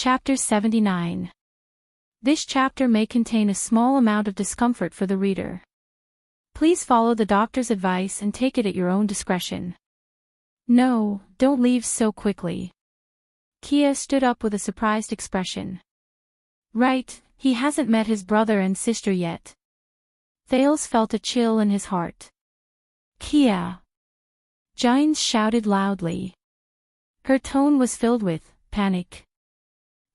Chapter 79. This chapter may contain a small amount of discomfort for the reader. Please follow the doctor's advice and take it at your own discretion. No, don't leave so quickly. Kia stood up with a surprised expression. Right, he hasn't met his brother and sister yet. Thales felt a chill in his heart. Kia! Giles shouted loudly. Her tone was filled with panic.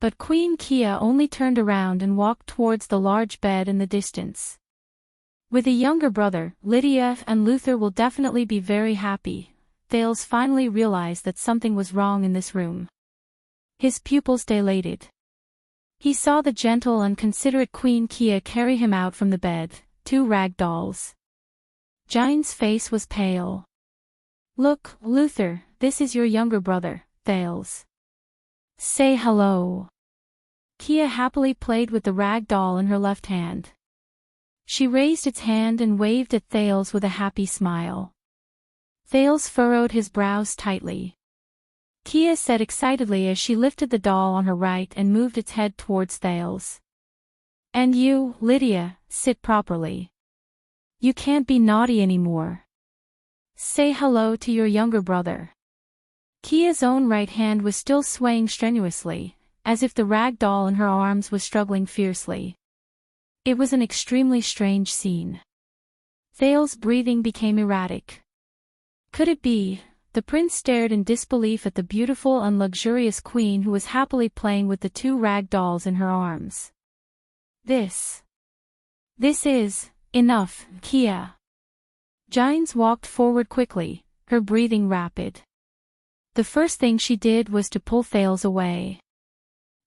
But Queen Kia only turned around and walked towards the large bed in the distance. With a younger brother, Lydia and Luther will definitely be very happy. Thales finally realized that something was wrong in this room. His pupils dilated. He saw the gentle and considerate Queen Kia carry him out from the bed, 2 rag dolls. Giles' face was pale. Look, Luther, this is your younger brother, Thales. Say hello. Kia happily played with the rag doll in her left hand. She raised its hand and waved at Thales with a happy smile. Thales furrowed his brows tightly. Kia said excitedly as she lifted the doll on her right and moved its head towards Thales. And you, Lydia, sit properly. You can't be naughty anymore. Say hello to your younger brother. Kia's own right hand was still swaying strenuously, as if the rag doll in her arms was struggling fiercely. It was an extremely strange scene. Thales' breathing became erratic. Could it be? The prince stared in disbelief at the beautiful and luxurious queen who was happily playing with the 2 rag dolls in her arms. This is enough, Kia. Giles walked forward quickly, her breathing rapid. The first thing she did was to pull Thales away.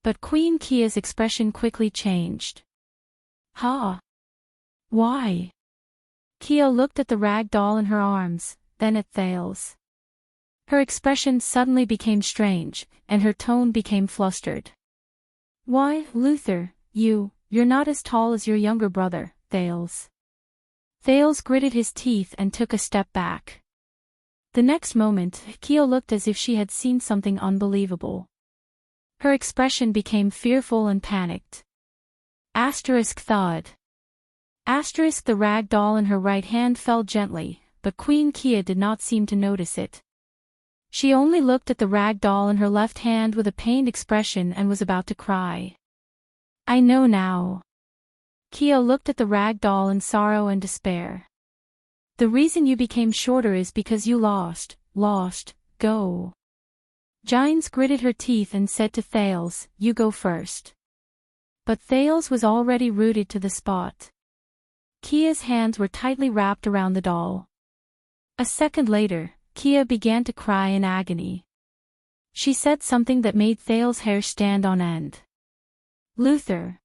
But Queen Kia's expression quickly changed. Huh? Why? Kia looked at the rag doll in her arms, then at Thales. Her expression suddenly became strange, and her tone became flustered. Why, Luther, you're not as tall as your younger brother, Thales. Thales gritted his teeth and took a step back. The next moment, Kia looked as if she had seen something unbelievable. Her expression became fearful and panicked. Thud. The rag doll in her right hand fell gently, but Queen Kia did not seem to notice it. She only looked at the rag doll in her left hand with a pained expression and was about to cry. I know now. Kia looked at the rag doll in sorrow and despair. The reason you became shorter is because you lost, go. Giles gritted her teeth and said to Thales, you go first. But Thales was already rooted to the spot. Kia's hands were tightly wrapped around the doll. A second later, Kia began to cry in agony. She said something that made Thales' hair stand on end. Luther,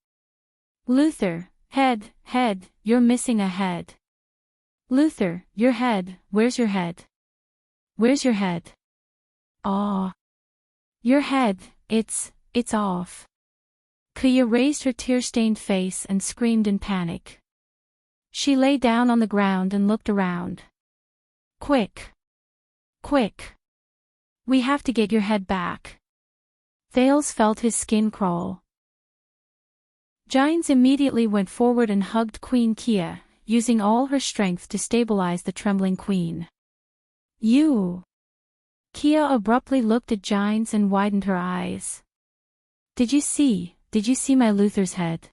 head, you're missing a head. Luther, your head, where's your head? Where's your head? Aw. Your head, it's off. Kia raised her tear-stained face and screamed in panic. She lay down on the ground and looked around. Quick! We have to get your head back. Thales felt his skin crawl. Giles immediately went forward and hugged Queen Kia, using all her strength to stabilize the trembling queen. You! Kia abruptly looked at Giles and widened her eyes. Did you see my Luther's head?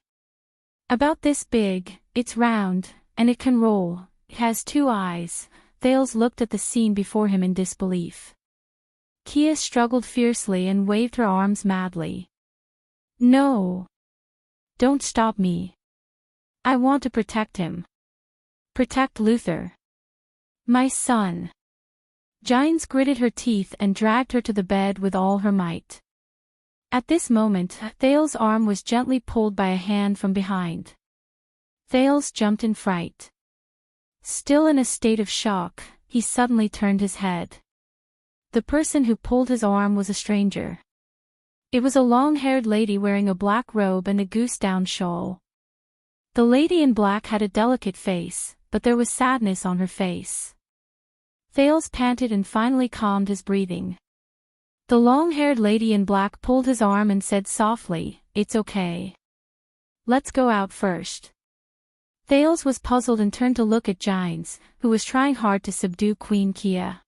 About this big, it's round, and it can roll, it has 2 eyes. Thales looked at the scene before him in disbelief. Kia struggled fiercely and waved her arms madly. No! Don't stop me. I want to protect him. Protect Luther. My son. Giles gritted her teeth and dragged her to the bed with all her might. At this moment, Thales' arm was gently pulled by a hand from behind. Thales jumped in fright. Still in a state of shock, he suddenly turned his head. The person who pulled his arm was a stranger. It was a long-haired lady wearing a black robe and a goose-down shawl. The lady in black had a delicate face, but there was sadness on her face. Thales panted and finally calmed his breathing. The long-haired lady in black pulled his arm and said softly, "It's okay. Let's go out first." Thales was puzzled and turned to look at Gines, who was trying hard to subdue Queen Kia.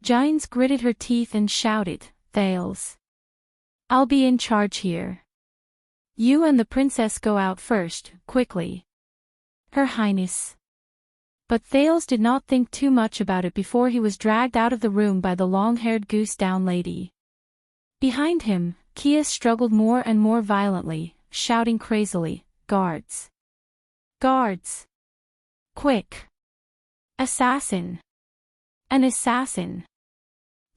Gines gritted her teeth and shouted, "Thales, I'll be in charge here. You and the princess go out first, quickly." "Her Highness." But Thales did not think too much about it before he was dragged out of the room by the long-haired goose-down lady. Behind him, Kia struggled more and more violently, shouting crazily, "Guards! Guards! Quick! Assassin! An assassin!"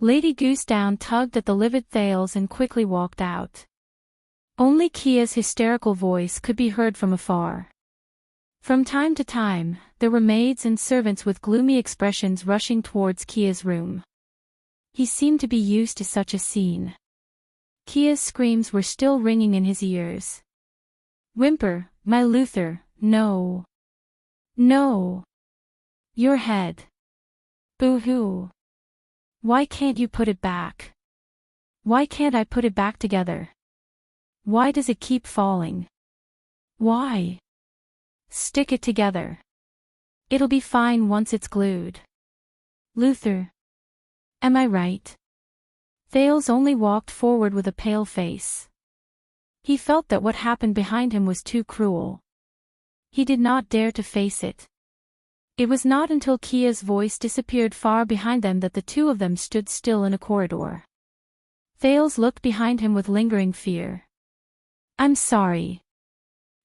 Lady Goosedown tugged at the livid Thales and quickly walked out. Only Kia's hysterical voice could be heard from afar. From time to time, there were maids and servants with gloomy expressions rushing towards Kia's room. He seemed to be used to such a scene. Kia's screams were still ringing in his ears. "Whimper, my Luther, no. No. Your head. Boo-hoo. Why can't you put it back? Why can't I put it back together? Why does it keep falling? Why? Stick it together. It'll be fine once it's glued. Luther. Am I right?" Thales only walked forward with a pale face. He felt that what happened behind him was too cruel. He did not dare to face it. It was not until Kia's voice disappeared far behind them that the two of them stood still in a corridor. Thales looked behind him with lingering fear. "I'm sorry."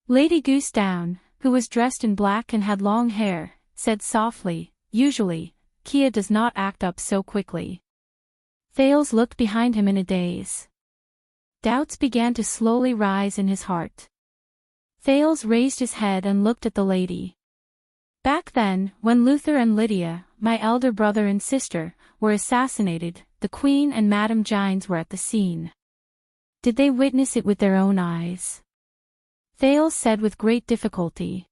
Lady Goosedown, who was dressed in black and had long hair, said softly, "Usually, Kia does not act up so quickly." Thales looked behind him in a daze. Doubts began to slowly rise in his heart. Thales raised his head and looked at the lady. "Back then, when Luther and Lydia, my elder brother and sister, were assassinated, the Queen and Madame Gines were at the scene. Did they witness it with their own eyes?" Thales said with great difficulty.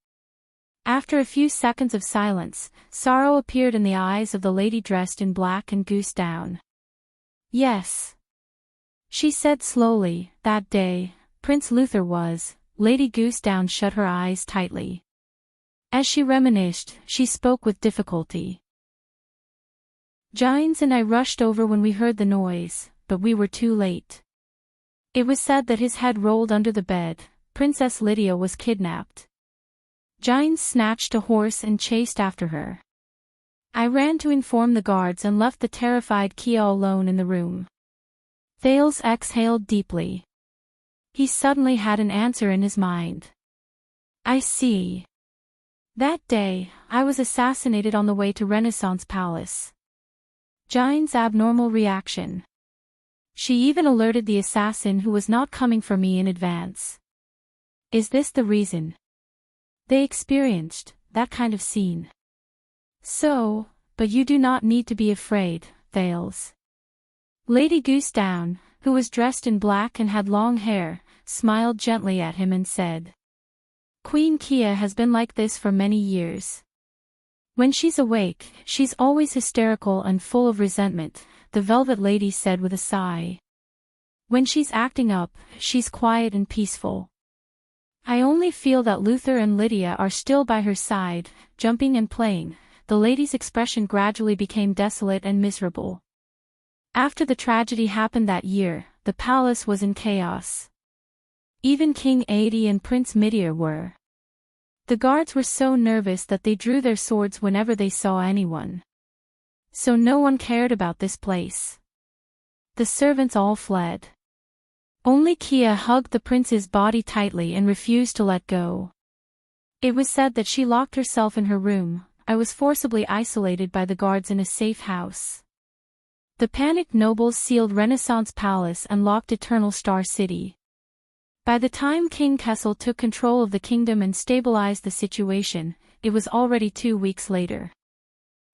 After a few seconds of silence, sorrow appeared in the eyes of the lady dressed in black and goose-down. "Yes," she said slowly, "that day, Prince Luther was." Lady Goosedown shut her eyes tightly. As she reminisced, she spoke with difficulty. "Gines and I rushed over when we heard the noise, but we were too late. It was said that his head rolled under the bed. Princess Lydia was kidnapped. Gines snatched a horse and chased after her. I ran to inform the guards and left the terrified Kia alone in the room." Thales exhaled deeply. He suddenly had an answer in his mind. "I see. That day, I was assassinated on the way to Renaissance Palace." Gines' abnormal reaction. She even alerted the assassin who was not coming for me in advance. Is this the reason they experienced that kind of scene? "So, but you do not need to be afraid, Thales." Lady Goosedown, who was dressed in black and had long hair, smiled gently at him and said, "Queen Kia has been like this for many years. When she's awake, she's always hysterical and full of resentment," the Velvet Lady said with a sigh. "When she's acting up, she's quiet and peaceful. I only feel that Luther and Lydia are still by her side, jumping and playing." The lady's expression gradually became desolate and miserable. After the tragedy happened that year, the palace was in chaos. Even King Aedi and Prince Midir were. The guards were so nervous that they drew their swords whenever they saw anyone. So no one cared about this place. The servants all fled. Only Kia hugged the prince's body tightly and refused to let go. It was said that she locked herself in her room. I was forcibly isolated by the guards in a safe house. The panicked nobles sealed Renaissance Palace and locked Eternal Star City. By the time King Kessel took control of the kingdom and stabilized the situation, it was already 2 weeks later.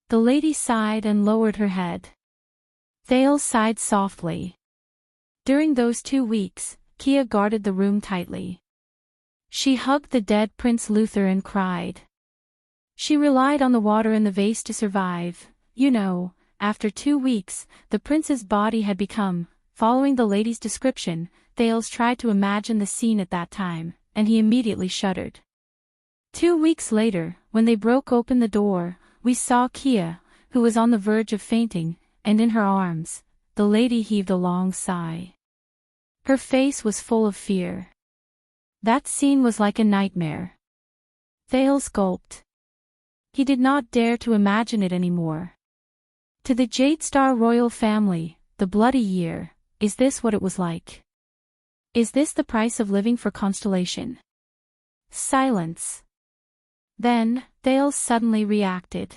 The lady sighed and lowered her head. Thales sighed softly. During those 2 weeks, Kia guarded the room tightly. She hugged the dead Prince Luther and cried. She relied on the water in the vase to survive. You know, after 2 weeks, the prince's body had become, following the lady's description. Thales tried to imagine the scene at that time, and he immediately shuddered. 2 weeks later, when they broke open the door, we saw Kia, who was on the verge of fainting, and in her arms, the lady heaved a long sigh. Her face was full of fear. That scene was like a nightmare. Thales gulped. He did not dare to imagine it anymore. To the Jadestar royal family, the bloody year, is this what it was like? Is this the price of living for Constellation? Silence. Then, Thales suddenly reacted.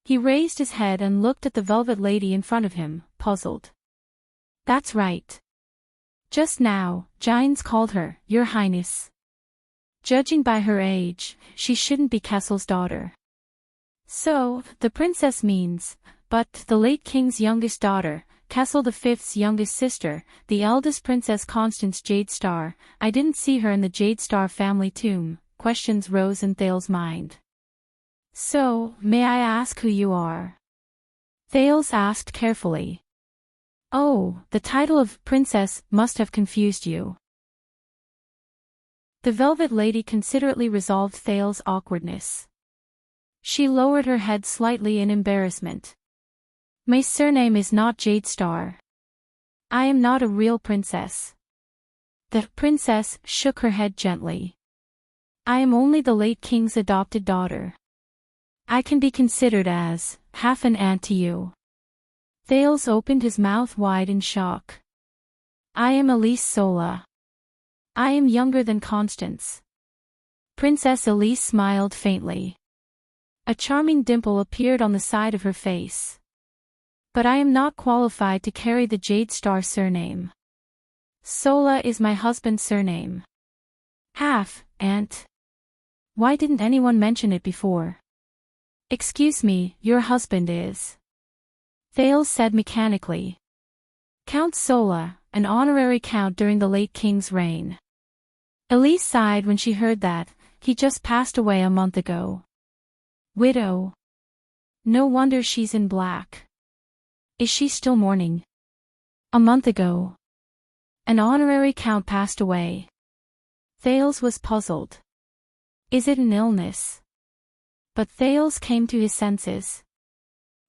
He raised his head and looked at the velvet lady in front of him, puzzled. That's right. Just now, Gines called her, Your Highness. Judging by her age, she shouldn't be Kessel's daughter. So, the princess means, but the late king's youngest daughter, Kessel V's youngest sister, the eldest Princess Constance Jadestar. I didn't see her in the Jadestar family tomb. Questions rose in Thales' mind. So, may I ask who you are? Thales asked carefully. Oh, the title of princess must have confused you. The velvet lady considerately resolved Thales' awkwardness. She lowered her head slightly in embarrassment. My surname is not Jadestar. I am not a real princess. The princess shook her head gently. I am only the late king's adopted daughter. I can be considered as half an aunt to you. Thales opened his mouth wide in shock. I am Elise Sola. I am younger than Constance. Princess Elise smiled faintly. A charming dimple appeared on the side of her face. But I am not qualified to carry the Jadestar surname. Sola is my husband's surname. Half, aunt. Why didn't anyone mention it before? Excuse me, your husband is. Thales said mechanically. Count Sola, an honorary count during the late king's reign. Elise sighed when she heard that. He just passed away a month ago. Widow. No wonder she's in black. Is she still mourning? A month ago. An honorary count passed away. Thales was puzzled. Is it an illness? But Thales came to his senses.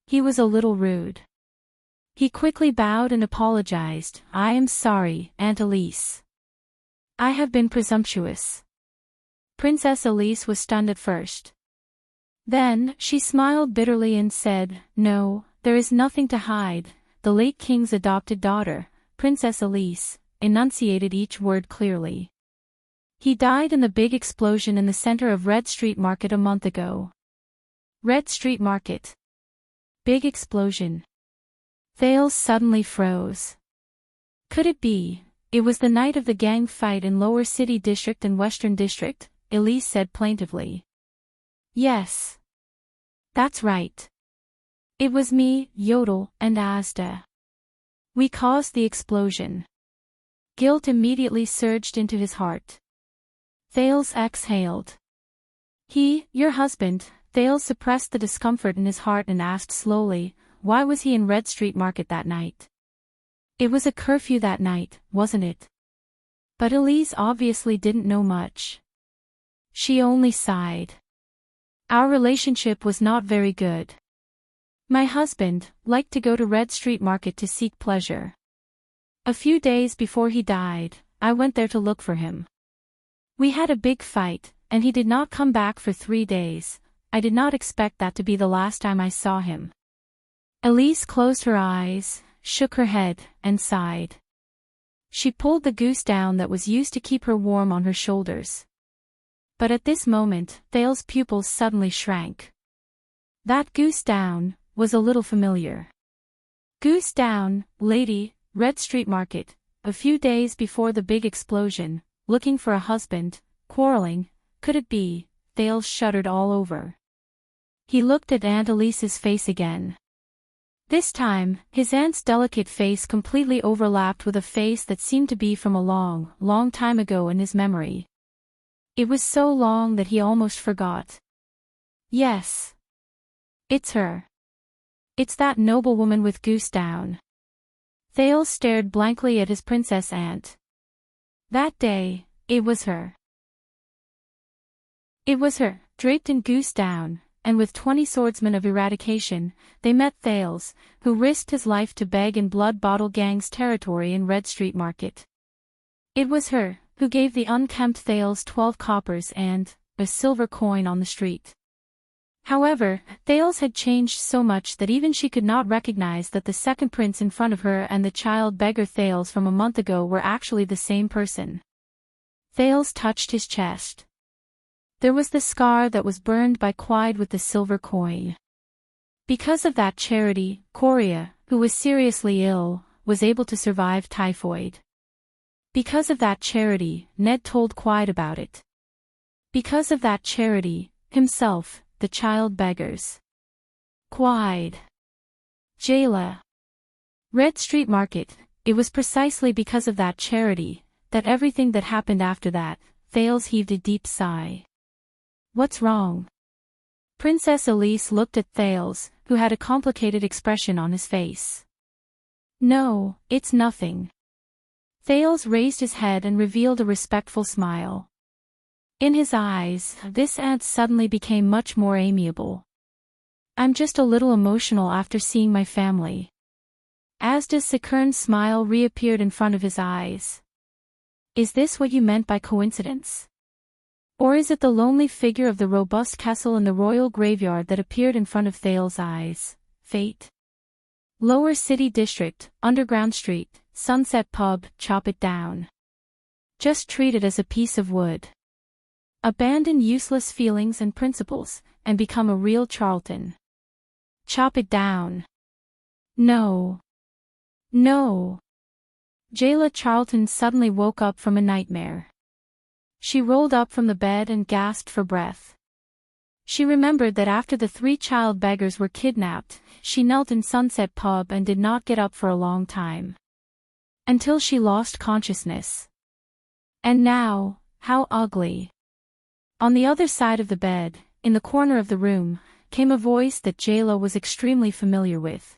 He was a little rude. He quickly bowed and apologized. I am sorry, Aunt Elise. I have been presumptuous. Princess Elise was stunned at first. Then, she smiled bitterly and said, No, there is nothing to hide. The late king's adopted daughter, Princess Elise, enunciated each word clearly. He died in the big explosion in the center of Red Street Market a month ago. Red Street Market. Big explosion. Thales suddenly froze. Could it be? It was the night of the gang fight in Lower City District and Western District, Elise said plaintively. Yes. That's right. It was me, Yodel, and Asda. We caused the explosion. Guilt immediately surged into his heart. Thales exhaled. He, your husband. Thales suppressed the discomfort in his heart and asked slowly, why was he in Red Street Market that night? It was a curfew that night, wasn't it? But Elise obviously didn't know much. She only sighed. Our relationship was not very good. My husband liked to go to Red Street Market to seek pleasure. A few days before he died, I went there to look for him. We had a big fight, and he did not come back for 3 days. I did not expect that to be the last time I saw him. Elise closed her eyes, shook her head, and sighed. She pulled the goose down that was used to keep her warm on her shoulders. But at this moment, Thales' pupils suddenly shrank. That goose down was a little familiar. Goose down, lady, Red Street Market, a few days before the big explosion, looking for a husband, quarreling, could it be? Thales shuddered all over. He looked at Aunt Elise's face again. This time, his aunt's delicate face completely overlapped with a face that seemed to be from a long, long time ago in his memory. It was so long that he almost forgot. Yes. It's her. It's that noblewoman with goose down. Thales stared blankly at his princess aunt. That day, it was her. It was her, draped in goose down, and with 20 swordsmen of eradication, they met Thales, who risked his life to beg in Blood Bottle Gang's territory in Red Street Market. It was her, who gave the unkempt Thales 12 coppers and a silver coin on the street. However, Thales had changed so much that even she could not recognize that the second prince in front of her and the child beggar Thales from a month ago were actually the same person. Thales touched his chest. There was the scar that was burned by Quide with the silver coin. Because of that charity, Coria, who was seriously ill, was able to survive typhoid. Because of that charity, Ned told Quide about it. Because of that charity, himself, the child beggars. Quide. Jayla. Red Street Market, it was precisely because of that charity, that everything that happened after that, Thales heaved a deep sigh. What's wrong? Princess Elise looked at Thales, who had a complicated expression on his face. No, it's nothing. Thales raised his head and revealed a respectful smile. In his eyes, this aunt suddenly became much more amiable. I'm just a little emotional after seeing my family. Asda's Sakurn's smile reappeared in front of his eyes. Is this what you meant by coincidence? Or is it the lonely figure of the robust Kessel in the royal graveyard that appeared in front of Thales' eyes? Fate? Lower City District, Underground Street, Sunset Pub, chop it down. Just treat it as a piece of wood. Abandon useless feelings and principles, and become a real Charlton. Chop it down. No. No. Jayla Charlton suddenly woke up from a nightmare. She rolled up from the bed and gasped for breath. She remembered that after the 3 child beggars were kidnapped, she knelt in Sunset Pub and did not get up for a long time. Until she lost consciousness. And now, how ugly. On the other side of the bed, in the corner of the room, came a voice that Jayla was extremely familiar with.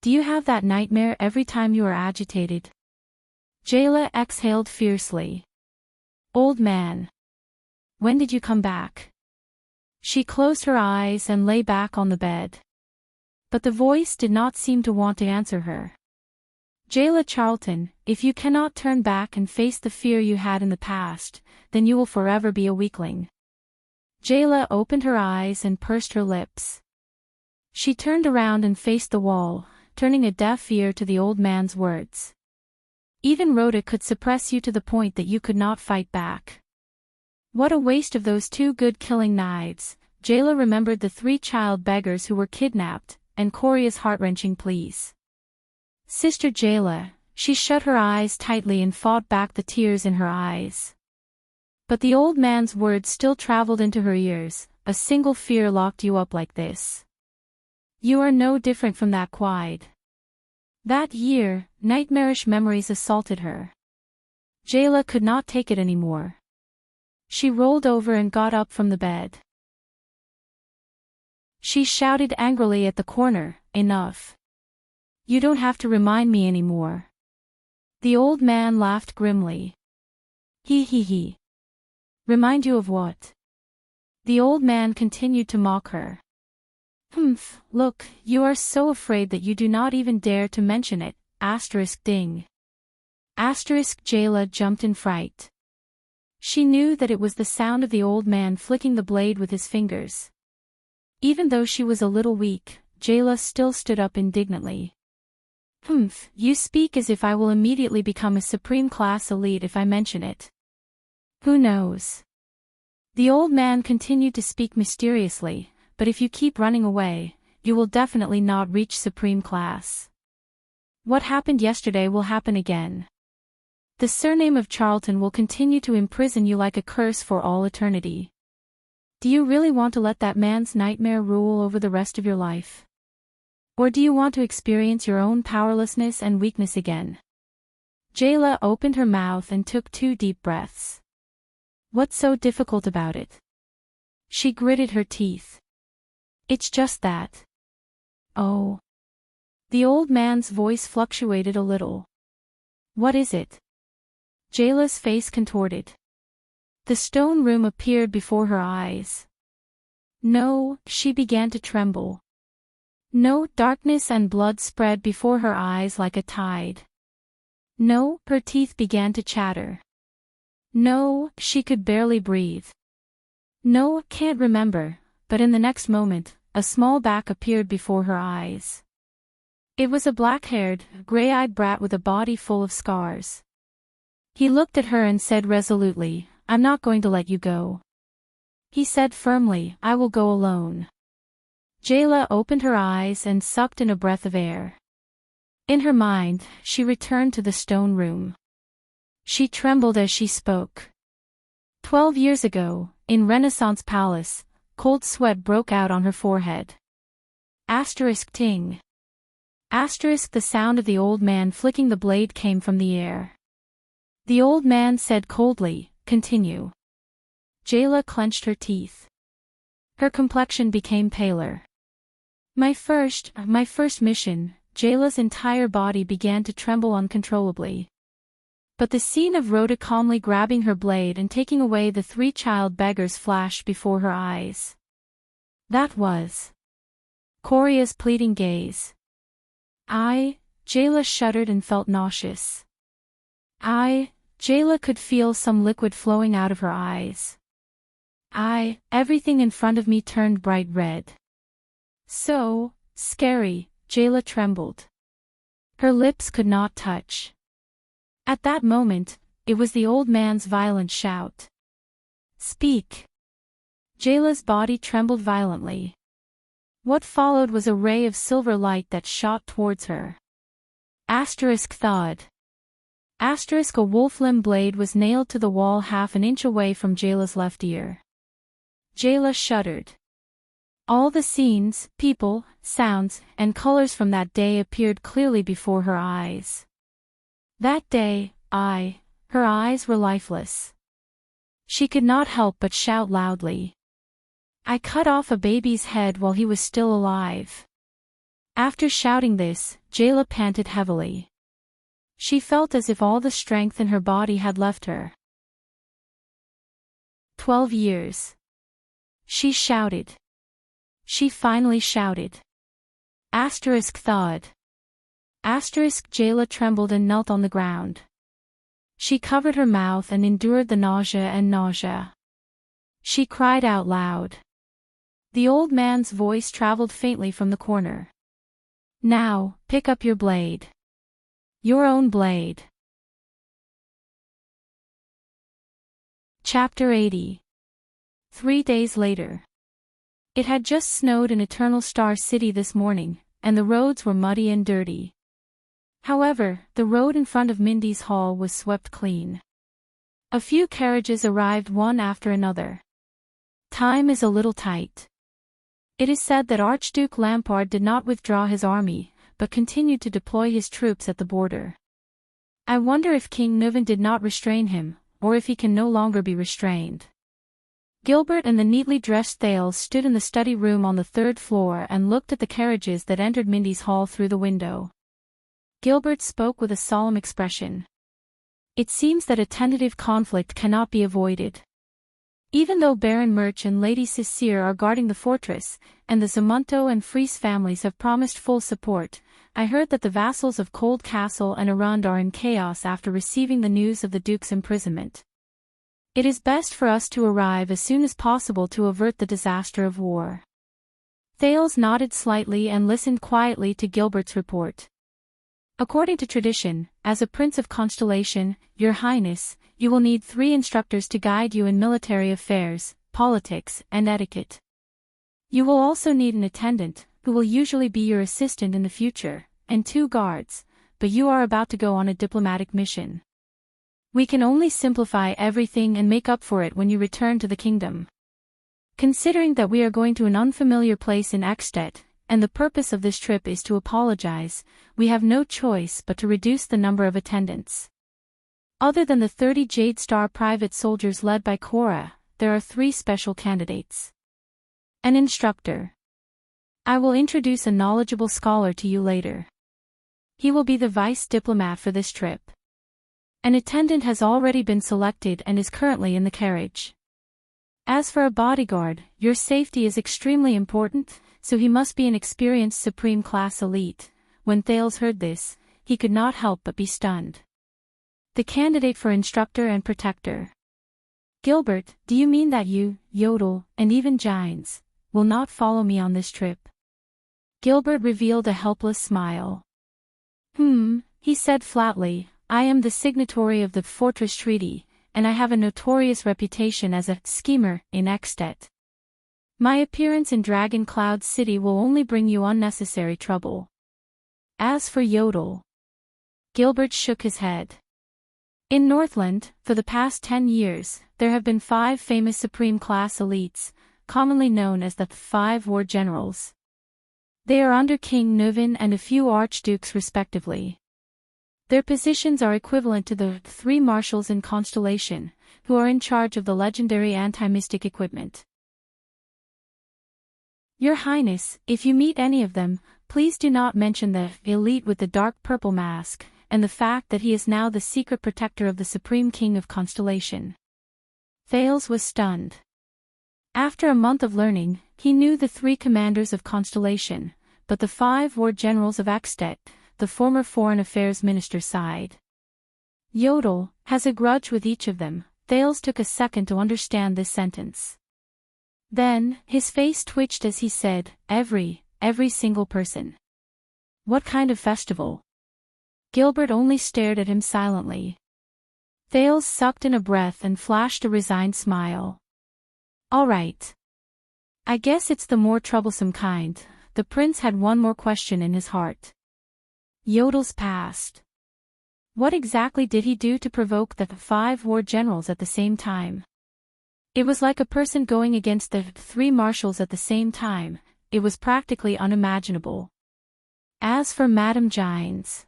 Do you have that nightmare every time you are agitated? Jayla exhaled fiercely. Old man. When did you come back? She closed her eyes and lay back on the bed. But the voice did not seem to want to answer her. Jayla Charlton, if you cannot turn back and face the fear you had in the past, then you will forever be a weakling. Jayla opened her eyes and pursed her lips. She turned around and faced the wall, turning a deaf ear to the old man's words. Even Rhoda could suppress you to the point that you could not fight back. What a waste of those 2 good killing knives. Jayla remembered the 3 child beggars who were kidnapped, and Coria's heart-wrenching pleas. Sister Jayla, she shut her eyes tightly and fought back the tears in her eyes. But the old man's words still traveled into her ears. A single fear locked you up like this. You are no different from that Quide. That year, nightmarish memories assaulted her. Jayla could not take it anymore. She rolled over and got up from the bed. She shouted angrily at the corner, enough. You don't have to remind me anymore. The old man laughed grimly. He. Remind you of what? The old man continued to mock her. Look, you are so afraid that you do not even dare to mention it, ding. Jayla jumped in fright. She knew that it was the sound of the old man flicking the blade with his fingers. Even though she was a little weak, Jayla still stood up indignantly. You speak as if I will immediately become a supreme class elite if I mention it. Who knows? The old man continued to speak mysteriously. But if you keep running away, you will definitely not reach supreme class. What happened yesterday will happen again. The surname of Charlton will continue to imprison you like a curse for all eternity. Do you really want to let that man's nightmare rule over the rest of your life? Or do you want to experience your own powerlessness and weakness again? Jayla opened her mouth and took 2 deep breaths. What's so difficult about it? She gritted her teeth. It's just that. Oh. The old man's voice fluctuated a little. What is it? Jayla's face contorted. The stone room appeared before her eyes. No, she began to tremble. No, darkness and blood spread before her eyes like a tide. No, her teeth began to chatter. No, she could barely breathe. No, can't remember, but in the next moment, a small back appeared before her eyes. It was a black-haired, gray-eyed brat with a body full of scars. He looked at her and said resolutely, "I'm not going to let you go." He said firmly, "I will go alone." Jayla opened her eyes and sucked in a breath of air. In her mind, she returned to the stone room. She trembled as she spoke. 12 years ago, in Renaissance Palace, cold sweat broke out on her forehead. *ting. The sound of the old man flicking the blade came from the air. The old man said coldly, "Continue." Jayla clenched her teeth. Her complexion became paler. My first mission," Jayla's entire body began to tremble uncontrollably. But the scene of Rhoda calmly grabbing her blade and taking away the 3 child beggars flashed before her eyes. That was Coria's pleading gaze. Jayla shuddered and felt nauseous. Jayla could feel some liquid flowing out of her eyes. Everything in front of me turned bright red. So scary, Jayla trembled. Her lips could not touch. At that moment, it was the old man's violent shout. "Speak!" Jayla's body trembled violently. What followed was a ray of silver light that shot towards her. Thawed. A wolf-limb blade was nailed to the wall half an inch away from Jayla's left ear. Jayla shuddered. All the scenes, people, sounds, and colors from that day appeared clearly before her eyes. That day, her eyes were lifeless. She could not help but shout loudly. "I cut off a baby's head while he was still alive." After shouting this, Jayla panted heavily. She felt as if all the strength in her body had left her. 12 years. She shouted. She finally shouted. Thawed. Jayla trembled and knelt on the ground. She covered her mouth and endured the nausea. She cried out loud. The old man's voice traveled faintly from the corner. "Now, pick up your blade. Your own blade." Chapter 80. 3 days later. It had just snowed in Eternal Star City this morning, and the roads were muddy and dirty. However, the road in front of Mindy's hall was swept clean. A few carriages arrived one after another. Time is a little tight. It is said that Archduke Lampard did not withdraw his army, but continued to deploy his troops at the border. I wonder if King Nuvan did not restrain him, or if he can no longer be restrained. Gilbert and the neatly dressed Thales stood in the study room on the 3rd floor and looked at the carriages that entered Mindy's hall through the window. Gilbert spoke with a solemn expression. "It seems that a tentative conflict cannot be avoided. Even though Baron Murch and Lady Cicere are guarding the fortress, and the Zamunto and Fries families have promised full support, I heard that the vassals of Cold Castle and Arund are in chaos after receiving the news of the Duke's imprisonment. It is best for us to arrive as soon as possible to avert the disaster of war." Thales nodded slightly and listened quietly to Gilbert's report. "According to tradition, as a Prince of Constellation, Your Highness, you will need 3 instructors to guide you in military affairs, politics, and etiquette. You will also need an attendant, who will usually be your assistant in the future, and 2 guards, but you are about to go on a diplomatic mission. We can only simplify everything and make up for it when you return to the kingdom. Considering that we are going to an unfamiliar place in Ekstedt, and the purpose of this trip is to apologize, we have no choice but to reduce the number of attendants. Other than the 30 Jade Star private soldiers led by Cora, there are 3 special candidates. An instructor. I will introduce a knowledgeable scholar to you later. He will be the vice diplomat for this trip. An attendant has already been selected and is currently in the carriage. As for a bodyguard, your safety is extremely important, so he must be an experienced supreme class elite. When Thales heard this, he could not help but be stunned. The candidate for instructor and protector. Gilbert, do you mean that you, Yodel, and even Gines, will not follow me on this trip? Gilbert revealed a helpless smile. He said flatly, I am the signatory of the Fortress Treaty, and I have a notorious reputation as a schemer in Extet. My appearance in Dragon Cloud City will only bring you unnecessary trouble. As for Yodel. Gilbert shook his head. In Northland, for the past 10 years, there have been 5 famous supreme class elites, commonly known as the 5 war generals. They are under King Nuvin and a few archdukes respectively. Their positions are equivalent to the 3 marshals in Constellation, who are in charge of the legendary anti-mystic equipment. Your Highness, if you meet any of them, please do not mention the elite with the dark purple mask, and the fact that he is now the secret protector of the Supreme King of Constellation. Thales was stunned. After a month of learning, he knew the 3 commanders of Constellation, but the 5 war generals of Extet, the former Foreign Affairs Minister, sighed. Yodel has a grudge with each of them. Thales took a second to understand this sentence. Then, his face twitched as he said, every single person. What kind of festival? Gilbert only stared at him silently. Thales sucked in a breath and flashed a resigned smile. All right. I guess it's the more troublesome kind. The prince had one more question in his heart. Yodel's past. What exactly did he do to provoke the 5 war generals at the same time? It was like a person going against the 3 marshals at the same time. It was practically unimaginable. As for Madame Gines.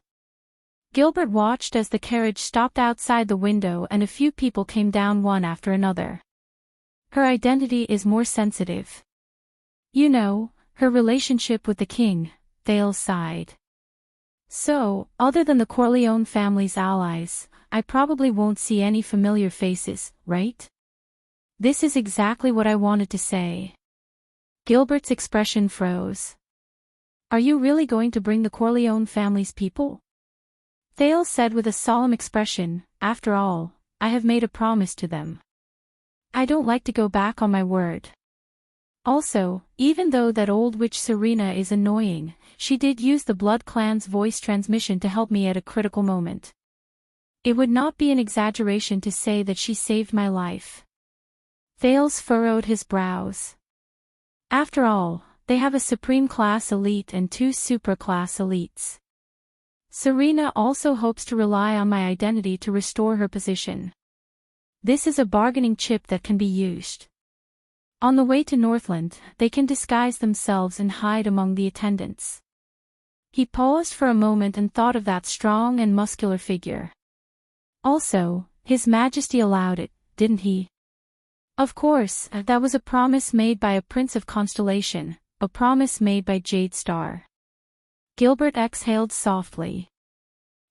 Gilbert watched as the carriage stopped outside the window and a few people came down one after another. Her identity is more sensitive. You know, her relationship with the king, Thales sighed. So, other than the Corleone family's allies, I probably won't see any familiar faces, right? This is exactly what I wanted to say. Gilbert's expression froze. Are you really going to bring the Corleone family's people? Thales said with a solemn expression, after all, I have made a promise to them. I don't like to go back on my word. Also, even though that old witch Serena is annoying, she did use the Blood Clan's voice transmission to help me at a critical moment. It would not be an exaggeration to say that she saved my life. Thales furrowed his brows. After all, they have a supreme class elite and 2 supra-class elites. Serena also hopes to rely on my identity to restore her position. This is a bargaining chip that can be used. On the way to Northland, they can disguise themselves and hide among the attendants. He paused for a moment and thought of that strong and muscular figure. Also, His Majesty allowed it, didn't he? Of course, that was a promise made by a Prince of Constellation, a promise made by Jade Star. Gilbert exhaled softly.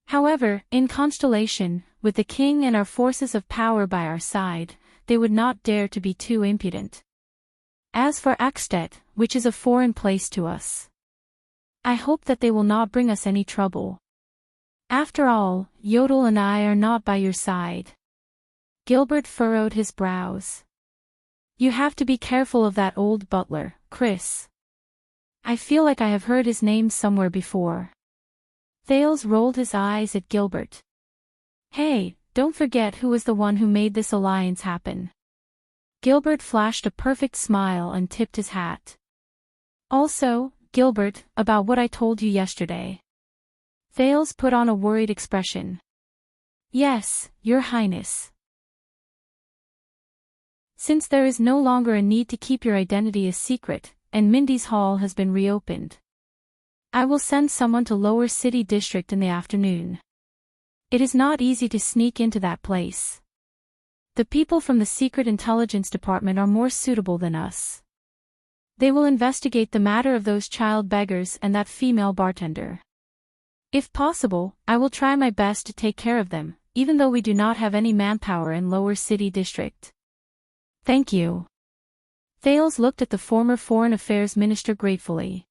However, in Constellation, with the king and our forces of power by our side, they would not dare to be too impudent. As for Extet, which is a foreign place to us, I hope that they will not bring us any trouble. After all, Yodel and I are not by your side. Gilbert furrowed his brows. You have to be careful of that old butler, Chris. I feel like I have heard his name somewhere before. Thales rolled his eyes at Gilbert. Hey, don't forget who was the one who made this alliance happen. Gilbert flashed a perfect smile and tipped his hat. Also, Gilbert, about what I told you yesterday. Thales put on a worried expression. Yes, Your Highness. Since there is no longer a need to keep your identity a secret, and Mindy's Hall has been reopened, I will send someone to Lower City District in the afternoon. It is not easy to sneak into that place. The people from the Secret Intelligence Department are more suitable than us. They will investigate the matter of those child beggars and that female bartender. If possible, I will try my best to take care of them, even though we do not have any manpower in Lower City District. Thank you. Thales looked at the former Foreign Affairs Minister gratefully.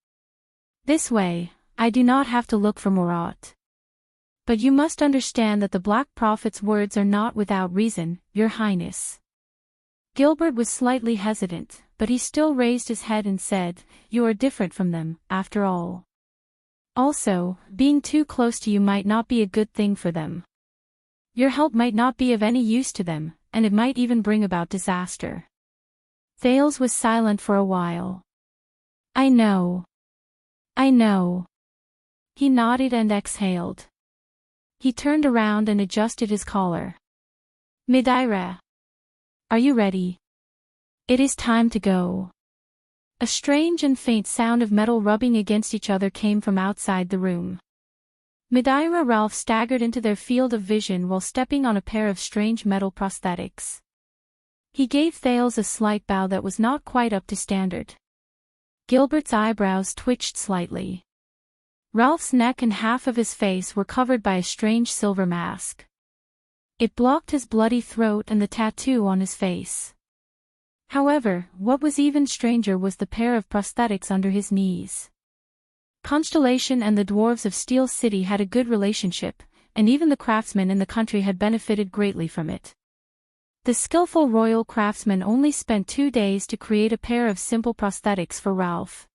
This way, I do not have to look for Murat. But you must understand that the Black Prophet's words are not without reason, Your Highness. Gilbert was slightly hesitant, but he still raised his head and said, You are different from them, after all. Also, being too close to you might not be a good thing for them. Your help might not be of any use to them, and it might even bring about disaster. Thales was silent for a while. I know. I know. He nodded and exhaled. He turned around and adjusted his collar. Midaira. Are you ready? It is time to go. A strange and faint sound of metal rubbing against each other came from outside the room. Midaira Ralph staggered into their field of vision while stepping on a pair of strange metal prosthetics. He gave Thales a slight bow that was not quite up to standard. Gilbert's eyebrows twitched slightly. Ralph's neck and half of his face were covered by a strange silver mask. It blocked his bloody throat and the tattoo on his face. However, what was even stranger was the pair of prosthetics under his knees. Constellation and the dwarves of Steel City had a good relationship, and even the craftsmen in the country had benefited greatly from it. The skillful royal craftsman only spent 2 days to create a pair of simple prosthetics for Ralph.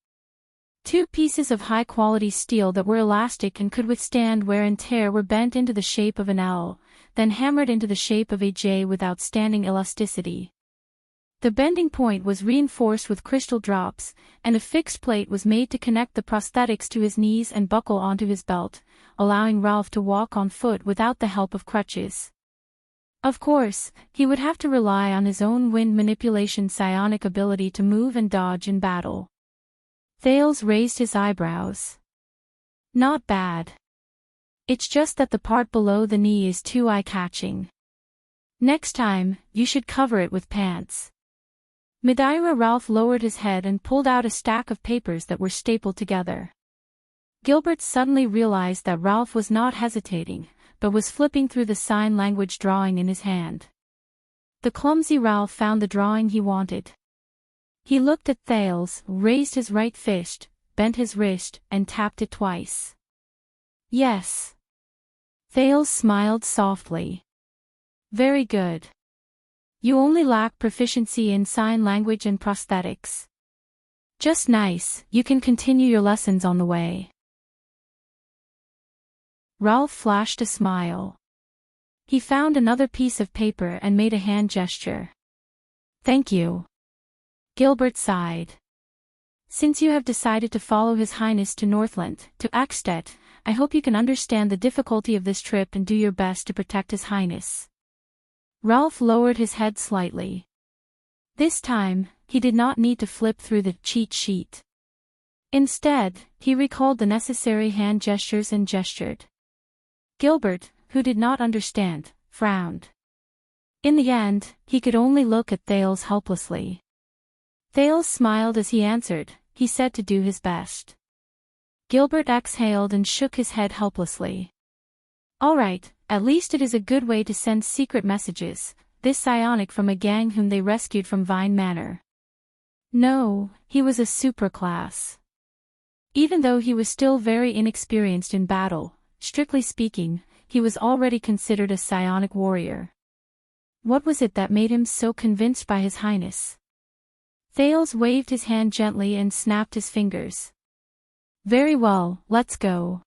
2 pieces of high-quality steel that were elastic and could withstand wear and tear were bent into the shape of an L, then hammered into the shape of a J with outstanding elasticity. The bending point was reinforced with crystal drops, and a fixed plate was made to connect the prosthetics to his knees and buckle onto his belt, allowing Ralph to walk on foot without the help of crutches. Of course, he would have to rely on his own wind manipulation psionic ability to move and dodge in battle. Thales raised his eyebrows. Not bad. It's just that the part below the knee is too eye-catching. Next time, you should cover it with pants. Midaira Ralph lowered his head and pulled out a stack of papers that were stapled together. Gilbert suddenly realized that Ralph was not hesitating, but was flipping through the sign language drawing in his hand. The clumsy Ralph found the drawing he wanted. He looked at Thales, raised his right fist, bent his wrist, and tapped it twice. Yes. Thales smiled softly. Very good. You only lack proficiency in sign language and prosthetics. Just nice, you can continue your lessons on the way. Ralph flashed a smile. He found another piece of paper and made a hand gesture. Thank you. Gilbert sighed. Since you have decided to follow His Highness to Northland, to Axstedt, I hope you can understand the difficulty of this trip and do your best to protect His Highness. Ralph lowered his head slightly. This time, he did not need to flip through the cheat sheet. Instead, he recalled the necessary hand gestures and gestured. Gilbert, who did not understand, frowned. In the end, he could only look at Thales helplessly. Thales smiled as he answered, he said to do his best. Gilbert exhaled and shook his head helplessly. All right, at least it is a good way to send secret messages, this psionic from a gang whom they rescued from Vine Manor. No, he was a supraclass. Even though he was still very inexperienced in battle, strictly speaking, he was already considered a psionic warrior. What was it that made him so convinced by His Highness? Thales waved his hand gently and snapped his fingers. Very well, let's go.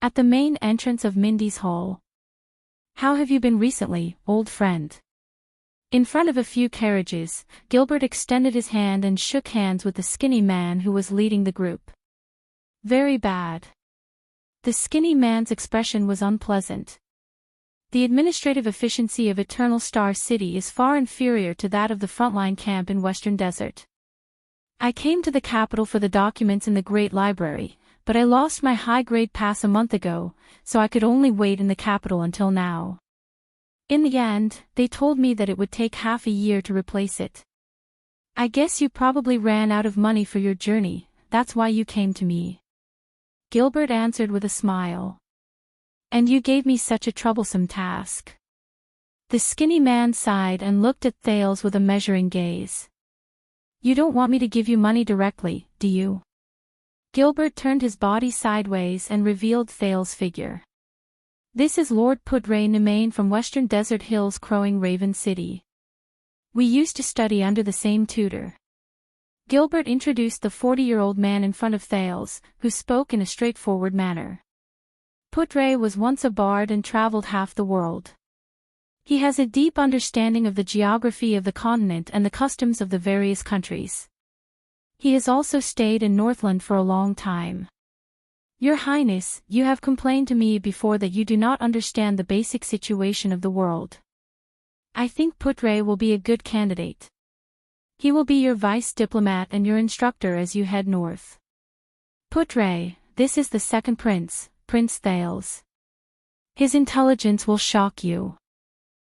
At the main entrance of Mindy's Hall. How have you been recently, old friend? In front of a few carriages, Gilbert extended his hand and shook hands with the skinny man who was leading the group. Very bad. The skinny man's expression was unpleasant. The administrative efficiency of Eternal Star City is far inferior to that of the frontline camp in Western Desert. I came to the capital for the documents in the Great Library, but I lost my high-grade pass a month ago, so I could only wait in the capital until now. In the end, they told me that it would take half a year to replace it. I guess you probably ran out of money for your journey, that's why you came to me. Gilbert answered with a smile. And you gave me such a troublesome task. The skinny man sighed and looked at Thales with a measuring gaze. You don't want me to give you money directly, do you? Gilbert turned his body sideways and revealed Thales' figure. This is Lord Pudray Nemain from Western Desert Hills Crowing Raven City. We used to study under the same tutor. Gilbert introduced the 40-year-old man in front of Thales, who spoke in a straightforward manner. Pudray was once a bard and traveled half the world. He has a deep understanding of the geography of the continent and the customs of the various countries. He has also stayed in Northland for a long time. Your Highness, you have complained to me before that you do not understand the basic situation of the world. I think Pudray will be a good candidate. He will be your vice diplomat and your instructor as you head north. Pudray, this is the second prince, Prince Thales. His intelligence will shock you.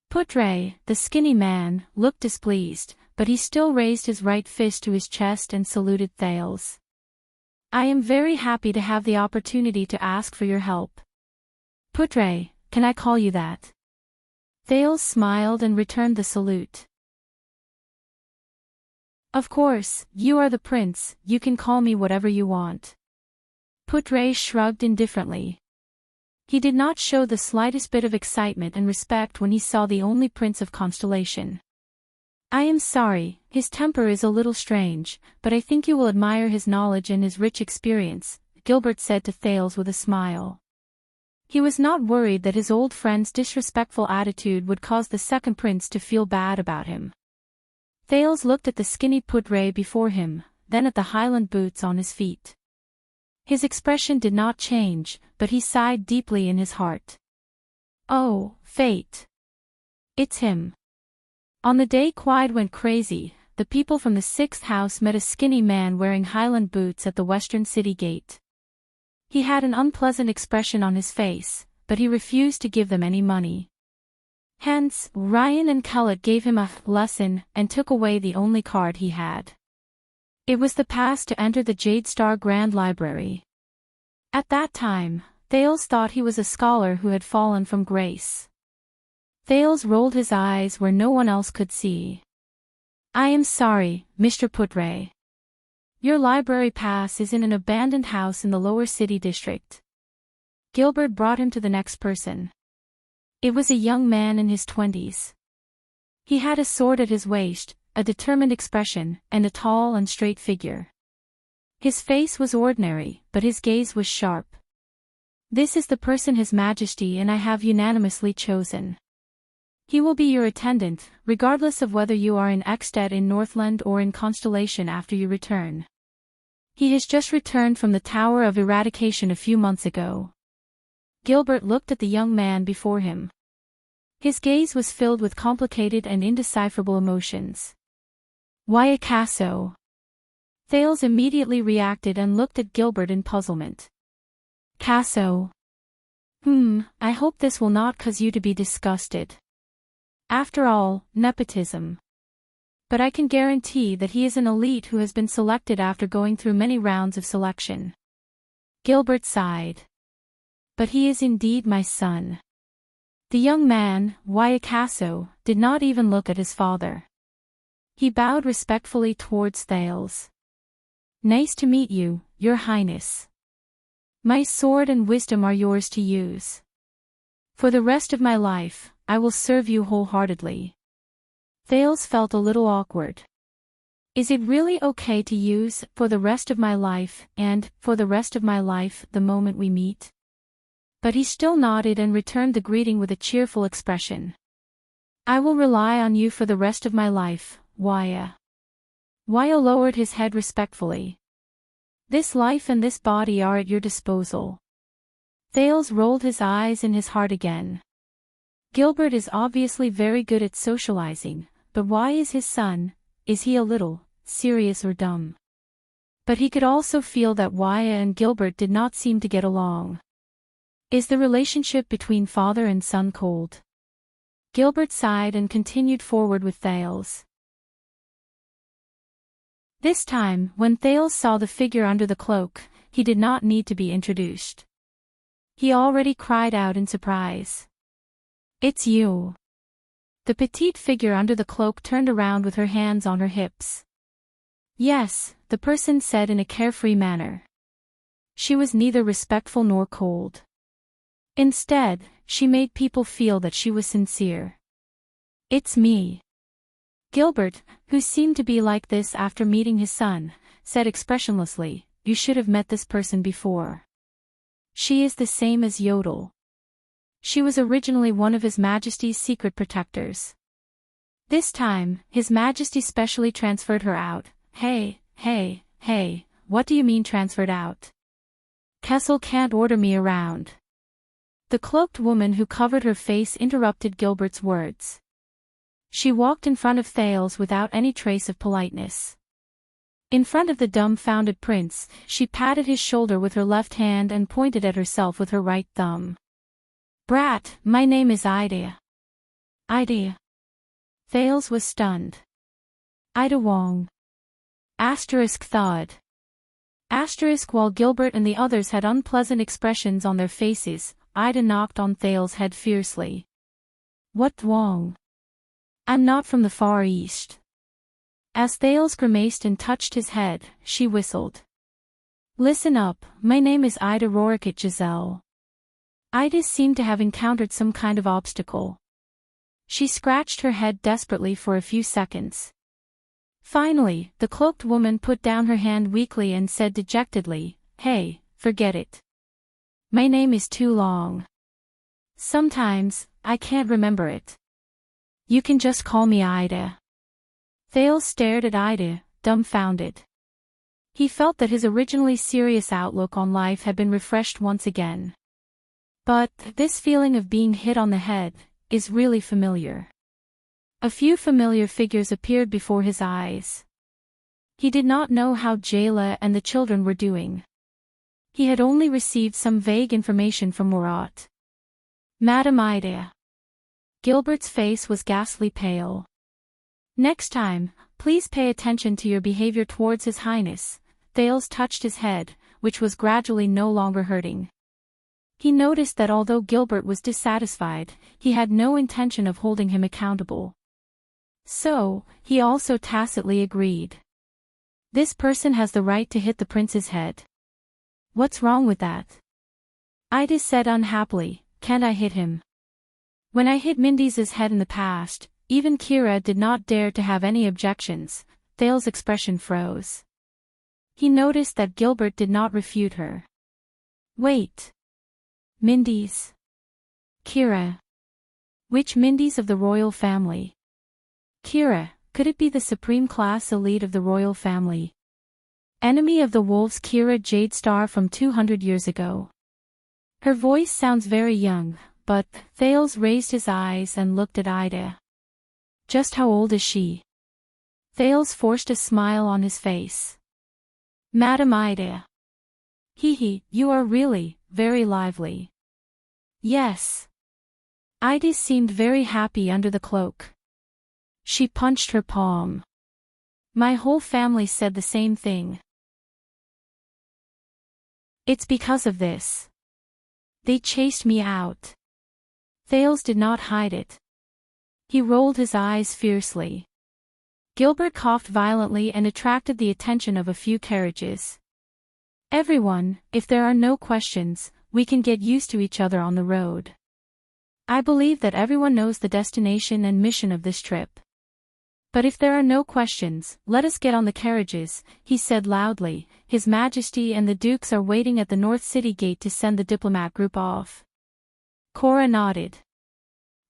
Pudray, the skinny man, looked displeased, but he still raised his right fist to his chest and saluted Thales. I am very happy to have the opportunity to ask for your help. Pudray, can I call you that? Thales smiled and returned the salute. Of course, you are the prince, you can call me whatever you want. Pudray shrugged indifferently. He did not show the slightest bit of excitement and respect when he saw the only prince of Constellation. I am sorry, his temper is a little strange, but I think you will admire his knowledge and his rich experience, Gilbert said to Thales with a smile. He was not worried that his old friend's disrespectful attitude would cause the second prince to feel bad about him. Thales looked at the skinny Pudray before him, then at the Highland boots on his feet. His expression did not change, but he sighed deeply in his heart. Oh, fate. It's him. On the day Quide went crazy, the people from the 6th house met a skinny man wearing Highland boots at the western city gate. He had an unpleasant expression on his face, but he refused to give them any money. Hence, Ryan and Kellett gave him a lesson and took away the only card he had. It was the pass to enter the Jade Star Grand Library. At that time, Thales thought he was a scholar who had fallen from grace. Thales rolled his eyes where no one else could see. I am sorry, Mr. Pudray. Your library pass is in an abandoned house in the lower city district. Gilbert brought him to the next person. It was a young man in his 20s. He had a sword at his waist, a determined expression, and a tall and straight figure. His face was ordinary, but his gaze was sharp. This is the person His Majesty and I have unanimously chosen. He will be your attendant, regardless of whether you are in Ekstead in Northland or in Constellation after you return. He has just returned from the Tower of Eradication a few months ago. Gilbert looked at the young man before him. His gaze was filled with complicated and indecipherable emotions. Why a Casso? Thales immediately reacted and looked at Gilbert in puzzlement. Casso? I hope this will not cause you to be disgusted. After all, nepotism. But I can guarantee that he is an elite who has been selected after going through many rounds of selection. Gilbert sighed. But he is indeed my son. The young man, Waiakaso, did not even look at his father. He bowed respectfully towards Thales. Nice to meet you, Your Highness. My sword and wisdom are yours to use. For the rest of my life, I will serve you wholeheartedly. Thales felt a little awkward. Is it really okay to use, for the rest of my life, and, for the rest of my life, the moment we meet? But he still nodded and returned the greeting with a cheerful expression. I will rely on you for the rest of my life, Waya. Waya lowered his head respectfully. This life and this body are at your disposal. Thales rolled his eyes in his heart again. Gilbert is obviously very good at socializing, but why is his son? Is he a little serious or dumb? But he could also feel that Waya and Gilbert did not seem to get along. Is the relationship between father and son cold? Gilbert sighed and continued forward with Thales. This time, when Thales saw the figure under the cloak, he did not need to be introduced. He already cried out in surprise. "It's you." The petite figure under the cloak turned around with her hands on her hips. "Yes," the person said in a carefree manner. She was neither respectful nor cold. Instead, she made people feel that she was sincere. "It's me." Gilbert, who seemed to be like this after meeting his son, said expressionlessly, "You should have met this person before. She is the same as Yodel. She was originally one of His Majesty's secret protectors. This time, His Majesty specially transferred her out." Hey, what do you mean transferred out? Kessel can't order me around." The cloaked woman who covered her face interrupted Gilbert's words. She walked in front of Thales without any trace of politeness. In front of the dumbfounded prince, she patted his shoulder with her left hand and pointed at herself with her right thumb. "Brat, my name is Ida." "Ida?" Thales was stunned. "Ida Wong." Thawed. While Gilbert and the others had unpleasant expressions on their faces, Ida knocked on Thales' head fiercely. "What Wong? I'm not from the Far East." As Thales grimaced and touched his head, she whistled. "Listen up, my name is Ida Roricat Giselle." Ida seemed to have encountered some kind of obstacle. She scratched her head desperately for a few seconds. Finally, the cloaked woman put down her hand weakly and said dejectedly, "Hey, forget it. My name is too long. Sometimes, I can't remember it. You can just call me Ida." Thales stared at Ida, dumbfounded. He felt that his originally serious outlook on life had been refreshed once again. But, this feeling of being hit on the head, is really familiar. A few familiar figures appeared before his eyes. He did not know how Jayla and the children were doing. He had only received some vague information from Murat. "Madam Ida." Gilbert's face was ghastly pale. "Next time, please pay attention to your behavior towards His Highness." Thales touched his head, which was gradually no longer hurting. He noticed that although Gilbert was dissatisfied, he had no intention of holding him accountable. So, he also tacitly agreed. This person has the right to hit the prince's head. What's wrong with that? Ida said unhappily, "Can't I hit him? When I hit Mindy's head in the past, even Kira did not dare to have any objections." Thales' expression froze. He noticed that Gilbert did not refute her. "Wait. Mindy's? Kira? Which Mindy's of the royal family? Kira, could it be the supreme class elite of the royal family? Enemy of the wolves Kira Jadestar from 200 years ago. Her voice sounds very young, but..." Thales raised his eyes and looked at Ida. "Just how old is she?" Thales forced a smile on his face. "Madam Ida. You are really, very lively." "Yes." Ida seemed very happy under the cloak. She punched her palm. "My whole family said the same thing. It's because of this. They chased me out." Thales did not hide it. He rolled his eyes fiercely. Gilbert coughed violently and attracted the attention of a few carriages. "Everyone, if there are no questions, we can get used to each other on the road. I believe that everyone knows the destination and mission of this trip. But if there are no questions, let us get on the carriages," he said loudly. "His Majesty and the Dukes are waiting at the North City Gate to send the diplomat group off." Cora nodded.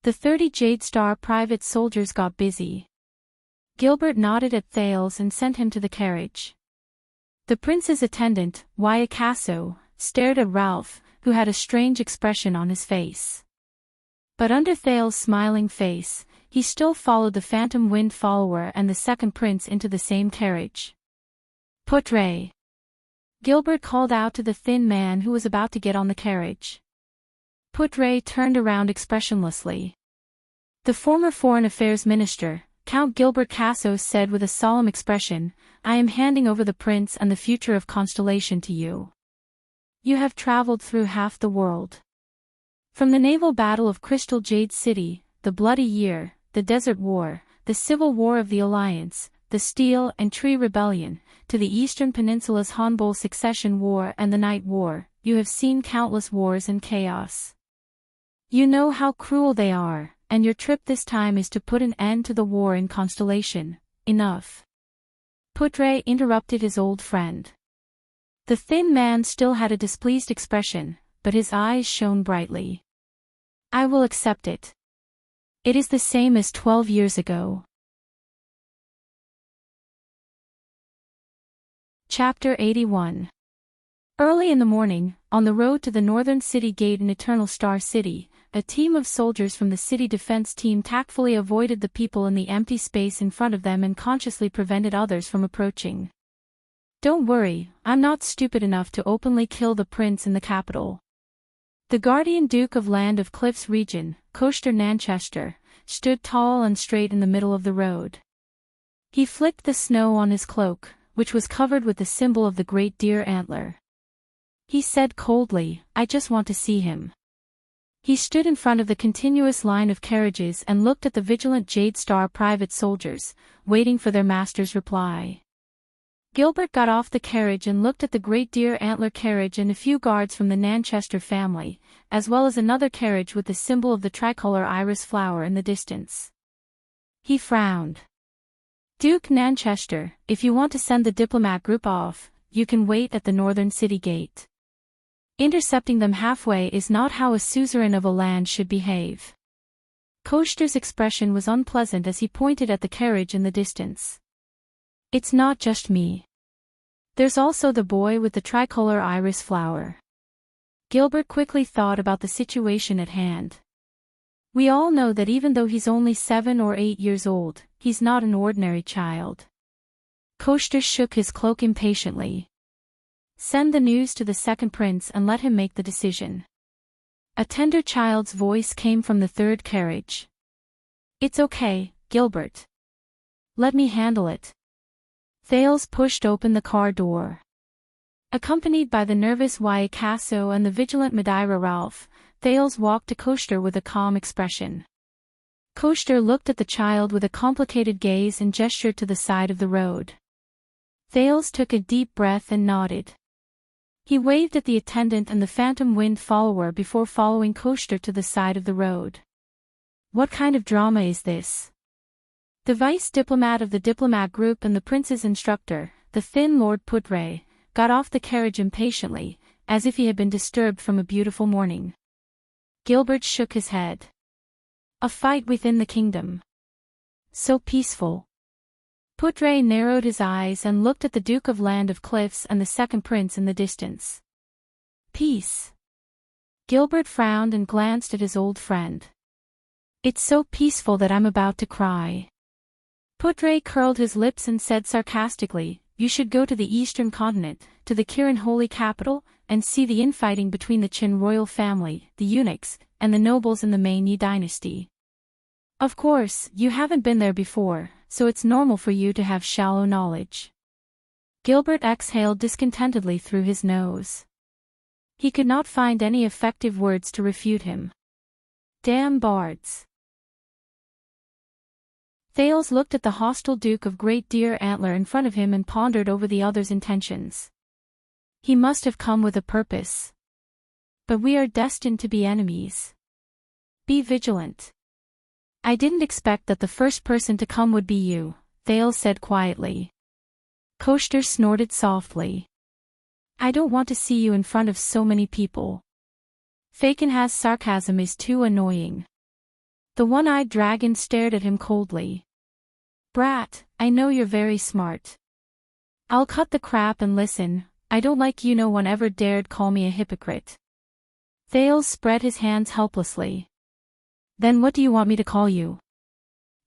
The 30 Jadestar private soldiers got busy. Gilbert nodded at Thales and sent him to the carriage. The prince's attendant, Wayakaso, stared at Ralph, who had a strange expression on his face. But under Thales' smiling face, he still followed the phantom wind follower and the second prince into the same carriage. "Putre!" Gilbert called out to the thin man who was about to get on the carriage. Putre turned around expressionlessly. The former Foreign Affairs Minister, Count Gilbert Cassos said with a solemn expression, "I am handing over the prince and the future of Constellation to you. You have traveled through half the world. From the naval battle of Crystal Jade City, the Bloody Year, the Desert War, the Civil War of the Alliance, the Steel and Tree Rebellion, to the Eastern Peninsula's Hanbol Succession War and the Night War, you have seen countless wars and chaos. You know how cruel they are, and your trip this time is to put an end to the war in Constellation. Enough." Putre interrupted his old friend. The thin man still had a displeased expression, but his eyes shone brightly. "I will accept it. It is the same as 12 years ago." Chapter 81. Early in the morning, on the road to the northern city gate in Eternal Star City, a team of soldiers from the city defense team tactfully avoided the people in the empty space in front of them and consciously prevented others from approaching. "Don't worry, I'm not stupid enough to openly kill the prince in the capital." The Guardian Duke of Land of Cliffs region, Coaster Nanchester, stood tall and straight in the middle of the road. He flicked the snow on his cloak, which was covered with the symbol of the great deer antler. He said coldly, "I just want to see him." He stood in front of the continuous line of carriages and looked at the vigilant Jade Star private soldiers, waiting for their master's reply. Gilbert got off the carriage and looked at the great deer antler carriage and a few guards from the Nanchester family, as well as another carriage with the symbol of the tricolor iris flower in the distance. He frowned. "Duke Nanchester, if you want to send the diplomat group off, you can wait at the northern city gate. Intercepting them halfway is not how a suzerain of a land should behave." Coaster's expression was unpleasant as he pointed at the carriage in the distance. "It's not just me. There's also the boy with the tricolor iris flower." Gilbert quickly thought about the situation at hand. We all know that even though he's only 7 or 8 years old, he's not an ordinary child. Coaster shook his cloak impatiently. "Send the news to the second prince and let him make the decision." A tender child's voice came from the third carriage. "It's okay, Gilbert. Let me handle it." Thales pushed open the car door. Accompanied by the nervous Waikaso and the vigilant Madeira Ralph, Thales walked to Coaster with a calm expression. Coaster looked at the child with a complicated gaze and gestured to the side of the road. Thales took a deep breath and nodded. He waved at the attendant and the phantom wind follower before following Coaster to the side of the road. "What kind of drama is this?" The vice diplomat of the diplomat group and the prince's instructor, the thin Lord Putre, got off the carriage impatiently, as if he had been disturbed from a beautiful morning. Gilbert shook his head. "A fight within the kingdom. So peaceful." Putre narrowed his eyes and looked at the Duke of Land of Cliffs and the second prince in the distance. "Peace?" Gilbert frowned and glanced at his old friend. "It's so peaceful that I'm about to cry." Putre curled his lips and said sarcastically, "You should go to the eastern continent, to the Kirin holy capital, and see the infighting between the Qin royal family, the eunuchs, and the nobles in the Mei Ni dynasty. Of course, you haven't been there before, so it's normal for you to have shallow knowledge." Gilbert exhaled discontentedly through his nose. He could not find any effective words to refute him. Damn bards. Thales looked at the hostile Duke of Great Deer Antler in front of him and pondered over the other's intentions. He must have come with a purpose. But we are destined to be enemies. Be vigilant. "I didn't expect that the first person to come would be you," Thales said quietly. Coaster snorted softly. "I don't want to see you in front of so many people." Fakenhas' sarcasm is too annoying. The one-eyed dragon stared at him coldly. "Brat, I know you're very smart. I'll cut the crap and listen. I don't like you, no one ever dared call me a hypocrite." Thales spread his hands helplessly. "Then what do you want me to call you?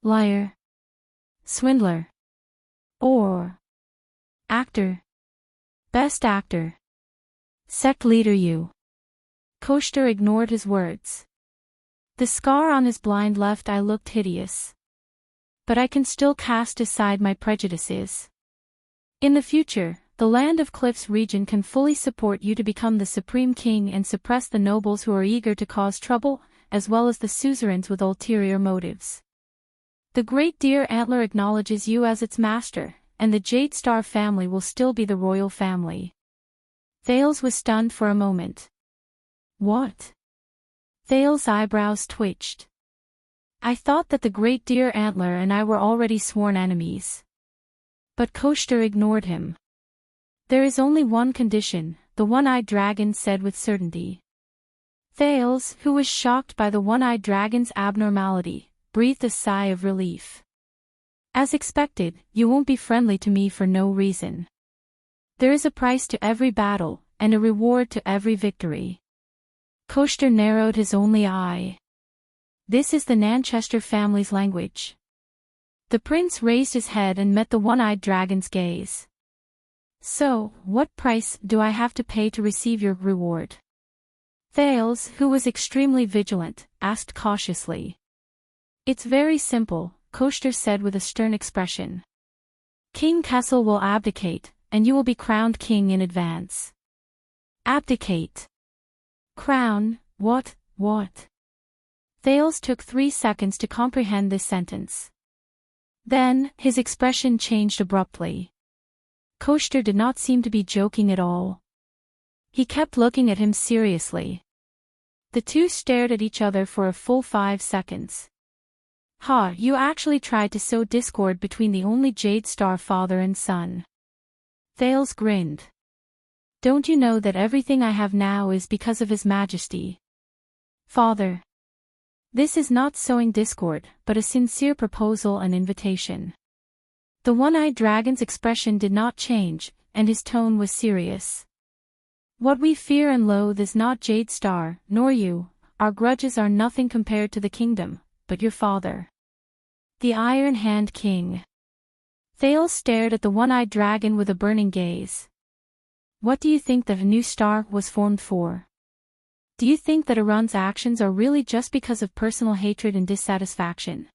Liar? Swindler? Or actor? Best actor? Sect leader you?" Coaster ignored his words. The scar on his blind left eye looked hideous. But I can still cast aside my prejudices. In the future, the Land of Cliffs region can fully support you to become the supreme king and suppress the nobles who are eager to cause trouble, as well as the suzerains with ulterior motives. The Great Deer Antler acknowledges you as its master, and the Jade Star family will still be the royal family. Thales was stunned for a moment. What? Thales' eyebrows twitched. I thought that the Great Deer Antler and I were already sworn enemies. But Koshter ignored him. There is only one condition, the one-eyed dragon said with certainty. Thales, who was shocked by the one-eyed dragon's abnormality, breathed a sigh of relief. As expected, you won't be friendly to me for no reason. There is a price to every battle, and a reward to every victory. Koshter narrowed his only eye. This is the Nanchester family's language. The prince raised his head and met the one-eyed dragon's gaze. So, what price do I have to pay to receive your reward? Thales, who was extremely vigilant, asked cautiously. It's very simple, Koshter said with a stern expression. King Kessel will abdicate, and you will be crowned king in advance. Abdicate. Crown, what? Thales took 3 seconds to comprehend this sentence. Then, his expression changed abruptly. Koshter did not seem to be joking at all. He kept looking at him seriously. The two stared at each other for a full 5 seconds. Ha, you actually tried to sow discord between the only Jade Star father and son. Thales grinned. Don't you know that everything I have now is because of His Majesty? Father. This is not sowing discord, but a sincere proposal and invitation. The one-eyed dragon's expression did not change, and his tone was serious. What we fear and loathe is not Jade Star, nor you. Our grudges are nothing compared to the kingdom, but your father. The Iron Hand King. Thales stared at the one-eyed dragon with a burning gaze. What do you think the new star was formed for? Do you think that Arun's actions are really just because of personal hatred and dissatisfaction?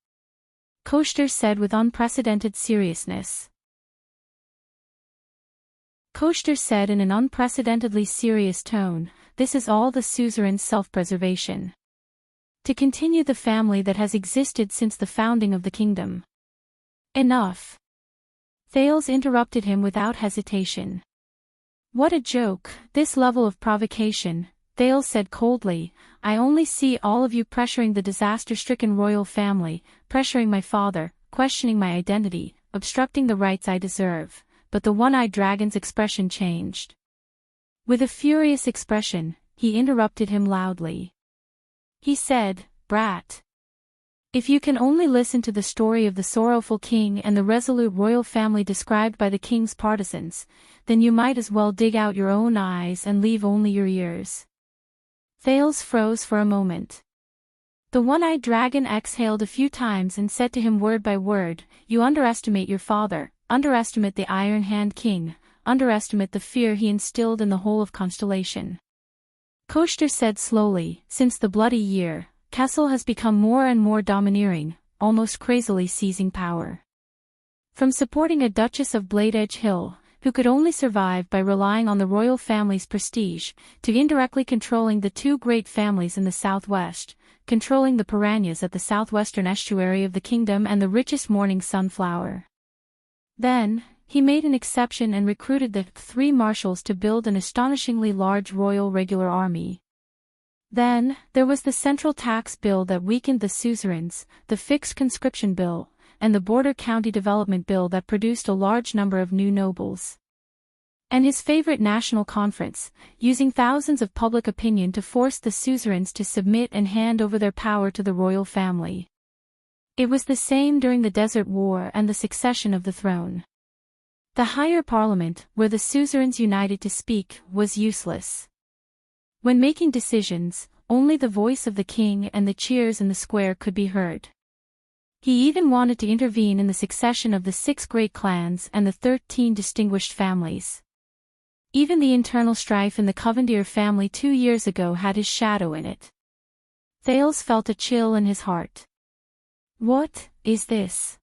Koshter said with unprecedented seriousness. Koshter said in an unprecedentedly serious tone, this is all the suzerain's self-preservation. To continue the family that has existed since the founding of the kingdom. Enough. Thales interrupted him without hesitation. What a joke, this level of provocation, Thales said coldly. I only see all of you pressuring the disaster-stricken royal family, pressuring my father, questioning my identity, obstructing the rights I deserve. But the one-eyed dragon's expression changed. With a furious expression, he interrupted him loudly. He said, Brat. If you can only listen to the story of the sorrowful king and the resolute royal family described by the king's partisans, then you might as well dig out your own eyes and leave only your ears. Thales froze for a moment. The one-eyed dragon exhaled a few times and said to him word by word, You underestimate your father, underestimate the Iron Hand King, underestimate the fear he instilled in the whole of Constellation. Koshter said slowly, Since the Bloody Year, Kessel has become more and more domineering, almost crazily seizing power. From supporting a Duchess of Blade Edge Hill, who could only survive by relying on the royal family's prestige, to indirectly controlling the two great families in the southwest, controlling the piranhas at the southwestern estuary of the kingdom and the richest morning sunflower. Then, he made an exception and recruited the 3 marshals to build an astonishingly large royal regular army. Then, there was the central tax bill that weakened the suzerains, the fixed conscription bill, and the border county development bill that produced a large number of new nobles. And his favorite national conference, using thousands of public opinion to force the suzerains to submit and hand over their power to the royal family. It was the same during the Desert War and the succession of the throne. The higher parliament, where the suzerains united to speak, was useless. When making decisions, only the voice of the king and the cheers in the square could be heard. He even wanted to intervene in the succession of the 6 great clans and the 13 distinguished families. Even the internal strife in the Covendier family 2 years ago had his shadow in it. Thales felt a chill in his heart. What is this?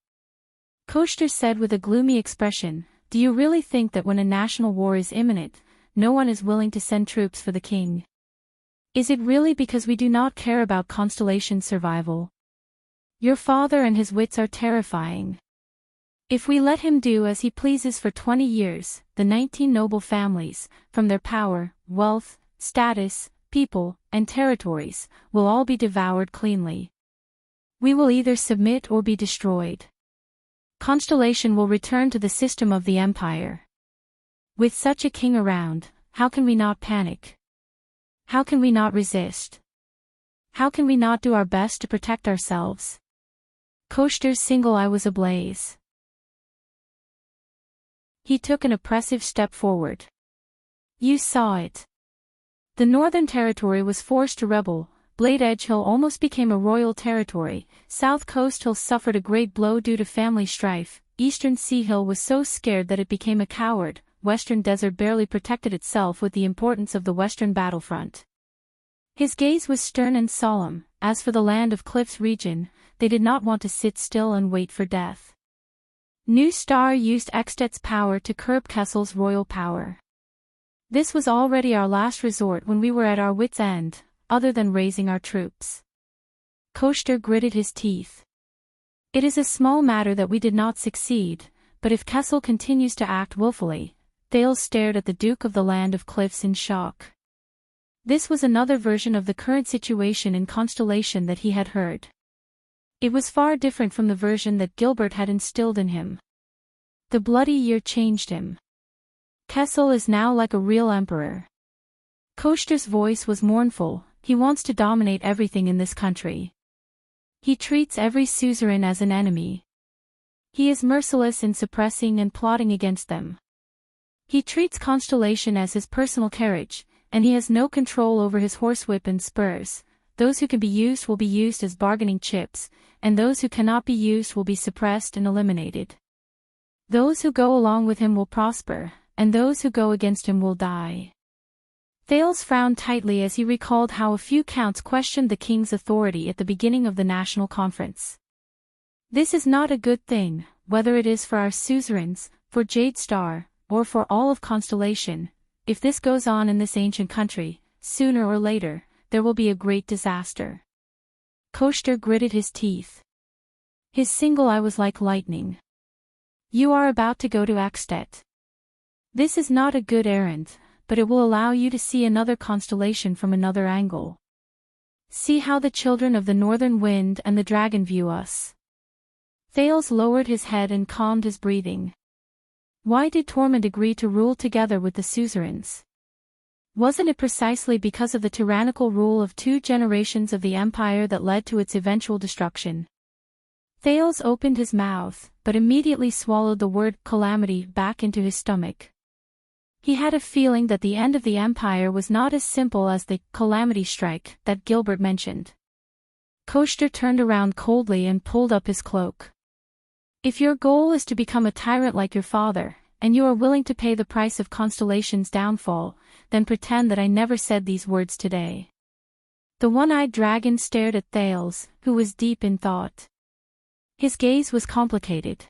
Koster said with a gloomy expression, "Do you really think that when a national war is imminent, no one is willing to send troops for the king? Is it really because we do not care about Constellation's survival? Your father and his wits are terrifying. If we let him do as he pleases for 20 years, the 19 noble families, from their power, wealth, status, people, and territories, will all be devoured cleanly. We will either submit or be destroyed. Constellation will return to the system of the empire. With such a king around, how can we not panic? How can we not resist? How can we not do our best to protect ourselves?" Koster's single eye was ablaze. He took an oppressive step forward. "You saw it. The Northern Territory was forced to rebel. Blade Edge Hill almost became a royal territory, South Coast Hill suffered a great blow due to family strife, Eastern Sea Hill was so scared that it became a coward, Western Desert barely protected itself with the importance of the Western battlefront." His gaze was stern and solemn. As for the Land of Cliffs region, they did not want to sit still and wait for death. New Star used Eksted's power to curb Kessel's royal power. This was already our last resort when we were at our wits' end, other than raising our troops. Koster gritted his teeth. "It is a small matter that we did not succeed, but if Kessel continues to act willfully," Thales stared at the Duke of the Land of Cliffs in shock. This was another version of the current situation in Constellation that he had heard. It was far different from the version that Gilbert had instilled in him. The bloody year changed him. Kessel is now like a real emperor. Koster's voice was mournful. He wants to dominate everything in this country. He treats every suzerain as an enemy. He is merciless in suppressing and plotting against them. He treats Constellation as his personal carriage, and he has no control over his horsewhip and spurs. Those who can be used will be used as bargaining chips, and those who cannot be used will be suppressed and eliminated. Those who go along with him will prosper, and those who go against him will die." Thales frowned tightly as he recalled how a few counts questioned the king's authority at the beginning of the national conference. "This is not a good thing, whether it is for our suzerains, for Jade Star, or for all of Constellation. If this goes on in this ancient country, sooner or later, there will be a great disaster." Koster gritted his teeth. His single eye was like lightning. "You are about to go to Eksted. This is not a good errand, but it will allow you to see another constellation from another angle. See how the children of the northern wind and the dragon view us." Thales lowered his head and calmed his breathing. Why did Tormund agree to rule together with the suzerains? Wasn't it precisely because of the tyrannical rule of 2 generations of the empire that led to its eventual destruction? Thales opened his mouth, but immediately swallowed the word calamity back into his stomach. He had a feeling that the end of the empire was not as simple as the calamity strike that Gilbert mentioned. Koster turned around coldly and pulled up his cloak. "If your goal is to become a tyrant like your father, and you are willing to pay the price of Constellation's downfall, then pretend that I never said these words today." The one-eyed dragon stared at Thales, who was deep in thought. His gaze was complicated.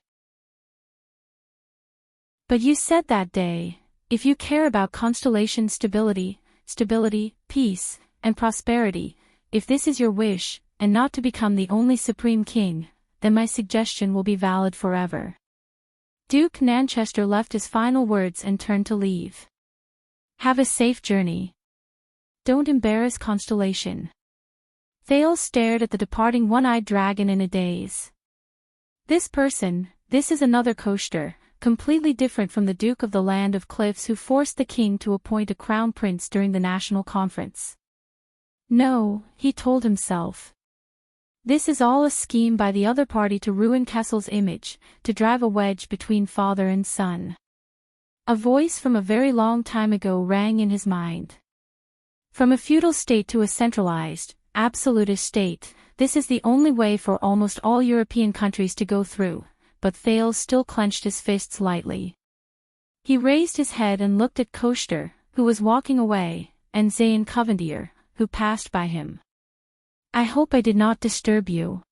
"But you said that day, if you care about Constellation's stability, peace, and prosperity, if this is your wish, and not to become the only supreme king, then my suggestion will be valid forever." Duke Nanchester left his final words and turned to leave. "Have a safe journey. Don't embarrass Constellation." Thales stared at the departing one-eyed dragon in a daze. This is another Koster, completely different from the Duke of the Land of Cliffs who forced the king to appoint a crown prince during the national conference. No, he told himself. This is all a scheme by the other party to ruin Kessel's image, to drive a wedge between father and son. A voice from a very long time ago rang in his mind. From a feudal state to a centralized, absolutist state, this is the only way for almost all European countries to go through, but Thales still clenched his fists lightly. He raised his head and looked at Koster, who was walking away, and Zayn Covendier, who passed by him. "I hope I did not disturb you."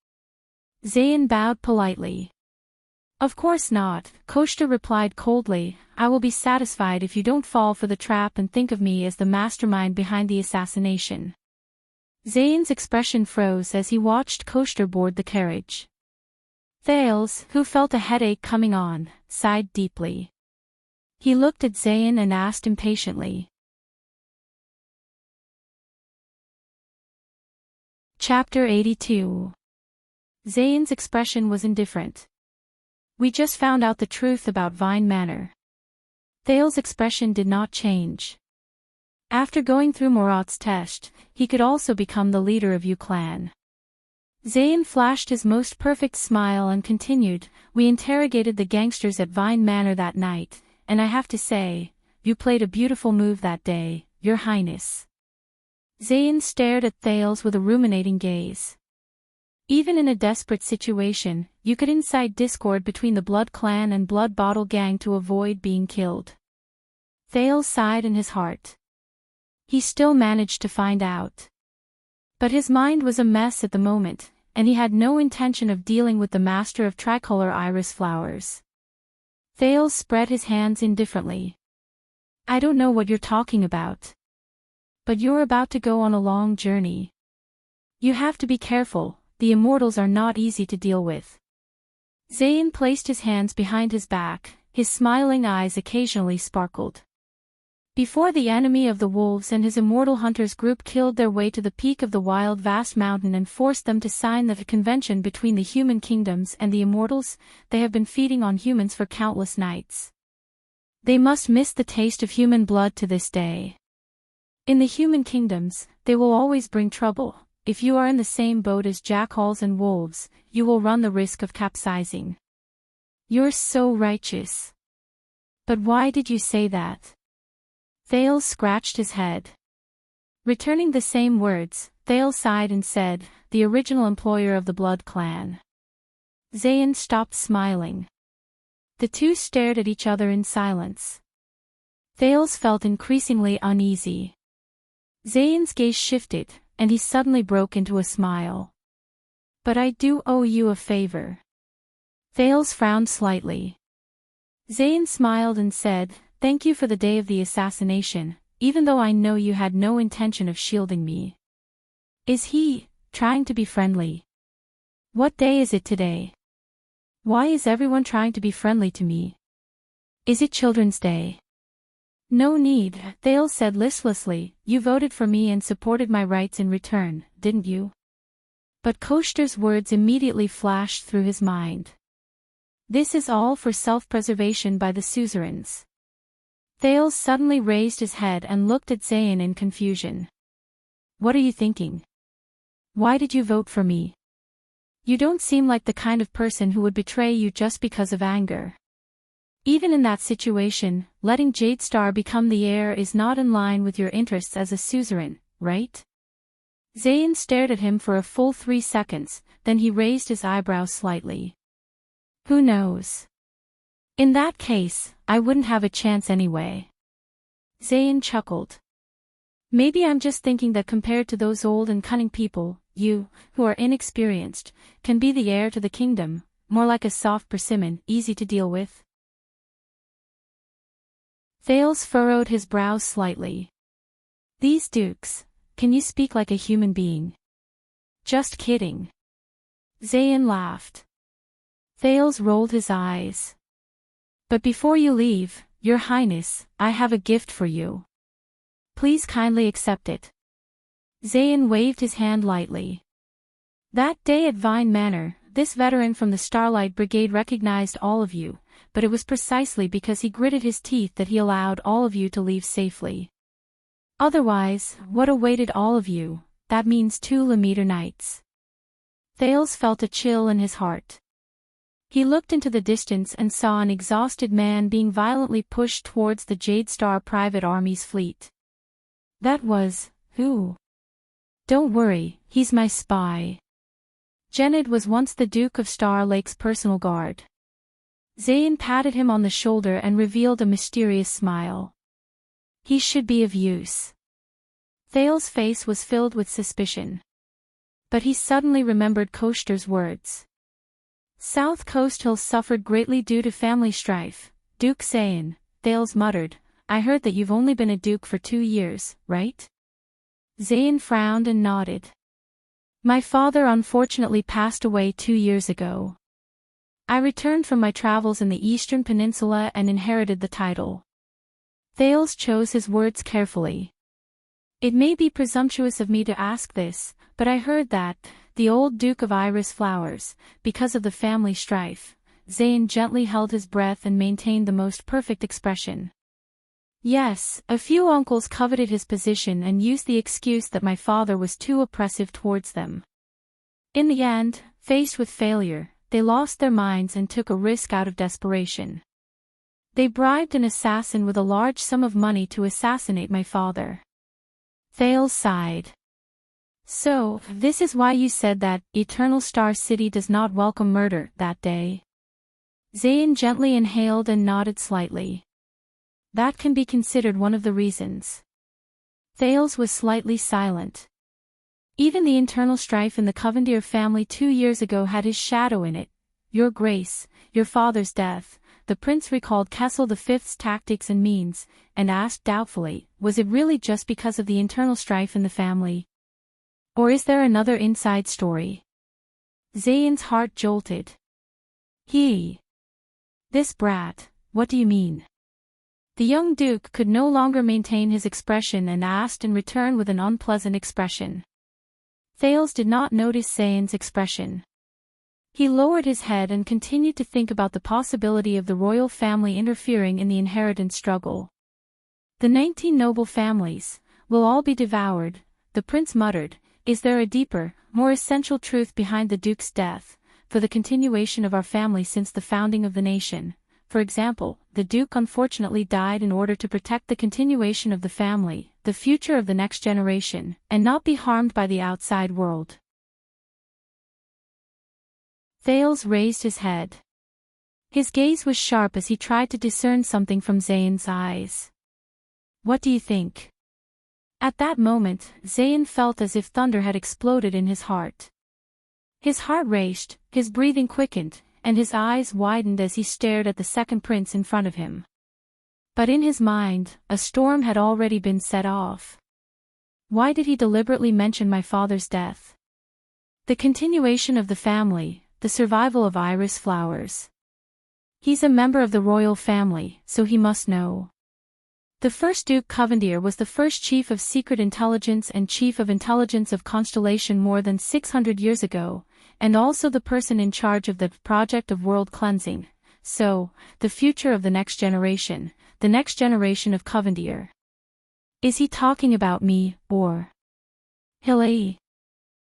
Zayn bowed politely. Of course not, Koshta replied coldly. I will be satisfied if you don't fall for the trap and think of me as the mastermind behind the assassination. Zayn's expression froze as he watched Koshta board the carriage. Thales, who felt a headache coming on, sighed deeply. He looked at Zayn and asked impatiently. Chapter 82. Zayn's expression was indifferent. We just found out the truth about Vine Manor. Thales' expression did not change. After going through Murat's test, he could also become the leader of U-Clan. Zayn flashed his most perfect smile and continued, we interrogated the gangsters at Vine Manor that night, and I have to say, you played a beautiful move that day, Your Highness. Zayn stared at Thales with a ruminating gaze. Even in a desperate situation, you could incite discord between the Blood Clan and Blood Bottle Gang to avoid being killed. Thales sighed in his heart. He still managed to find out. But his mind was a mess at the moment, and he had no intention of dealing with the master of tricolor iris flowers. Thales spread his hands indifferently. I don't know what you're talking about. But you're about to go on a long journey. You have to be careful, the immortals are not easy to deal with. Zayn placed his hands behind his back, his smiling eyes occasionally sparkled. Before the enemy of the wolves and his immortal hunters group killed their way to the peak of the wild vast mountain and forced them to sign the convention between the human kingdoms and the immortals, they have been feeding on humans for countless nights. They must miss the taste of human blood to this day. In the human kingdoms, they will always bring trouble. If you are in the same boat as jackals and wolves, you will run the risk of capsizing. You're so righteous. But why did you say that? Thales scratched his head. Returning the same words, Thales sighed and said, the original employer of the Blood Clan. Zayn stopped smiling. The two stared at each other in silence. Thales felt increasingly uneasy. Zayn's gaze shifted, and he suddenly broke into a smile. But I do owe you a favor. Thales frowned slightly. Zayn smiled and said, thank you for the day of the assassination, even though I know you had no intention of shielding me. Is he trying to be friendly? What day is it today? Why is everyone trying to be friendly to me? Is it Children's Day? No need, Thales said listlessly, you voted for me and supported my rights in return, didn't you? But Koshta's words immediately flashed through his mind. This is all for self-preservation by the suzerains. Thales suddenly raised his head and looked at Zayn in confusion. What are you thinking? Why did you vote for me? You don't seem like the kind of person who would betray you just because of anger. Even in that situation, letting Jadestar become the heir is not in line with your interests as a suzerain, right? Zayn stared at him for a full 3 seconds, then he raised his eyebrows slightly. Who knows? In that case, I wouldn't have a chance anyway. Zayn chuckled. Maybe I'm just thinking that compared to those old and cunning people, you, who are inexperienced, can be the heir to the kingdom, more like a soft persimmon, easy to deal with. Thales furrowed his brows slightly. These dukes, can you speak like a human being? Just kidding. Zayn laughed. Thales rolled his eyes. But before you leave, Your Highness, I have a gift for you. Please kindly accept it. Zayn waved his hand lightly. That day at Vine Manor, this veteran from the Starlight Brigade recognized all of you, but it was precisely because he gritted his teeth that he allowed all of you to leave safely. Otherwise, what awaited all of you? That means 2 Lemiter nights. Thales felt a chill in his heart. He looked into the distance and saw an exhausted man being violently pushed towards the Jadestar Private Army's fleet. That was, who? Don't worry, he's my spy. Genid was once the Duke of Star Lake's personal guard. Zayn patted him on the shoulder and revealed a mysterious smile. He should be of use. Thales' face was filled with suspicion. But he suddenly remembered Koshter's words. South Coast Hills suffered greatly due to family strife. Duke Zayn, Thales muttered, I heard that you've only been a duke for 2 years, right? Zayn frowned and nodded. My father unfortunately passed away 2 years ago. I returned from my travels in the Eastern Peninsula and inherited the title. Thales chose his words carefully. It may be presumptuous of me to ask this, but I heard that, the old Duke of Iris Flowers, because of the family strife. Zayn gently held his breath and maintained the most perfect expression. Yes, a few uncles coveted his position and used the excuse that my father was too oppressive towards them. In the end, faced with failure, they lost their minds and took a risk out of desperation. They bribed an assassin with a large sum of money to assassinate my father. Thales sighed. So, this is why you said that Eternal Star City does not welcome murder that day. Zayn gently inhaled and nodded slightly. That can be considered one of the reasons. Thales was slightly silent. Even the internal strife in the Covendier family 2 years ago had his shadow in it. Your Grace, your father's death. The prince recalled Kessel V's tactics and means, and asked doubtfully, was it really just because of the internal strife in the family? Or is there another inside story? Zayn's heart jolted. This brat, what do you mean? The young duke could no longer maintain his expression and asked in return with an unpleasant expression. Thales did not notice Zayn's expression. He lowered his head and continued to think about the possibility of the royal family interfering in the inheritance struggle. The 19 noble families will all be devoured, the prince muttered. Is there a deeper, more essential truth behind the duke's death, for the continuation of our family since the founding of the nation? For example, the duke unfortunately died in order to protect the continuation of the family, the future of the next generation, and not be harmed by the outside world. Thales raised his head. His gaze was sharp as he tried to discern something from Zayn's eyes. What do you think? At that moment, Zayn felt as if thunder had exploded in his heart. His heart raced, his breathing quickened, and his eyes widened as he stared at the second prince in front of him. But in his mind, a storm had already been set off. Why did he deliberately mention my father's death? The continuation of the family, the survival of Iris Flowers. He's a member of the royal family, so he must know. The first Duke Covendier was the first Chief of Secret Intelligence and Chief of Intelligence of Constellation more than 600 years ago, and also the person in charge of the project of world cleansing. So, the future of the next generation of Covendier. Is he talking about me, or Hilly?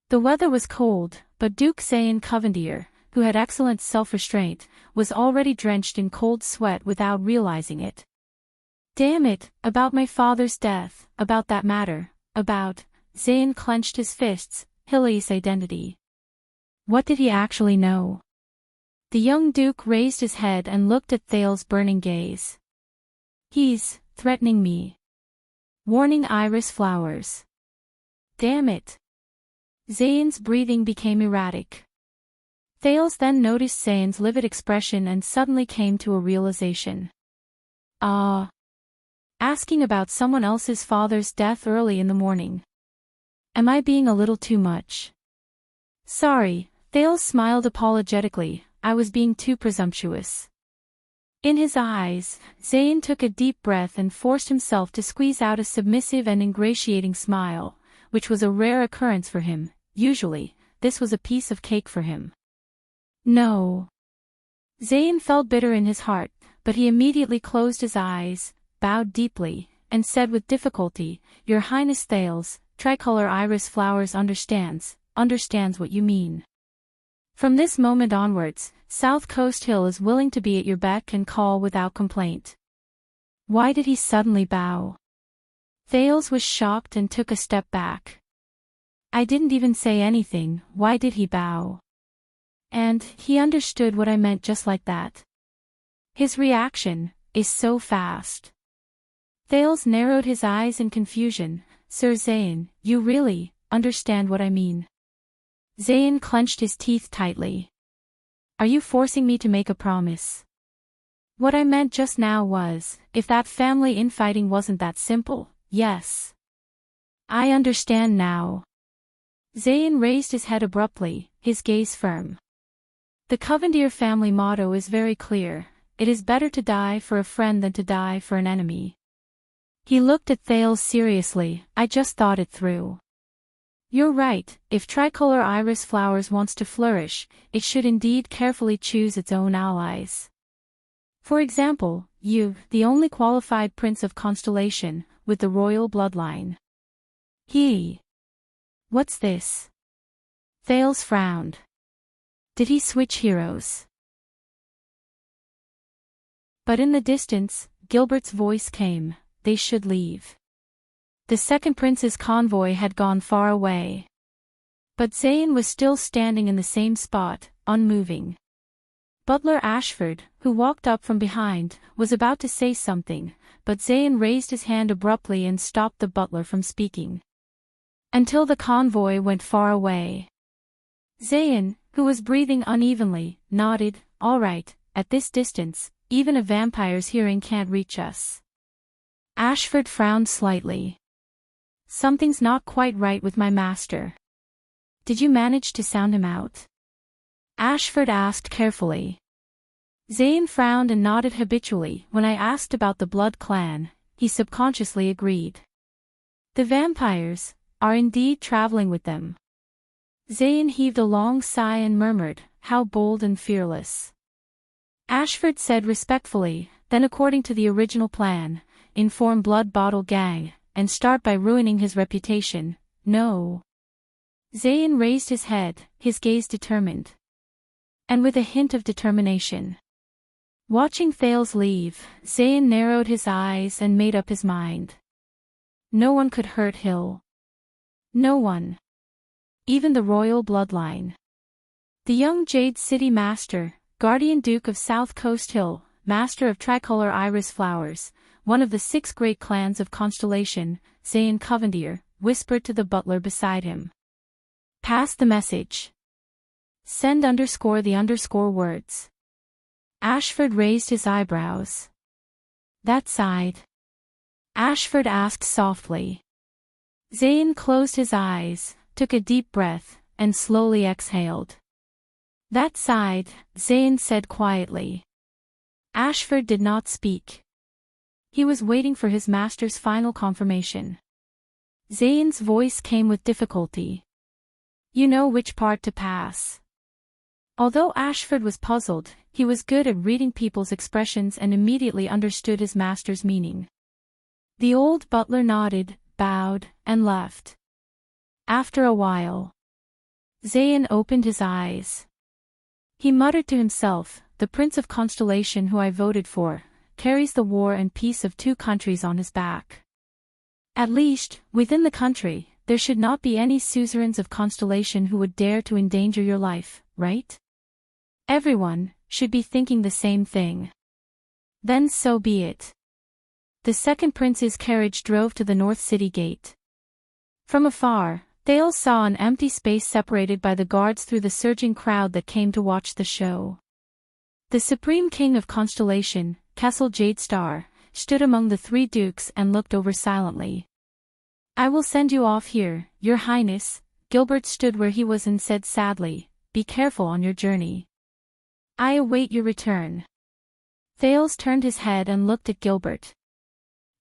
The weather was cold, but Duke Zayn Covendier, who had excellent self-restraint, was already drenched in cold sweat without realizing it. Damn it, about my father's death, about that matter, about, Zayn clenched his fists, Hilly's identity. What did he actually know? The young duke raised his head and looked at Thales' burning gaze. He's threatening me. Warning Iris Flowers. Damn it. Zayn's breathing became erratic. Thales then noticed Zayn's livid expression and suddenly came to a realization. Asking about someone else's father's death early in the morning. Am I being a little too much? Sorry, Thales smiled apologetically, I was being too presumptuous. In his eyes, Zayn took a deep breath and forced himself to squeeze out a submissive and ingratiating smile, which was a rare occurrence for him. Usually, this was a piece of cake for him. No. Zayn felt bitter in his heart, but he immediately closed his eyes, bowed deeply, and said with difficulty, Your Highness Thales, Tricolor Iris Flowers understands what you mean. From this moment onwards, South Coast Hill is willing to be at your beck and call without complaint. Why did he suddenly bow? Thales was shocked and took a step back. I didn't even say anything, why did he bow? And he understood what I meant just like that. His reaction is so fast. Thales narrowed his eyes in confusion. Sir Zayn, you really understand what I mean? Zayn clenched his teeth tightly. Are you forcing me to make a promise? What I meant just now was, if that family infighting wasn't that simple, yes. I understand now. Zayn raised his head abruptly, his gaze firm. The Covendier family motto is very clear: it is better to die for a friend than to die for an enemy. He looked at Thales seriously. I just thought it through. You're right, if tricolor iris flowers wants to flourish, it should indeed carefully choose its own allies. For example, you, the only qualified prince of constellation, with the royal bloodline. What's this? Thales frowned. Did he switch heroes? But in the distance, Gilbert's voice came. They should leave. The second prince's convoy had gone far away. But Zayn was still standing in the same spot, unmoving. Butler Ashford, who walked up from behind, was about to say something, but Zayn raised his hand abruptly and stopped the butler from speaking. Until the convoy went far away. Zayn, who was breathing unevenly, nodded. All right, at this distance, even a vampire's hearing can't reach us. Ashford frowned slightly. Something's not quite right with my master. Did you manage to sound him out? Ashford asked carefully. Zayn frowned and nodded habitually. When I asked about the Blood Clan, he subconsciously agreed. The vampires are indeed traveling with them. Zayn heaved a long sigh and murmured, how bold and fearless. Ashford said respectfully, then according to the original plan, inform Blood Bottle Gang, and start by ruining his reputation. No. Zayn raised his head, his gaze determined. And with a hint of determination. Watching Thales leave, Zayn narrowed his eyes and made up his mind. No one could hurt Hill. No one. Even the royal bloodline. The young Jade City Master, Guardian Duke of South Coast Hill, Master of Tricolor Iris Flowers, one of the 6 great clans of Constellation, Zayn Covendier, whispered to the butler beside him. Pass the message. Send _ words. Ashford raised his eyebrows. That side? Ashford asked softly. Zayn closed his eyes, took a deep breath, and slowly exhaled. That side, Zayn said quietly. Ashford did not speak. He was waiting for his master's final confirmation. Zayn's voice came with difficulty. You know which part to pass. Although Ashford was puzzled, he was good at reading people's expressions and immediately understood his master's meaning. The old butler nodded, bowed, and left. After a while, Zayn opened his eyes. He muttered to himself, the Prince of Constellation who I voted for, carries the war and peace of 2 countries on his back. At least, within the country, there should not be any suzerains of Constellation who would dare to endanger your life, right? Everyone should be thinking the same thing. Then so be it. The second prince's carriage drove to the North City gate. From afar, Thales saw an empty space separated by the guards through the surging crowd that came to watch the show. The Supreme King of Constellation, Kessel Jadestar, stood among the 3 dukes and looked over silently. I will send you off here, Your Highness. Gilbert stood where he was and said sadly, be careful on your journey. I await your return. Thales turned his head and looked at Gilbert.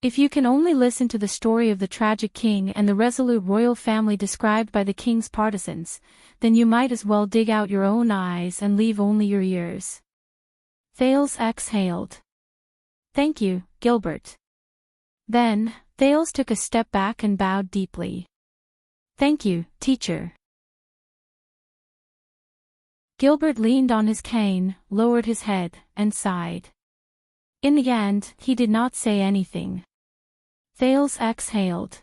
If you can only listen to the story of the tragic king and the resolute royal family described by the king's partisans, then you might as well dig out your own eyes and leave only your ears. Thales exhaled. Thank you, Gilbert. Then, Thales took a step back and bowed deeply. Thank you, teacher. Gilbert leaned on his cane, lowered his head, and sighed. In the end, he did not say anything. Thales exhaled.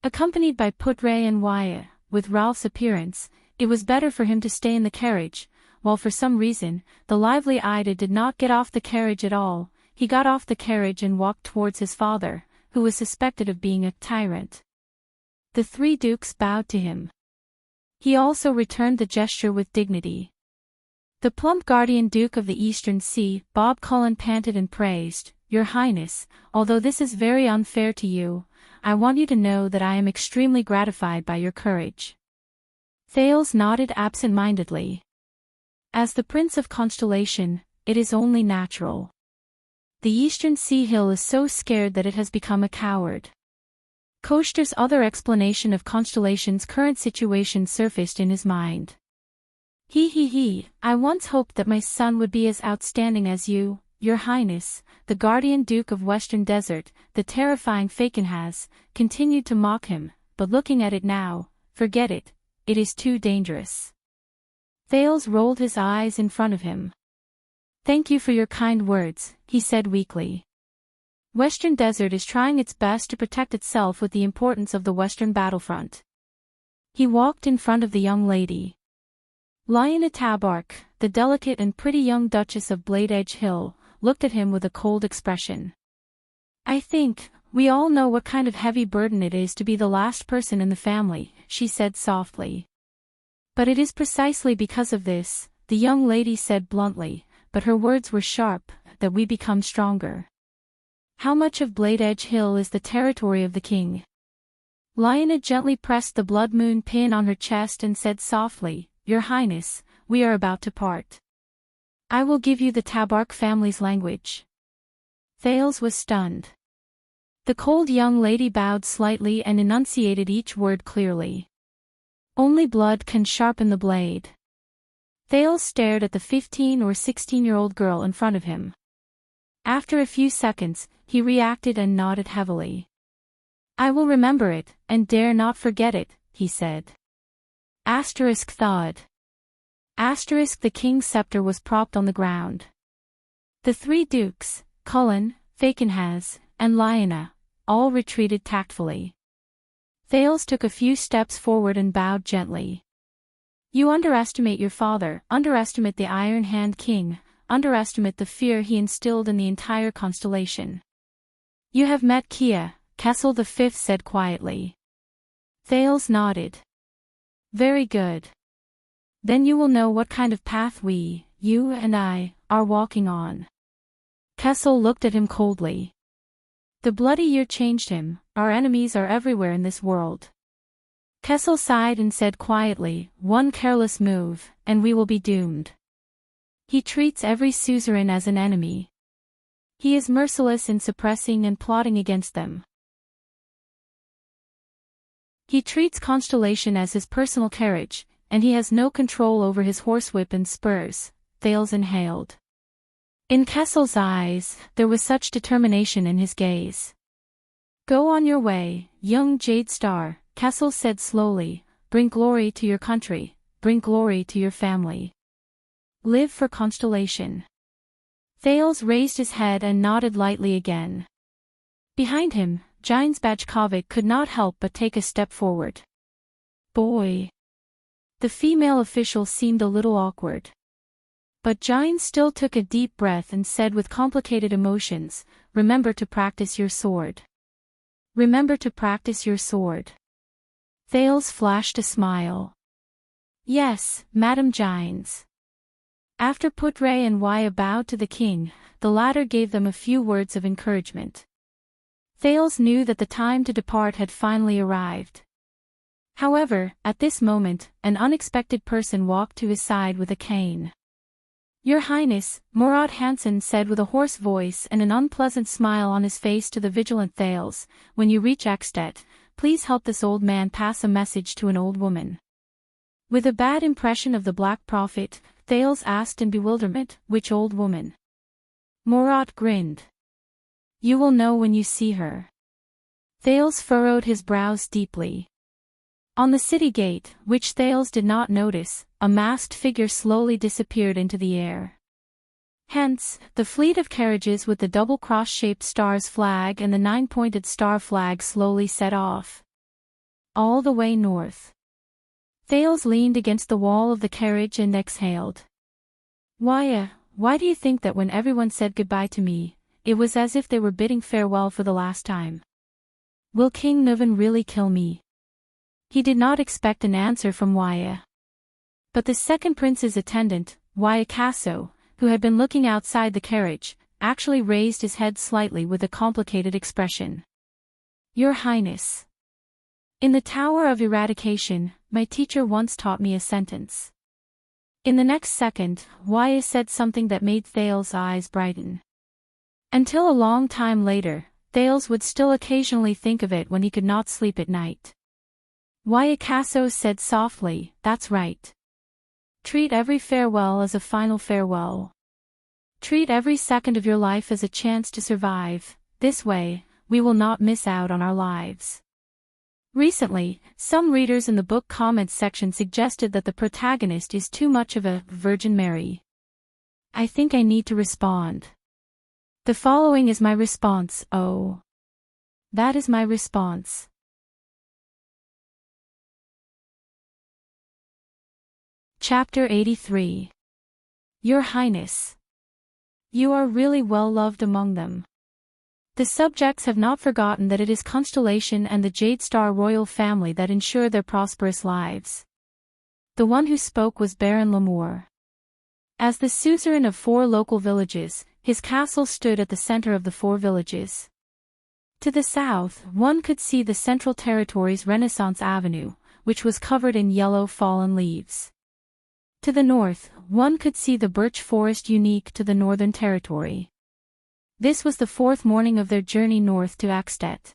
Accompanied by Putre and Wyatt, with Ralph's appearance, it was better for him to stay in the carriage, while for some reason, the lively Ida did not get off the carriage at all. He got off the carriage and walked towards his father, who was suspected of being a tyrant. The 3 dukes bowed to him. He also returned the gesture with dignity. The plump guardian Duke of the Eastern Sea, Bob Cullen panted and praised, "Your Highness, although this is very unfair to you, I want you to know that I am extremely gratified by your courage." Thales nodded absent-mindedly. "As the Prince of Constellation, it is only natural. The Eastern Sea Hill is so scared that it has become a coward." Coaster's other explanation of Constellation's current situation surfaced in his mind. I once hoped that my son would be as outstanding as you, Your Highness," the Guardian Duke of Western Desert, the terrifying Fakenhas, continued to mock him, "but looking at it now, forget it, it is too dangerous." Thales rolled his eyes in front of him. "Thank you for your kind words," he said weakly. Western Desert is trying its best to protect itself with the importance of the Western battlefront. He walked in front of the young lady. Lyanna Tabark, the delicate and pretty young Duchess of Blade Edge Hill, looked at him with a cold expression. "I think, we all know what kind of heavy burden it is to be the last person in the family," she said softly. "But it is precisely because of this," the young lady said bluntly, but her words were sharp, "that we become stronger." "How much of Blade Edge Hill is the territory of the king?" Lyanna gently pressed the blood moon pin on her chest and said softly, "Your Highness, we are about to part. I will give you the Tabark family's language." Thales was stunned. The cold young lady bowed slightly and enunciated each word clearly. "Only blood can sharpen the blade." Thales stared at the 15 or 16-year-old girl in front of him. After a few seconds, he reacted and nodded heavily. "I will remember it, and dare not forget it," he said. Thawed. The king's scepter was propped on the ground. The three dukes, Cullen, Fakenhas, and Lyanna, all retreated tactfully. Thales took a few steps forward and bowed gently. "You underestimate your father, underestimate the Iron Hand King, underestimate the fear he instilled in the entire constellation." "You have met Kia," Kessel V said quietly. Thales nodded. "Very good. Then you will know what kind of path we, you and I, are walking on." Kessel looked at him coldly. "The bloody year changed him, our enemies are everywhere in this world." Kessel sighed and said quietly, "One careless move, and we will be doomed. He treats every suzerain as an enemy. He is merciless in suppressing and plotting against them. He treats Constellation as his personal carriage, and he has no control over his horsewhip and spurs." Thales inhaled. In Kessel's eyes, there was such determination in his gaze. "Go on your way, young Jade Star," Kessel said slowly, "bring glory to your country, bring glory to your family. Live for Constellation." Thales raised his head and nodded lightly again. Behind him, Gines Bajkovic could not help but take a step forward. "Boy." The female official seemed a little awkward. But Gines still took a deep breath and said with complicated emotions, "Remember to practice your sword. Remember to practice your sword." Thales flashed a smile. "Yes, Madam Gines." After Putre and Waya bowed to the king, the latter gave them a few words of encouragement. Thales knew that the time to depart had finally arrived. However, at this moment, an unexpected person walked to his side with a cane. "Your Highness," Murad Hansen said with a hoarse voice and an unpleasant smile on his face to the vigilant Thales, "when you reach Ekstet, please help this old man pass a message to an old woman." With a bad impression of the Black Prophet, Thales asked in bewilderment, "Which old woman?" Murad grinned. "You will know when you see her." Thales furrowed his brows deeply. On the city gate, which Thales did not notice, a masked figure slowly disappeared into the air. Hence, the fleet of carriages with the double cross-shaped stars flag and the 9-pointed star flag slowly set off. All the way north. Thales leaned against the wall of the carriage and exhaled. Why do you think that when everyone said goodbye to me, it was as if they were bidding farewell for the last time? Will King Nuvan really kill me?" He did not expect an answer from Waya. But the second prince's attendant, Waiakaso, who had been looking outside the carriage, actually raised his head slightly with a complicated expression. Your Highness. In the Tower of Eradication, my teacher once taught me a sentence. In the next second, Waya said something that made Thales' eyes brighten. Until a long time later, Thales would still occasionally think of it when he could not sleep at night. Waiakaso said softly, that's right. Treat every farewell as a final farewell. Treat every second of your life as a chance to survive. This way, we will not miss out on our lives. Recently, some readers in the book comments section suggested that the protagonist is too much of a Virgin Mary. I think I need to respond. The following is my response. Oh. That is my response. Chapter 83. Your Highness. You are really well loved among them. The subjects have not forgotten that it is Constellation and the Jade Star royal family that ensure their prosperous lives. The one who spoke was Baron LoveLore. As the suzerain of 4 local villages, his castle stood at the center of the 4 villages. To the south, one could see the Central Territory's Renaissance Avenue, which was covered in yellow fallen leaves. To the north, one could see the birch forest unique to the Northern Territory. This was the 4th morning of their journey north to Axtet.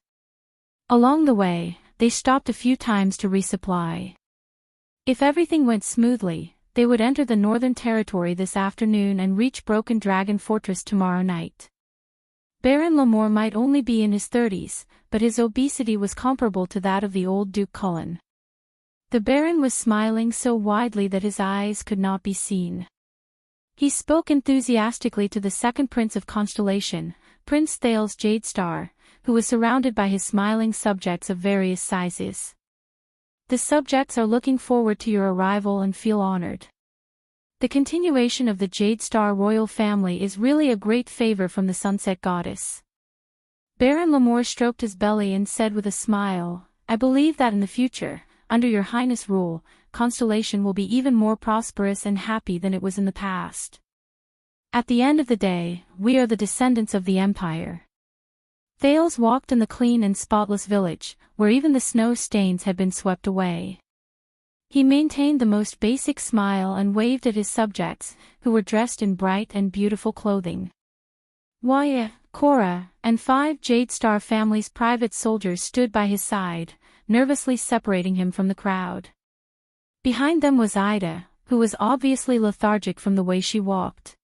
Along the way, they stopped a few times to resupply. If everything went smoothly, they would enter the Northern Territory this afternoon and reach Broken Dragon Fortress tomorrow night. Baron LoveLore might only be in his 30s, but his obesity was comparable to that of the old Duke Cullen. The Baron was smiling so widely that his eyes could not be seen. He spoke enthusiastically to the second Prince of Constellation, Prince Thales Jade Star, who was surrounded by his smiling subjects of various sizes. The subjects are looking forward to your arrival and feel honored. The continuation of the Jade Star royal family is really a great favor from the Sunset Goddess. Baron LoveLore stroked his belly and said with a smile, I believe that in the future, under your Highness' rule, Constellation will be even more prosperous and happy than it was in the past. At the end of the day, we are the descendants of the Empire. Thales walked in the clean and spotless village, where even the snow stains had been swept away. He maintained the most basic smile and waved at his subjects, who were dressed in bright and beautiful clothing. Waya, Cora, and 5 Jade Star family's private soldiers stood by his side, nervously separating him from the crowd. Behind them was Ida, who was obviously lethargic from the way she walked.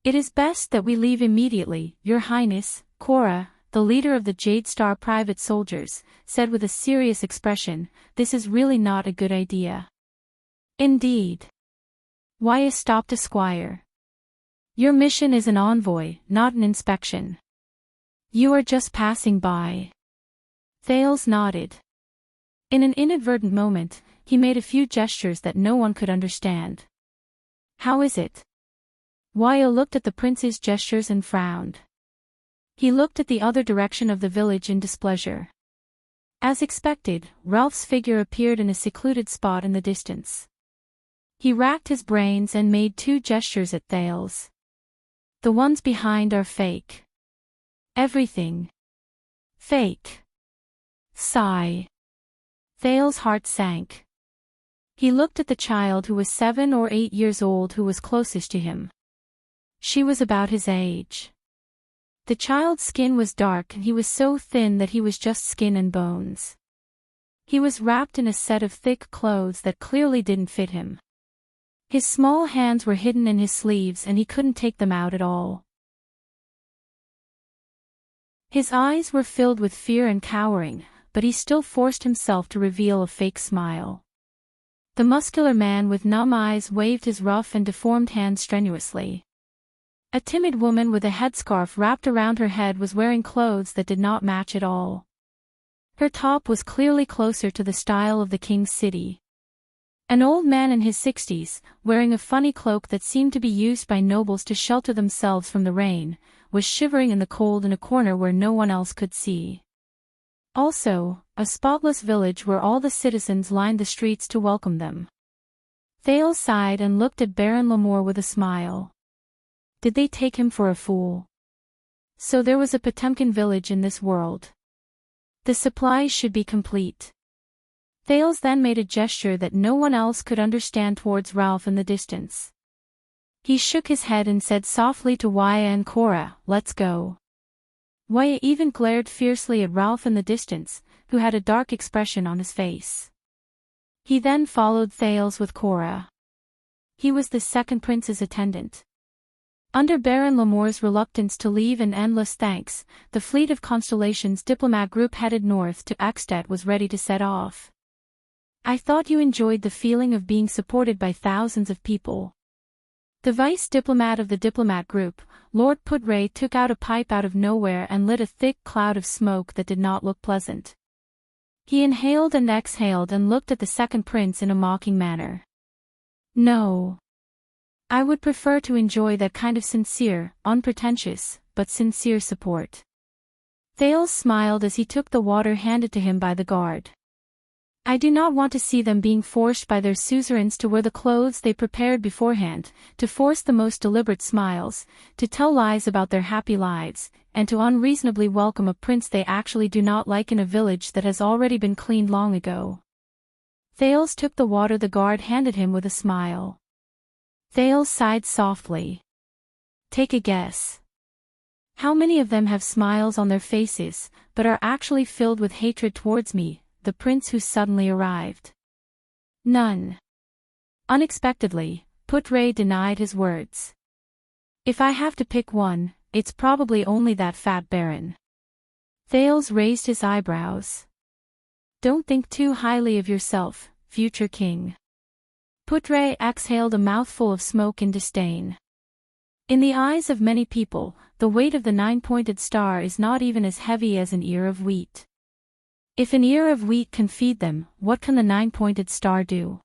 It is best that we leave immediately, Your Highness. Cora, the leader of the Jade Star private soldiers, said with a serious expression, this is really not a good idea. Indeed. Waya stopped a squire. Your mission is an envoy, not an inspection. You are just passing by. Thales nodded. In an inadvertent moment, he made a few gestures that no one could understand. How is it? Waya looked at the prince's gestures and frowned. He looked at the other direction of the village in displeasure. As expected, Ralph's figure appeared in a secluded spot in the distance. He racked his brains and made 2 gestures at Thales. The ones behind are fake. Everything. Fake. Sigh. Thales' heart sank. He looked at the child who was 7 or 8 years old who was closest to him. She was about his age. The child's skin was dark and he was so thin that he was just skin and bones. He was wrapped in a set of thick clothes that clearly didn't fit him. His small hands were hidden in his sleeves and he couldn't take them out at all. His eyes were filled with fear and cowering, but he still forced himself to reveal a fake smile. The muscular man with numb eyes waved his rough and deformed hands strenuously. A timid woman with a headscarf wrapped around her head was wearing clothes that did not match at all. Her top was clearly closer to the style of the king's city. An old man in his 60s, wearing a funny cloak that seemed to be used by nobles to shelter themselves from the rain, was shivering in the cold in a corner where no one else could see. Also, a spotless village where all the citizens lined the streets to welcome them. Thales sighed and looked at Baron Lamore with a smile. Did they take him for a fool? So there was a Potemkin village in this world. The supplies should be complete. Thales then made a gesture that no one else could understand towards Ralph in the distance. He shook his head and said softly to Waya and Cora, "Let's go." Waya even glared fiercely at Ralph in the distance, who had a dark expression on his face. He then followed Thales with Cora. He was the second prince's attendant. Under Baron Lamore's reluctance to leave and endless thanks, the fleet of Constellation's diplomat group headed north to Ekstedt was ready to set off. I thought you enjoyed the feeling of being supported by thousands of people. The vice diplomat of the diplomat group, Lord Putray, took out a pipe out of nowhere and lit a thick cloud of smoke that did not look pleasant. He inhaled and exhaled and looked at the second prince in a mocking manner. No. I would prefer to enjoy that kind of sincere, unpretentious, but sincere support. Thales smiled as he took the water handed to him by the guard. I do not want to see them being forced by their suzerains to wear the clothes they prepared beforehand, to force the most deliberate smiles, to tell lies about their happy lives, and to unreasonably welcome a prince they actually do not like in a village that has already been cleaned long ago. Thales took the water the guard handed him with a smile. Thales sighed softly. Take a guess. How many of them have smiles on their faces, but are actually filled with hatred towards me, the prince who suddenly arrived? None. Unexpectedly, Putray denied his words. If I have to pick one, it's probably only that fat baron. Thales raised his eyebrows. Don't think too highly of yourself, future king. Putray exhaled a mouthful of smoke in disdain. In the eyes of many people, the weight of the nine-pointed star is not even as heavy as an ear of wheat. If an ear of wheat can feed them, what can the nine-pointed star do?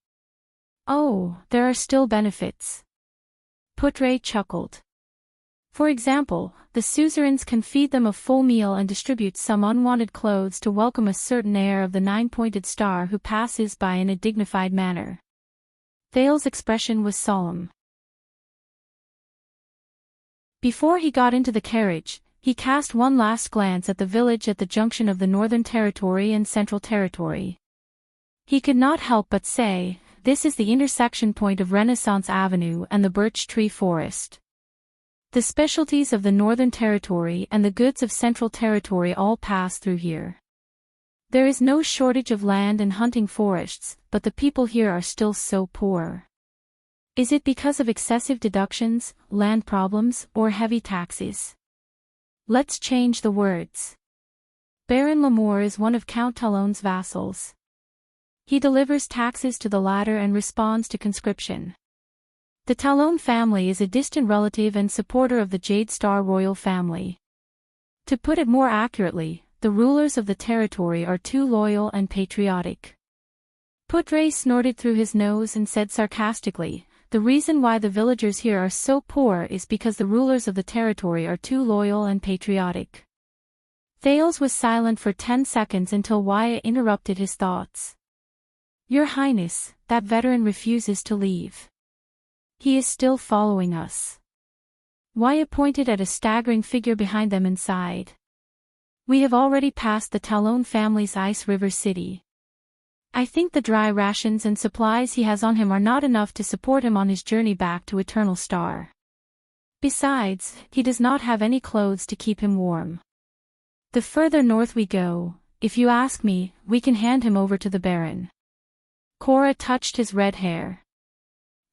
Oh, there are still benefits. Putray chuckled. For example, the suzerains can feed them a full meal and distribute some unwanted clothes to welcome a certain heir of the nine-pointed star who passes by in a dignified manner. Thales' expression was solemn. Before he got into the carriage, he cast one last glance at the village at the junction of the Northern Territory and Central Territory. He could not help but say, this is the intersection point of Renaissance Avenue and the Birch Tree Forest. The specialties of the Northern Territory and the goods of Central Territory all pass through here. There is no shortage of land and hunting forests, but the people here are still so poor. Is it because of excessive deductions, land problems, or heavy taxes? Let's change the words. Baron Lamore is one of Count Talon's vassals. He delivers taxes to the latter and responds to conscription. The Talon family is a distant relative and supporter of the Jade Star royal family. To put it more accurately, the rulers of the territory are too loyal and patriotic. Putray snorted through his nose and said sarcastically, the reason why the villagers here are so poor is because the rulers of the territory are too loyal and patriotic. Thales was silent for 10 seconds until Waya interrupted his thoughts. Your Highness, that veteran refuses to leave. He is still following us. Waya pointed at a staggering figure behind them and sighed. We have already passed the Talon family's Ice River City. I think the dry rations and supplies he has on him are not enough to support him on his journey back to Eternal Star. Besides, he does not have any clothes to keep him warm. The further north we go, if you ask me, we can hand him over to the Baron. Cora touched his red hair.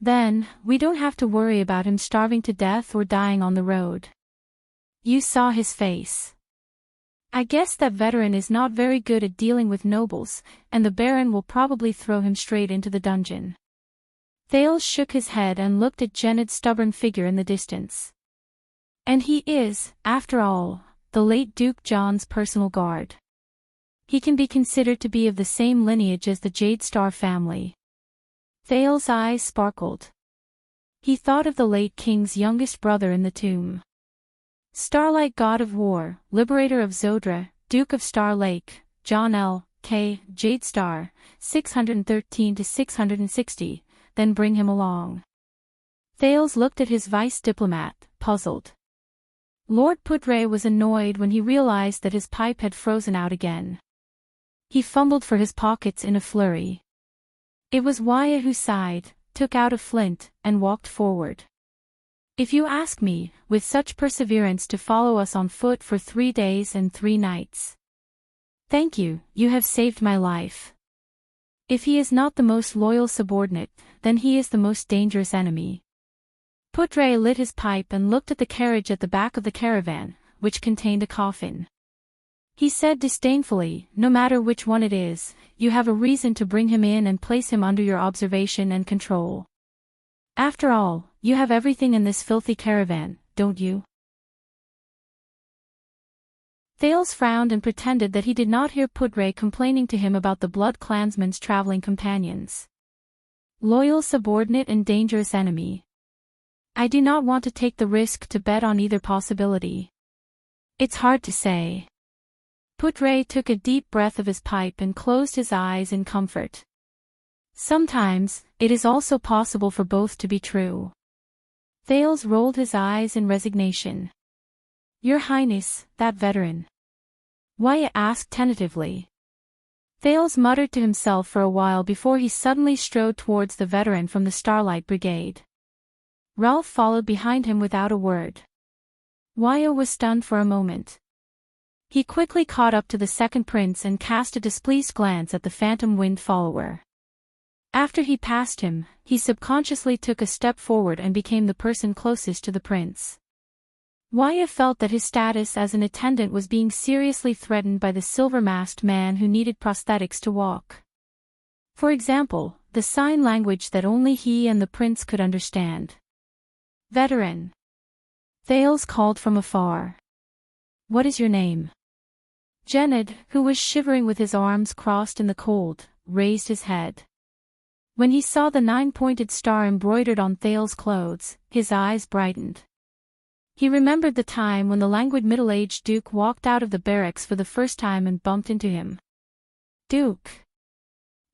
Then, we don't have to worry about him starving to death or dying on the road. You saw his face. I guess that veteran is not very good at dealing with nobles, and the Baron will probably throw him straight into the dungeon. Thales shook his head and looked at Gened's stubborn figure in the distance. And he is, after all, the late Duke John's personal guard. He can be considered to be of the same lineage as the Jade Star family. Thales' eyes sparkled. He thought of the late king's youngest brother in the tomb. Starlight God of War, Liberator of Zodra, Duke of Star Lake, John L. K. Jade Star, 613 to 660, then bring him along. Thales looked at his vice-diplomat, puzzled. Lord Putre was annoyed when he realized that his pipe had frozen out again. He fumbled for his pockets in a flurry. It was Waya who sighed, took out a flint, and walked forward. If you ask me, with such perseverance to follow us on foot for 3 days and 3 nights. Thank you, you have saved my life. If he is not the most loyal subordinate, then he is the most dangerous enemy. Putre lit his pipe and looked at the carriage at the back of the caravan, which contained a coffin. He said disdainfully, no matter which one it is, you have a reason to bring him in and place him under your observation and control. After all, you have everything in this filthy caravan, don't you? Thales frowned and pretended that he did not hear Putre complaining to him about the blood clansman's traveling companions. Loyal subordinate and dangerous enemy. I do not want to take the risk to bet on either possibility. It's hard to say. Putre took a deep breath of his pipe and closed his eyes in comfort. Sometimes, it is also possible for both to be true. Thales rolled his eyes in resignation. Your Highness, that veteran. Waya asked tentatively. Thales muttered to himself for a while before he suddenly strode towards the veteran from the Starlight Brigade. Ralph followed behind him without a word. Waya was stunned for a moment. He quickly caught up to the second prince and cast a displeased glance at the phantom wind follower. After he passed him, he subconsciously took a step forward and became the person closest to the prince. Waya felt that his status as an attendant was being seriously threatened by the silver-masked man who needed prosthetics to walk. For example, the sign language that only he and the prince could understand. Veteran. Thales called from afar. What is your name? Gened, who was shivering with his arms crossed in the cold, raised his head. When he saw the 9-pointed star embroidered on Thales' clothes, his eyes brightened. He remembered the time when the languid middle-aged Duke walked out of the barracks for the first time and bumped into him. Duke.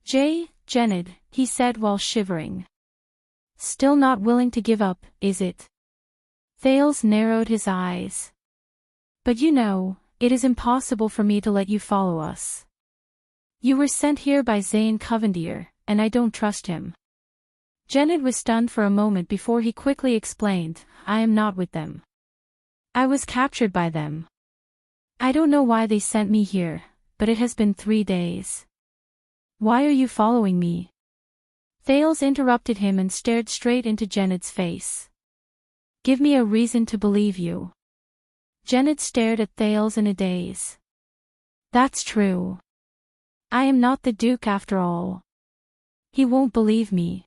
Gened, he said while shivering. Still not willing to give up, is it? Thales narrowed his eyes. But you know, it is impossible for me to let you follow us. You were sent here by Zane Covendier, and I don't trust him. Gened was stunned for a moment before he quickly explained, I am not with them. I was captured by them. I don't know why they sent me here, but it has been 3 days. Why are you following me? Thales interrupted him and stared straight into Gened's face. Give me a reason to believe you. Gened stared at Thales in a daze. That's true. I am not the Duke after all. He won't believe me.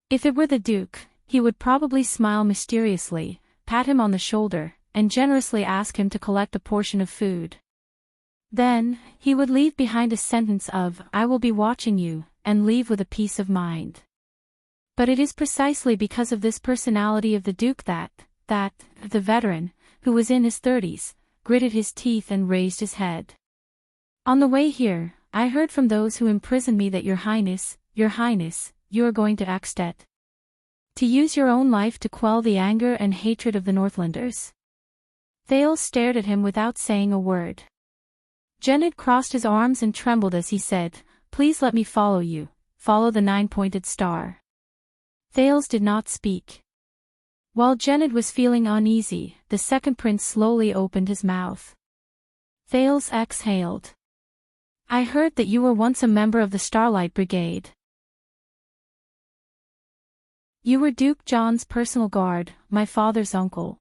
If it were the Duke, he would probably smile mysteriously, pat him on the shoulder, and generously ask him to collect a portion of food. Then, he would leave behind a sentence of, I will be watching you, and leave with a peace of mind. But it is precisely because of this personality of the Duke that, the veteran, who was in his 30s, gritted his teeth and raised his head. On the way here, I heard from those who imprisoned me that Your Highness, you are going to Axtet. To use your own life to quell the anger and hatred of the Northlanders. Thales stared at him without saying a word. Gened crossed his arms and trembled as he said, Please let me follow you, follow the 9-pointed star. Thales did not speak. While Gened was feeling uneasy, the second prince slowly opened his mouth. Thales exhaled. I heard that you were once a member of the Starlight Brigade. You were Duke John's personal guard, my father's uncle.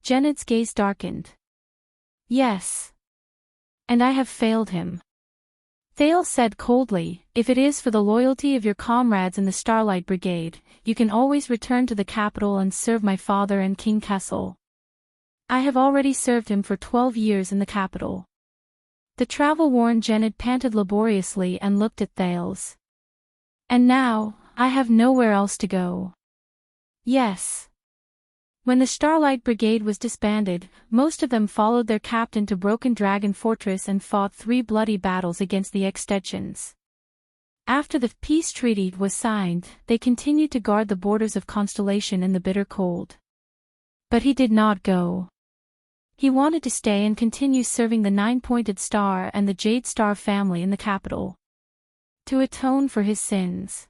Gened's gaze darkened. Yes. And I have failed him. Thales said coldly, If it is for the loyalty of your comrades in the Starlight Brigade, you can always return to the capital and serve my father and King Kessel. I have already served him for 12 years in the capital. The travel-worn Gened panted laboriously and looked at Thales. And now, I have nowhere else to go. Yes. When the Starlight Brigade was disbanded, most of them followed their captain to Broken Dragon Fortress and fought 3 bloody battles against the Extensions. After the peace treaty was signed, they continued to guard the borders of Constellation in the bitter cold. But he did not go. He wanted to stay and continue serving the Nine-Pointed Star and the Jade Star family in the capital, to atone for his sins.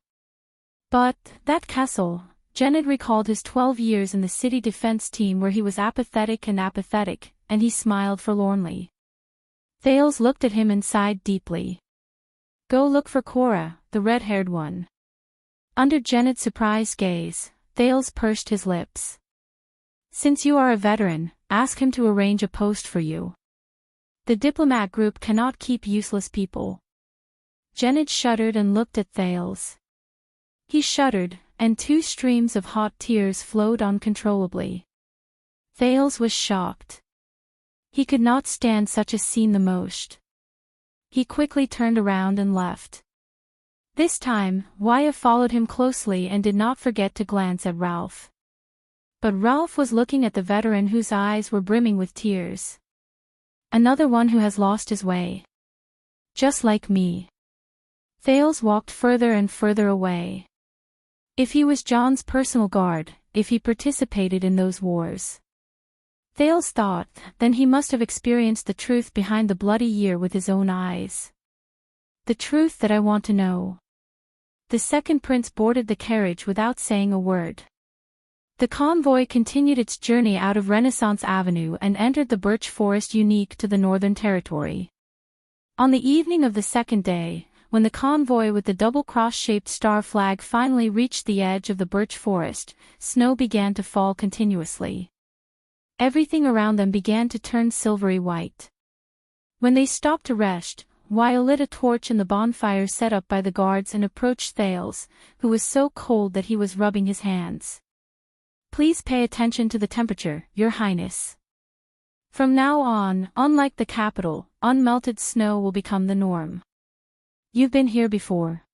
But, that castle, Jennard recalled his 12 years in the city defense team where he was apathetic, and he smiled forlornly. Thales looked at him and sighed deeply. Go look for Cora, the red-haired one. Under Jennard's surprised gaze, Thales pursed his lips. Since you are a veteran, ask him to arrange a post for you. The diplomat group cannot keep useless people. Jennard shuddered and looked at Thales. He shuddered, and 2 streams of hot tears flowed uncontrollably. Thales was shocked. He could not stand such a scene the most. He quickly turned around and left. This time, Wyatt followed him closely and did not forget to glance at Ralph. But Ralph was looking at the veteran whose eyes were brimming with tears. Another one who has lost his way. Just like me. Thales walked further and further away. If he was John's personal guard, if he participated in those wars. Thales thought, then he must have experienced the truth behind the bloody year with his own eyes. The truth that I want to know. The second prince boarded the carriage without saying a word. The convoy continued its journey out of Renaissance Avenue and entered the birch forest unique to the Northern Territory. On the evening of the second day, when the convoy with the double cross-shaped star flag finally reached the edge of the birch forest, snow began to fall continuously. Everything around them began to turn silvery white. When they stopped to rest, Wyatt lit a torch in the bonfire set up by the guards and approached Thales, who was so cold that he was rubbing his hands. Please pay attention to the temperature, Your Highness. From now on, unlike the capital, unmelted snow will become the norm. You've been here before.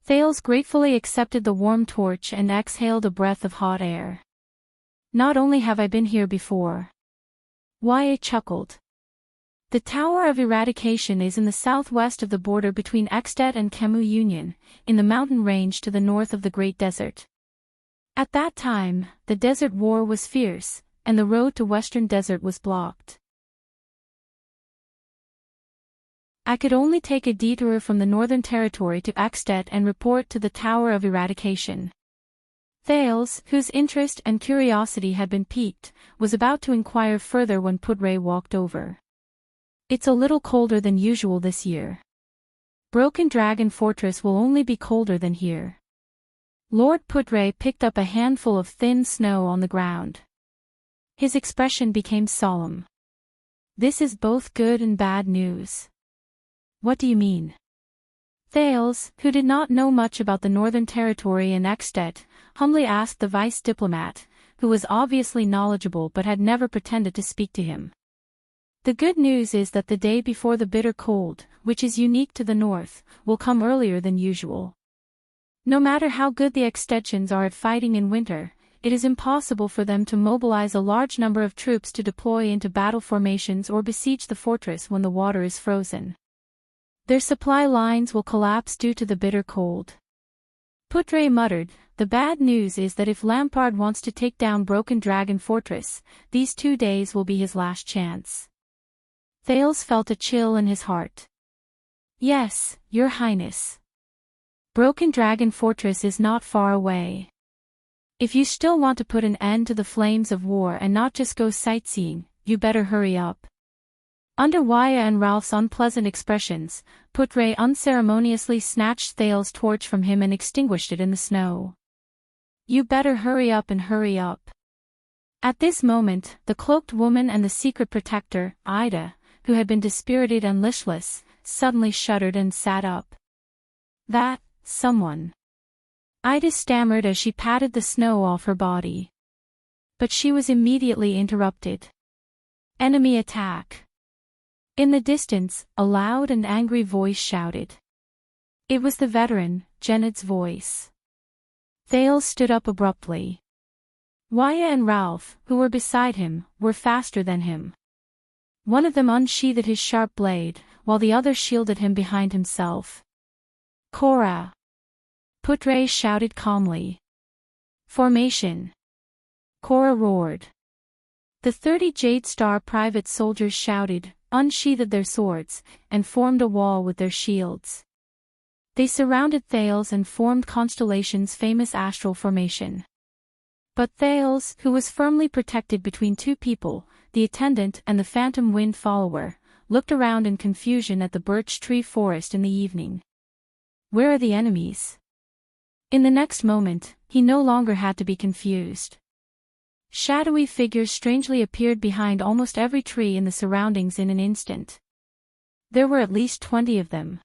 Thales gratefully accepted the warm torch and exhaled a breath of hot air. Not only have I been here before. Wyatt chuckled. The Tower of Eradication is in the southwest of the border between Extet and Kemu Union, in the mountain range to the north of the Great Desert. At that time, the Desert War was fierce, and the road to Western Desert was blocked. I could only take a detour from the Northern Territory to Extet and report to the Tower of Eradication. Thales, whose interest and curiosity had been piqued, was about to inquire further when Pudray walked over. It's a little colder than usual this year. Broken Dragon Fortress will only be colder than here. Lord Pudray picked up a handful of thin snow on the ground. His expression became solemn. This is both good and bad news. What do you mean? Thales, who did not know much about the Northern Territory and Extet, humbly asked the vice diplomat, who was obviously knowledgeable but had never pretended to speak to him. The good news is that the day before the bitter cold, which is unique to the north, will come earlier than usual. No matter how good the Extetians are at fighting in winter, it is impossible for them to mobilize a large number of troops to deploy into battle formations or besiege the fortress when the water is frozen. Their supply lines will collapse due to the bitter cold. Pudray muttered, the bad news is that if Lampard wants to take down Broken Dragon Fortress, these 2 days will be his last chance. Thales felt a chill in his heart. Yes, Your Highness. Broken Dragon Fortress is not far away. If you still want to put an end to the flames of war and not just go sightseeing, you better hurry up. Under Wyatt and Ralph's unpleasant expressions, Pudray unceremoniously snatched Thales' torch from him and extinguished it in the snow. You better hurry up and hurry up. At this moment, the cloaked woman and the secret protector, Ida, who had been dispirited and listless, suddenly shuddered and sat up. That, someone. Ida stammered as she patted the snow off her body. But she was immediately interrupted. Enemy attack. In the distance, a loud and angry voice shouted. It was the veteran, Jennard's voice. Thales stood up abruptly. Wyatt and Ralph, who were beside him, were faster than him. One of them unsheathed his sharp blade, while the other shielded him behind himself. Cora! Putre shouted calmly. Formation! Cora roared. The 30 Jade Star private soldiers shouted, unsheathed their swords, and formed a wall with their shields. They surrounded Thales and formed Constellation's famous astral formation. But Thales, who was firmly protected between two people, the attendant and the phantom wind follower, looked around in confusion at the birch tree forest in the evening. Where are the enemies? In the next moment, he no longer had to be confused. Shadowy figures strangely appeared behind almost every tree in the surroundings in an instant. There were at least 20 of them.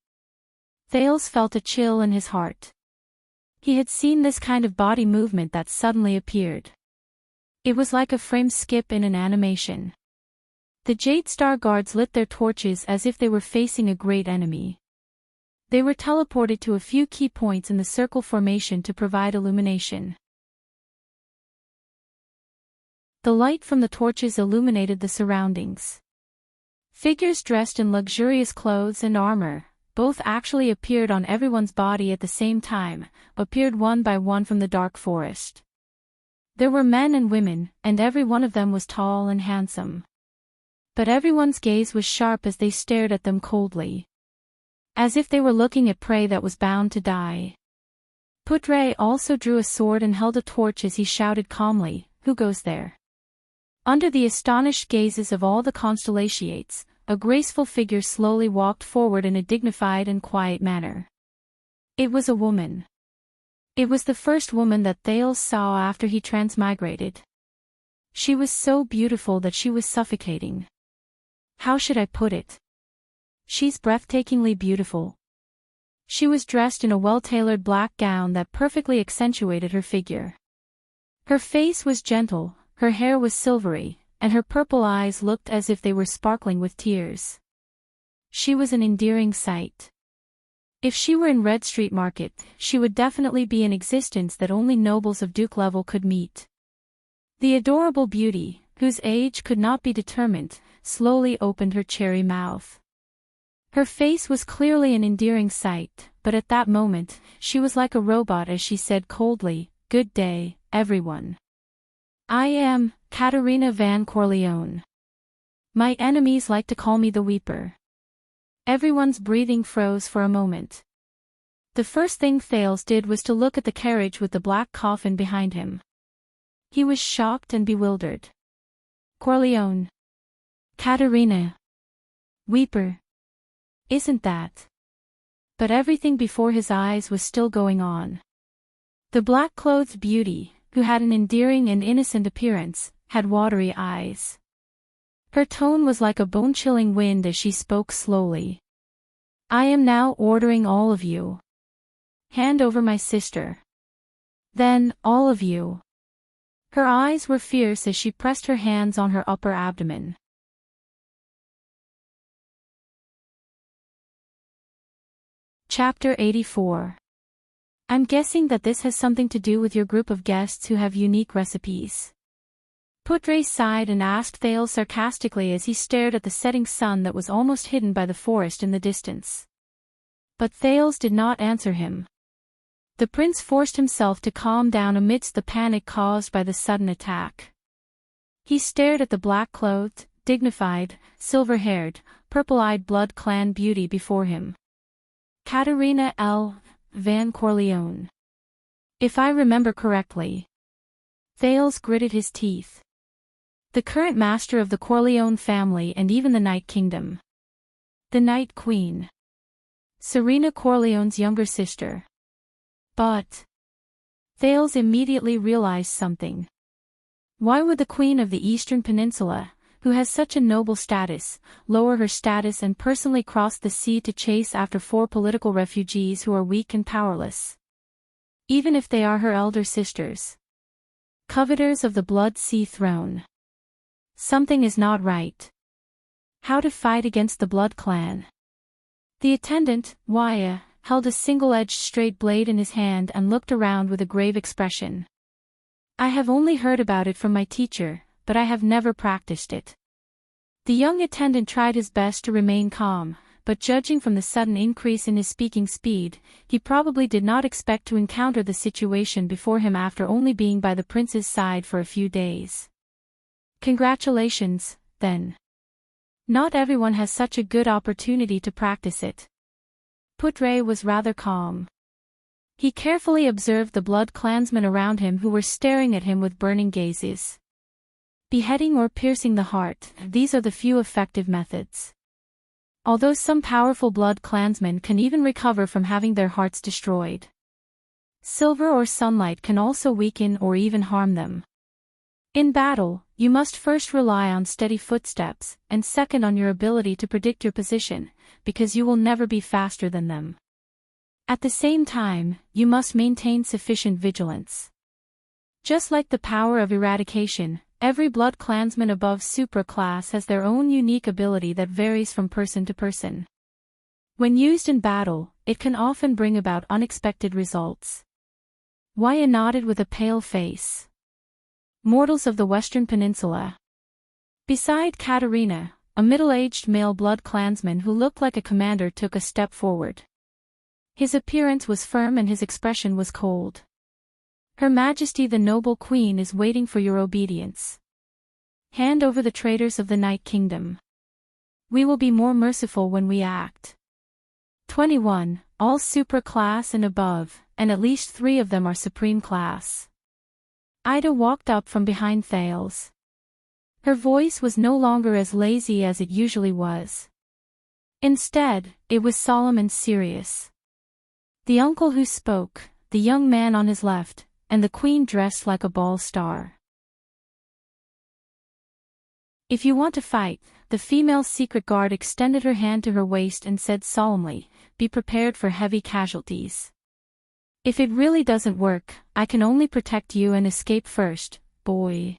Thales felt a chill in his heart. He had seen this kind of body movement that suddenly appeared. It was like a frame skip in an animation. The Jade Star guards lit their torches as if they were facing a great enemy. They were teleported to a few key points in the circle formation to provide illumination. The light from the torches illuminated the surroundings. Figures dressed in luxurious clothes and armor, both actually appeared on everyone's body at the same time, appeared one by one from the dark forest. There were men and women, and every one of them was tall and handsome. But everyone's gaze was sharp as they stared at them coldly. As if they were looking at prey that was bound to die. Putre also drew a sword and held a torch as he shouted calmly, "Who goes there?" Under the astonished gazes of all the Constellations, a graceful figure slowly walked forward in a dignified and quiet manner. It was a woman. It was the first woman that Thales saw after he transmigrated. She was so beautiful that she was suffocating. How should I put it? She's breathtakingly beautiful. She was dressed in a well-tailored black gown that perfectly accentuated her figure. Her face was gentle, her hair was silvery, and her purple eyes looked as if they were sparkling with tears. She was an endearing sight. If she were in Red Street Market, she would definitely be an existence that only nobles of Duke level could meet. The adorable beauty, whose age could not be determined, slowly opened her cherry mouth. Her face was clearly an endearing sight, but at that moment, she was like a robot as she said coldly, "Good day, everyone. I am Katerina Van Corleone. My enemies like to call me the Weeper." Everyone's breathing froze for a moment. The first thing Thales did was to look at the carriage with the black coffin behind him. He was shocked and bewildered. Corleone. Katerina. Weeper. Isn't that? But everything before his eyes was still going on. The black-clothed beauty, who had an endearing and innocent appearance, had watery eyes. Her tone was like a bone-chilling wind as she spoke slowly. "I am now ordering all of you. Hand over my sister. Then, all of you." Her eyes were fierce as she pressed her hands on her upper abdomen. Chapter 84. I'm guessing that this has something to do with your group of guests who have unique recipes. Putre sighed and asked Thales sarcastically as he stared at the setting sun that was almost hidden by the forest in the distance. But Thales did not answer him. The prince forced himself to calm down amidst the panic caused by the sudden attack. He stared at the black-clothed, dignified, silver-haired, purple-eyed blood clan beauty before him. Katerina L. Van Corleone. If I remember correctly. Thales gritted his teeth. The current master of the Corleone family and even the Night Kingdom. The Night Queen. Serena Corleone's younger sister. But Thales immediately realized something. Why would the Queen of the Eastern Peninsula, who has such a noble status, lower her status and personally cross the sea to chase after 4 political refugees who are weak and powerless? Even if they are her elder sisters. Coveters of the Blood Sea throne. Something is not right. How to fight against the Blood Clan? The attendant, Waya, held a single-edged straight blade in his hand and looked around with a grave expression. I have only heard about it from my teacher, but I have never practiced it. The young attendant tried his best to remain calm, but judging from the sudden increase in his speaking speed, he probably did not expect to encounter the situation before him after only being by the prince's side for a few days. Congratulations, then. Not everyone has such a good opportunity to practice it. Putre was rather calm. He carefully observed the blood clansmen around him who were staring at him with burning gazes. Beheading or piercing the heart, these are the few effective methods. Although some powerful blood clansmen can even recover from having their hearts destroyed. Silver or sunlight can also weaken or even harm them. In battle, you must first rely on steady footsteps, and second on your ability to predict your position, because you will never be faster than them. At the same time, you must maintain sufficient vigilance. Just like the power of eradication, every blood clansman above Supra class has their own unique ability that varies from person to person. When used in battle, it can often bring about unexpected results. Waya nodded with a pale face. Mortals of the Western Peninsula. Beside Katerina, a middle-aged male blood clansman who looked like a commander took a step forward. His appearance was firm and his expression was cold. Her Majesty the Noble Queen is waiting for your obedience. Hand over the traitors of the Night Kingdom. We will be more merciful when we act. 21, all Supra class and above, and at least 3 of them are Supreme class. Ida walked up from behind Thales. Her voice was no longer as lazy as it usually was. Instead, it was solemn and serious. The uncle who spoke, the young man on his left, and the queen dressed like a ball star. If you want to fight, the female secret guard extended her hand to her waist and said solemnly, be prepared for heavy casualties. If it really doesn't work, I can only protect you and escape first, boy.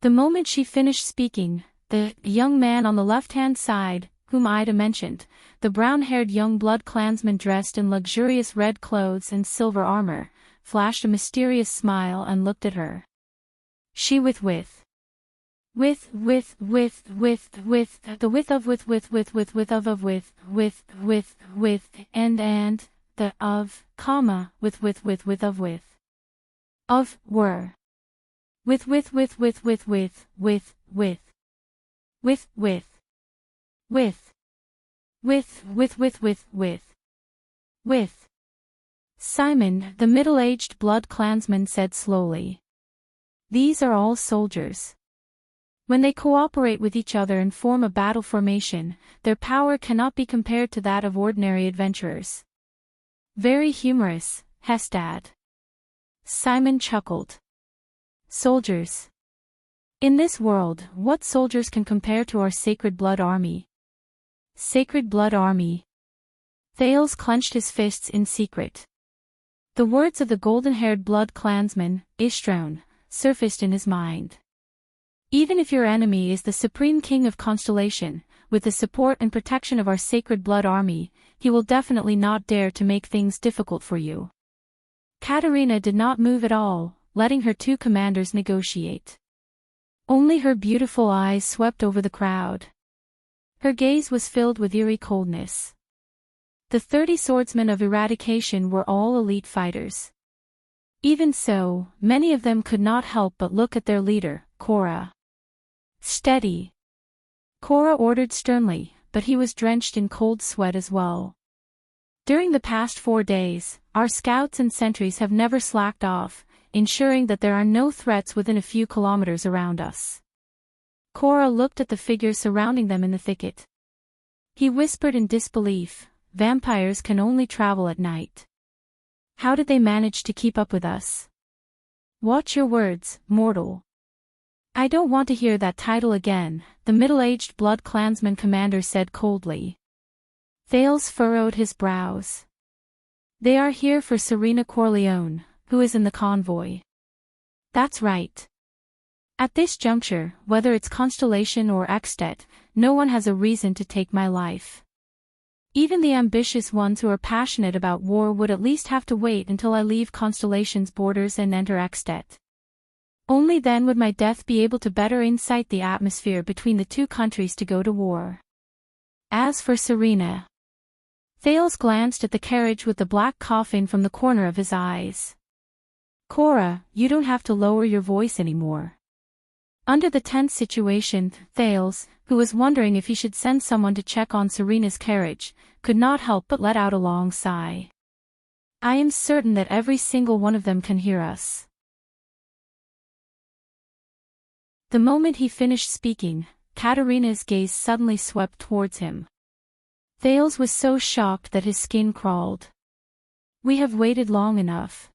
The moment she finished speaking, the young man on the left-hand side, whom Ida mentioned, the brown-haired young blood clansman dressed in luxurious red clothes and silver armor, flashed a mysterious smile and looked at her. She the width and the of, comma, with of, were. With, Simon, the middle-aged blood clansman said slowly. These are all soldiers. When they cooperate with each other and form a battle formation, their power cannot be compared to that of ordinary adventurers. Very humorous, Hestad. Simon chuckled. Soldiers. In this world, what soldiers can compare to our Sacred Blood Army? Sacred Blood Army. Thales clenched his fists in secret. The words of the golden-haired blood clansman, Ishtrone, surfaced in his mind. Even if your enemy is the Supreme King of Constellation, with the support and protection of our Sacred Blood Army, he will definitely not dare to make things difficult for you. Katerina did not move at all, letting her 2 commanders negotiate. Only her beautiful eyes swept over the crowd. Her gaze was filled with eerie coldness. The 30 swordsmen of eradication were all elite fighters. Even so, many of them could not help but look at their leader, Cora. Steady. Cora ordered sternly, but he was drenched in cold sweat as well. During the past 4 days, our scouts and sentries have never slacked off, ensuring that there are no threats within a few kilometers around us. Cora looked at the figures surrounding them in the thicket. He whispered in disbelief, vampires can only travel at night. How did they manage to keep up with us? Watch your words, mortal. I don't want to hear that title again, the middle-aged blood clansman commander said coldly. Thales furrowed his brows. They are here for Serena Corleone, who is in the convoy. That's right. At this juncture, whether it's Constellation or Extet, no one has a reason to take my life. Even the ambitious ones who are passionate about war would at least have to wait until I leave Constellation's borders and enter Extet. Only then would my death be able to better incite the atmosphere between the 2 countries to go to war. As for Serena, Thales glanced at the carriage with the black coffin from the corner of his eyes. Cora, you don't have to lower your voice anymore. Under the tense situation, Thales, who was wondering if he should send someone to check on Serena's carriage, could not help but let out a long sigh. I am certain that every single one of them can hear us. The moment he finished speaking, Katerina's gaze suddenly swept towards him. Thales was so shocked that his skin crawled. We have waited long enough.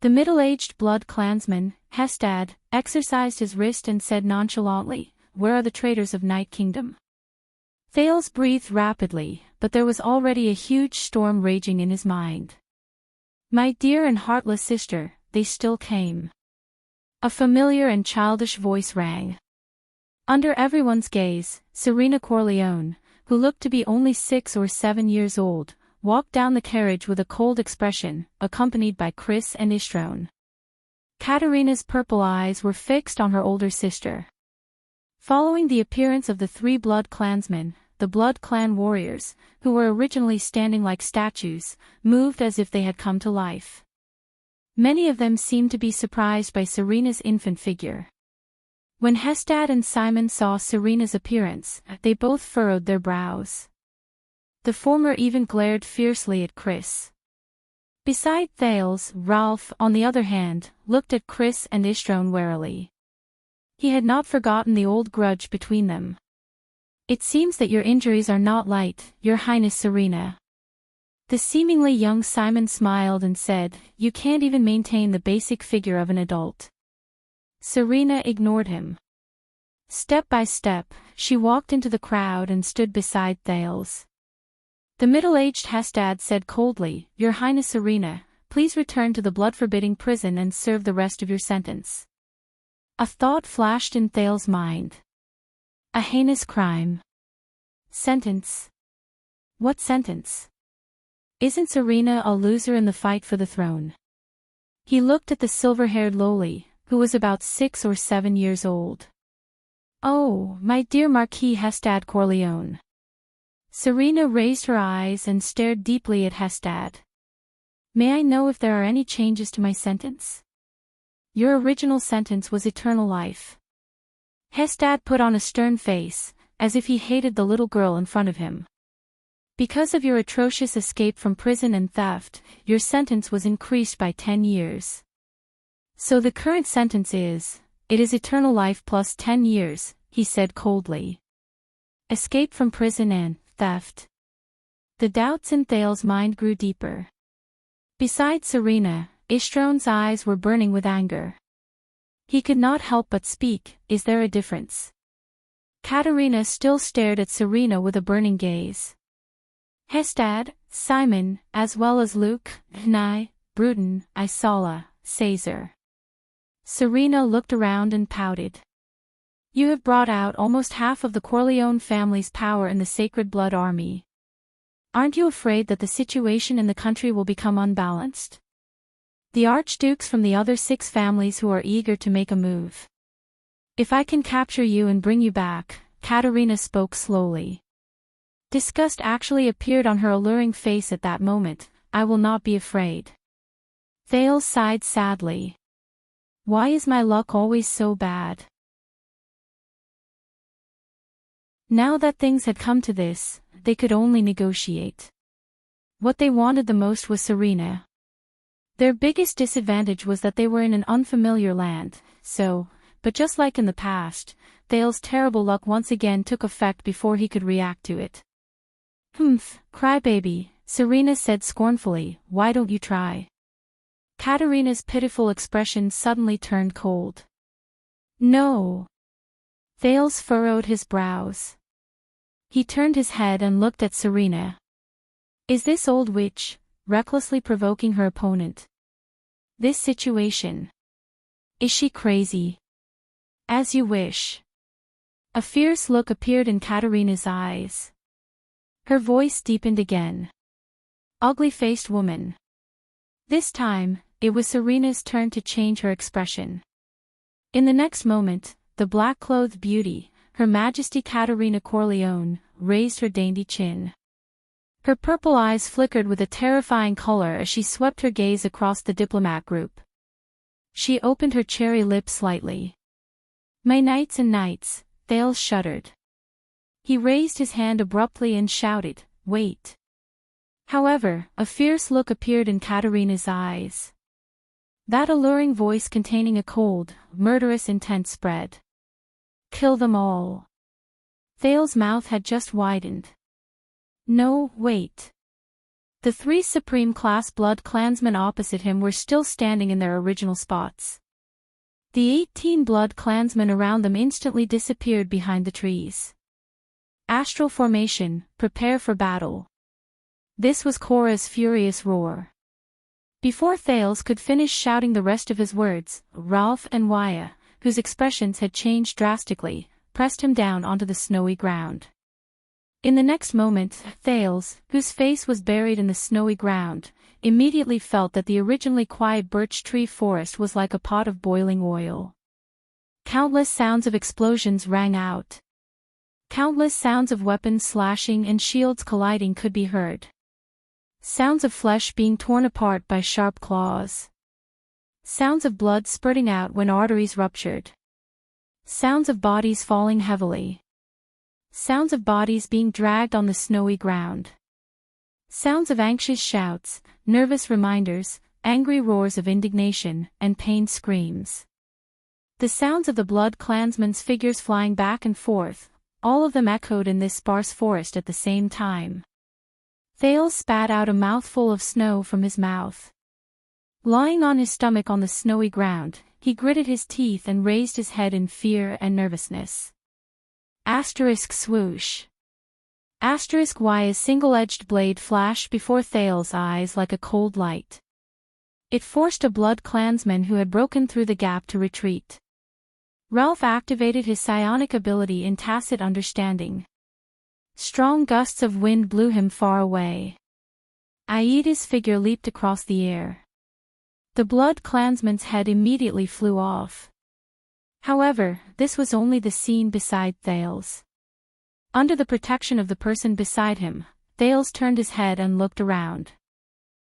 The middle-aged blood clansman, Hestad, exercised his wrist and said nonchalantly, Where are the traitors of Night Kingdom? Thales breathed rapidly, but there was already a huge storm raging in his mind. My dear and heartless sister, they still came. A familiar and childish voice rang. Under everyone's gaze, Serena Corleone, who looked to be only 6 or 7 years old, walked down the carriage with a cold expression, accompanied by Chris and Ishtrone. Katerina's purple eyes were fixed on her older sister. Following the appearance of the 3 blood clansmen, the blood clan warriors, who were originally standing like statues, moved as if they had come to life. Many of them seemed to be surprised by Serena's infant figure. When Hestad and Simon saw Serena's appearance, they both furrowed their brows. The former even glared fiercely at Chris. Beside Thales, Ralph, on the other hand, looked at Chris and Ishtrone warily. He had not forgotten the old grudge between them. It seems that your injuries are not light, Your Highness Serena. The seemingly young Simon smiled and said, You can't even maintain the basic figure of an adult. Serena ignored him. Step by step, she walked into the crowd and stood beside Thales. The middle-aged Hestad said coldly, Your Highness Serena, please return to the blood-forbidding prison and serve the rest of your sentence. A thought flashed in Thales' mind. A heinous crime. Sentence? What sentence? Isn't Serena a loser in the fight for the throne? He looked at the silver-haired lowly, who was about 6 or 7 years old. Oh, my dear Marquis Hestad Corleone. Serena raised her eyes and stared deeply at Hestad. May I know if there are any changes to my sentence? Your original sentence was eternal life. Hestad put on a stern face, as if he hated the little girl in front of him. Because of your atrocious escape from prison and theft, your sentence was increased by 10 years. So the current sentence is, it is eternal life plus 10 years, he said coldly. Escape from prison and theft. The doubts in Thales' mind grew deeper. Beside Serena, Ishtrone's eyes were burning with anger. He could not help but speak, Is there a difference? Katerina still stared at Serena with a burning gaze. Hestad, Simon, as well as Luke, Nye, Bruton, Isala, Caesar. Serena looked around and pouted. You have brought out almost half of the Corleone family's power in the Sacred Blood Army. Aren't you afraid that the situation in the country will become unbalanced? The archdukes from the other 6 families who are eager to make a move. If I can capture you and bring you back, Katerina spoke slowly. Disgust actually appeared on her alluring face at that moment. I will not be afraid. Thales sighed sadly. Why is my luck always so bad? Now that things had come to this, they could only negotiate. What they wanted the most was Serena. Their biggest disadvantage was that they were in an unfamiliar land, but just like in the past, Thales' terrible luck once again took effect before he could react to it. Humph, crybaby, Serena said scornfully, why don't you try? Katerina's pitiful expression suddenly turned cold. No. Thales furrowed his brows. He turned his head and looked at Serena. Is this old witch, recklessly provoking her opponent? This situation. Is she crazy? As you wish. A fierce look appeared in Katerina's eyes. Her voice deepened again. Ugly-faced woman. This time, it was Serena's turn to change her expression. In the next moment, the black-clothed beauty, Her Majesty Caterina Corleone, raised her dainty chin. Her purple eyes flickered with a terrifying color as she swept her gaze across the diplomat group. She opened her cherry lips slightly. "My knights and knights," Thales shuddered. He raised his hand abruptly and shouted, "Wait." However, a fierce look appeared in Caterina's eyes. That alluring voice containing a cold, murderous intent spread. "Kill them all." Thales' mouth had just widened. No, wait. The 3 Supreme Class Blood Clansmen opposite him were still standing in their original spots. The 18 Blood Clansmen around them instantly disappeared behind the trees. Astral formation, prepare for battle. This was Cora's furious roar. Before Thales could finish shouting the rest of his words, Ralph and Waya, whose expressions had changed drastically, pressed him down onto the snowy ground. In the next moment, Thales, whose face was buried in the snowy ground, immediately felt that the originally quiet birch tree forest was like a pot of boiling oil. Countless sounds of explosions rang out. Countless sounds of weapons slashing and shields colliding could be heard. Sounds of flesh being torn apart by sharp claws. Sounds of blood spurting out when arteries ruptured. Sounds of bodies falling heavily. Sounds of bodies being dragged on the snowy ground. Sounds of anxious shouts, nervous reminders, angry roars of indignation, and pained screams. The sounds of the Blood Clansmen's figures flying back and forth, all of them echoed in this sparse forest at the same time. Thales spat out a mouthful of snow from his mouth. Lying on his stomach on the snowy ground, he gritted his teeth and raised his head in fear and nervousness. Asterisk swoosh. Asterisk Y's single-edged blade flashed before Thales' eyes like a cold light. It forced a Blood Clansman who had broken through the gap to retreat. Ralph activated his psionic ability in tacit understanding. Strong gusts of wind blew him far away. Aida's figure leaped across the air. The Blood Clansman's head immediately flew off. However, this was only the scene beside Thales. Under the protection of the person beside him, Thales turned his head and looked around.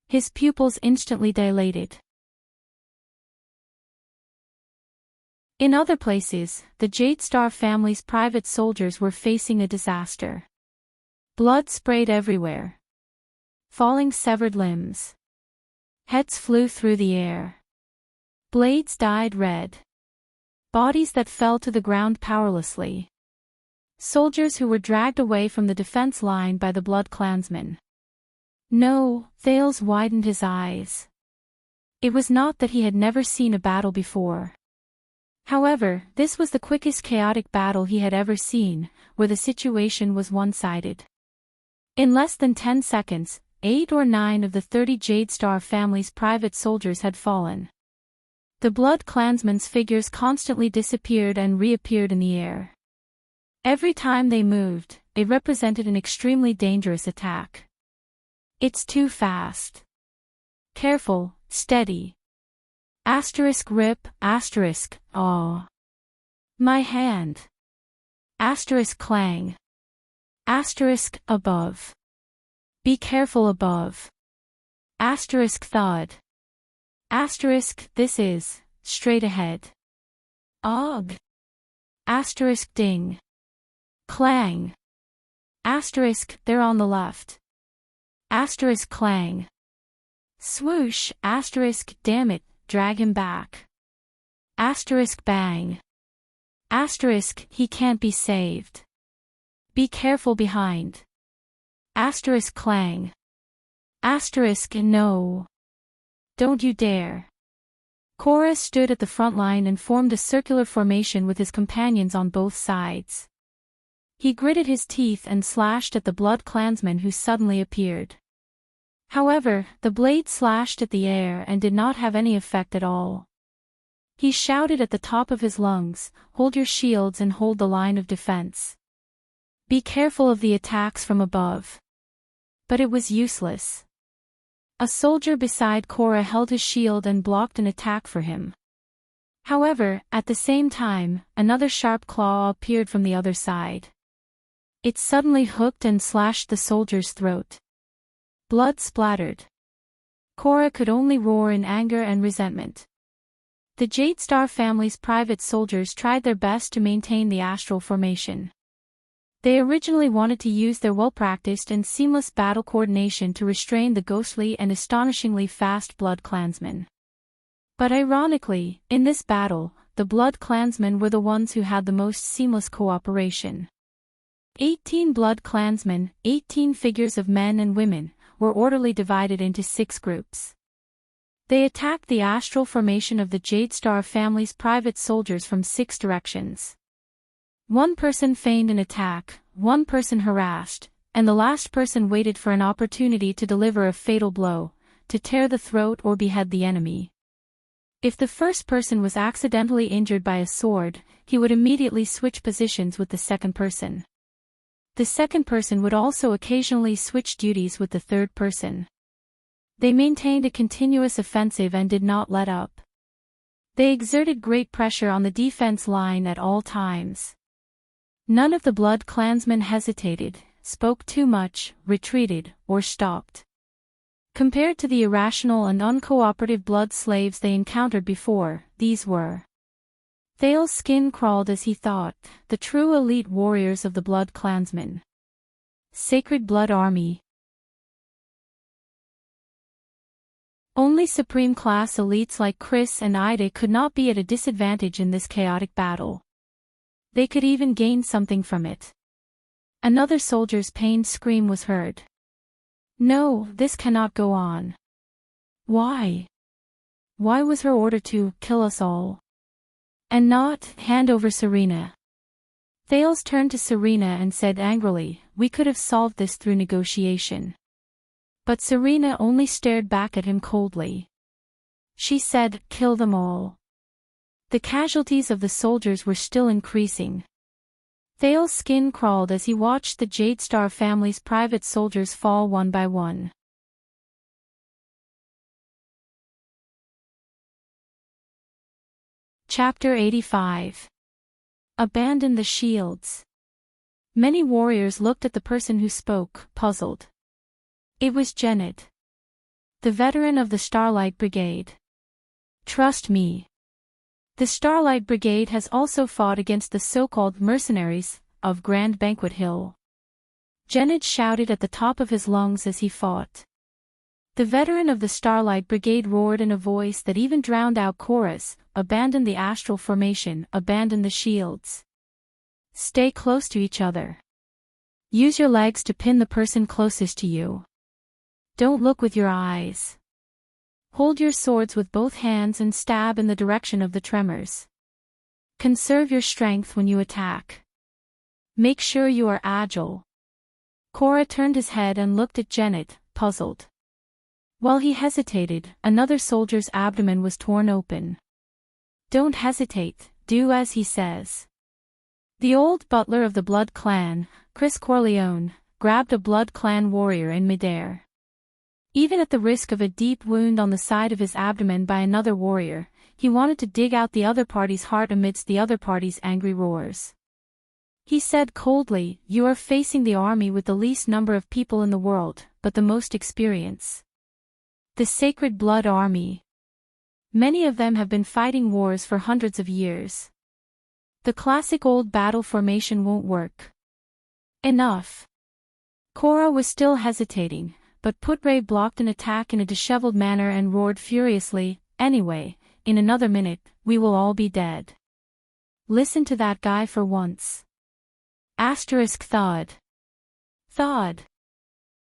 His pupils instantly dilated. In other places, the Jadestar family's private soldiers were facing a disaster. Blood sprayed everywhere. Falling severed limbs. Heads flew through the air. Blades dyed red. Bodies that fell to the ground powerlessly. Soldiers who were dragged away from the defense line by the Blood Clansmen. No, Thales widened his eyes. It was not that he had never seen a battle before. However, this was the quickest chaotic battle he had ever seen, where the situation was one-sided. In less than 10 seconds, 8 or 9 of the 30 Jadestar family's private soldiers had fallen. The Blood Clansmen's figures constantly disappeared and reappeared in the air. Every time they moved, it represented an extremely dangerous attack. It's too fast. Careful, steady. Asterisk rip, asterisk, aw. My hand. Asterisk clang. Asterisk above. Be careful above. Asterisk thud. Asterisk this is, straight ahead. Og. Asterisk ding. Clang. Asterisk they're on the left. Asterisk clang. Swoosh, asterisk damn it, drag him back. Asterisk bang. Asterisk he can't be saved. Be careful behind. Asterisk clang. Asterisk no. Don't you dare. Cora stood at the front line and formed a circular formation with his companions on both sides. He gritted his teeth and slashed at the Blood Clansman who suddenly appeared. However, the blade slashed at the air and did not have any effect at all. He shouted at the top of his lungs, "Hold your shields and hold the line of defense. Be careful of the attacks from above." But it was useless. A soldier beside Cora held his shield and blocked an attack for him. However, at the same time, another sharp claw appeared from the other side. It suddenly hooked and slashed the soldier's throat. Blood splattered. Cora could only roar in anger and resentment. The Jade Star family's private soldiers tried their best to maintain the astral formation. They originally wanted to use their well-practiced and seamless battle coordination to restrain the ghostly and astonishingly fast Blood Clansmen. But ironically, in this battle, the Blood Clansmen were the ones who had the most seamless cooperation. 18 Blood Clansmen, 18 figures of men and women, were orderly divided into 6 groups. They attacked the astral formation of the Jade Star family's private soldiers from 6 directions. One person feigned an attack, one person harassed, and the last person waited for an opportunity to deliver a fatal blow, to tear the throat or behead the enemy. If the first person was accidentally injured by a sword, he would immediately switch positions with the second person. The second person would also occasionally switch duties with the third person. They maintained a continuous offensive and did not let up. They exerted great pressure on the defense line at all times. None of the Blood Clansmen hesitated, spoke too much, retreated, or stopped. Compared to the irrational and uncooperative blood slaves they encountered before, these were. Thale's skin crawled as he thought, the true elite warriors of the Blood Clansmen. Sacred Blood Army. Only Supreme Class elites like Chris and Ida could not be at a disadvantage in this chaotic battle. They could even gain something from it. Another soldier's pained scream was heard. No, this cannot go on. Why? Why was her order to kill us all? And not hand over Serena? Thales turned to Serena and said angrily, we could have solved this through negotiation. But Serena only stared back at him coldly. She said, kill them all. The casualties of the soldiers were still increasing. Thale's skin crawled as he watched the Jade Star family's private soldiers fall one by one. Chapter 85. Abandon the shields. Many warriors looked at the person who spoke, puzzled. It was Janet, the veteran of the Starlight Brigade. Trust me. The Starlight Brigade has also fought against the so-called mercenaries of Grand Banquet Hill. Janet shouted at the top of his lungs as he fought. The veteran of the Starlight Brigade roared in a voice that even drowned out Cora's, abandon the astral formation, abandon the shields. Stay close to each other. Use your legs to pin the person closest to you. Don't look with your eyes. Hold your swords with both hands and stab in the direction of the tremors. Conserve your strength when you attack. Make sure you are agile. Cora turned his head and looked at Janet, puzzled. While he hesitated, another soldier's abdomen was torn open. Don't hesitate, do as he says. The old butler of the Blood Clan, Chris Corleone, grabbed a Blood Clan warrior in midair. Even at the risk of a deep wound on the side of his abdomen by another warrior, he wanted to dig out the other party's heart amidst the other party's angry roars. He said coldly, you are facing the army with the least number of people in the world, but the most experience. The Sacred Blood Army. Many of them have been fighting wars for hundreds of years. The classic old battle formation won't work. Enough. Cora was still hesitating, but Putray blocked an attack in a disheveled manner and roared furiously, anyway, in another minute, we will all be dead. Listen to that guy for once. Asterisk thud. Thud.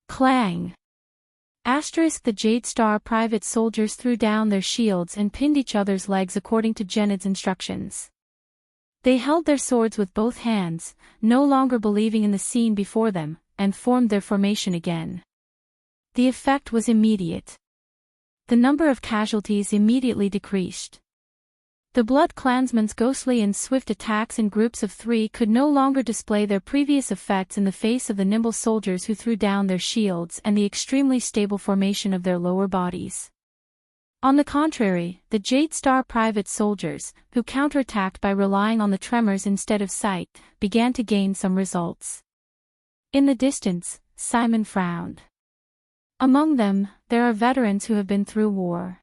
Clang. Asterisk the Jade Star private soldiers threw down their shields and pinned each other's legs according to Janet's instructions. They held their swords with both hands, no longer believing in the scene before them, and formed their formation again. The effect was immediate. The number of casualties immediately decreased. The Blood Clansmen's ghostly and swift attacks in groups of 3 could no longer display their previous effects in the face of the nimble soldiers who threw down their shields and the extremely stable formation of their lower bodies. On the contrary, the Jade Star private soldiers, who counterattacked by relying on the tremors instead of sight, began to gain some results. In the distance, Simon frowned. Among them, there are veterans who have been through war.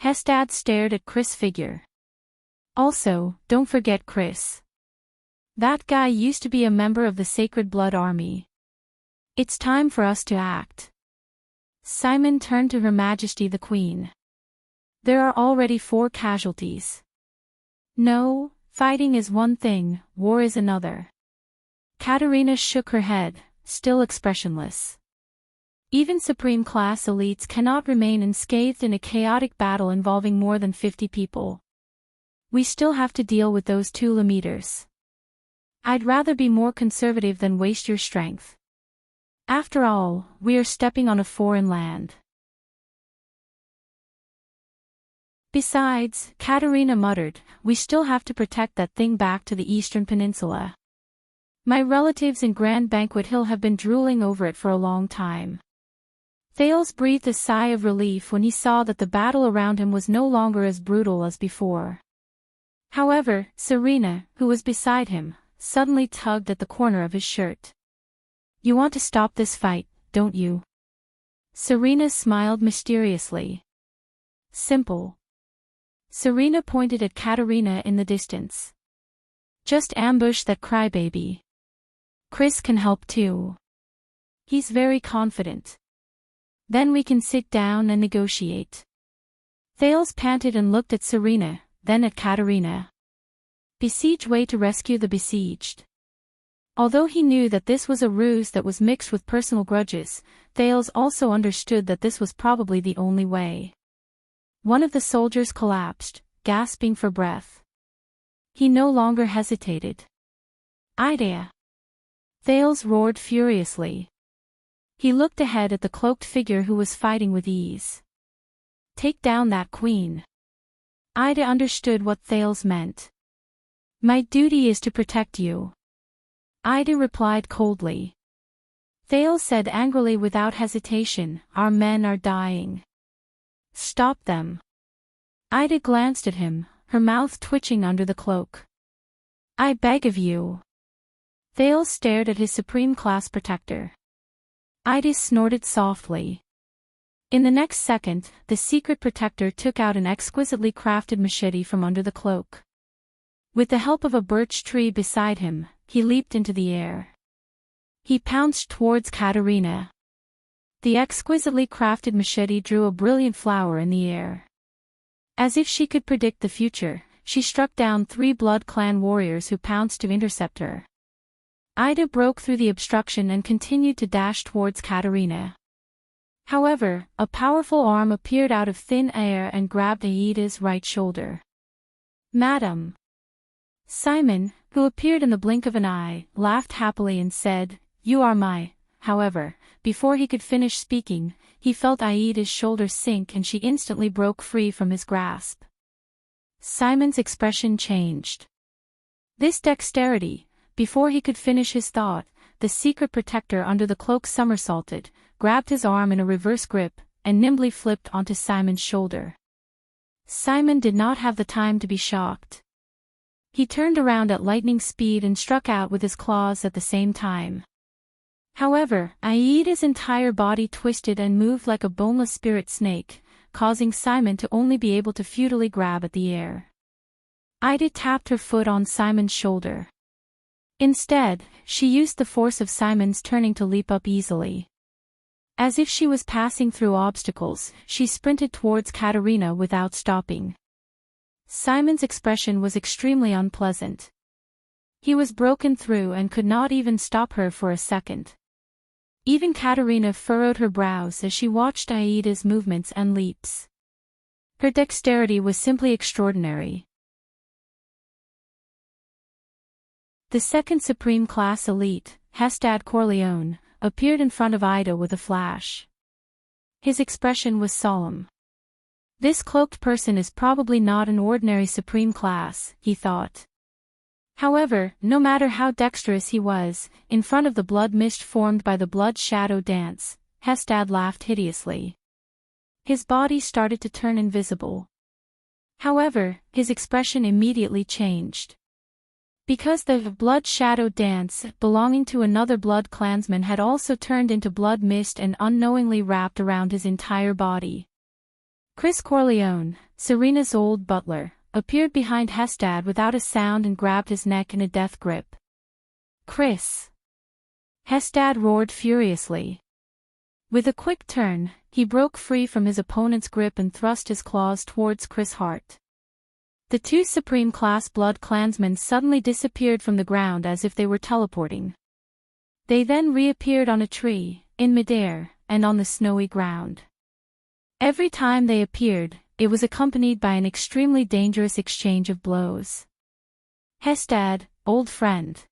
Hestad stared at Chris' figure. Also, don't forget Chris. That guy used to be a member of the Sacred Blood Army. It's time for us to act. Simon turned to Her Majesty the Queen. There are already 4 casualties. No, fighting is one thing, war is another. Katerina shook her head, still expressionless. Even Supreme Class elites cannot remain unscathed in a chaotic battle involving more than 50 people. We still have to deal with those 2 Lemeters. I'd rather be more conservative than waste your strength. After all, we are stepping on a foreign land. Besides, Katerina muttered, we still have to protect that thing back to the Eastern Peninsula. My relatives in Grand Banquet Hill have been drooling over it for a long time. Thales breathed a sigh of relief when he saw that the battle around him was no longer as brutal as before. However, Serena, who was beside him, suddenly tugged at the corner of his shirt. You want to stop this fight, don't you? Serena smiled mysteriously. Simple. Serena pointed at Katerina in the distance. Just ambush that crybaby. Chris can help too. He's very confident. Then we can sit down and negotiate. Thales panted and looked at Serena, then at Katerina. Besiege way to rescue the besieged. Although he knew that this was a ruse that was mixed with personal grudges, Thales also understood that this was probably the only way. One of the soldiers collapsed, gasping for breath. He no longer hesitated. Idea! Thales roared furiously. He looked ahead at the cloaked figure who was fighting with ease. Take down that queen. Ida understood what Thales meant. My duty is to protect you. Ida replied coldly. Thales said angrily without hesitation, our men are dying. Stop them. Ida glanced at him, her mouth twitching under the cloak. I beg of you. Thales stared at his Supreme Class protector. Ida snorted softly. In the next second, the secret protector took out an exquisitely crafted machete from under the cloak. With the help of a birch tree beside him, he leaped into the air. He pounced towards Katerina. The exquisitely crafted machete drew a brilliant flower in the air. As if she could predict the future, she struck down 3 Blood Clan warriors who pounced to intercept her. Ida broke through the obstruction and continued to dash towards Katerina. However, a powerful arm appeared out of thin air and grabbed Aida's right shoulder. Madam! Simon, who appeared in the blink of an eye, laughed happily and said, You are my. However, before he could finish speaking, he felt Aida's shoulder sink and she instantly broke free from his grasp. Simon's expression changed. This dexterity. Before he could finish his thought, the secret protector under the cloak somersaulted, grabbed his arm in a reverse grip, and nimbly flipped onto Simon's shoulder. Simon did not have the time to be shocked. He turned around at lightning speed and struck out with his claws at the same time. However, Aida's entire body twisted and moved like a boneless spirit snake, causing Simon to only be able to futilely grab at the air. Aida tapped her foot on Simon's shoulder. Instead, she used the force of Simon's turning to leap up easily. As if she was passing through obstacles, she sprinted towards Katerina without stopping. Simon's expression was extremely unpleasant. He was broken through and could not even stop her for a second. Even Katerina furrowed her brows as she watched Aida's movements and leaps. Her dexterity was simply extraordinary. The second Supreme Class elite, Hestad Corleone, appeared in front of Ida with a flash. His expression was solemn. This cloaked person is probably not an ordinary Supreme Class, he thought. However, no matter how dexterous he was, in front of the blood mist formed by the blood shadow dance, Hestad laughed hideously. his body started to turn invisible. However, his expression immediately changed. Because the blood shadow dance belonging to another blood clansman had also turned into blood mist and unknowingly wrapped around his entire body. Chris Corleone, Serena's old butler, appeared behind Hestad without a sound and grabbed his neck in a death grip. "Chris!" Hestad roared furiously. With a quick turn, he broke free from his opponent's grip and thrust his claws towards Chris' heart. The two Supreme-class blood clansmen suddenly disappeared from the ground as if they were teleporting. They then reappeared on a tree, in midair, and on the snowy ground. Every time they appeared, it was accompanied by an extremely dangerous exchange of blows. "Hestad, old friend."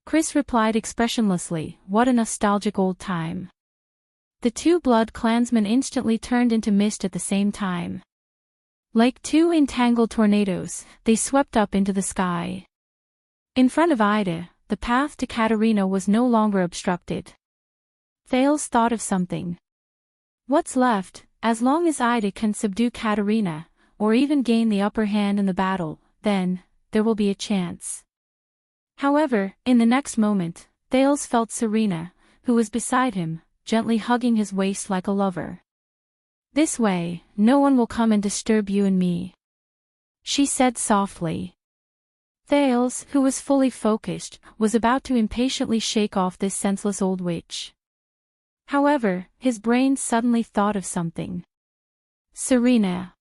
Chris replied expressionlessly, "What a nostalgic old time." The two blood clansmen instantly turned into mist at the same time. Like two entangled tornadoes, they swept up into the sky. In front of Ida, the path to Katarina was no longer obstructed. Thales thought of something. What's left, as long as Ida can subdue Katarina, or even gain the upper hand in the battle, then, there will be a chance. However, in the next moment, Thales felt Serena, who was beside him, gently hugging his waist like a lover. "This way, no one will come and disturb you and me," she said softly. Thales, who was fully focused, was about to impatiently shake off this senseless old witch. However, his brain suddenly thought of something. "Serena.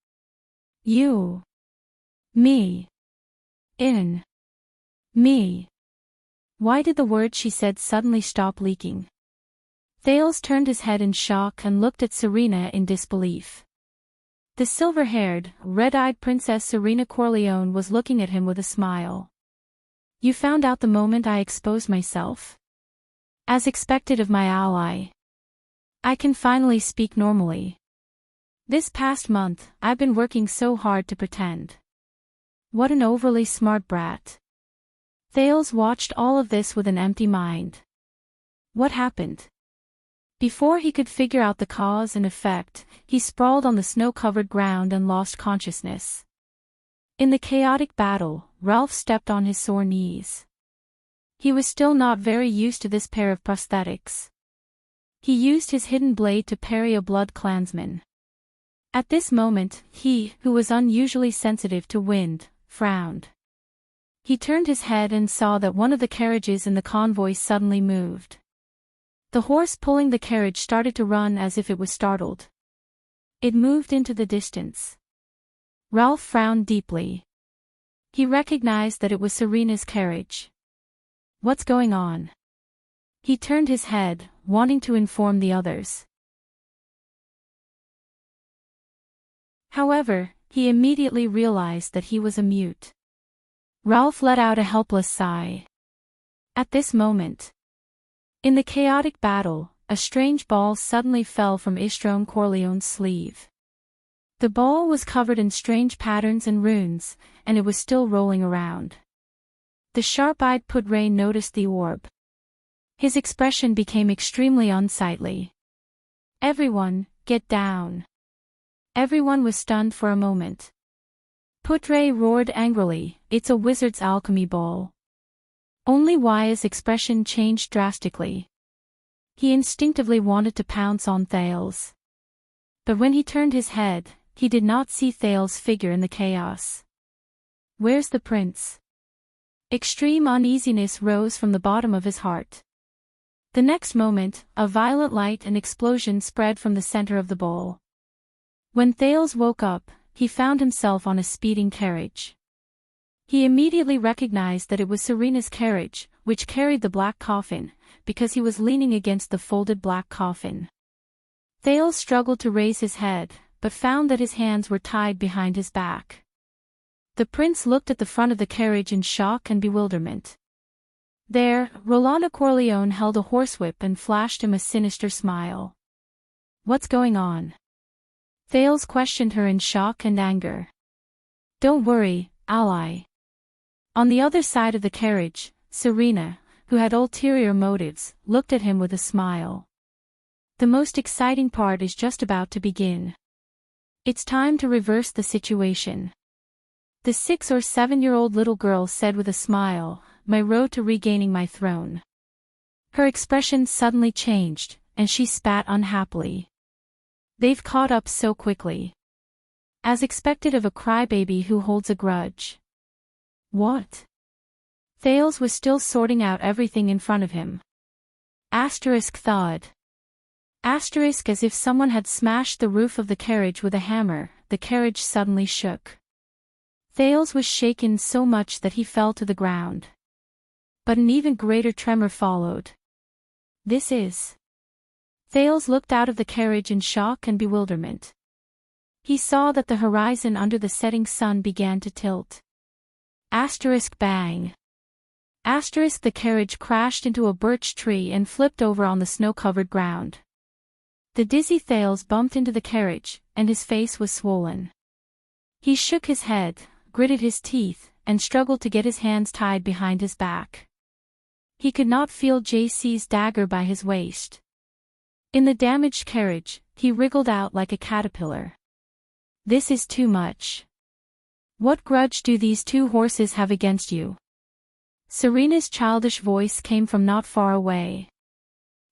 You. Me. In. Me." Why did the words she said suddenly stop leaking? Thales turned his head in shock and looked at Serena in disbelief. The silver-haired, red-eyed Princess Serena Corleone was looking at him with a smile. "You found out the moment I exposed myself?" "As expected of my ally. I can finally speak normally. This past month, I've been working so hard to pretend." What an overly smart brat. Thales watched all of this with an empty mind. What happened? Before he could figure out the cause and effect, he sprawled on the snow-covered ground and lost consciousness. In the chaotic battle, Ralph stepped on his sore knees. He was still not very used to this pair of prosthetics. He used his hidden blade to parry a blood clansman. At this moment, he, who was unusually sensitive to wind, frowned. He turned his head and saw that one of the carriages in the convoy suddenly moved. The horse pulling the carriage started to run as if it was startled. It moved into the distance. Ralph frowned deeply. He recognized that it was Serena's carriage. What's going on? He turned his head, wanting to inform the others. However, he immediately realized that he was a mute. Ralph let out a helpless sigh. At this moment, in the chaotic battle, a strange ball suddenly fell from Istrone Corleone's sleeve. The ball was covered in strange patterns and runes, and it was still rolling around. The sharp-eyed Pudray noticed the orb. His expression became extremely unsightly. "Everyone, get down." Everyone was stunned for a moment. Pudray roared angrily, "It's a wizard's alchemy ball." Only Waya's expression changed drastically. He instinctively wanted to pounce on Thales. But when he turned his head, he did not see Thales' figure in the chaos. "Where's the prince?" Extreme uneasiness rose from the bottom of his heart. The next moment, a violent light and explosion spread from the center of the ball. When Thales woke up, he found himself on a speeding carriage. He immediately recognized that it was Serena's carriage, which carried the black coffin, because he was leaning against the folded black coffin. Thales struggled to raise his head, but found that his hands were tied behind his back. The prince looked at the front of the carriage in shock and bewilderment. There, Rolanda Corleone held a horsewhip and flashed him a sinister smile. "What's going on?" Thales questioned her in shock and anger. "Don't worry, ally." On the other side of the carriage, Serena, who had ulterior motives, looked at him with a smile. "The most exciting part is just about to begin." It's time to reverse the situation. The 6 or 7-year-old little girl said with a smile, my road to regaining my throne. Her expression suddenly changed, and she spat unhappily. They've caught up so quickly. As expected of a crybaby who holds a grudge. What? Thales was still sorting out everything in front of him. Thud. As if someone had smashed the roof of the carriage with a hammer, the carriage suddenly shook. Thales was shaken so much that he fell to the ground. But an even greater tremor followed. This is. Thales looked out of the carriage in shock and bewilderment. He saw that the horizon under the setting sun began to tilt. Bang. The carriage crashed into a birch tree and flipped over on the snow-covered ground. The dizzy Thales bumped into the carriage, and his face was swollen. He shook his head, gritted his teeth, and struggled to get his hands tied behind his back. He could not feel JC's dagger by his waist. In the damaged carriage, he wriggled out like a caterpillar. This is too much. What grudge do these 2 horses have against you? Serena's childish voice came from not far away.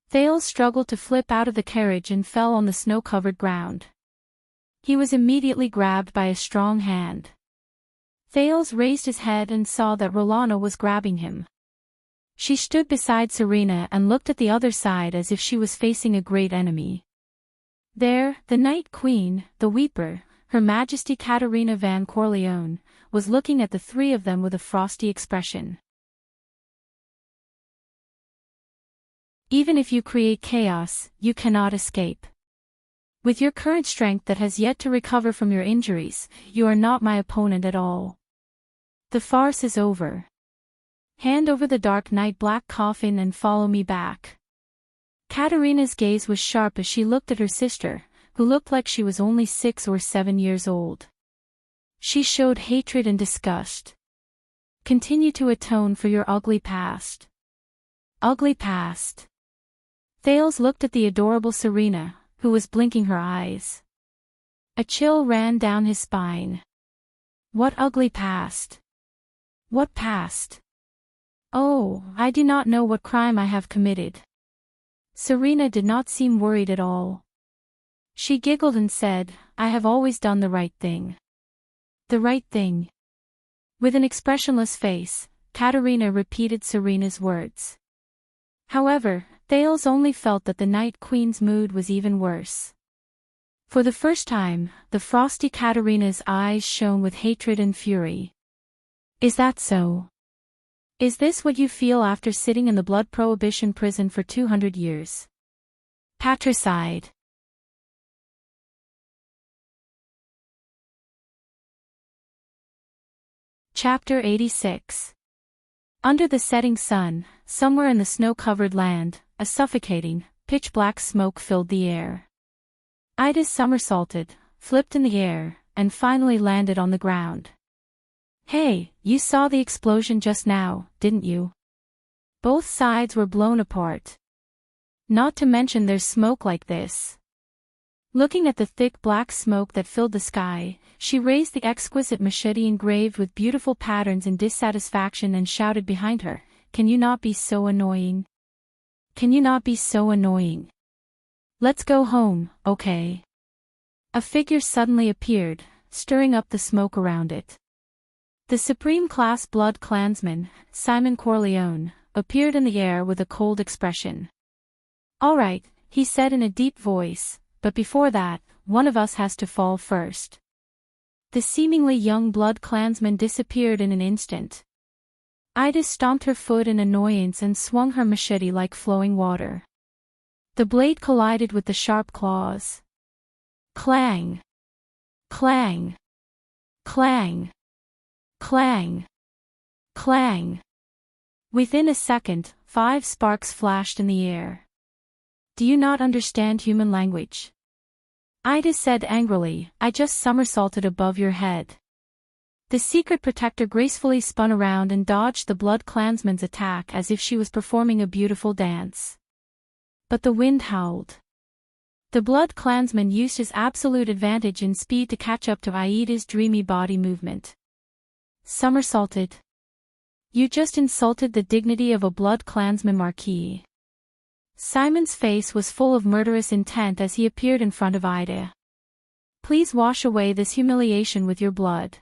Thales struggled to flip out of the carriage and fell on the snow-covered ground. He was immediately grabbed by a strong hand. Thales raised his head and saw that Rolana was grabbing him. She stood beside Serena and looked at the other side as if she was facing a great enemy. There, the Night Queen, the Weeper, Her Majesty Katerina van Corleone, was looking at the 3 of them with a frosty expression. Even if you create chaos, you cannot escape. With your current strength that has yet to recover from your injuries, you are not my opponent at all. The farce is over. Hand over the dark night black coffin and follow me back. Katerina's gaze was sharp as she looked at her sister, who looked like she was only 6 or 7 years old. She showed hatred and disgust. Continue to atone for your ugly past. Ugly past. Thales looked at the adorable Serena, who was blinking her eyes. A chill ran down his spine. What ugly past? What past? Oh, I do not know what crime I have committed. Serena did not seem worried at all. She giggled and said, I have always done the right thing. The right thing. With an expressionless face, Katerina repeated Serena's words. However, Thales only felt that the Night Queen's mood was even worse. For the first time, the frosty Katerina's eyes shone with hatred and fury. Is that so? Is this what you feel after sitting in the blood prohibition prison for 200 years? Patricide. Chapter 86. Under the setting sun, somewhere in the snow-covered land, a suffocating, pitch-black smoke filled the air. Ida somersaulted, flipped in the air, and finally landed on the ground. Hey, you saw the explosion just now, didn't you? Both sides were blown apart. Not to mention there's smoke like this. Looking at the thick black smoke that filled the sky, she raised the exquisite machete engraved with beautiful patterns in dissatisfaction and shouted behind her, Can you not be so annoying? Can you not be so annoying? Let's go home, okay? A figure suddenly appeared, stirring up the smoke around it. The Supreme-class Blood Klansman, Simon Corleone, appeared in the air with a cold expression. All right, he said in a deep voice, but before that, one of us has to fall first. The seemingly young Blood Klansman disappeared in an instant. Ida stomped her foot in annoyance and swung her machete like flowing water. The blade collided with the sharp claws. Clang! Clang! Clang! Clang! Clang! Within a second, 5 sparks flashed in the air. Do you not understand human language? Ida said angrily, I just somersaulted above your head. The secret protector gracefully spun around and dodged the Blood Klansman's attack as if she was performing a beautiful dance. But the wind howled. The Blood Clansman used his absolute advantage in speed to catch up to Aida's dreamy body movement. Somersaulted. You just insulted the dignity of a Blood Clansman Marquis. Simon's face was full of murderous intent as he appeared in front of Ida. Please wash away this humiliation with your blood.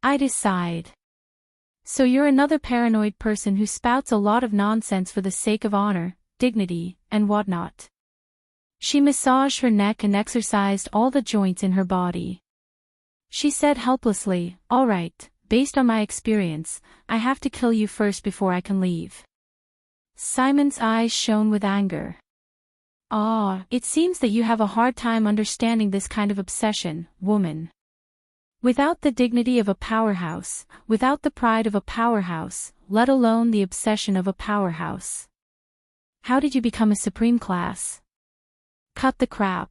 Ida sighed. So you're another paranoid person who spouts a lot of nonsense for the sake of honor, dignity, and whatnot. She massaged her neck and exercised all the joints in her body. She said helplessly, all right, based on my experience, I have to kill you first before I can leave. Simon's eyes shone with anger. Ah, it seems that you have a hard time understanding this kind of obsession, woman. Without the dignity of a powerhouse, without the pride of a powerhouse, let alone the obsession of a powerhouse. How did you become a supreme class? Cut the crap.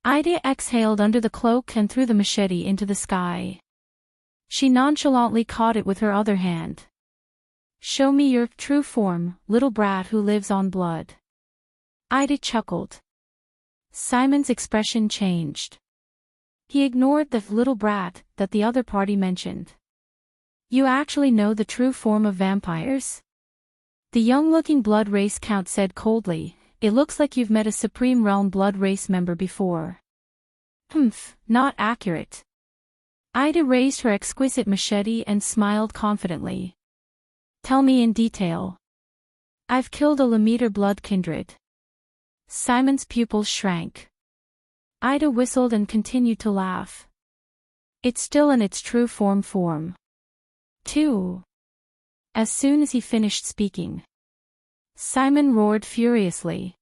Ida exhaled under the cloak and threw the machete into the sky. She nonchalantly caught it with her other hand. Show me your true form, little brat who lives on blood. Ida chuckled. Simon's expression changed. He ignored the little brat that the other party mentioned. You actually know the true form of vampires? The young-looking blood race count said coldly, it looks like you've met a Supreme Realm blood race member before. Not accurate. Ida raised her exquisite machete and smiled confidently. Tell me in detail. I've killed a Lamiter blood kindred. Simon's pupils shrank. Ida whistled and continued to laugh. It's still in its true form. 2. As soon as he finished speaking, Simon roared furiously.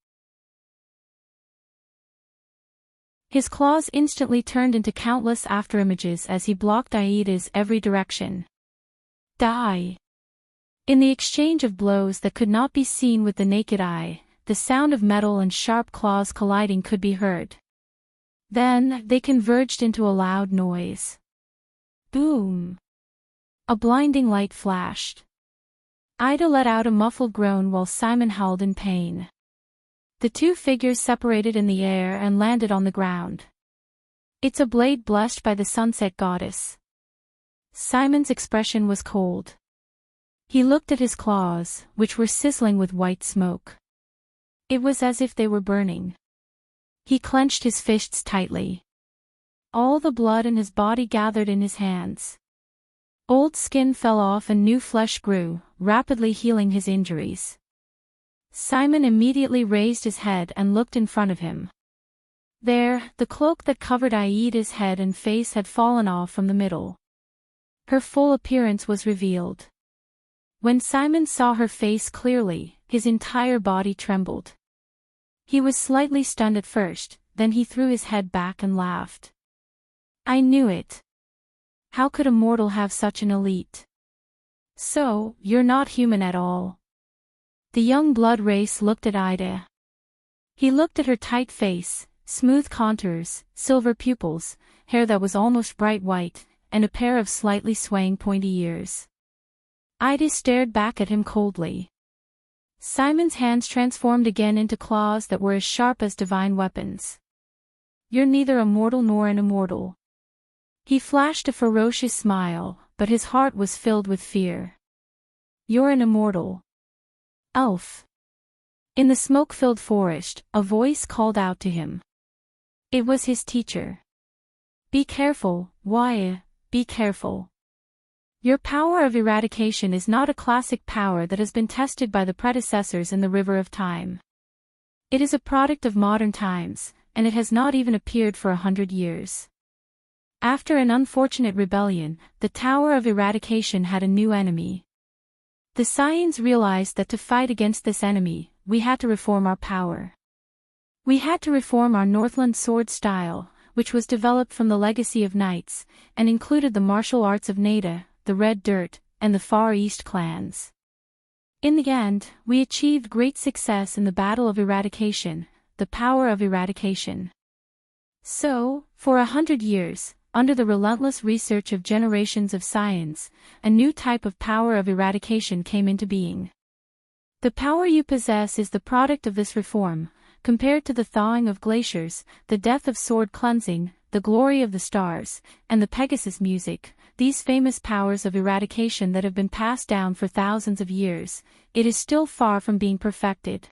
His claws instantly turned into countless afterimages as he blocked Aida's every direction. Die! In the exchange of blows that could not be seen with the naked eye, the sound of metal and sharp claws colliding could be heard. Then, they converged into a loud noise. Boom! A blinding light flashed. Ida let out a muffled groan while Simon howled in pain. The two figures separated in the air and landed on the ground. It's a blade blessed by the sunset goddess. Simon's expression was cold. He looked at his claws, which were sizzling with white smoke. It was as if they were burning. He clenched his fists tightly. All the blood in his body gathered in his hands. Old skin fell off and new flesh grew, rapidly healing his injuries. Simon immediately raised his head and looked in front of him. There, the cloak that covered Aida's head and face had fallen off from the middle. Her full appearance was revealed. When Simon saw her face clearly, his entire body trembled. He was slightly stunned at first, then he threw his head back and laughed. I knew it. How could a mortal have such an elite? So, you're not human at all. The young blood race looked at Ida. He looked at her tight face, smooth contours, silver pupils, hair that was almost bright white, and a pair of slightly swaying pointy ears. Ida stared back at him coldly. Simon's hands transformed again into claws that were as sharp as divine weapons. You're neither a mortal nor an immortal. He flashed a ferocious smile, but his heart was filled with fear. You're an immortal. Elf. In the smoke-filled forest, a voice called out to him. It was his teacher. Be careful, Wyatt, be careful. Your power of eradication is not a classic power that has been tested by the predecessors in the River of Time. It is a product of modern times, and it has not even appeared for 100 years. After an unfortunate rebellion, the Tower of Eradication had a new enemy. The Scions realized that to fight against this enemy, we had to reform our power. We had to reform our Northland sword style, which was developed from the legacy of knights, and included the martial arts of Nada, the Red Dirt, and the Far East clans. In the end, we achieved great success in the Battle of Eradication, the power of eradication. So, for 100 years, under the relentless research of generations of Scions, a new type of power of eradication came into being. The power you possess is the product of this reform, Compared to the thawing of glaciers, the death of sword cleansing, the glory of the stars, and the Pegasus music, these famous powers of eradication that have been passed down for thousands of years, it is still far from being perfected.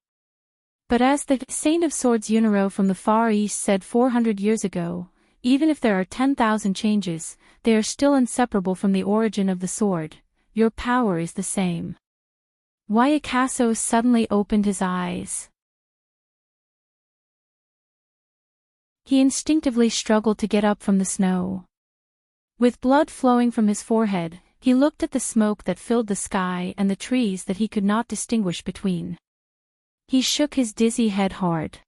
But as the Saint of Swords Uniro from the Far East said 400 years ago, even if there are 10,000 changes, they are still inseparable from the origin of the sword. Your power is the same. Wyacasso suddenly opened his eyes. He instinctively struggled to get up from the snow. With blood flowing from his forehead, he looked at the smoke that filled the sky and the trees that he could not distinguish between. He shook his dizzy head hard.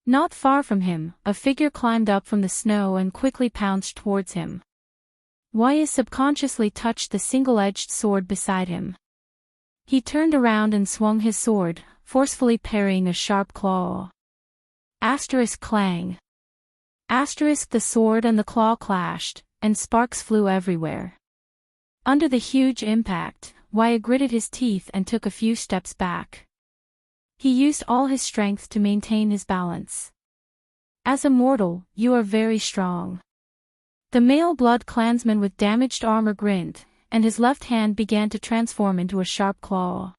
Not far from him, a figure climbed up from the snow and quickly pounced towards him. Wyatt subconsciously touched the single-edged sword beside him. He turned around and swung his sword, forcefully parrying a sharp claw. Asterisk clang. Asterisk the sword and the claw clashed, and sparks flew everywhere. Under the huge impact, Wyatt gritted his teeth and took a few steps back. He used all his strength to maintain his balance. As a mortal, you are very strong. The male blood clansman with damaged armor grinned, and his left hand began to transform into a sharp claw.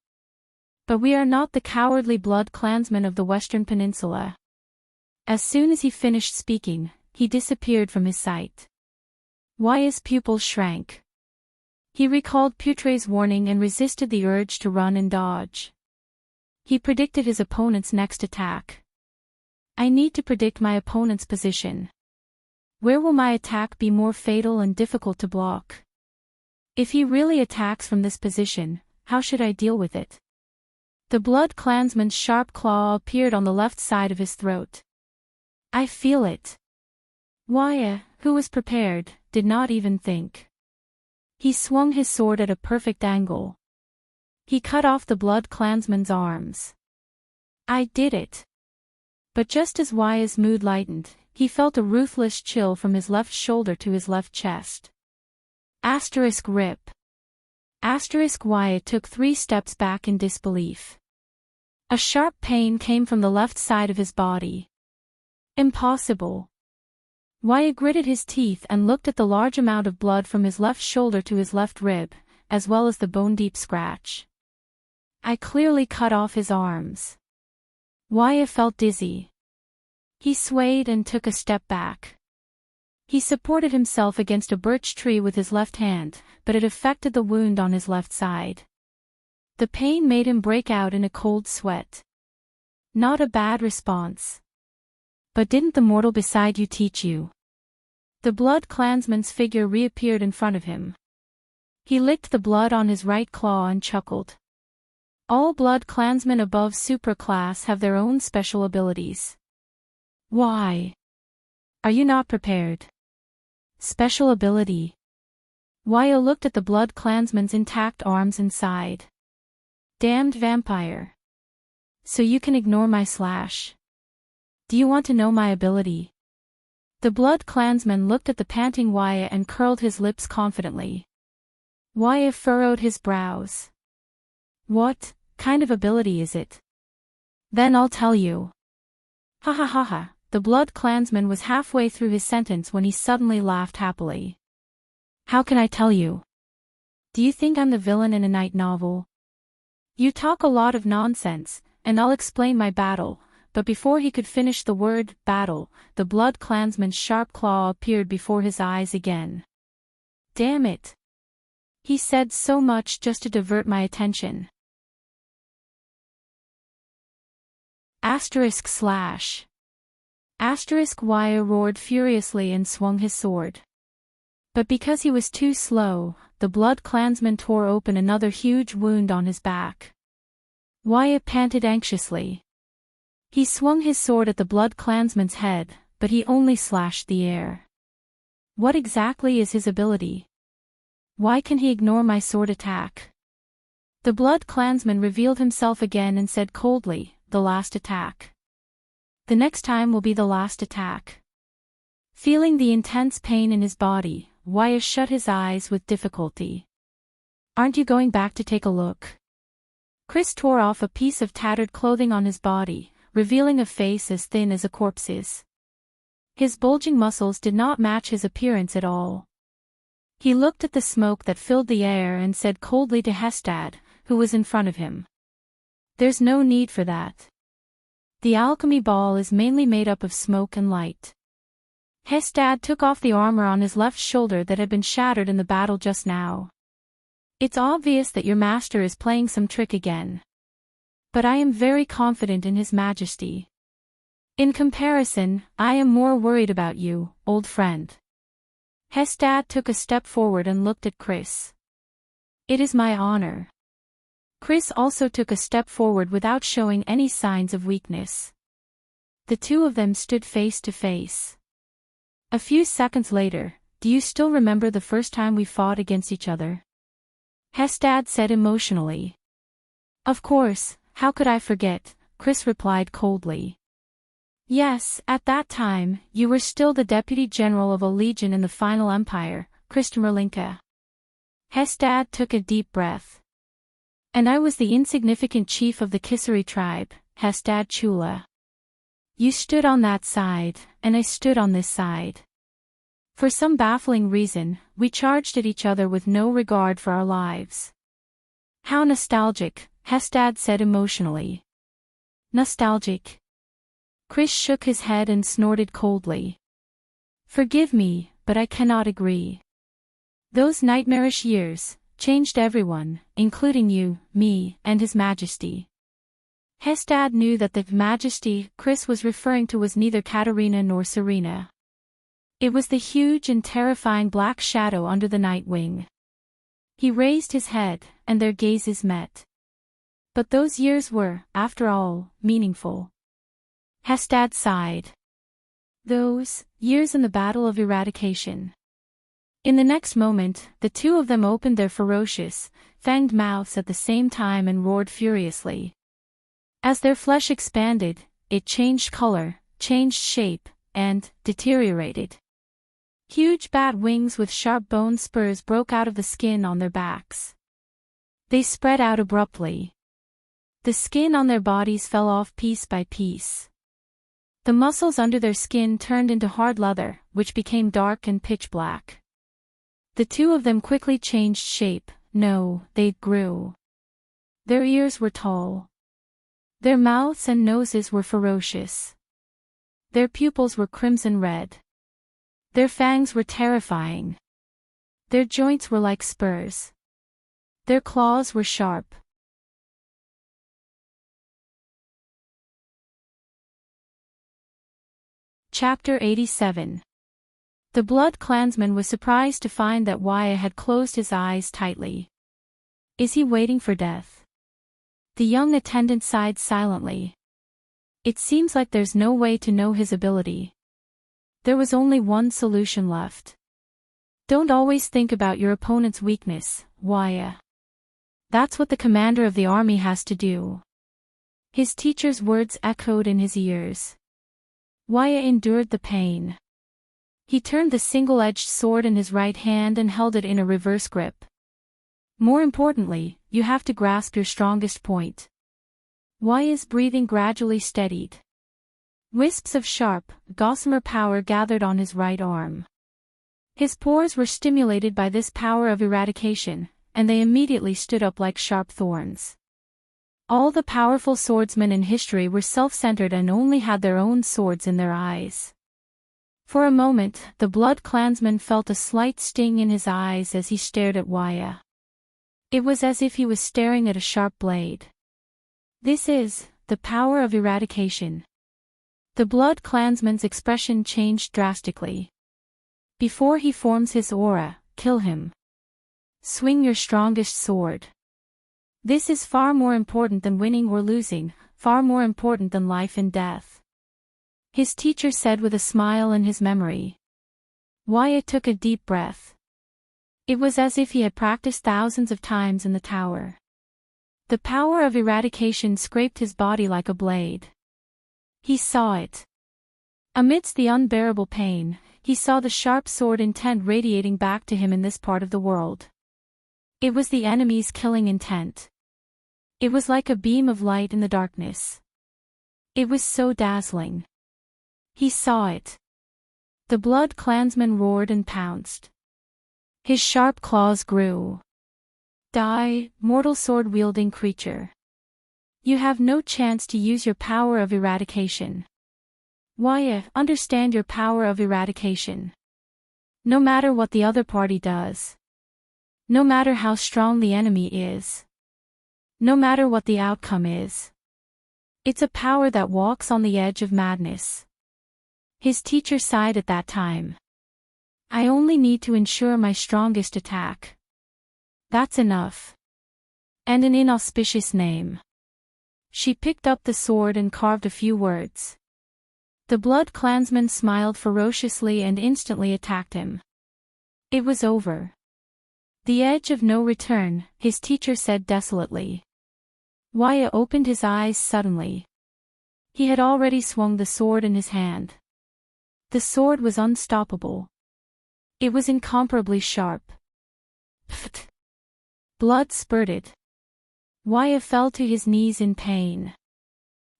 But we are not the cowardly blood clansmen of the Western Peninsula. As soon as he finished speaking, he disappeared from his sight. Wyatt's pupils shrank. He recalled Putre's warning and resisted the urge to run and dodge. He predicted his opponent's next attack. I need to predict my opponent's position. Where will my attack be more fatal and difficult to block? If he really attacks from this position, how should I deal with it? The blood clansman's sharp claw appeared on the left side of his throat. I feel it. Wyatt, who was prepared, did not even think. He swung his sword at a perfect angle. He cut off the blood clansman's arms. I did it. But just as Wyatt's mood lightened, he felt a ruthless chill from his left shoulder to his left chest. Asterisk rip. Asterisk Wyatt took 3 steps back in disbelief. A sharp pain came from the left side of his body. Impossible. Wyatt gritted his teeth and looked at the large amount of blood from his left shoulder to his left rib, as well as the bone-deep scratch. I clearly cut off his arms. Wyatt felt dizzy. He swayed and took a step back. He supported himself against a birch tree with his left hand, but it affected the wound on his left side. The pain made him break out in a cold sweat. Not a bad response. But didn't the mortal beside you teach you? The blood clansman's figure reappeared in front of him. He licked the blood on his right claw and chuckled. All blood clansmen above supraclass have their own special abilities. Why? Are you not prepared? Special ability. Wyatt looked at the blood clansman's intact arms and sighed. Damned vampire. So you can ignore my slash. Do you want to know my ability? The blood clansman looked at the panting Wyatt and curled his lips confidently. Wyatt furrowed his brows. What kind of ability is it? Then I'll tell you. Ha ha ha ha. The blood clansman was halfway through his sentence when he suddenly laughed happily. How can I tell you? Do you think I'm the villain in a night novel? You talk a lot of nonsense, and I'll explain my battle. But before he could finish the word battle, the blood clansman's sharp claw appeared before his eyes again. Damn it. He said so much just to divert my attention. Asterisk slash. Asterisk Wyatt roared furiously and swung his sword. But because he was too slow, the blood clansman tore open another huge wound on his back. Wyatt panted anxiously. He swung his sword at the blood clansman's head, but he only slashed the air. What exactly is his ability? Why can he ignore my sword attack? The blood clansman revealed himself again and said coldly, the last attack. The next time will be the last attack. Feeling the intense pain in his body, Wyatt shut his eyes with difficulty. Aren't you going back to take a look? Chris tore off a piece of tattered clothing on his body, revealing a face as thin as a corpse's. His bulging muscles did not match his appearance at all. He looked at the smoke that filled the air and said coldly to Hestad, who was in front of him. "There's no need for that. The alchemy ball is mainly made up of smoke and light." Hestad took off the armor on his left shoulder that had been shattered in the battle just now. "It's obvious that your master is playing some trick again. But I am very confident in his majesty. In comparison, I am more worried about you, old friend." Hestad took a step forward and looked at Chris. "It is my honor." Chris also took a step forward without showing any signs of weakness. The two of them stood face to face. A few seconds later, "Do you still remember the first time we fought against each other?" Hestad said emotionally. "Of course, how could I forget?" Chris replied coldly. "Yes, at that time, you were still the deputy general of a legion in the final empire, Kristamerlinka." Hestad took a deep breath. "And I was the insignificant chief of the Kisari tribe, Hestad Chula. You stood on that side, and I stood on this side. For some baffling reason, we charged at each other with no regard for our lives." "How nostalgic," Hestad said emotionally. "Nostalgic?" Chris shook his head and snorted coldly. "Forgive me, but I cannot agree. Those nightmarish years changed everyone, including you, me, and His Majesty." Hestad knew that the Majesty Chris was referring to was neither Katerina nor Serena. It was the huge and terrifying black shadow under the night wing. He raised his head, and their gazes met. But those years were, after all, meaningful. Hestad sighed. Those years in the Battle of Eradication. In the next moment, the two of them opened their ferocious, fanged mouths at the same time and roared furiously. As their flesh expanded, it changed color, changed shape, and deteriorated. Huge bat wings with sharp bone spurs broke out of the skin on their backs. They spread out abruptly. The skin on their bodies fell off piece by piece. The muscles under their skin turned into hard leather, which became dark and pitch black. The two of them quickly changed shape. No, they grew. Their ears were tall. Their mouths and noses were ferocious. Their pupils were crimson red. Their fangs were terrifying. Their joints were like spurs. Their claws were sharp. Chapter 87. The Blood Clansman was surprised to find that Waya had closed his eyes tightly. "Is he waiting for death?" The young attendant sighed silently. "It seems like there's no way to know his ability." There was only one solution left. "Don't always think about your opponent's weakness, Waya. That's what the commander of the army has to do." His teacher's words echoed in his ears. Waya endured the pain. He turned the single-edged sword in his right hand and held it in a reverse grip. "More importantly, you have to grasp your strongest point." Waya's breathing gradually steadied. Wisps of sharp, gossamer power gathered on his right arm. His pores were stimulated by this power of eradication, and they immediately stood up like sharp thorns. All the powerful swordsmen in history were self-centered and only had their own swords in their eyes. For a moment, the Blood Clansman felt a slight sting in his eyes as he stared at Waya. It was as if he was staring at a sharp blade. This is the power of eradication. The Blood Clansman's expression changed drastically. Before he forms his aura, kill him. Swing your strongest sword. This is far more important than winning or losing, far more important than life and death. His teacher said with a smile in his memory. Waya took a deep breath. It was as if he had practiced thousands of times in the tower. The power of eradication scraped his body like a blade. He saw it. Amidst the unbearable pain, he saw the sharp sword intent radiating back to him in this part of the world. It was the enemy's killing intent. It was like a beam of light in the darkness. It was so dazzling. He saw it. The blood clansman roared and pounced. His sharp claws grew. Die, mortal sword-wielding creature. You have no chance to use your power of eradication. Why, understand your power of eradication. No matter what the other party does. No matter how strong the enemy is. No matter what the outcome is. It's a power that walks on the edge of madness. His teacher sighed at that time. I only need to ensure my strongest attack. That's enough. And an inauspicious name. She picked up the sword and carved a few words. The blood clansman smiled ferociously and instantly attacked him. It was over. The edge of no return, his teacher said desolately. Waya opened his eyes suddenly. He had already swung the sword in his hand. The sword was unstoppable. It was incomparably sharp. Pfft. Blood spurted. Waya fell to his knees in pain.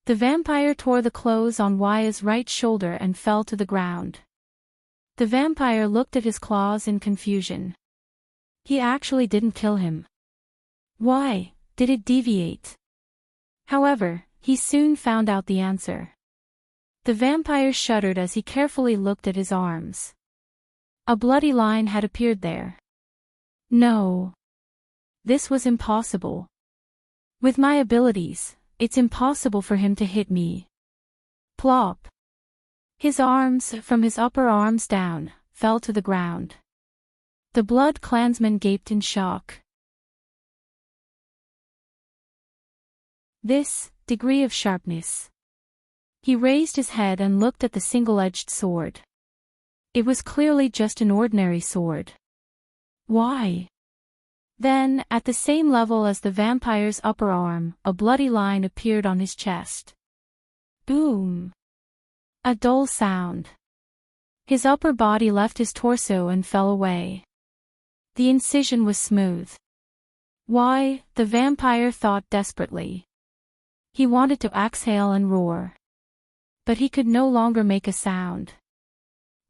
The vampire tore the clothes on Waya's right shoulder and fell to the ground. The vampire looked at his claws in confusion. He actually didn't kill him. Why did it deviate? However, he soon found out the answer. The vampire shuddered as he carefully looked at his arms. A bloody line had appeared there. No. This was impossible. With my abilities, it's impossible for him to hit me. Plop. His arms, from his upper arms down, fell to the ground. The blood clansman gaped in shock. This degree of sharpness. He raised his head and looked at the single-edged sword. It was clearly just an ordinary sword. Why? Then, at the same level as the vampire's upper arm, a bloody line appeared on his chest. Boom! A dull sound. His upper body left his torso and fell away. The incision was smooth. Why, the vampire thought desperately. He wanted to exhale and roar. But he could no longer make a sound.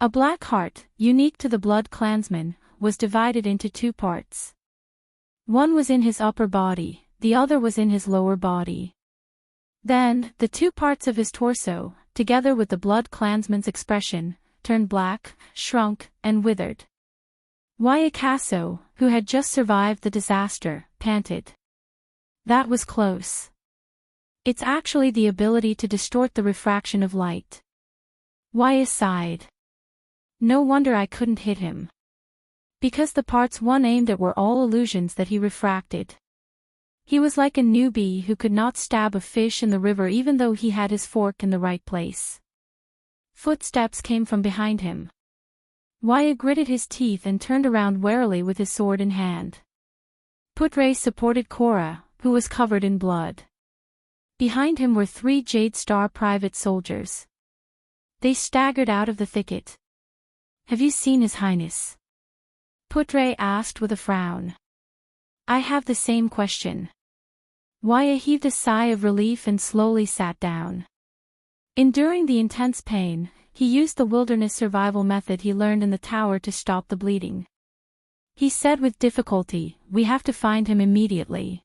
A black heart, unique to the blood clansman, was divided into two parts. One was in his upper body, the other was in his lower body. Then, the two parts of his torso, together with the blood clansman's expression, turned black, shrunk, and withered. Wayakaso, who had just survived the disaster, panted. That was close. It's actually the ability to distort the refraction of light. Waya sighed. No wonder I couldn't hit him. Because the parts one aimed at were all illusions that he refracted. He was like a newbie who could not stab a fish in the river even though he had his fork in the right place. Footsteps came from behind him. Waya gritted his teeth and turned around warily with his sword in hand. Putre supported Cora, who was covered in blood. Behind him were 3 Jade Star private soldiers. They staggered out of the thicket. Have you seen His Highness? Putre asked with a frown. I have the same question. Waya heaved a sigh of relief and slowly sat down. Enduring the intense pain, he used the wilderness survival method he learned in the tower to stop the bleeding. He said with difficulty, we have to find him immediately.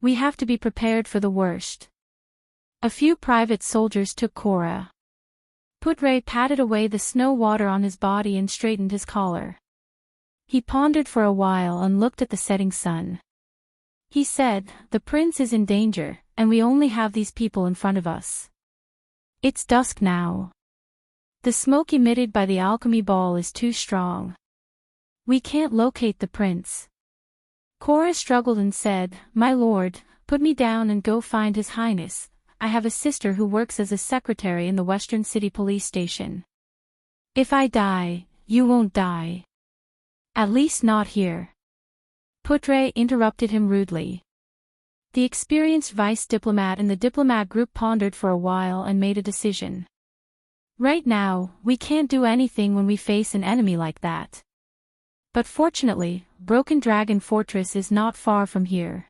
We have to be prepared for the worst. A few private soldiers took Cora. Putre patted away the snow water on his body and straightened his collar. He pondered for a while and looked at the setting sun. He said, the prince is in danger, and we only have these people in front of us. It's dusk now. The smoke emitted by the alchemy ball is too strong. We can't locate the prince. Cora struggled and said, My lord, put me down and go find His Highness. I have a sister who works as a secretary in the Western City Police Station. If I die, you won't die. At least not here. Putre interrupted him rudely. The experienced vice diplomat in the diplomat group pondered for a while and made a decision. Right now, we can't do anything when we face an enemy like that. But fortunately, Broken Dragon Fortress is not far from here.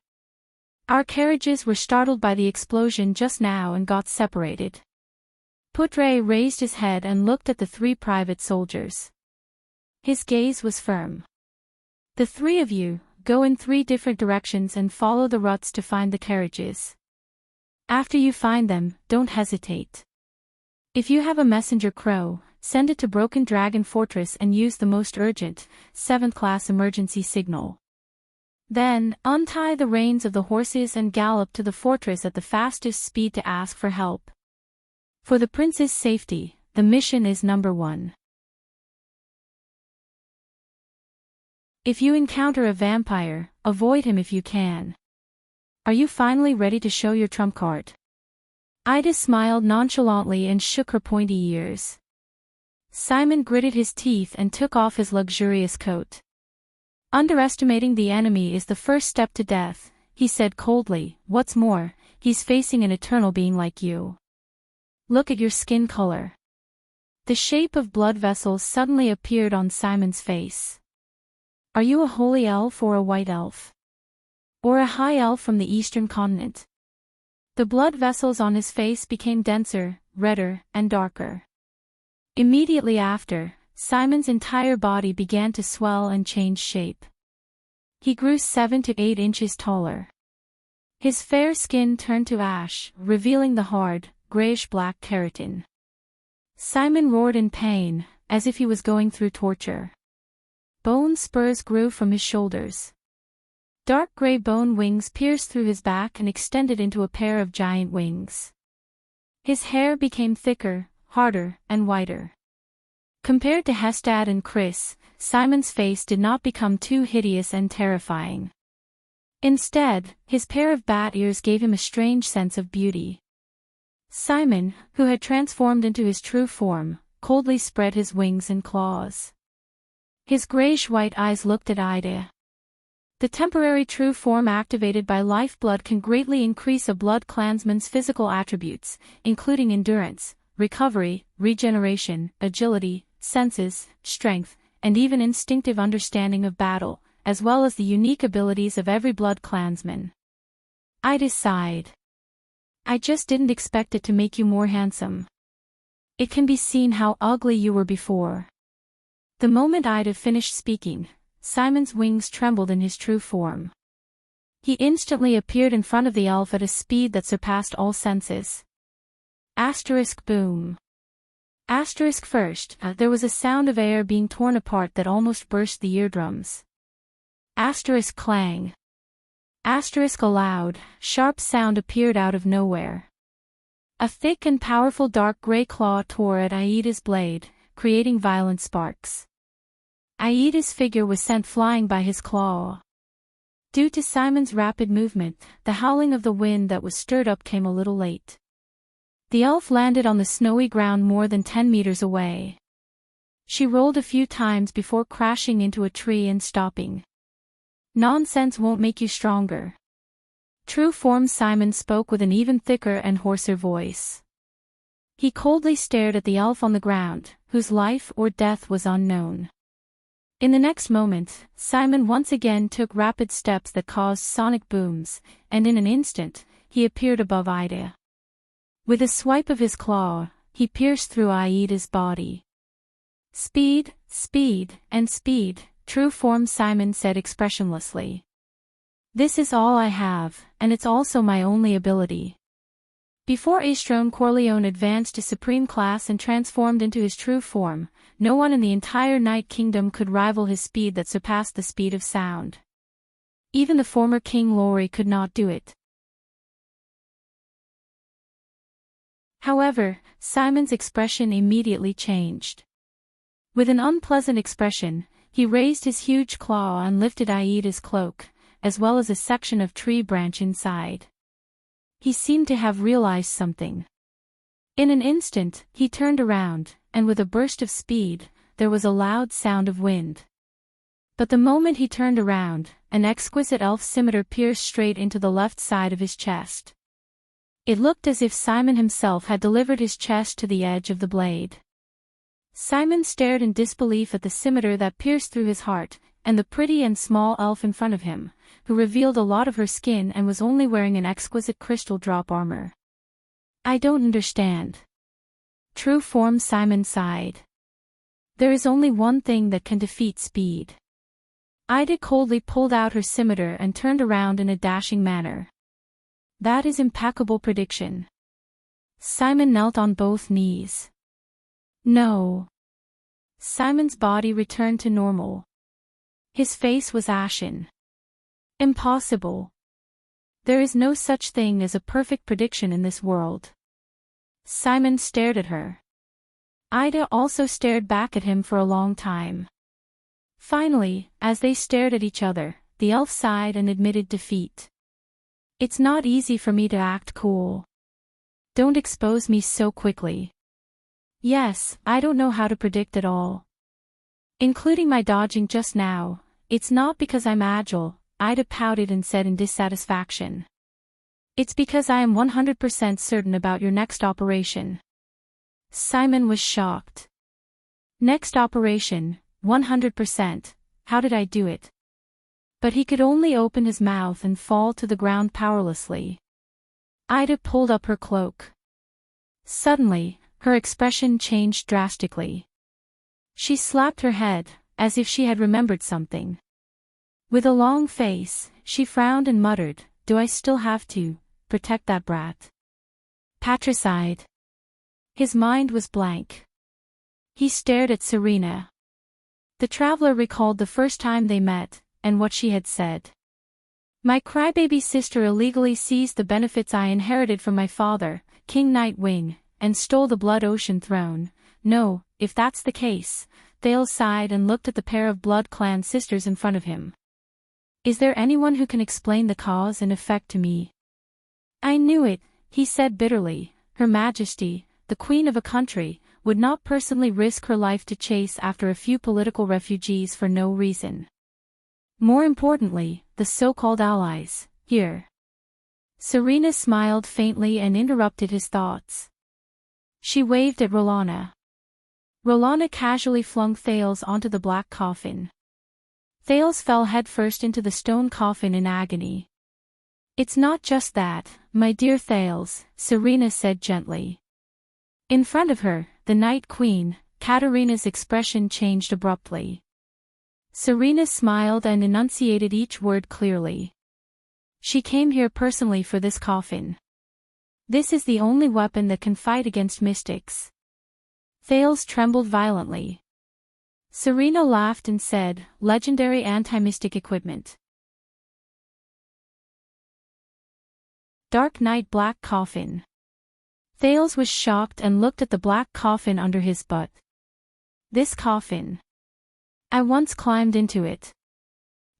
Our carriages were startled by the explosion just now and got separated. Poutre raised his head and looked at the three private soldiers. His gaze was firm. The three of you, go in 3 different directions and follow the ruts to find the carriages. After you find them, don't hesitate. If you have a messenger crow, send it to Broken Dragon Fortress and use the most urgent, 7th class emergency signal. Then, untie the reins of the horses and gallop to the fortress at the fastest speed to ask for help. For the prince's safety, the mission is number 1. If you encounter a vampire, avoid him if you can. Are you finally ready to show your trump card? Ida smiled nonchalantly and shook her pointy ears. Simon gritted his teeth and took off his luxurious coat. Underestimating the enemy is the first step to death, he said coldly. What's more, he's facing an eternal being like you. Look at your skin color. The shape of blood vessels suddenly appeared on Simon's face. Are you a holy elf or a white elf? Or a high elf from the eastern continent? The blood vessels on his face became denser, redder, and darker. Immediately after, Simon's entire body began to swell and change shape. He grew 7 to 8 inches taller. His fair skin turned to ash, revealing the hard, grayish-black keratin. Simon roared in pain, as if he was going through torture. Bone spurs grew from his shoulders. Dark gray bone wings pierced through his back and extended into a pair of giant wings. His hair became thicker, harder, and whiter. Compared to Hestad and Chris, Simon's face did not become too hideous and terrifying. Instead, his pair of bat ears gave him a strange sense of beauty. Simon, who had transformed into his true form, coldly spread his wings and claws. His grayish-white eyes looked at Ida. The temporary true form activated by lifeblood can greatly increase a blood clansman's physical attributes, including endurance, recovery, regeneration, agility, senses, strength, and even instinctive understanding of battle, as well as the unique abilities of every blood clansman. Ida sighed. I just didn't expect it to make you more handsome. It can be seen how ugly you were before. The moment Ida finished speaking, Simon's wings trembled in his true form. He instantly appeared in front of the elf at a speed that surpassed all senses. Boom. First, there was a sound of air being torn apart that almost burst the eardrums. Clang. A loud, sharp sound appeared out of nowhere. A thick and powerful dark gray claw tore at Aida's blade, creating violent sparks. Aida's figure was sent flying by his claw. Due to Simon's rapid movement, the howling of the wind that was stirred up came a little late. The elf landed on the snowy ground more than 10 meters away. She rolled a few times before crashing into a tree and stopping. Nonsense won't make you stronger. True form Simon spoke with an even thicker and hoarser voice. He coldly stared at the elf on the ground, whose life or death was unknown. In the next moment, Simon once again took rapid steps that caused sonic booms, and in an instant, he appeared above Ida. With a swipe of his claw, he pierced through Aida's body. Speed, speed, and speed, true form Simon said expressionlessly. This is all I have, and it's also my only ability. Before Astrone Corleone advanced to supreme class and transformed into his true form, no one in the entire Night Kingdom could rival his speed that surpassed the speed of sound. Even the former King Laurie could not do it. However, Simon's expression immediately changed. With an unpleasant expression, he raised his huge claw and lifted Aida's cloak, as well as a section of tree branch inside. He seemed to have realized something. In an instant, he turned around, and with a burst of speed, there was a loud sound of wind. But the moment he turned around, an exquisite elf scimitar pierced straight into the left side of his chest. It looked as if Simon himself had delivered his chest to the edge of the blade. Simon stared in disbelief at the scimitar that pierced through his heart, and the pretty and small elf in front of him, who revealed a lot of her skin and was only wearing an exquisite crystal drop armor. I don't understand. True form, Simon sighed. There is only one thing that can defeat speed. Ida coldly pulled out her scimitar and turned around in a dashing manner. That is impeccable prediction. Simon knelt on both knees. No. Simon's body returned to normal. His face was ashen. Impossible. There is no such thing as a perfect prediction in this world. Simon stared at her. Ida also stared back at him for a long time. Finally, as they stared at each other, the elf sighed and admitted defeat. It's not easy for me to act cool. Don't expose me so quickly. Yes, I don't know how to predict at all. Including my dodging just now. It's not because I'm agile, Ida pouted and said in dissatisfaction. It's because I am 100% certain about your next operation. Simon was shocked. Next operation, 100%, how did I do it? But he could only open his mouth and fall to the ground powerlessly. Ida pulled up her cloak. Suddenly, her expression changed drastically. She slapped her head, as if she had remembered something. With a long face, she frowned and muttered, "Do I still have to protect that brat?" Patricide. His mind was blank. He stared at Serena. The traveler recalled the first time they met, and what she had said. My crybaby sister illegally seized the benefits I inherited from my father, King Nightwing, and stole the Blood Ocean throne. No, if that's the case. Thales sighed and looked at the pair of Blood Clan sisters in front of him. Is there anyone who can explain the cause and effect to me? I knew it, he said bitterly. Her Majesty, the Queen of a country, would not personally risk her life to chase after a few political refugees for no reason. More importantly, the so-called allies, here. Serena smiled faintly and interrupted his thoughts. She waved at Rolana. Rolana casually flung Thales onto the black coffin. Thales fell headfirst into the stone coffin in agony. It's not just that, my dear Thales, Serena said gently. In front of her, the Night Queen, Katarina's expression changed abruptly. Serena smiled and enunciated each word clearly. She came here personally for this coffin. This is the only weapon that can fight against mystics. Thales trembled violently. Serena laughed and said, legendary anti-mystic equipment. Dark Night Black Coffin. Thales was shocked and looked at the black coffin under his butt. This coffin. I once climbed into it.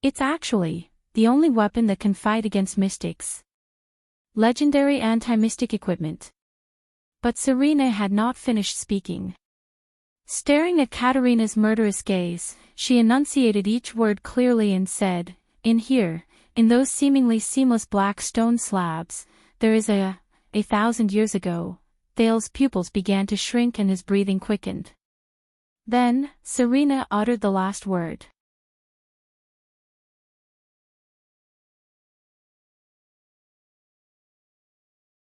It's actually the only weapon that can fight against mystics. Legendary anti-mystic equipment. But Serena had not finished speaking. Staring at Katarina's murderous gaze, she enunciated each word clearly and said, in here, in those seemingly seamless black stone slabs, there is a 1,000 years ago. Thales' pupils began to shrink and his breathing quickened. Then, Serena uttered the last word.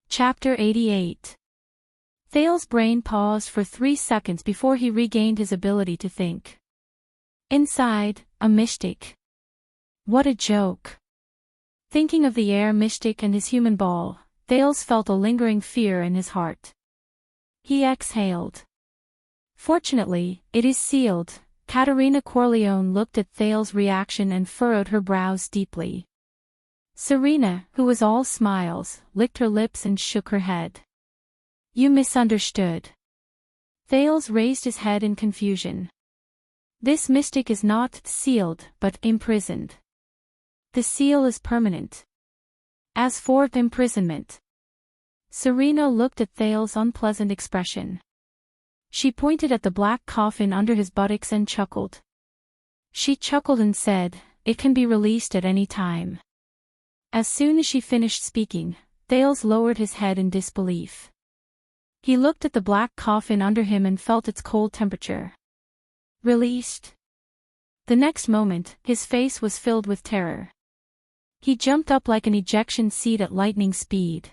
Chapter 88. Thales' brain paused for 3 seconds before he regained his ability to think. Inside, a mystic. What a joke. Thinking of the air mystic and his human ball, Thales felt a lingering fear in his heart. He exhaled. Fortunately, it is sealed. Katarina Corleone looked at Thales' reaction and furrowed her brows deeply. Serena, who was all smiles, licked her lips and shook her head. You misunderstood. Thales raised his head in confusion. This mystic is not sealed, but imprisoned. The seal is permanent. As for imprisonment. Serena looked at Thales' unpleasant expression. She pointed at the black coffin under his buttocks and chuckled. She chuckled and said, it can be released at any time. As soon as she finished speaking, Thales lowered his head in disbelief. He looked at the black coffin under him and felt its cold temperature. Released? The next moment, his face was filled with terror. He jumped up like an ejection seat at lightning speed.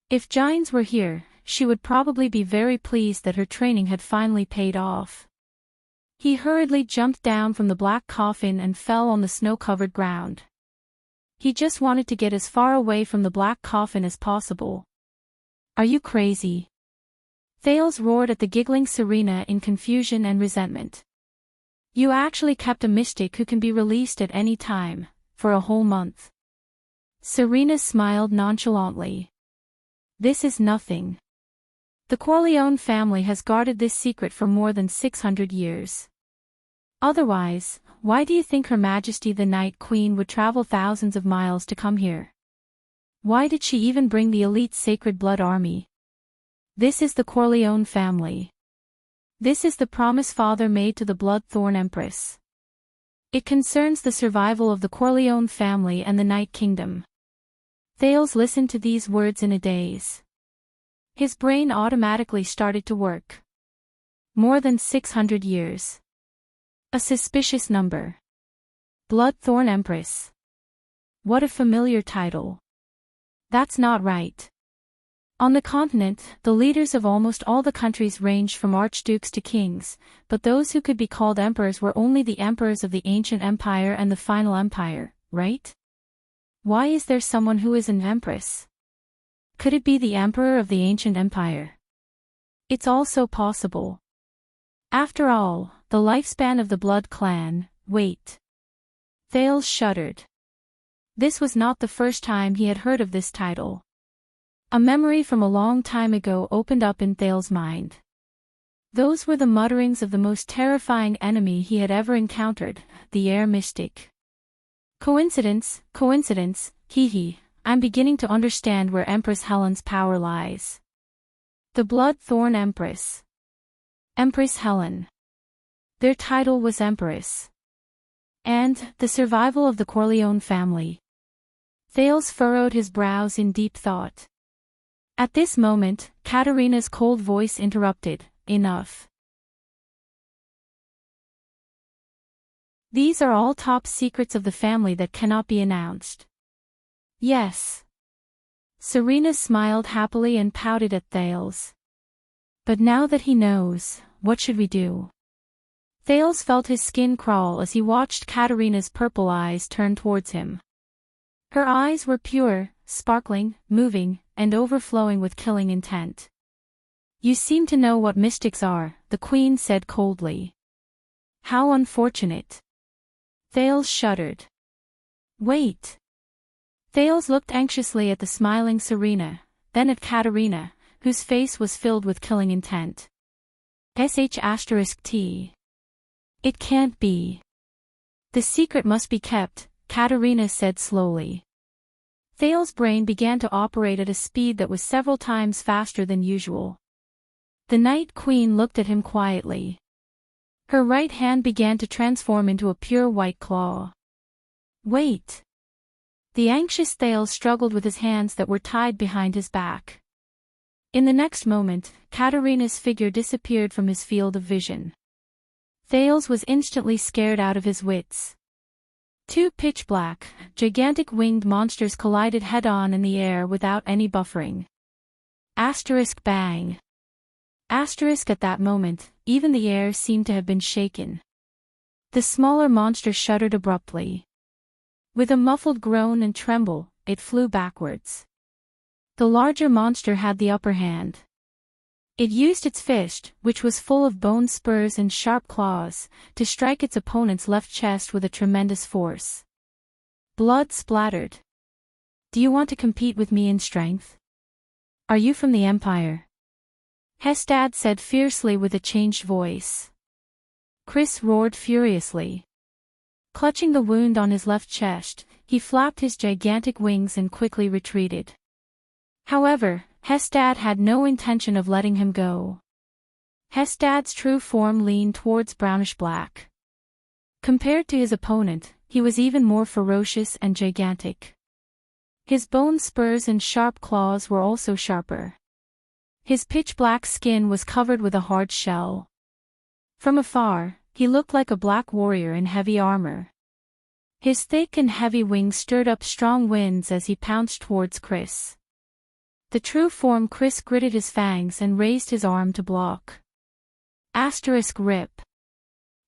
If Gines were here, she would probably be very pleased that her training had finally paid off. He hurriedly jumped down from the black coffin and fell on the snow-covered ground. He just wanted to get as far away from the black coffin as possible. Are you crazy? Thales roared at the giggling Serena in confusion and resentment. You actually kept a mystic who can be released at any time, for a whole month. Serena smiled nonchalantly. This is nothing. The Corleone family has guarded this secret for more than 600 years. Otherwise, why do you think Her Majesty the Night Queen would travel thousands of miles to come here? Why did she even bring the elite Sacred Blood Army? This is the Corleone family. This is the promise Father made to the Bloodthorn Empress. It concerns the survival of the Corleone family and the Night Kingdom. Thales listened to these words in a daze. His brain automatically started to work. More than 600 years. A suspicious number. Bloodthorn Empress. What a familiar title. That's not right. On the continent, the leaders of almost all the countries ranged from archdukes to kings, but those who could be called emperors were only the emperors of the ancient empire and the final empire, right? Why is there someone who is an empress? Could it be the emperor of the ancient empire? It's also possible. After all, the lifespan of the Blood Clan, wait. Thales shuddered. This was not the first time he had heard of this title. A memory from a long time ago opened up in Thales' mind. Those were the mutterings of the most terrifying enemy he had ever encountered, the Air Mystic. Coincidence, hee. I'm beginning to understand where Empress Helen's power lies. The Bloodthorn Empress. Empress Helen. Their title was Empress. And, the survival of the Corleone family. Thales furrowed his brows in deep thought. At this moment, Katerina's cold voice interrupted, enough. These are all top secrets of the family that cannot be announced. Yes. Serena smiled happily and pouted at Thales. But now that he knows, what should we do? Thales felt his skin crawl as he watched Katerina's purple eyes turn towards him. Her eyes were pure, sparkling, moving, and overflowing with killing intent. You seem to know what mystics are, the Queen said coldly. How unfortunate. Thales shuddered. Wait. Thales looked anxiously at the smiling Serena, then at Katerina, whose face was filled with killing intent. **T. It can't be. The secret must be kept, Katerina said slowly. Thales' brain began to operate at a speed that was several times faster than usual. The Night Queen looked at him quietly. Her right hand began to transform into a pure white claw. Wait. The anxious Thales struggled with his hands that were tied behind his back. In the next moment, Katerina's figure disappeared from his field of vision. Thales was instantly scared out of his wits. Two pitch-black, gigantic winged monsters collided head-on in the air without any buffering. Bang. At that moment, even the air seemed to have been shaken. The smaller monster shuddered abruptly. With a muffled groan and tremble, it flew backwards. The larger monster had the upper hand. It used its fist, which was full of bone spurs and sharp claws, to strike its opponent's left chest with a tremendous force. Blood splattered. Do you want to compete with me in strength? Are you from the Empire? Hestad said fiercely with a changed voice. Chris roared furiously. Clutching the wound on his left chest, he flapped his gigantic wings and quickly retreated. However, Hestad had no intention of letting him go. Hestad's true form leaned towards brownish-black. Compared to his opponent, he was even more ferocious and gigantic. His bone spurs and sharp claws were also sharper. His pitch-black skin was covered with a hard shell. From afar, He looked like a black warrior in heavy armor. His thick and heavy wings stirred up strong winds as he pounced towards Chris. The true form Chris gritted his fangs and raised his arm to block. Asterisk rip.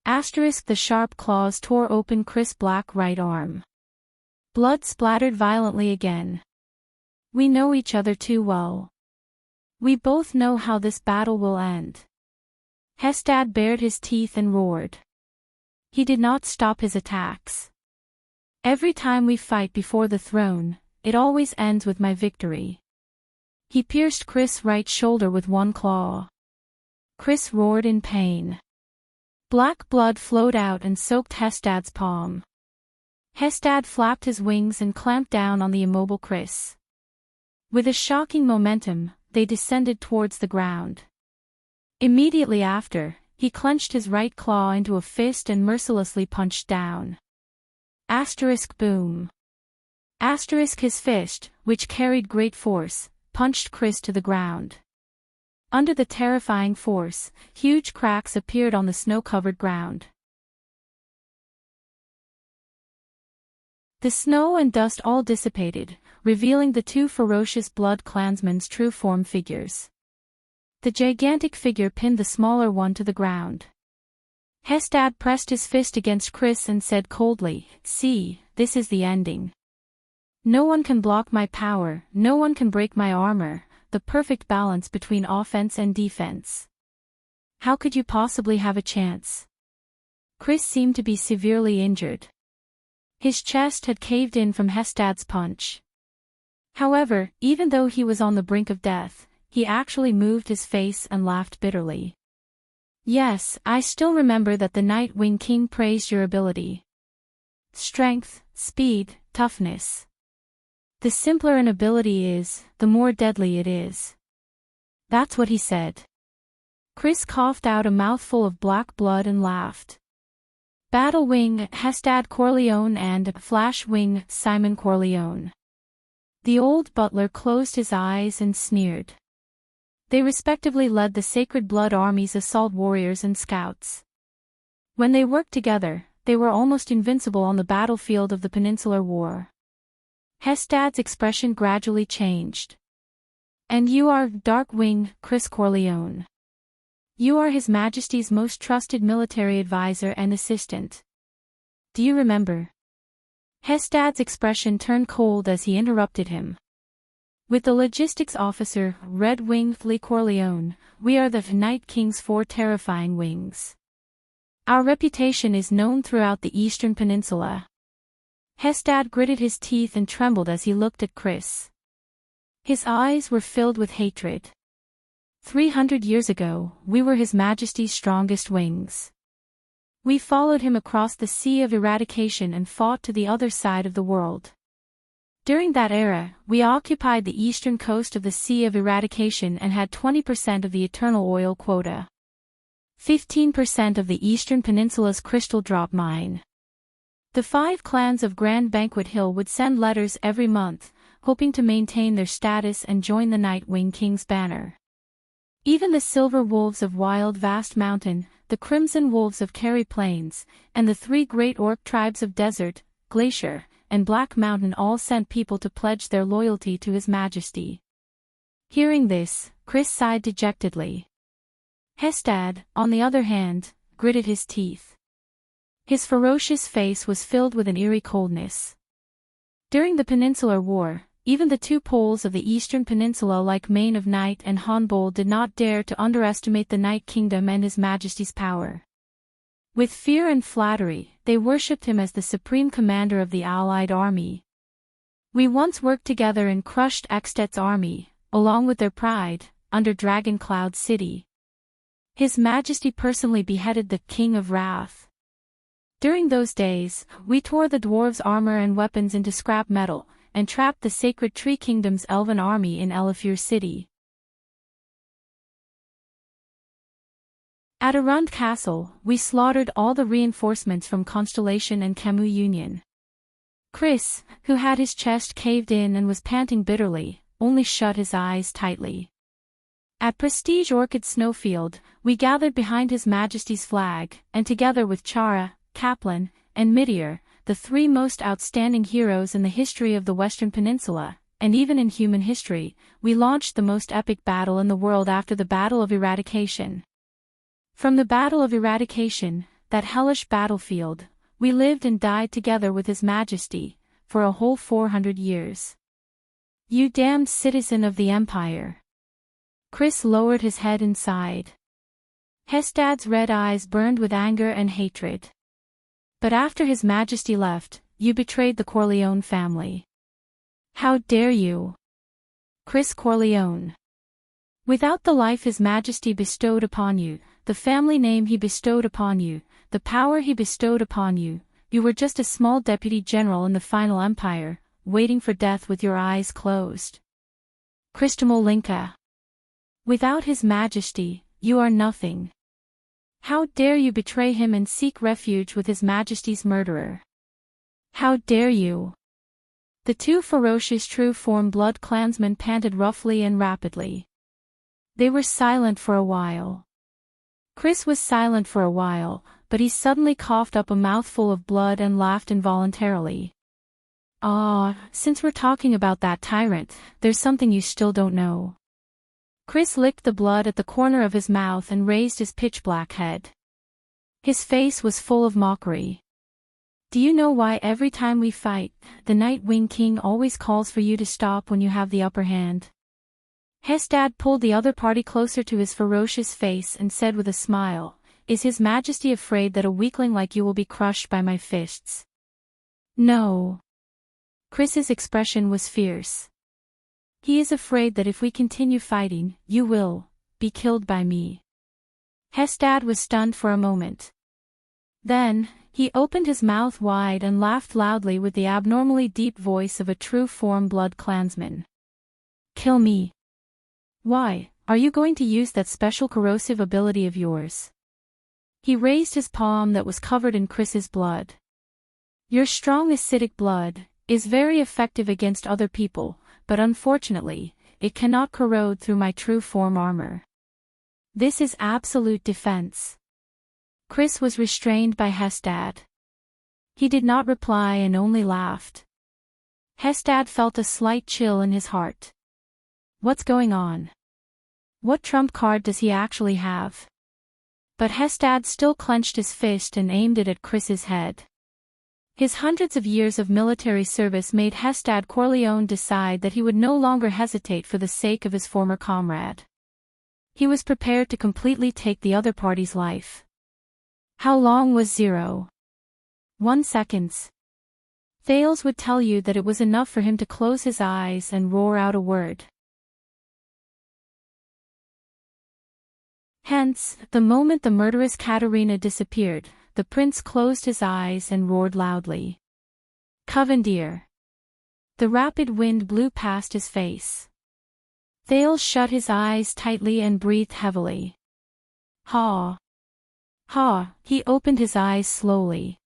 Asterisk the sharp claws tore open Chris' black right arm. Blood splattered violently again. We know each other too well. We both know how this battle will end. Hestad bared his teeth and roared. He did not stop his attacks. Every time we fight before the throne, it always ends with my victory. He pierced Chris' right shoulder with one claw. Chris roared in pain. Black blood flowed out and soaked Hestad's palm. Hestad flapped his wings and clamped down on the immobile Chris. With a shocking momentum, they descended towards the ground. Immediately after, he clenched his right claw into a fist and mercilessly punched down. Asterisk boom. Asterisk his fist, which carried great force, punched Chris to the ground. Under the terrifying force, huge cracks appeared on the snow-covered ground. The snow and dust all dissipated, revealing the two ferocious blood clansmen's true form figures. The gigantic figure pinned the smaller one to the ground. Hestad pressed his fist against Chris and said coldly, "See, this is the ending. No one can block my power, no one can break my armor, the perfect balance between offense and defense. How could you possibly have a chance?" Chris seemed to be severely injured. His chest had caved in from Hestad's punch. However, even though he was on the brink of death, he actually moved his face and laughed bitterly. "Yes, I still remember that the Night Wing King praised your ability. Strength, speed, toughness. The simpler an ability is, the more deadly it is." That's what he said. Chris coughed out a mouthful of black blood and laughed. Battle Wing Hestad Corleone and Flash Wing Simon Corleone. The old butler closed his eyes and sneered. They respectively led the Sacred Blood Army's assault warriors and scouts. When they worked together, they were almost invincible on the battlefield of the Peninsular War. Hestad's expression gradually changed. "And you are Dark Wing, Chris Corleone. You are His Majesty's most trusted military advisor and assistant. Do you remember?" Hestad's expression turned cold as he interrupted him. "With the logistics officer, Red Wing Lee Corleone, we are the Night King's 4 terrifying wings. Our reputation is known throughout the Eastern Peninsula." Hestad gritted his teeth and trembled as he looked at Chris. His eyes were filled with hatred. 300 years ago, we were His Majesty's strongest wings. We followed him across the Sea of Eradication and fought to the other side of the world. During that era, we occupied the eastern coast of the Sea of Eradication and had 20% of the eternal oil quota. 15% of the Eastern Peninsula's crystal drop mine. The 5 clans of Grand Banquet Hill would send letters every month, hoping to maintain their status and join the Night Wing King's banner. Even the Silver Wolves of Wild Vast Mountain, the Crimson Wolves of Kerry Plains, and the 3 great orc tribes of Desert, Glacier, and Black Mountain all sent people to pledge their loyalty to His Majesty. Hearing this, Chris sighed dejectedly. Hestad, on the other hand, gritted his teeth. His ferocious face was filled with an eerie coldness. During the Peninsular War, even the 2 poles of the Eastern Peninsula like Mane of Night and Honbol did not dare to underestimate the Night Kingdom and His Majesty's power. With fear and flattery, they worshipped him as the supreme commander of the Allied army. "We once worked together and crushed Extet's army, along with their pride, under Dragon Cloud City. His Majesty personally beheaded the King of Wrath. During those days, we tore the dwarves' armor and weapons into scrap metal, and trapped the Sacred Tree Kingdom's elven army in Elefir City. At Arund Castle, we slaughtered all the reinforcements from Constellation and Camus Union." Chris, who had his chest caved in and was panting bitterly, only shut his eyes tightly. At Prestige Orchid Snowfield, we gathered behind His Majesty's flag, and together with Chara, Kaplan, and Midir, the three most outstanding heroes in the history of the Western Peninsula, and even in human history, we launched the most epic battle in the world after the Battle of Eradication. From the Battle of Eradication, that hellish battlefield, we lived and died together with His Majesty, for a whole 400 years. You damned citizen of the Empire. Chris lowered his head and sighed. Hestad's red eyes burned with anger and hatred. But after His Majesty left, you betrayed the Corleone family. How dare you? Chris Corleone. Without the life His Majesty bestowed upon you, the family name he bestowed upon you, the power he bestowed upon you, you were just a small deputy general in the final empire, waiting for death with your eyes closed. Christamolinka. Without His Majesty, you are nothing. How dare you betray him and seek refuge with His Majesty's murderer? How dare you? The two ferocious true-form blood clansmen panted roughly and rapidly. They were silent for a while. Chris was silent for a while, but he suddenly coughed up a mouthful of blood and laughed involuntarily. Since we're talking about that tyrant, there's something you still don't know. Chris licked the blood at the corner of his mouth and raised his pitch-black head. His face was full of mockery. Do you know why every time we fight, the Nightwing King always calls for you to stop when you have the upper hand? Hestad pulled the other party closer to his ferocious face and said with a smile, Is His Majesty afraid that a weakling like you will be crushed by my fists? No. Chris's expression was fierce. He is afraid that if we continue fighting, you will be killed by me. Hestad was stunned for a moment. Then, he opened his mouth wide and laughed loudly with the abnormally deep voice of a true-form blood clansman. Kill me. Why, are you going to use that special corrosive ability of yours? He raised his palm that was covered in Chris's blood. Your strong acidic blood is very effective against other people, but unfortunately, it cannot corrode through my true-form armor. This is absolute defense. Chris was restrained by Hestad. He did not reply and only laughed. Hestad felt a slight chill in his heart. What's going on? What trump card does he actually have? But Hestad still clenched his fist and aimed it at Chris's head. His hundreds of years of military service made Hestad Corleone decide that he would no longer hesitate for the sake of his former comrade. He was prepared to completely take the other party's life. How long was 0.1 seconds? Thales would tell you that it was enough for him to close his eyes and roar out a word. Hence, the moment the murderous Katerina disappeared, the prince closed his eyes and roared loudly. Covendier. The rapid wind blew past his face. Thales shut his eyes tightly and breathed heavily. Ha! Ha! He opened his eyes slowly.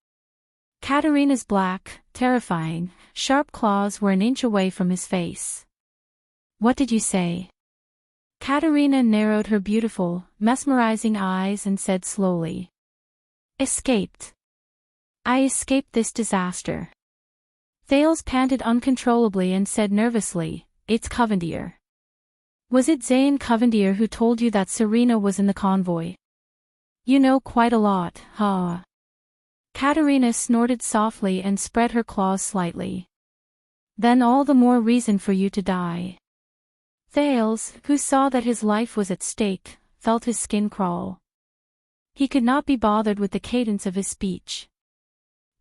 Katerina's black, terrifying, sharp claws were an inch away from his face. What did you say? Katerina narrowed her beautiful, mesmerizing eyes and said slowly. Escaped. I escaped this disaster. Thales panted uncontrollably and said nervously, It's Covendier. Was it Zane Covendier who told you that Serena was in the convoy? You know quite a lot, huh? Katerina snorted softly and spread her claws slightly. Then all the more reason for you to die. Thales, who saw that his life was at stake, felt his skin crawl. He could not be bothered with the cadence of his speech.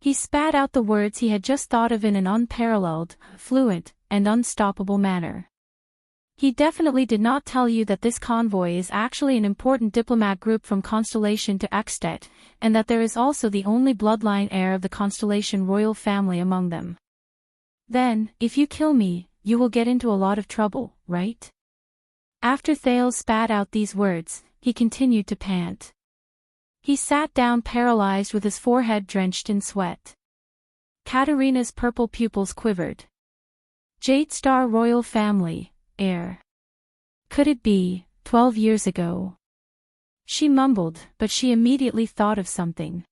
He spat out the words he had just thought of in an unparalleled, fluent, and unstoppable manner. He definitely did not tell you that this convoy is actually an important diplomat group from Constellation to Extet, and that there is also the only bloodline heir of the Constellation royal family among them. Then, if you kill me, you will get into a lot of trouble, right? After Thales spat out these words, he continued to pant. He sat down paralyzed with his forehead drenched in sweat. Katerina's purple pupils quivered. Jade Star royal family, heir. Could it be 12 years ago. She mumbled, but she immediately thought of something.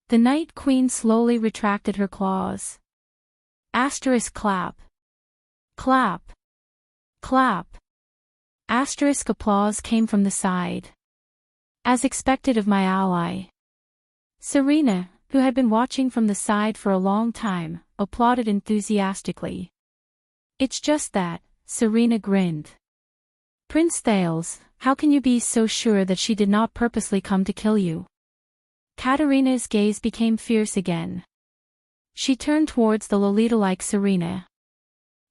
The Night Queen slowly retracted her claws. Asterisk clap. Clap. Clap. Asterisk applause came from the side. As expected of my ally. Serena, who had been watching from the side for a long time, applauded enthusiastically. It's just that, Serena grinned. Prince Thales, how can you be so sure that she did not purposely come to kill you? Katerina's gaze became fierce again. She turned towards the Lolita-like Serena.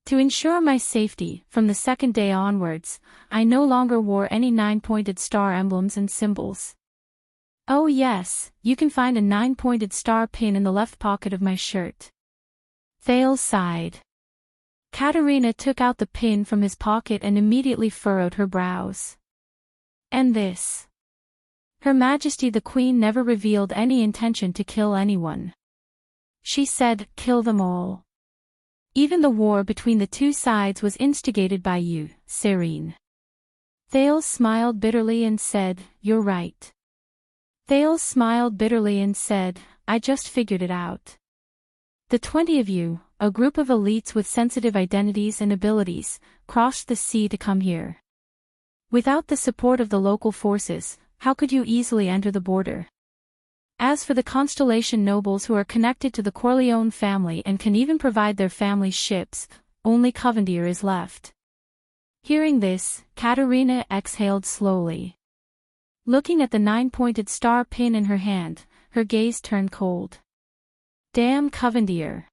To ensure my safety, from the second day onwards, I no longer wore any 9-pointed star emblems and symbols. Oh yes, you can find a 9-pointed star pin in the left pocket of my shirt. Thales sighed. Katerina took out the pin from his pocket and immediately furrowed her brows. And this? Her Majesty the Queen never revealed any intention to kill anyone. She said, kill them all. Even the war between the two sides was instigated by you, Serene. Thales smiled bitterly and said, you're right. Thales smiled bitterly and said, I just figured it out. The 20 of you, a group of elites with sensitive identities and abilities, crossed the sea to come here. Without the support of the local forces, how could you easily enter the border? As for the Constellation nobles who are connected to the Corleone family and can even provide their family's ships, only Covendier is left. Hearing this, Katerina exhaled slowly. Looking at the 9-pointed star pin in her hand, her gaze turned cold. Damn Covendier.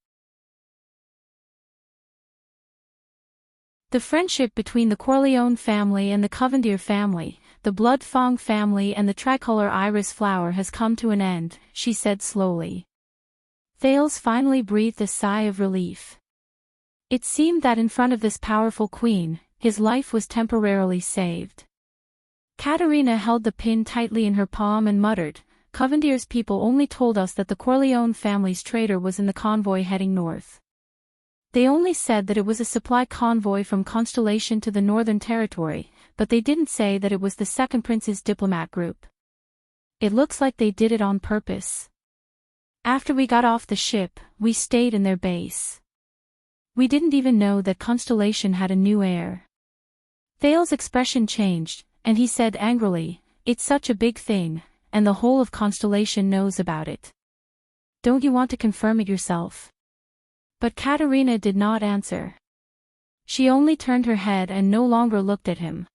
The friendship between the Corleone family and the Covendier family, the Blood Fong family and the tricolor iris flower has come to an end, she said slowly. Thales finally breathed a sigh of relief. It seemed that in front of this powerful queen, his life was temporarily saved. Katerina held the pin tightly in her palm and muttered, Covendier's people only told us that the Corleone family's trader was in the convoy heading north. They only said that it was a supply convoy from Constellation to the Northern Territory, but they didn't say that it was the Second Prince's diplomat group. It looks like they did it on purpose. After we got off the ship, we stayed in their base. We didn't even know that Constellation had a new heir. Thales' expression changed, and he said angrily, it's such a big thing, and the whole of Constellation knows about it. Don't you want to confirm it yourself? But Katerina did not answer. She only turned her head and no longer looked at him.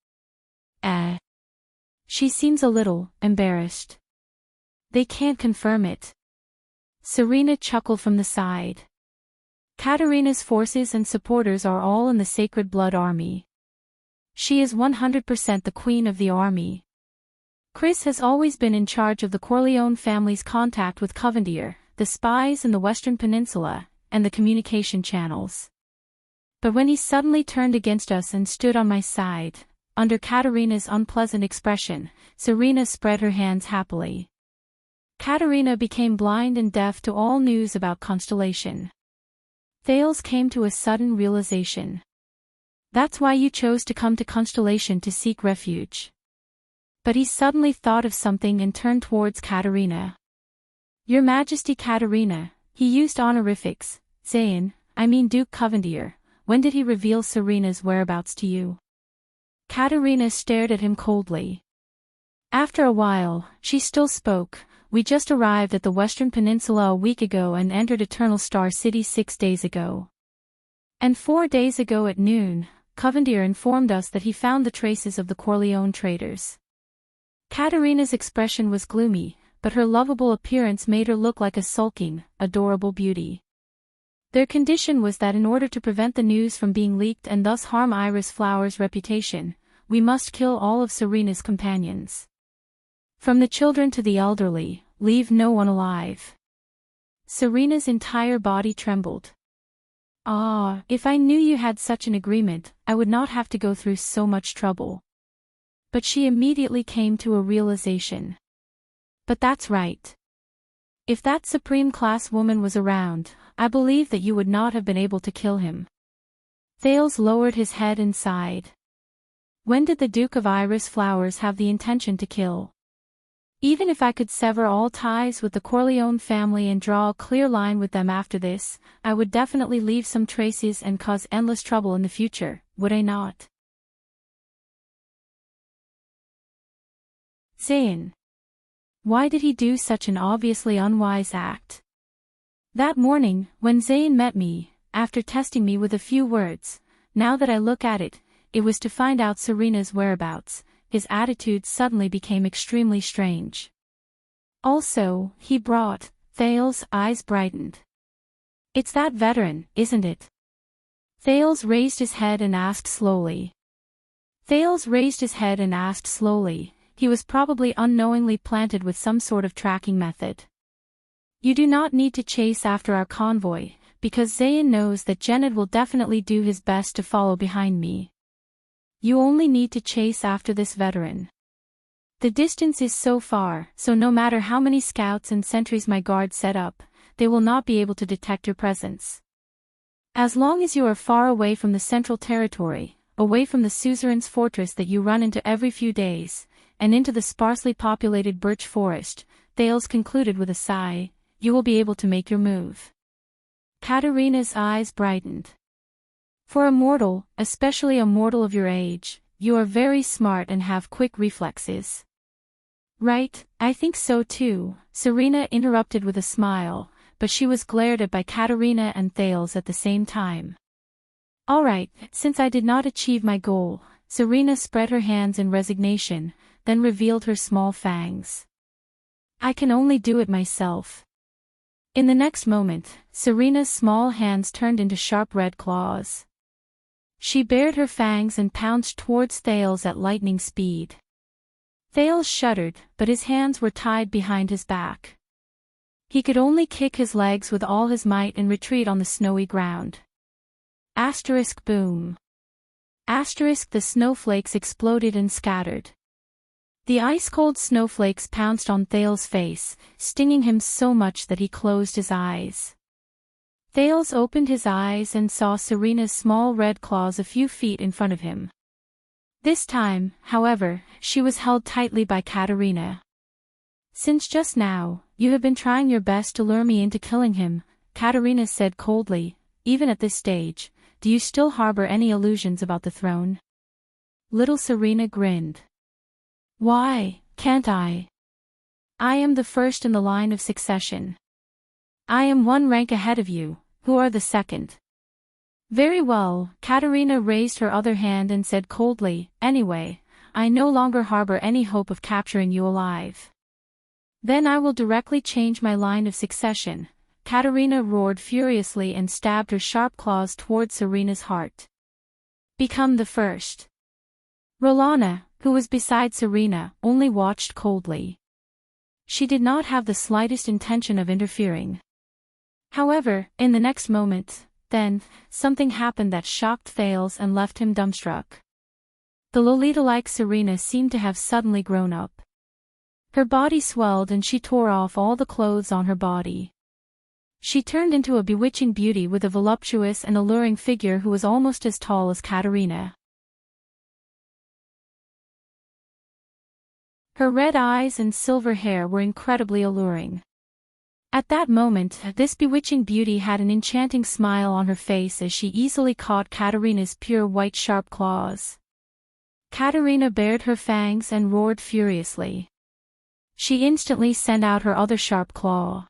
She seems a little embarrassed. They can't confirm it. Serena chuckled from the side. Katerina's forces and supporters are all in the Sacred Blood Army. She is 100% the queen of the army. Chris has always been in charge of the Corleone family's contact with Covendier, the spies in the Western Peninsula, and the communication channels. But when he suddenly turned against us and stood on my side, under Katerina's unpleasant expression, Serena spread her hands happily. Katerina became blind and deaf to all news about Constellation. Thales came to a sudden realization. That's why you chose to come to Constellation to seek refuge. But he suddenly thought of something and turned towards Katerina. Your Majesty Katerina, he used honorifics, Duke Covendier, when did he reveal Serena's whereabouts to you? Katerina stared at him coldly. After a while, she still spoke, we just arrived at the Western Peninsula a week ago and entered Eternal Star City 6 days ago. And 4 days ago at noon, Covendier informed us that he found the traces of the Corleone traders. Katerina's expression was gloomy, but her lovable appearance made her look like a sulking, adorable beauty. Their condition was that in order to prevent the news from being leaked and thus harm Iris Flower's reputation, we must kill all of Serena's companions. From the children to the elderly, leave no one alive. Serena's entire body trembled. Ah, if I knew you had such an agreement, I would not have to go through so much trouble. But she immediately came to a realization. But that's right. If that supreme class woman was around, I believe that you would not have been able to kill him. Thales lowered his head and sighed. When did the Duke of Iris Flowers have the intention to kill? Even if I could sever all ties with the Corleone family and draw a clear line with them after this, I would definitely leave some traces and cause endless trouble in the future, would I not? Zayn. Why did he do such an obviously unwise act? That morning, when Zayn met me, after testing me with a few words, now that I look at it, it was to find out Serena's whereabouts. His attitude suddenly became extremely strange. Also, he brought, Thales' eyes brightened. It's that veteran, isn't it? Thales raised his head and asked slowly. He was probably unknowingly planted with some sort of tracking method. You do not need to chase after our convoy, because Zayn knows that Jennad will definitely do his best to follow behind me. You only need to chase after this veteran. The distance is so far, so no matter how many scouts and sentries my guard set up, they will not be able to detect your presence. As long as you are far away from the central territory, away from the suzerain's fortress that you run into every few days, and into the sparsely populated birch forest, Thales concluded with a sigh, you will be able to make your move. Katarina's eyes brightened. For a mortal, especially a mortal of your age, you are very smart and have quick reflexes. Right, I think so too, Serena interrupted with a smile, but she was glared at by Katarina and Thales at the same time. Alright, since I did not achieve my goal, Serena spread her hands in resignation, then revealed her small fangs. I can only do it myself. In the next moment, Serena's small hands turned into sharp red claws. She bared her fangs and pounced towards Thales at lightning speed. Thales shuddered, but his hands were tied behind his back. He could only kick his legs with all his might and retreat on the snowy ground. Asterisk boom. Asterisk the snowflakes exploded and scattered. The ice-cold snowflakes pounced on Thales' face, stinging him so much that he closed his eyes. Thales opened his eyes and saw Serena's small red claws a few feet in front of him. This time, however, she was held tightly by Katarina. Since just now, you have been trying your best to lure me into killing him, Katarina said coldly, even at this stage, do you still harbor any illusions about the throne? Little Serena grinned. Why, can't I? I am the first in the line of succession. I am one rank ahead of you, who are the second. Very well, Katarina raised her other hand and said coldly, anyway, I no longer harbor any hope of capturing you alive. Then I will directly change my line of succession, Katarina roared furiously and stabbed her sharp claws toward Serena's heart. Become the first. Rolana, who was beside Serena, only watched coldly. She did not have the slightest intention of interfering. However, in the next moment, then, something happened that shocked Thales and left him dumbstruck. The Lolita-like Serena seemed to have suddenly grown up. Her body swelled and she tore off all the clothes on her body. She turned into a bewitching beauty with a voluptuous and alluring figure who was almost as tall as Katarina. Her red eyes and silver hair were incredibly alluring. At that moment, this bewitching beauty had an enchanting smile on her face as she easily caught Katarina's pure white sharp claws. Katarina bared her fangs and roared furiously. She instantly sent out her other sharp claw.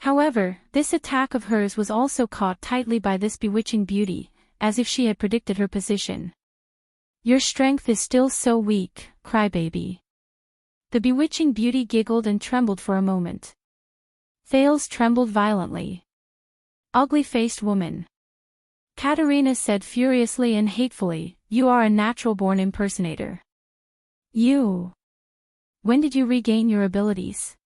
However, this attack of hers was also caught tightly by this bewitching beauty, as if she had predicted her position. Your strength is still so weak, crybaby. The bewitching beauty giggled and trembled for a moment. Thales trembled violently. Ugly-faced woman. Katarina said furiously and hatefully, you are a natural-born impersonator. You. When did you regain your abilities?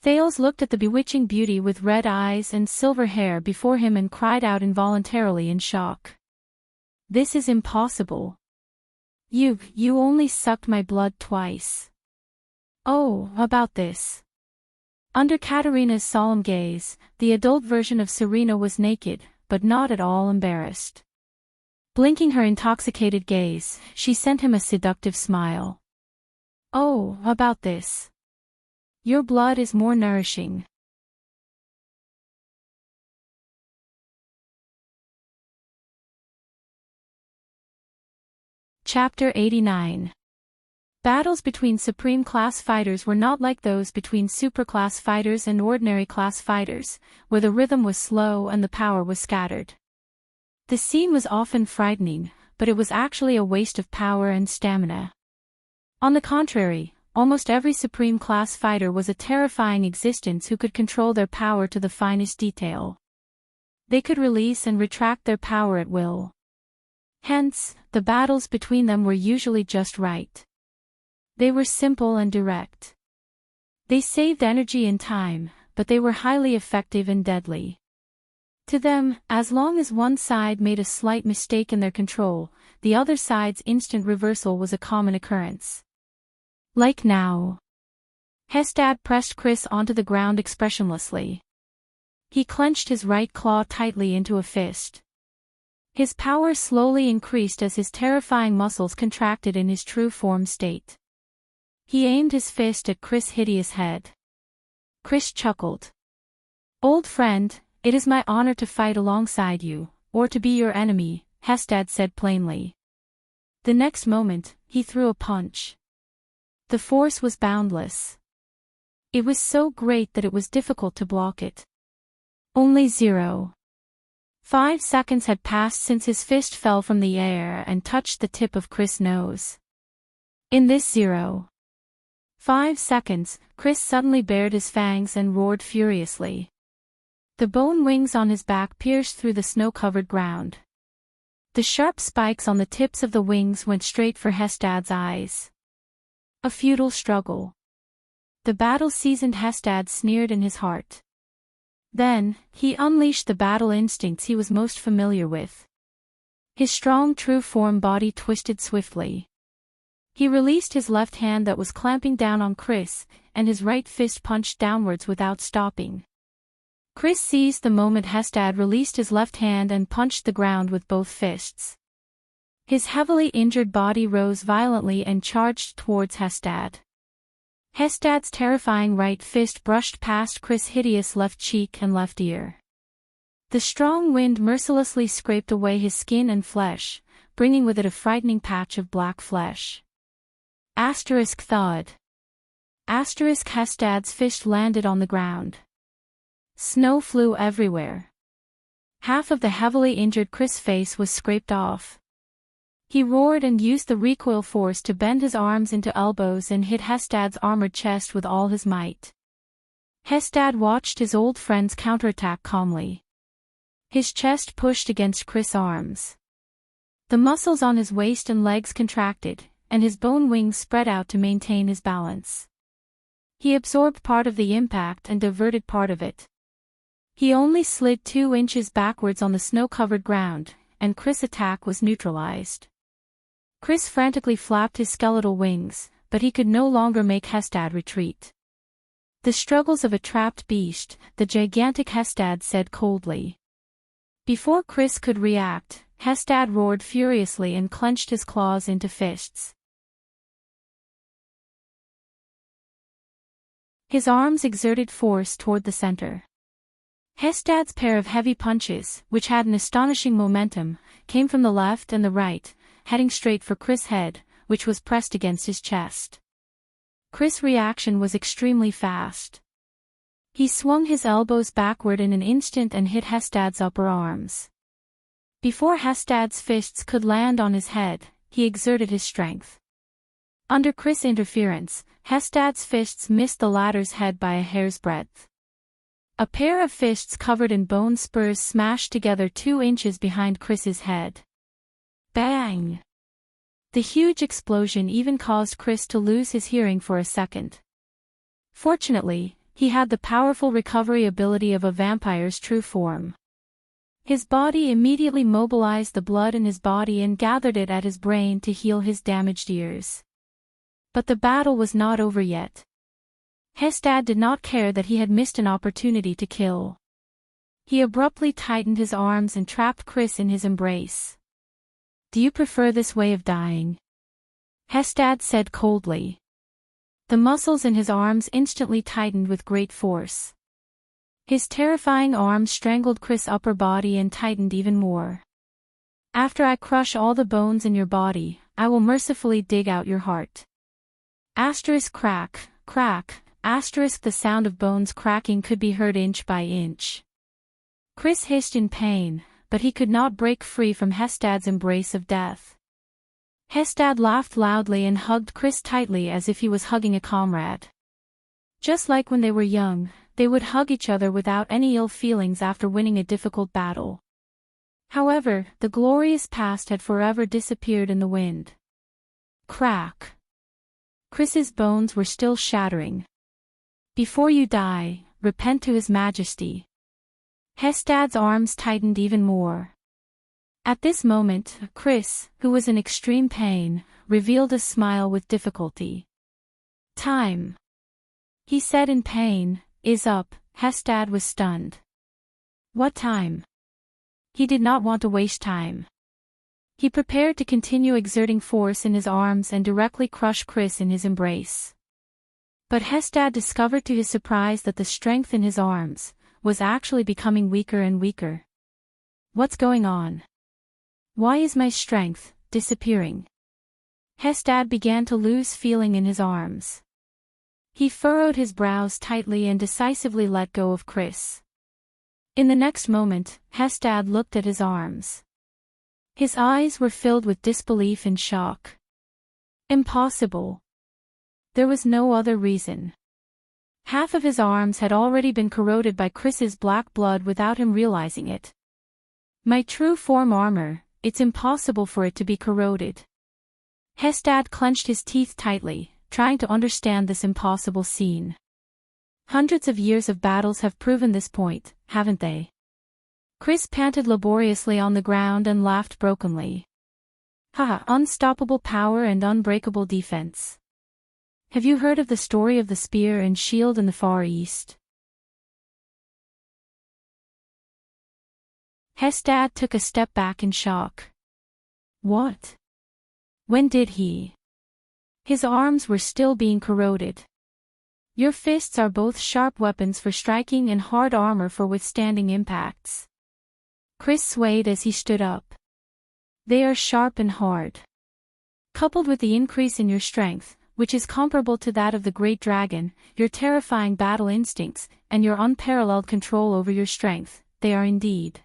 Thales looked at the bewitching beauty with red eyes and silver hair before him and cried out involuntarily in shock. This is impossible. You only sucked my blood twice. Oh, about this. Under Katarina's solemn gaze, the adult version of Serena was naked, but not at all embarrassed. Blinking her intoxicated gaze, she sent him a seductive smile. "Oh, about this. Your blood is more nourishing." Chapter 89. Battles between Supreme Class fighters were not like those between Superclass fighters and Ordinary Class fighters, where the rhythm was slow and the power was scattered. The scene was often frightening, but it was actually a waste of power and stamina. On the contrary, almost every Supreme Class fighter was a terrifying existence who could control their power to the finest detail. They could release and retract their power at will. Hence, the battles between them were usually just right. They were simple and direct. They saved energy and time, but they were highly effective and deadly. To them, as long as one side made a slight mistake in their control, the other side's instant reversal was a common occurrence. Like now. Hestad pressed Chris onto the ground expressionlessly. He clenched his right claw tightly into a fist. His power slowly increased as his terrifying muscles contracted in his true form state. He aimed his fist at Chris' hideous head. Chris chuckled. "Old friend, it is my honor to fight alongside you, or to be your enemy," Hestad said plainly. The next moment, he threw a punch. The force was boundless. It was so great that it was difficult to block it. Only 0.5 seconds had passed since his fist fell from the air and touched the tip of Chris' nose. In this 0.5 seconds, Chris suddenly bared his fangs and roared furiously. The bone wings on his back pierced through the snow-covered ground. The sharp spikes on the tips of the wings went straight for Hestad's eyes. A futile struggle. The battle-seasoned Hestad sneered in his heart. Then, he unleashed the battle instincts he was most familiar with. His strong true-form body twisted swiftly. He released his left hand that was clamping down on Chris, and his right fist punched downwards without stopping. Chris seized the moment Hestad released his left hand and punched the ground with both fists. His heavily injured body rose violently and charged towards Hestad. Hestad's terrifying right fist brushed past Chris' hideous left cheek and left ear. The strong wind mercilessly scraped away his skin and flesh, bringing with it a frightening patch of black flesh. Thud. Hestad's fist landed on the ground. Snow flew everywhere. Half of the heavily injured Chris' face was scraped off. He roared and used the recoil force to bend his arms into elbows and hit Hestad's armored chest with all his might. Hestad watched his old friend's counterattack calmly. His chest pushed against Chris' arms. The muscles on his waist and legs contracted, and his bone wings spread out to maintain his balance. He absorbed part of the impact and diverted part of it. He only slid 2 inches backwards on the snow-covered ground, and Chris' attack was neutralized. Chris frantically flapped his skeletal wings, but he could no longer make Hestad retreat. "The struggles of a trapped beast," the gigantic Hestad said coldly. Before Chris could react, Hestad roared furiously and clenched his claws into fists. His arms exerted force toward the center. Hestad's pair of heavy punches, which had an astonishing momentum, came from the left and the right, heading straight for Chris' head, which was pressed against his chest. Chris' reaction was extremely fast. He swung his elbows backward in an instant and hit Hestad's upper arms. Before Hestad's fists could land on his head, he exerted his strength. Under Chris' interference, Hestad's fists missed the latter's head by a hair's breadth. A pair of fists covered in bone spurs smashed together 2 inches behind Chris's head. Bang! The huge explosion even caused Chris to lose his hearing for a second. Fortunately, he had the powerful recovery ability of a vampire's true form. His body immediately mobilized the blood in his body and gathered it at his brain to heal his damaged ears. But the battle was not over yet. Hestad did not care that he had missed an opportunity to kill. He abruptly tightened his arms and trapped Chris in his embrace. Do you prefer this way of dying? Hestad said coldly. The muscles in his arms instantly tightened with great force. His terrifying arms strangled Chris' upper body and tightened even more. After I crush all the bones in your body, I will mercifully dig out your heart. Asterisk crack, crack, asterisk the sound of bones cracking could be heard inch by inch. Chris hissed in pain, but he could not break free from Hestad's embrace of death. Hestad laughed loudly and hugged Chris tightly as if he was hugging a comrade. Just like when they were young, they would hug each other without any ill feelings after winning a difficult battle. However, the glorious past had forever disappeared in the wind. Crack. Chris's bones were still shattering. Before you die, repent to His Majesty. Hestad's arms tightened even more. At this moment, Chris, who was in extreme pain, revealed a smile with difficulty. Time, he said in pain, is up. Hestad was stunned. What time? He did not want to waste time. He prepared to continue exerting force in his arms and directly crush Chris in his embrace. But Hestad discovered to his surprise that the strength in his arms was actually becoming weaker and weaker. What's going on? Why is my strength disappearing? Hestad began to lose feeling in his arms. He furrowed his brows tightly and decisively let go of Chris. In the next moment, Hestad looked at his arms. His eyes were filled with disbelief and shock. Impossible. There was no other reason. Half of his arms had already been corroded by Chris's black blood without him realizing it. My true form armor, it's impossible for it to be corroded. Hestad clenched his teeth tightly, trying to understand this impossible scene. Hundreds of years of battles have proven this point, haven't they? Chris panted laboriously on the ground and laughed brokenly. Haha, unstoppable power and unbreakable defense. Have you heard of the story of the spear and shield in the Far East? Hestad took a step back in shock. What? When did he? His arms were still being corroded. Your fists are both sharp weapons for striking and hard armor for withstanding impacts. Chris swayed as he stood up. They are sharp and hard. Coupled with the increase in your strength, which is comparable to that of the great dragon, your terrifying battle instincts, and your unparalleled control over your strength, they are indeed.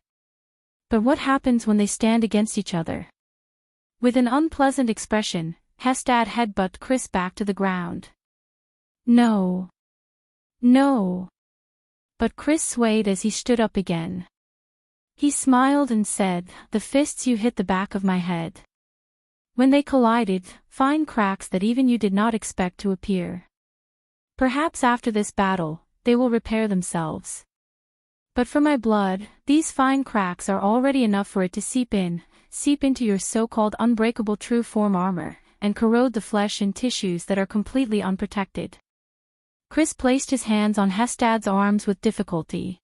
But what happens when they stand against each other? With an unpleasant expression, Hestad headbutted Chris back to the ground. No. No. But Chris swayed as he stood up again. He smiled and said, the fists you hit the back of my head. When they collided, fine cracks that even you did not expect to appear. Perhaps after this battle, they will repair themselves. But for my blood, these fine cracks are already enough for it to seep into your so-called unbreakable true form armor, and corrode the flesh and tissues that are completely unprotected. Chris placed his hands on Hestad's arms with difficulty.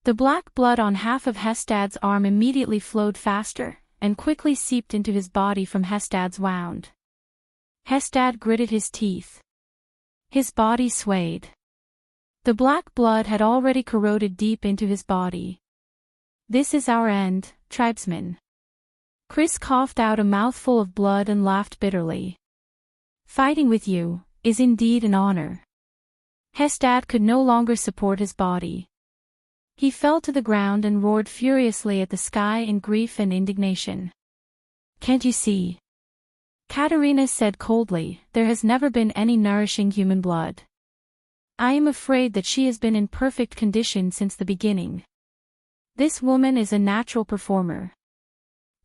The black blood on half of Hestad's arm immediately flowed faster, and quickly seeped into his body from Hestad's wound. Hestad gritted his teeth. His body swayed. The black blood had already corroded deep into his body. This is our end, tribesmen. Chris coughed out a mouthful of blood and laughed bitterly. Fighting with you is indeed an honor. Hestad could no longer support his body. He fell to the ground and roared furiously at the sky in grief and indignation. Can't you see? Katerina said coldly, there has never been any nourishing human blood. I am afraid that she has been in perfect condition since the beginning. This woman is a natural performer.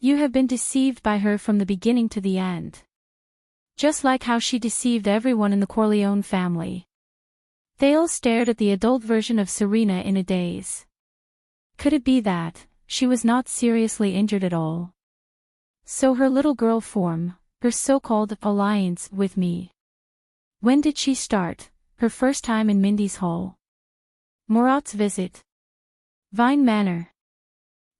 You have been deceived by her from the beginning to the end. Just like how she deceived everyone in the Corleone family. Thale stared at the adult version of Serena in a daze. Could it be that she was not seriously injured at all? So her little girl form, her so-called alliance with me. When did she start, her first time in Mindy's Hall? Murat's visit? Vine Manor?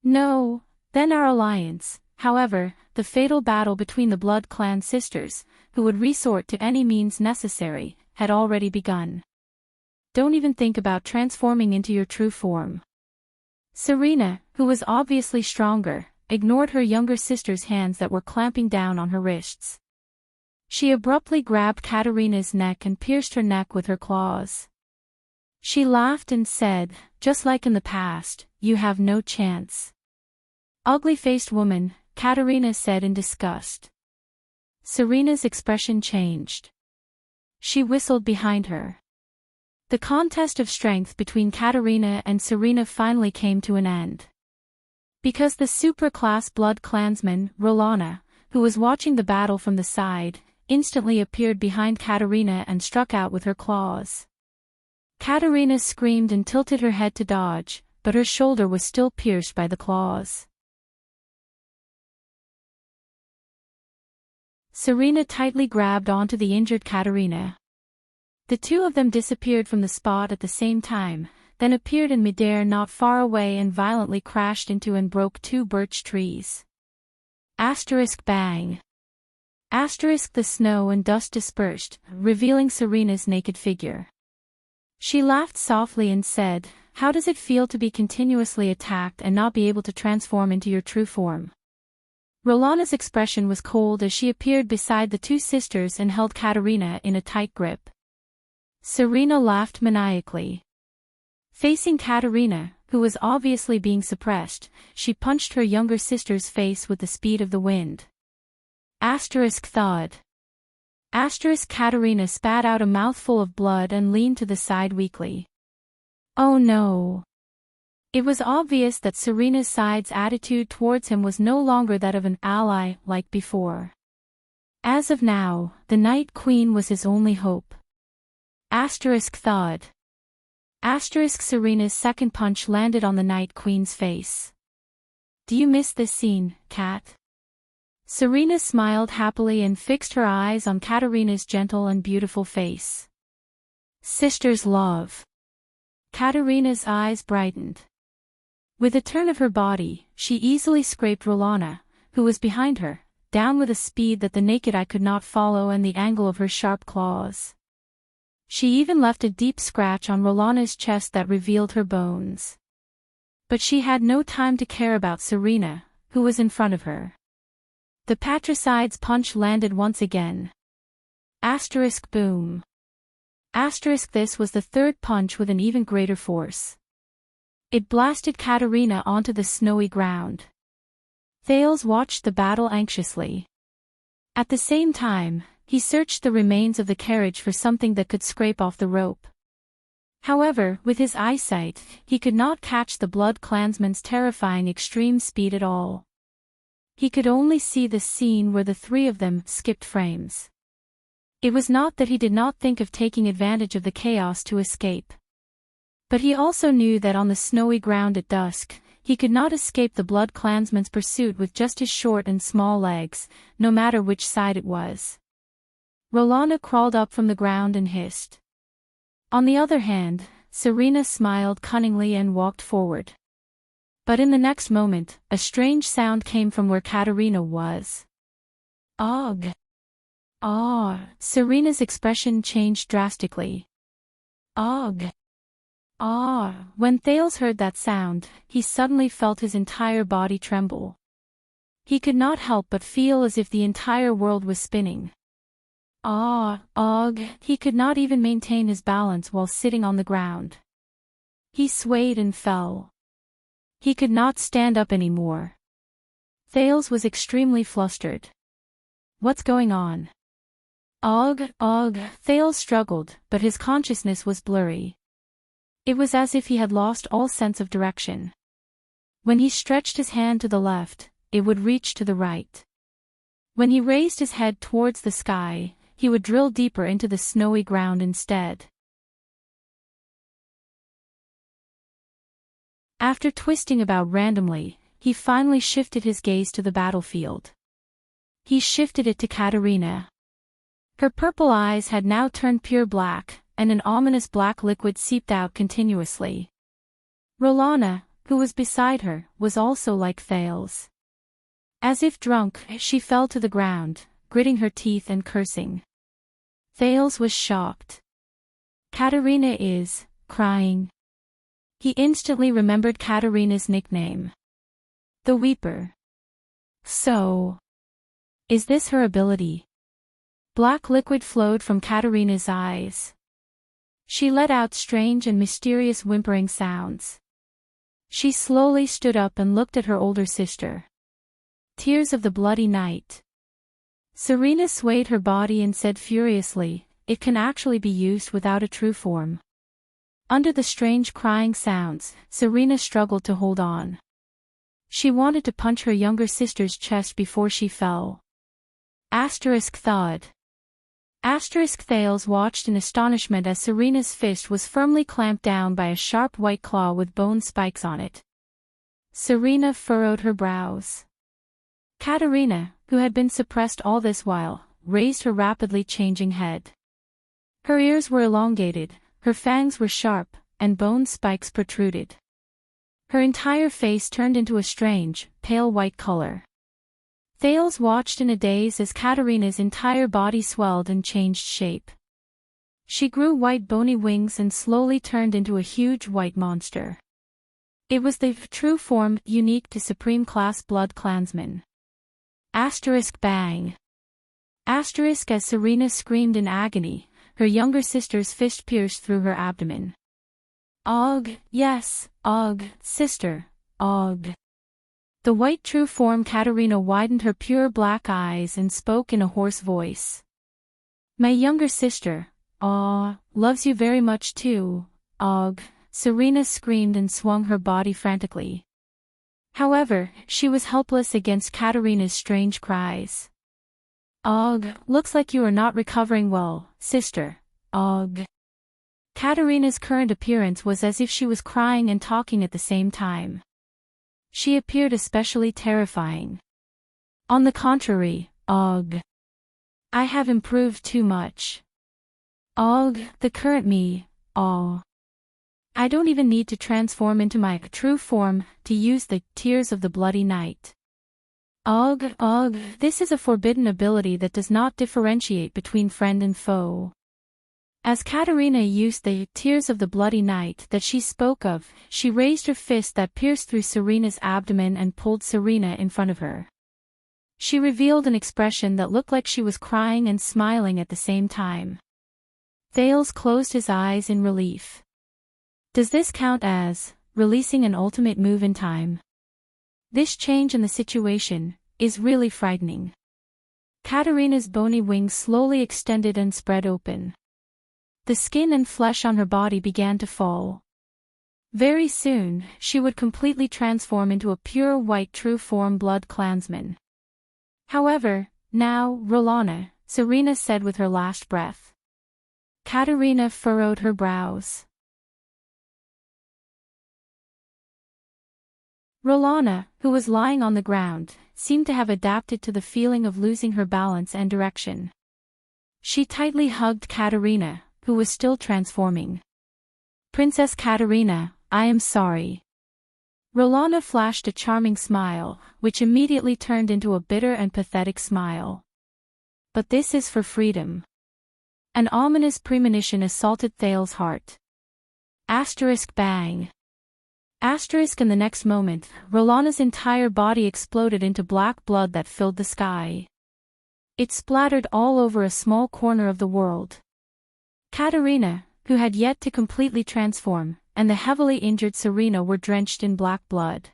No, then our alliance, However, the fatal battle between the Blood Clan sisters, who would resort to any means necessary, had already begun. Don't even think about transforming into your true form. Serena, who was obviously stronger, ignored her younger sister's hands that were clamping down on her wrists. She abruptly grabbed Katarina's neck and pierced her neck with her claws. She laughed and said, "Just like in the past, you have no chance." "Ugly-faced woman," Katarina said in disgust. Serena's expression changed. She whistled behind her. The contest of strength between Katarina and Serena finally came to an end. Because the super-class Blood Clansman, Rolana, who was watching the battle from the side, instantly appeared behind Katarina and struck out with her claws. Katarina screamed and tilted her head to dodge, but her shoulder was still pierced by the claws. Serena tightly grabbed onto the injured Katarina. The two of them disappeared from the spot at the same time, then appeared in midair not far away and violently crashed into and broke two birch trees. Bang. The snow and dust dispersed, revealing Serena's naked figure. She laughed softly and said, "How does it feel to be continuously attacked and not be able to transform into your true form?" Rolana's expression was cold as she appeared beside the two sisters and held Katarina in a tight grip. Serena laughed maniacally. Facing Katarina, who was obviously being suppressed, she punched her younger sister's face with the speed of the wind. Thud. Katarina spat out a mouthful of blood and leaned to the side weakly. Oh no. It was obvious that Serena's side's attitude towards him was no longer that of an ally like before. As of now, the Night Queen was his only hope. Thud. Serena's second punch landed on the Night Queen's face. "Do you miss this scene, Kat?" Serena smiled happily and fixed her eyes on Katarina's gentle and beautiful face. "Sisters love." Katarina's eyes brightened. With a turn of her body, she easily scraped Rolana, who was behind her, down with a speed that the naked eye could not follow and the angle of her sharp claws. She even left a deep scratch on Rolana's chest that revealed her bones. But she had no time to care about Serena, who was in front of her. The patricide's punch landed once again. Boom. This was the third punch with an even greater force. It blasted Katarina onto the snowy ground. Thales watched the battle anxiously. At the same time, he searched the remains of the carriage for something that could scrape off the rope. However, with his eyesight, he could not catch the Blood Clansman's terrifying extreme speed at all. He could only see the scene where the three of them skipped frames. It was not that he did not think of taking advantage of the chaos to escape. But he also knew that on the snowy ground at dusk, he could not escape the Blood Clansman's pursuit with just his short and small legs, no matter which side it was. Rolana crawled up from the ground and hissed. On the other hand, Serena smiled cunningly and walked forward. But in the next moment, a strange sound came from where Katarina was. Ugh! Ah! Serena's expression changed drastically. Ugh! Ah! When Thales heard that sound, he suddenly felt his entire body tremble. He could not help but feel as if the entire world was spinning. Ah! Ugh! He could not even maintain his balance while sitting on the ground. He swayed and fell. He could not stand up anymore. Thales was extremely flustered. What's going on? Ugh! Ugh! Thales struggled, but his consciousness was blurry. It was as if he had lost all sense of direction. When he stretched his hand to the left, it would reach to the right. When he raised his head towards the sky, he would drill deeper into the snowy ground instead. After twisting about randomly, he finally shifted his gaze to the battlefield. He shifted it to Katarina. Her purple eyes had now turned pure black, and an ominous black liquid seeped out continuously. Rolana, who was beside her, was also like Thales. As if drunk, she fell to the ground, gritting her teeth and cursing. Thales was shocked. Katerina is crying. He instantly remembered Katerina's nickname. The Weeper. So, is this her ability? Black liquid flowed from Katerina's eyes. She let out strange and mysterious whimpering sounds. She slowly stood up and looked at her older sister. Tears of the Bloody Night. Serena swayed her body and said furiously, "It can actually be used without a true form." Under the strange crying sounds, Serena struggled to hold on. She wanted to punch her younger sister's chest before she fell. Thud. Thales watched in astonishment as Serena's fist was firmly clamped down by a sharp white claw with bone spikes on it. Serena furrowed her brows. Katerina, who had been suppressed all this while, raised her rapidly changing head. Her ears were elongated, her fangs were sharp, and bone spikes protruded. Her entire face turned into a strange, pale white color. Thales watched in a daze as Katerina's entire body swelled and changed shape. She grew white bony wings and slowly turned into a huge white monster. It was the true form unique to Supreme Class Blood Clansmen. Bang. As Serena screamed in agony, her younger sister's fist pierced through her abdomen. Yes, sister, The white true form Katerina widened her pure black eyes and spoke in a hoarse voice. "My younger sister, loves you very much too, Serena screamed and swung her body frantically. However, she was helpless against Katerina's strange cries. Looks like you are not recovering well, sister, Katerina's current appearance was as if she was crying and talking at the same time. She appeared especially terrifying. On the contrary, I have improved too much. The current me, I don't even need to transform into my true form to use the tears of the Bloody Night. This is a forbidden ability that does not differentiate between friend and foe. As Katerina used the tears of the Bloody Night that she spoke of, she raised her fist that pierced through Serena's abdomen and pulled Serena in front of her. She revealed an expression that looked like she was crying and smiling at the same time. Thales closed his eyes in relief. Does this count as releasing an ultimate move in time? This change in the situation is really frightening. Katerina's bony wings slowly extended and spread open. The skin and flesh on her body began to fall. Very soon, she would completely transform into a pure white true form Blood Clansman. However, now, Rolana, Serena said with her last breath. Katerina furrowed her brows. Rolana, who was lying on the ground, seemed to have adapted to the feeling of losing her balance and direction. She tightly hugged Katerina, who was still transforming. "Princess Katerina, I am sorry." Rolana flashed a charming smile, which immediately turned into a bitter and pathetic smile. "But this is for freedom." An ominous premonition assaulted Thales' heart. Bang. In the next moment, Rolana's entire body exploded into black blood that filled the sky. It splattered all over a small corner of the world. Katerina, who had yet to completely transform, and the heavily injured Serena were drenched in black blood.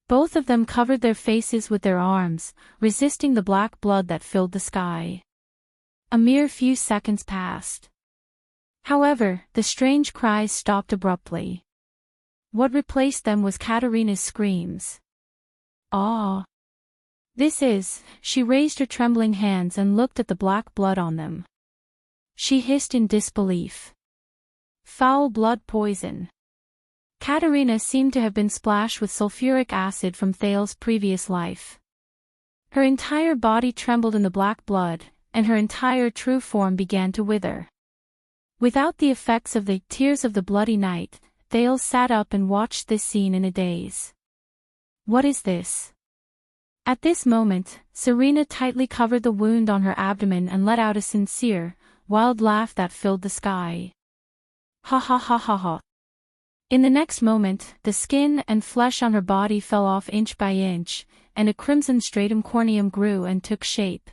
Both of them covered their faces with their arms, resisting the black blood that filled the sky. A mere few seconds passed. However, the strange cries stopped abruptly. What replaced them was Katerina's screams. She raised her trembling hands and looked at the black blood on them. She hissed in disbelief. Foul blood poison. Katerina seemed to have been splashed with sulfuric acid from Thales' previous life. Her entire body trembled in the black blood, and her entire true form began to wither. Without the effects of the tears of the Bloody Night, Thales sat up and watched this scene in a daze. What is this? At this moment, Serena tightly covered the wound on her abdomen and let out a sincere, wild laugh that filled the sky. Ha ha ha ha ha. In the next moment, the skin and flesh on her body fell off inch by inch, and a crimson stratum corneum grew and took shape.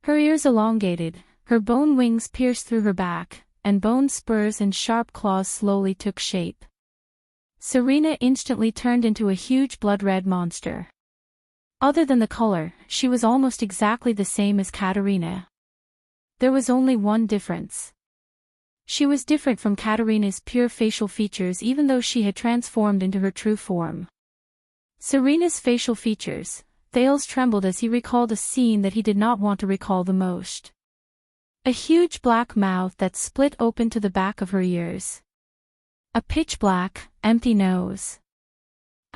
Her ears elongated, her bone wings pierced through her back, and bone spurs and sharp claws slowly took shape. Serena instantly turned into a huge blood-red monster. Other than the color, she was almost exactly the same as Katarina. There was only one difference. She was different from Katarina's pure facial features even though she had transformed into her true form. Serena's facial features, Thales trembled as he recalled a scene that he did not want to recall the most. A huge black mouth that split open to the back of her ears. A pitch-black, empty nose.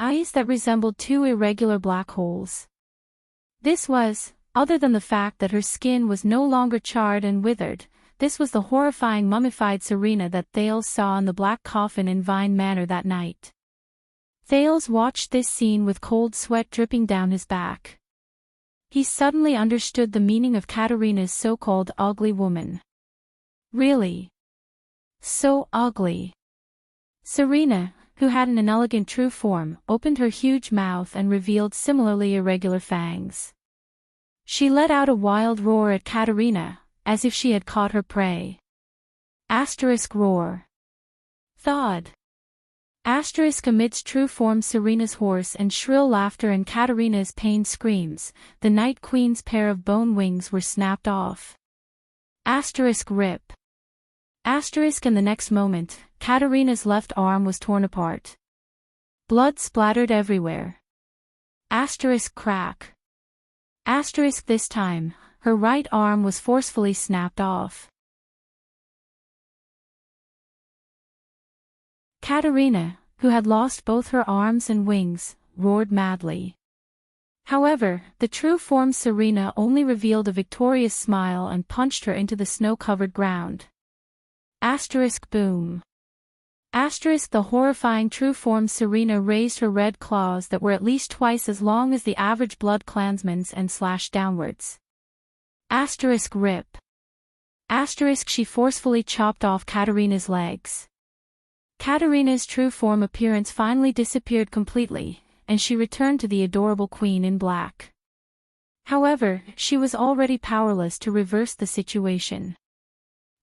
Eyes that resembled two irregular black holes. This was, other than the fact that her skin was no longer charred and withered, this was the horrifying mummified Serena that Thales saw in the black coffin in Vine Manor that night. Thales watched this scene with cold sweat dripping down his back. He suddenly understood the meaning of Katarina's so-called ugly woman. Really? So ugly. Serena, who had an inelegant true form, opened her huge mouth and revealed similarly irregular fangs. She let out a wild roar at Katarina, as if she had caught her prey. Asterisk roar. Thud. Asterisk amidst true form Serena's hoarse and shrill laughter and Katarina's pained screams, the Night Queen's pair of bone wings were snapped off. Asterisk rip. Asterisk and the next moment, Katarina's left arm was torn apart. Blood splattered everywhere. Asterisk crack. Asterisk this time, her right arm was forcefully snapped off. Katarina, who had lost both her arms and wings, roared madly. However, the true form Serena only revealed a victorious smile and punched her into the snow-covered ground. Asterisk boom. Asterisk the horrifying true form Serena raised her red claws that were at least twice as long as the average blood clansman's and slashed downwards. Asterisk rip. Asterisk she forcefully chopped off Katarina's legs. Katarina's true form appearance finally disappeared completely, and she returned to the adorable queen in black. However, she was already powerless to reverse the situation.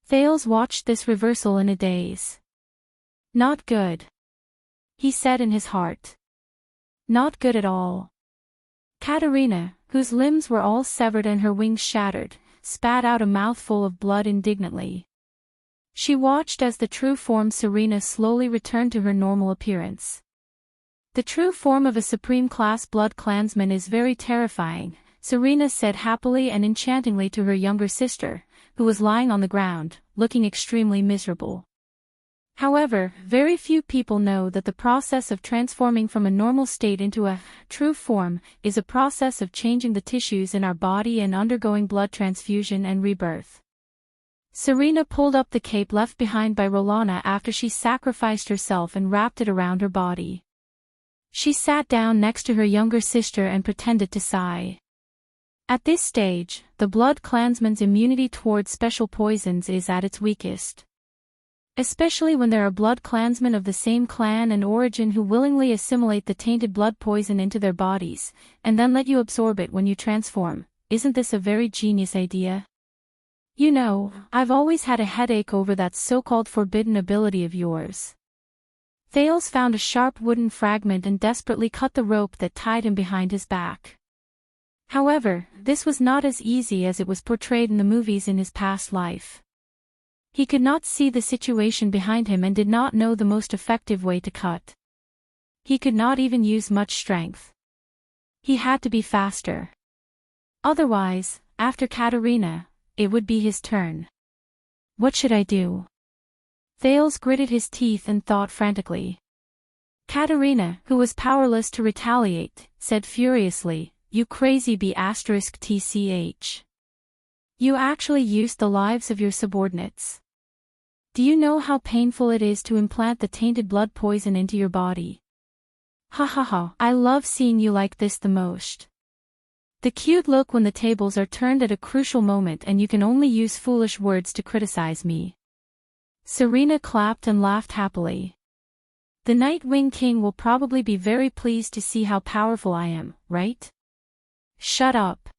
Thales watched this reversal in a daze. Not good. He said in his heart. Not good at all. Katarina, whose limbs were all severed and her wings shattered, spat out a mouthful of blood indignantly. She watched as the true form Serena slowly returned to her normal appearance. The true form of a supreme-class blood clansman is very terrifying, Serena said happily and enchantingly to her younger sister, who was lying on the ground, looking extremely miserable. However, very few people know that the process of transforming from a normal state into a true form is a process of changing the tissues in our body and undergoing blood transfusion and rebirth. Serena pulled up the cape left behind by Rolana after she sacrificed herself and wrapped it around her body. She sat down next to her younger sister and pretended to sigh. At this stage, the blood clansman's immunity towards special poisons is at its weakest. Especially when there are blood clansmen of the same clan and origin who willingly assimilate the tainted blood poison into their bodies, and then let you absorb it when you transform. Isn't this a very genius idea? You know, I've always had a headache over that so-called forbidden ability of yours. Thales found a sharp wooden fragment and desperately cut the rope that tied him behind his back. However, this was not as easy as it was portrayed in the movies in his past life. He could not see the situation behind him and did not know the most effective way to cut. He could not even use much strength. He had to be faster. Otherwise, after Katarina, it would be his turn. What should I do? Thales gritted his teeth and thought frantically. Katarina, who was powerless to retaliate, said furiously, "You crazy B***tch. You actually used the lives of your subordinates. Do you know how painful it is to implant the tainted blood poison into your body? Ha ha ha, I love seeing you like this the most. The cute look when the tables are turned at a crucial moment and you can only use foolish words to criticize me. Serena clapped and laughed happily. The Nightwing King will probably be very pleased to see how powerful I am, right? Shut up.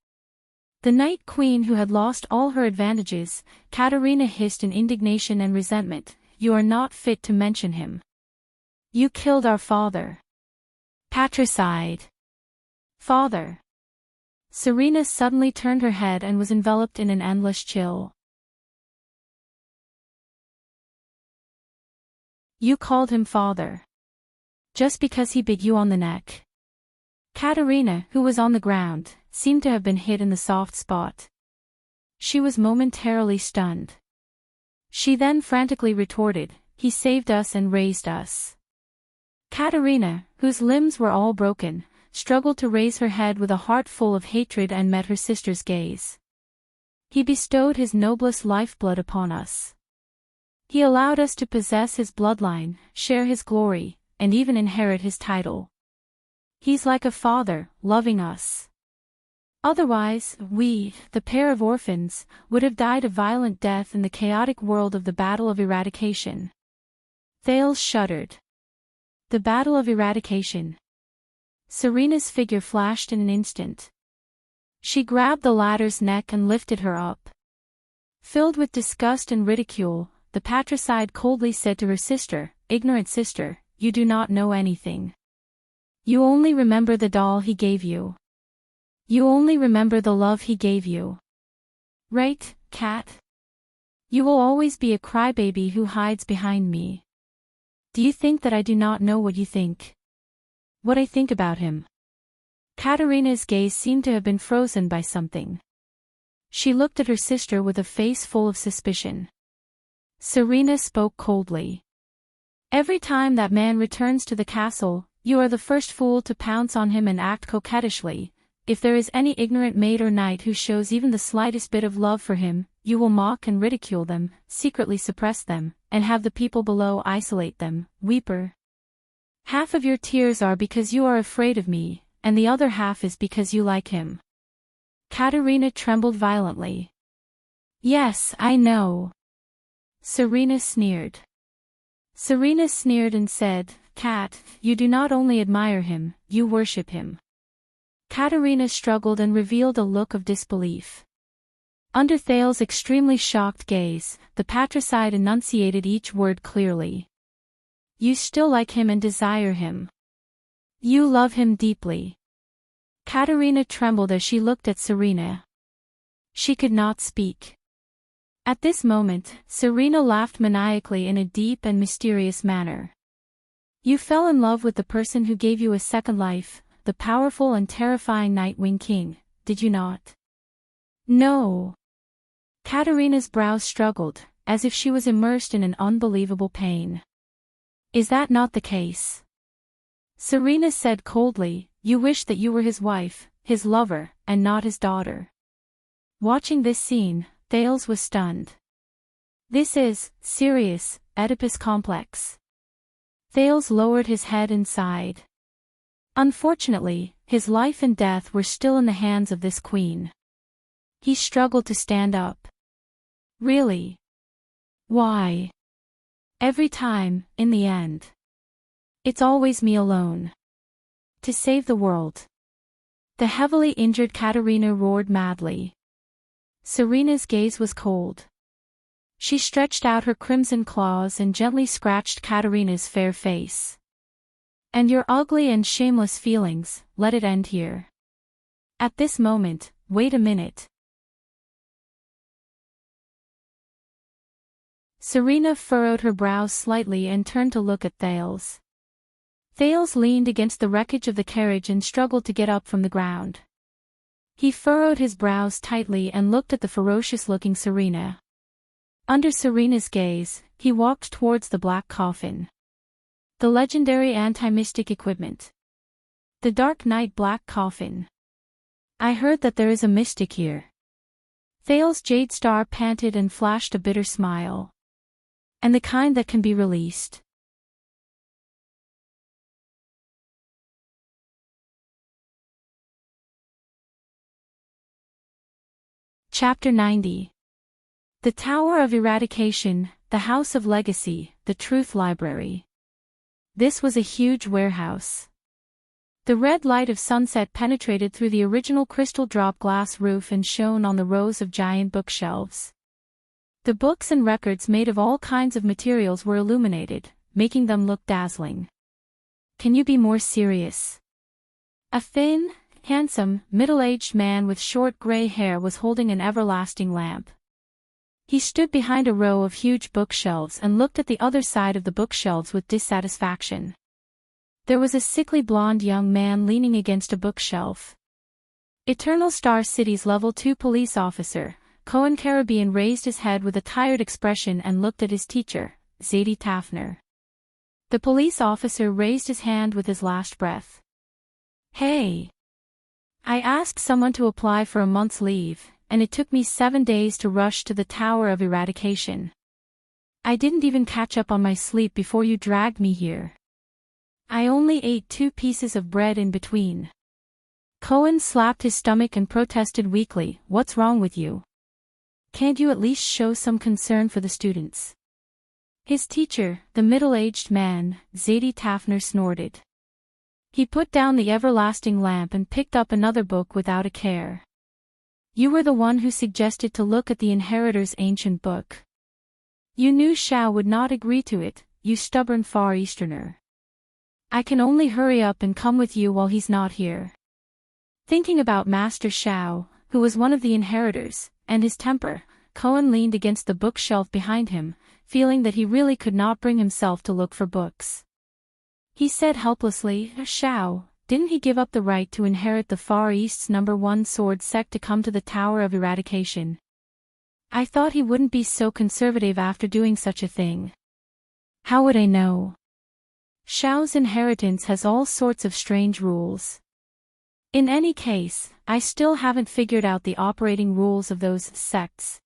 The Night Queen, who had lost all her advantages, Katarina hissed in indignation and resentment. You are not fit to mention him. You killed our father. Patricide. Father. Serena suddenly turned her head and was enveloped in an endless chill. You called him father. Just because he bit you on the neck. Katarina, who was on the ground, seemed to have been hit in the soft spot. She was momentarily stunned. She then frantically retorted, he saved us and raised us. Katarina, whose limbs were all broken, struggled to raise her head with a heart full of hatred and met her sister's gaze. He bestowed his noblest lifeblood upon us. He allowed us to possess his bloodline, share his glory, and even inherit his title. He's like a father, loving us. Otherwise, we, the pair of orphans, would have died a violent death in the chaotic world of the Battle of Eradication. Thales shuddered. The Battle of Eradication. Serena's figure flashed in an instant. She grabbed the ladder's neck and lifted her up. Filled with disgust and ridicule, the patricide coldly said to her sister, ignorant sister, you do not know anything. You only remember the doll he gave you. You only remember the love he gave you. Right, Cat? You will always be a crybaby who hides behind me. Do you think that I do not know what you think? What I think about him? Katarina's gaze seemed to have been frozen by something. She looked at her sister with a face full of suspicion. Serena spoke coldly. Every time that man returns to the castle, you are the first fool to pounce on him and act coquettishly. If there is any ignorant maid or knight who shows even the slightest bit of love for him, you will mock and ridicule them, secretly suppress them, and have the people below isolate them. Weeper. Half of your tears are because you are afraid of me, and the other half is because you like him. Katarina trembled violently. Yes, I know. Serena sneered. Serena sneered and said, Cat, you do not only admire him, you worship him. Katarina struggled and revealed a look of disbelief. Under Thales' extremely shocked gaze, the patricide enunciated each word clearly. You still like him and desire him. You love him deeply. Katarina trembled as she looked at Serena. She could not speak. At this moment, Serena laughed maniacally in a deep and mysterious manner. You fell in love with the person who gave you a second life, the powerful and terrifying Nightwing King, did you not? No. Katarina's brows struggled, as if she was immersed in an unbelievable pain. Is that not the case? Serena said coldly, you wish that you were his wife, his lover, and not his daughter. Watching this scene, Thales was stunned. This is, serious, Oedipus complex. Thales lowered his head and sighed. Unfortunately, his life and death were still in the hands of this queen. He struggled to stand up. Really? Why? Every time, in the end. It's always me alone. To save the world. The heavily injured Katarina roared madly. Serena's gaze was cold. She stretched out her crimson claws and gently scratched Katarina's fair face. And your ugly and shameless feelings, let it end here. At this moment, wait a minute. Serena furrowed her brows slightly and turned to look at Thales. Thales leaned against the wreckage of the carriage and struggled to get up from the ground. He furrowed his brows tightly and looked at the ferocious-looking Serena. Under Serena's gaze, he walked towards the black coffin. The legendary anti-mystic equipment. The Dark Knight Black Coffin. I heard that there is a mystic here. Thales' jade star panted and flashed a bitter smile. And the kind that can be released. Chapter 90. The Tower of Eradication, the House of Legacy, the Truth Library. This was a huge warehouse. The red light of sunset penetrated through the original crystal drop glass roof and shone on the rows of giant bookshelves. The books and records made of all kinds of materials were illuminated, making them look dazzling. Can you be more serious? A thin, handsome, middle-aged man with short gray hair was holding an everlasting lamp. He stood behind a row of huge bookshelves and looked at the other side of the bookshelves with dissatisfaction. There was a sickly blonde young man leaning against a bookshelf. Eternal Star City's Level 2 police officer, Cohen Caribbean, raised his head with a tired expression and looked at his teacher, Zadie Tafner. The police officer raised his hand with his last breath. Hey! I asked someone to apply for a month's leave, and it took me 7 days to rush to the Tower of Eradication. I didn't even catch up on my sleep before you dragged me here. I only ate 2 pieces of bread in between. Cohen slapped his stomach and protested weakly, "What's wrong with you? Can't you at least show some concern for the students?" His teacher, the middle-aged man, Zadie Tafner, snorted. He put down the everlasting lamp and picked up another book without a care. "You were the one who suggested to look at the Inheritor's ancient book. You knew Shao would not agree to it, you stubborn Far Easterner. I can only hurry up and come with you while he's not here." Thinking about Master Shao, who was one of the Inheritors, and his temper, Cohen leaned against the bookshelf behind him, feeling that he really could not bring himself to look for books. He said helplessly, "Shao, didn't he give up the right to inherit the Far East's #1 sword sect to come to the Tower of Eradication? I thought he wouldn't be so conservative after doing such a thing." "How would I know? Shao's inheritance has all sorts of strange rules. In any case, I still haven't figured out the operating rules of those sects.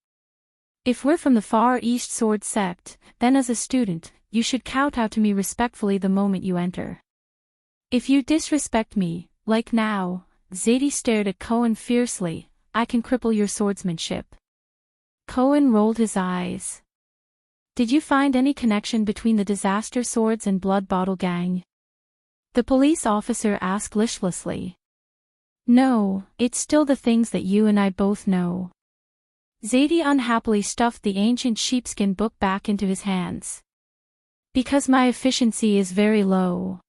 If we're from the Far East Sword Sect, then as a student, you should kowtow to me respectfully the moment you enter. If you disrespect me, like now," Zadie stared at Cohen fiercely, "I can cripple your swordsmanship." Cohen rolled his eyes. "Did you find any connection between the Disaster Swords and Blood Bottle Gang?" the police officer asked listlessly. "No, it's still the things that you and I both know." Zadie unhappily stuffed the ancient sheepskin book back into his hands. "Because my efficiency is very low.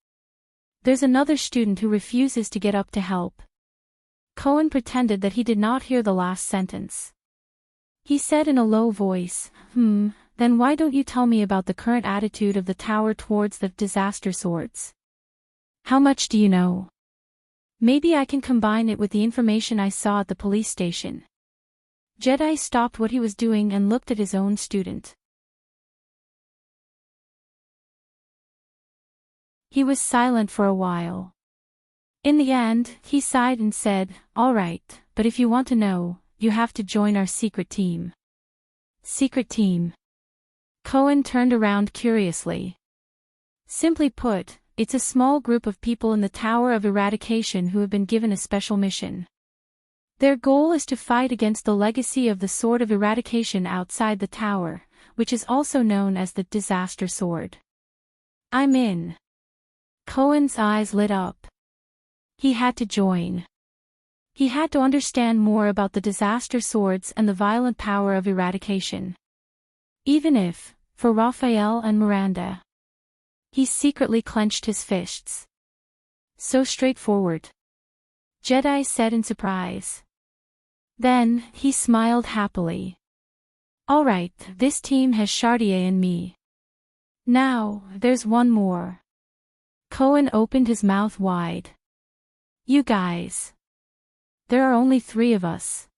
There's another student who refuses to get up to help." Cohen pretended that he did not hear the last sentence. He said in a low voice, "Then why don't you tell me about the current attitude of the tower towards the Disaster Swords? How much do you know? Maybe I can combine it with the information I saw at the police station." Jedi stopped what he was doing and looked at his own student. He was silent for a while. In the end, he sighed and said, "All right, but if you want to know, you have to join our secret team." "Secret team?" Cohen turned around curiously. "Simply put, it's a small group of people in the Tower of Eradication who have been given a special mission. Their goal is to fight against the legacy of the Sword of Eradication outside the tower, which is also known as the Disaster Sword." "I'm in." Cohen's eyes lit up. He had to join. He had to understand more about the Disaster Swords and the violent power of eradication. Even if, for Raphael and Miranda. He secretly clenched his fists. "So straightforward," Jedi said in surprise. Then, he smiled happily. "All right, this team has Chartier and me. Now, there's one more." Cohen opened his mouth wide. "You guys. There are only 3 of us.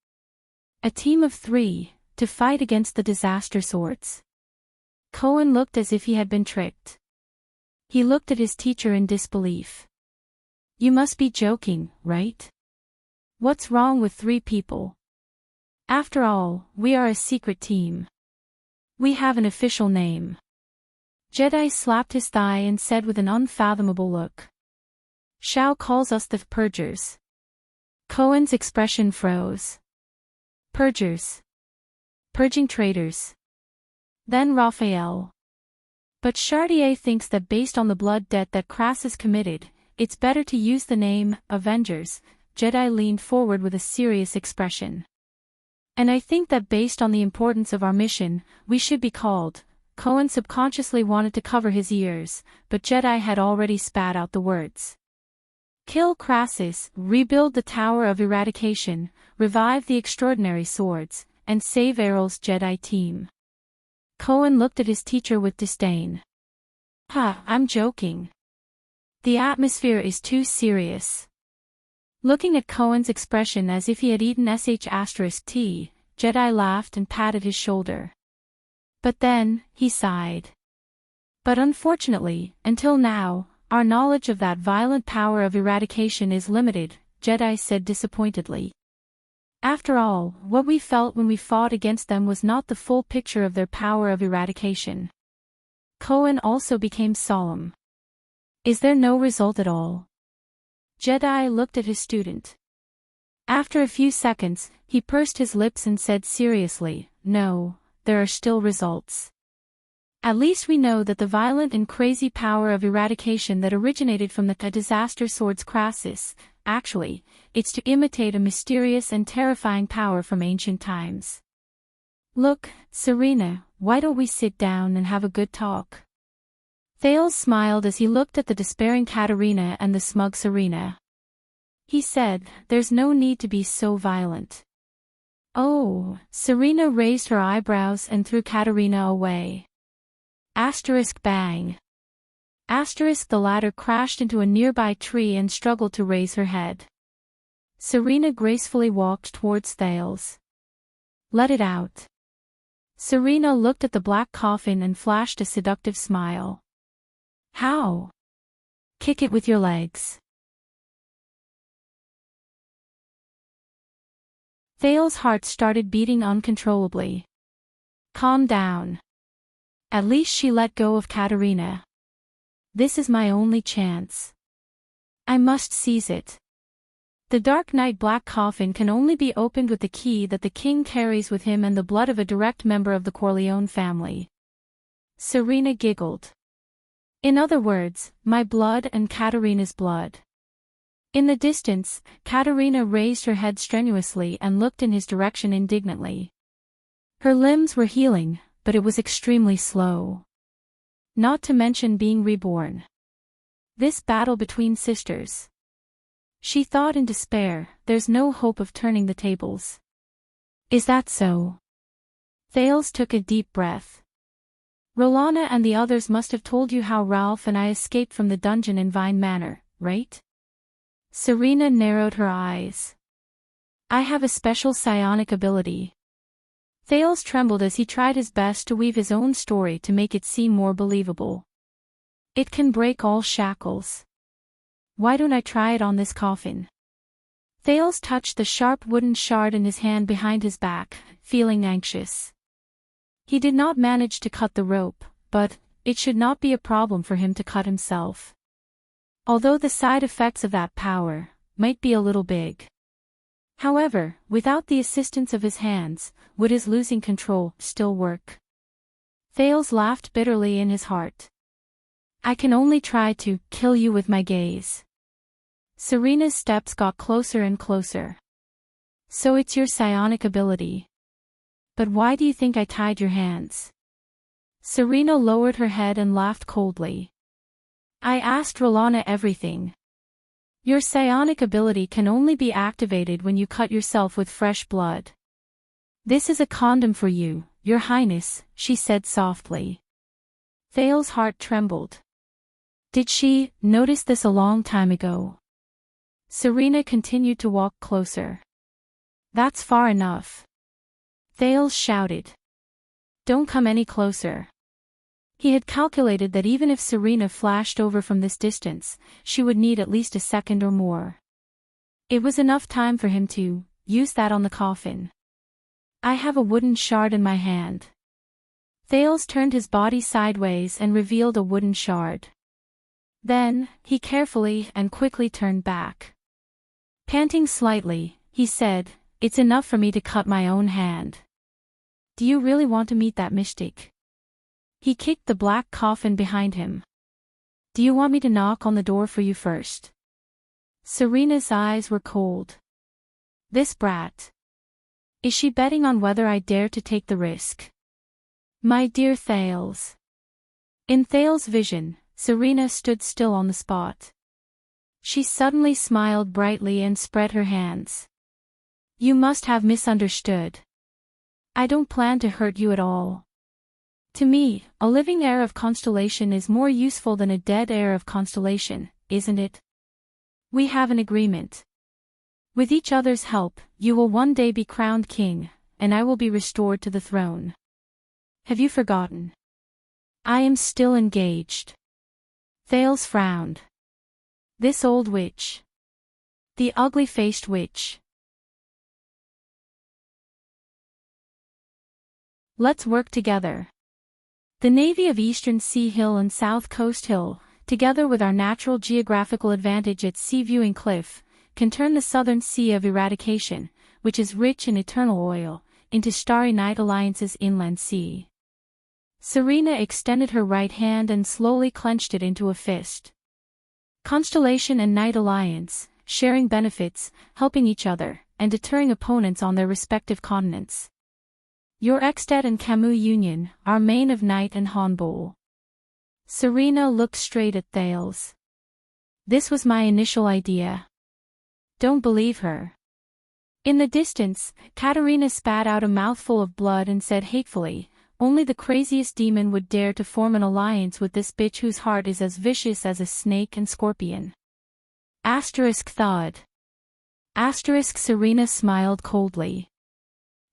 A team of 3, to fight against the Disaster Swords." Cohen looked as if he had been tricked. He looked at his teacher in disbelief. "You must be joking, right? What's wrong with 3 people? After all, we are a secret team. We have an official name." Jedi slapped his thigh and said with an unfathomable look, "Shao calls us the Purgers." Cohen's expression froze. Purgers. Purging traitors. Then Raphael. But Chartier thinks that based on the blood debt that Crassus committed, it's better to use the name, Avengers. Jedi leaned forward with a serious expression. And I think that based on the importance of our mission, we should be called. Cohen subconsciously wanted to cover his ears, but Jedi had already spat out the words. Kill Crassus, rebuild the Tower of Eradication, revive the extraordinary swords, and save Errol's Jedi team. Cohen looked at his teacher with disdain. I'm joking. The atmosphere is too serious. Looking at Cohen's expression as if he had eaten *T, Jedi laughed and patted his shoulder. But then, he sighed. But unfortunately, until now, our knowledge of that violent power of eradication is limited, Jedi said disappointedly. After all, what we felt when we fought against them was not the full picture of their power of eradication. Cohen also became solemn. Is there no result at all? Jedi looked at his student. After a few seconds, he pursed his lips and said seriously, No, there are still results. At least we know that the violent and crazy power of eradication that originated from the disaster swords Crassus, actually, it's to imitate a mysterious and terrifying power from ancient times. Look, Serena, why don't we sit down and have a good talk? Thales smiled as he looked at the despairing Katerina and the smug Serena. He said, There's no need to be so violent. Oh, Serena raised her eyebrows and threw Katerina away. Bang. The latter crashed into a nearby tree and struggled to raise her head. Serena gracefully walked towards Thales. Let it out. Serena looked at the black coffin and flashed a seductive smile. How? Kick it with your legs. Thales' heart started beating uncontrollably. Calm down. At least she let go of Katerina. This is my only chance. I must seize it. The Dark Knight black coffin can only be opened with the key that the king carries with him and the blood of a direct member of the Corleone family. Serena giggled. In other words, my blood and Katerina's blood. In the distance, Katerina raised her head strenuously and looked in his direction indignantly. Her limbs were healing, but it was extremely slow. Not to mention being reborn. This battle between sisters. She thought in despair, there's no hope of turning the tables. Is that so? Thales took a deep breath. Rolana and the others must have told you how Ralph and I escaped from the dungeon in Vine Manor, right? Serena narrowed her eyes. I have a special psionic ability. Thales trembled as he tried his best to weave his own story to make it seem more believable. It can break all shackles. Why don't I try it on this coffin? Thales touched the sharp wooden shard in his hand behind his back, feeling anxious. He did not manage to cut the rope, but it should not be a problem for him to cut himself. Although the side effects of that power might be a little big. However, without the assistance of his hands, would his losing control still work? Thales laughed bitterly in his heart. I can only try to kill you with my gaze. Serena's steps got closer and closer. So it's your psionic ability. But why do you think I tied your hands? Serena lowered her head and laughed coldly. I asked Rolana everything. Your psionic ability can only be activated when you cut yourself with fresh blood. This is a condom for you, Your Highness, she said softly. Thales' heart trembled. Did she notice this a long time ago? Serena continued to walk closer. That's far enough. Thales shouted. Don't come any closer. He had calculated that even if Serena flashed over from this distance, she would need at least a second or more. It was enough time for him to use that on the coffin. I have a wooden shard in my hand. Thales turned his body sideways and revealed a wooden shard. Then, he carefully and quickly turned back. Panting slightly, he said, It's enough for me to cut my own hand. Do you really want to meet that mystic? He kicked the black coffin behind him. Do you want me to knock on the door for you first? Serena's eyes were cold. This brat. Is she betting on whether I dare to take the risk? My dear Thales. In Thales' vision, Serena stood still on the spot. She suddenly smiled brightly and spread her hands. You must have misunderstood. I don't plan to hurt you at all. To me, a living heir of Constellation is more useful than a dead heir of Constellation, isn't it? We have an agreement. With each other's help, you will one day be crowned king, and I will be restored to the throne. Have you forgotten? I am still engaged. Thales frowned. This old witch. The ugly-faced witch. Let's work together. The navy of Eastern Sea Hill and South Coast Hill, together with our natural geographical advantage at Sea Viewing Cliff, can turn the Southern Sea of Eradication, which is rich in eternal oil, into Starry Night Alliance's inland sea. Serena extended her right hand and slowly clenched it into a fist. Constellation and Night Alliance, sharing benefits, helping each other, and deterring opponents on their respective continents. Your Extet and Camus union, our main of Night and Honbol. Serena looked straight at Thales. This was my initial idea. Don't believe her. In the distance, Katerina spat out a mouthful of blood and said hatefully, only the craziest demon would dare to form an alliance with this bitch whose heart is as vicious as a snake and scorpion. Asterisk thawed. Asterisk Serena smiled coldly.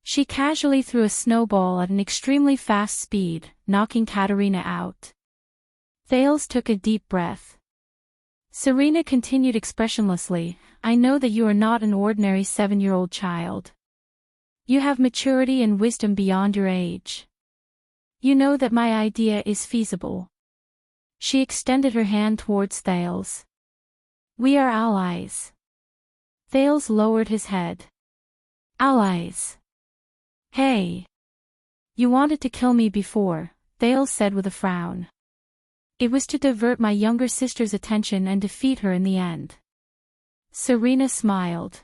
She casually threw a snowball at an extremely fast speed, knocking Katerina out. Thales took a deep breath. Serena continued expressionlessly, I know that you are not an ordinary 7-year-old child. You have maturity and wisdom beyond your age. You know that my idea is feasible. She extended her hand towards Thales. We are allies. Thales lowered his head. Allies. Hey. You wanted to kill me before, Thales said with a frown. It was to divert my younger sister's attention and defeat her in the end. Serena smiled.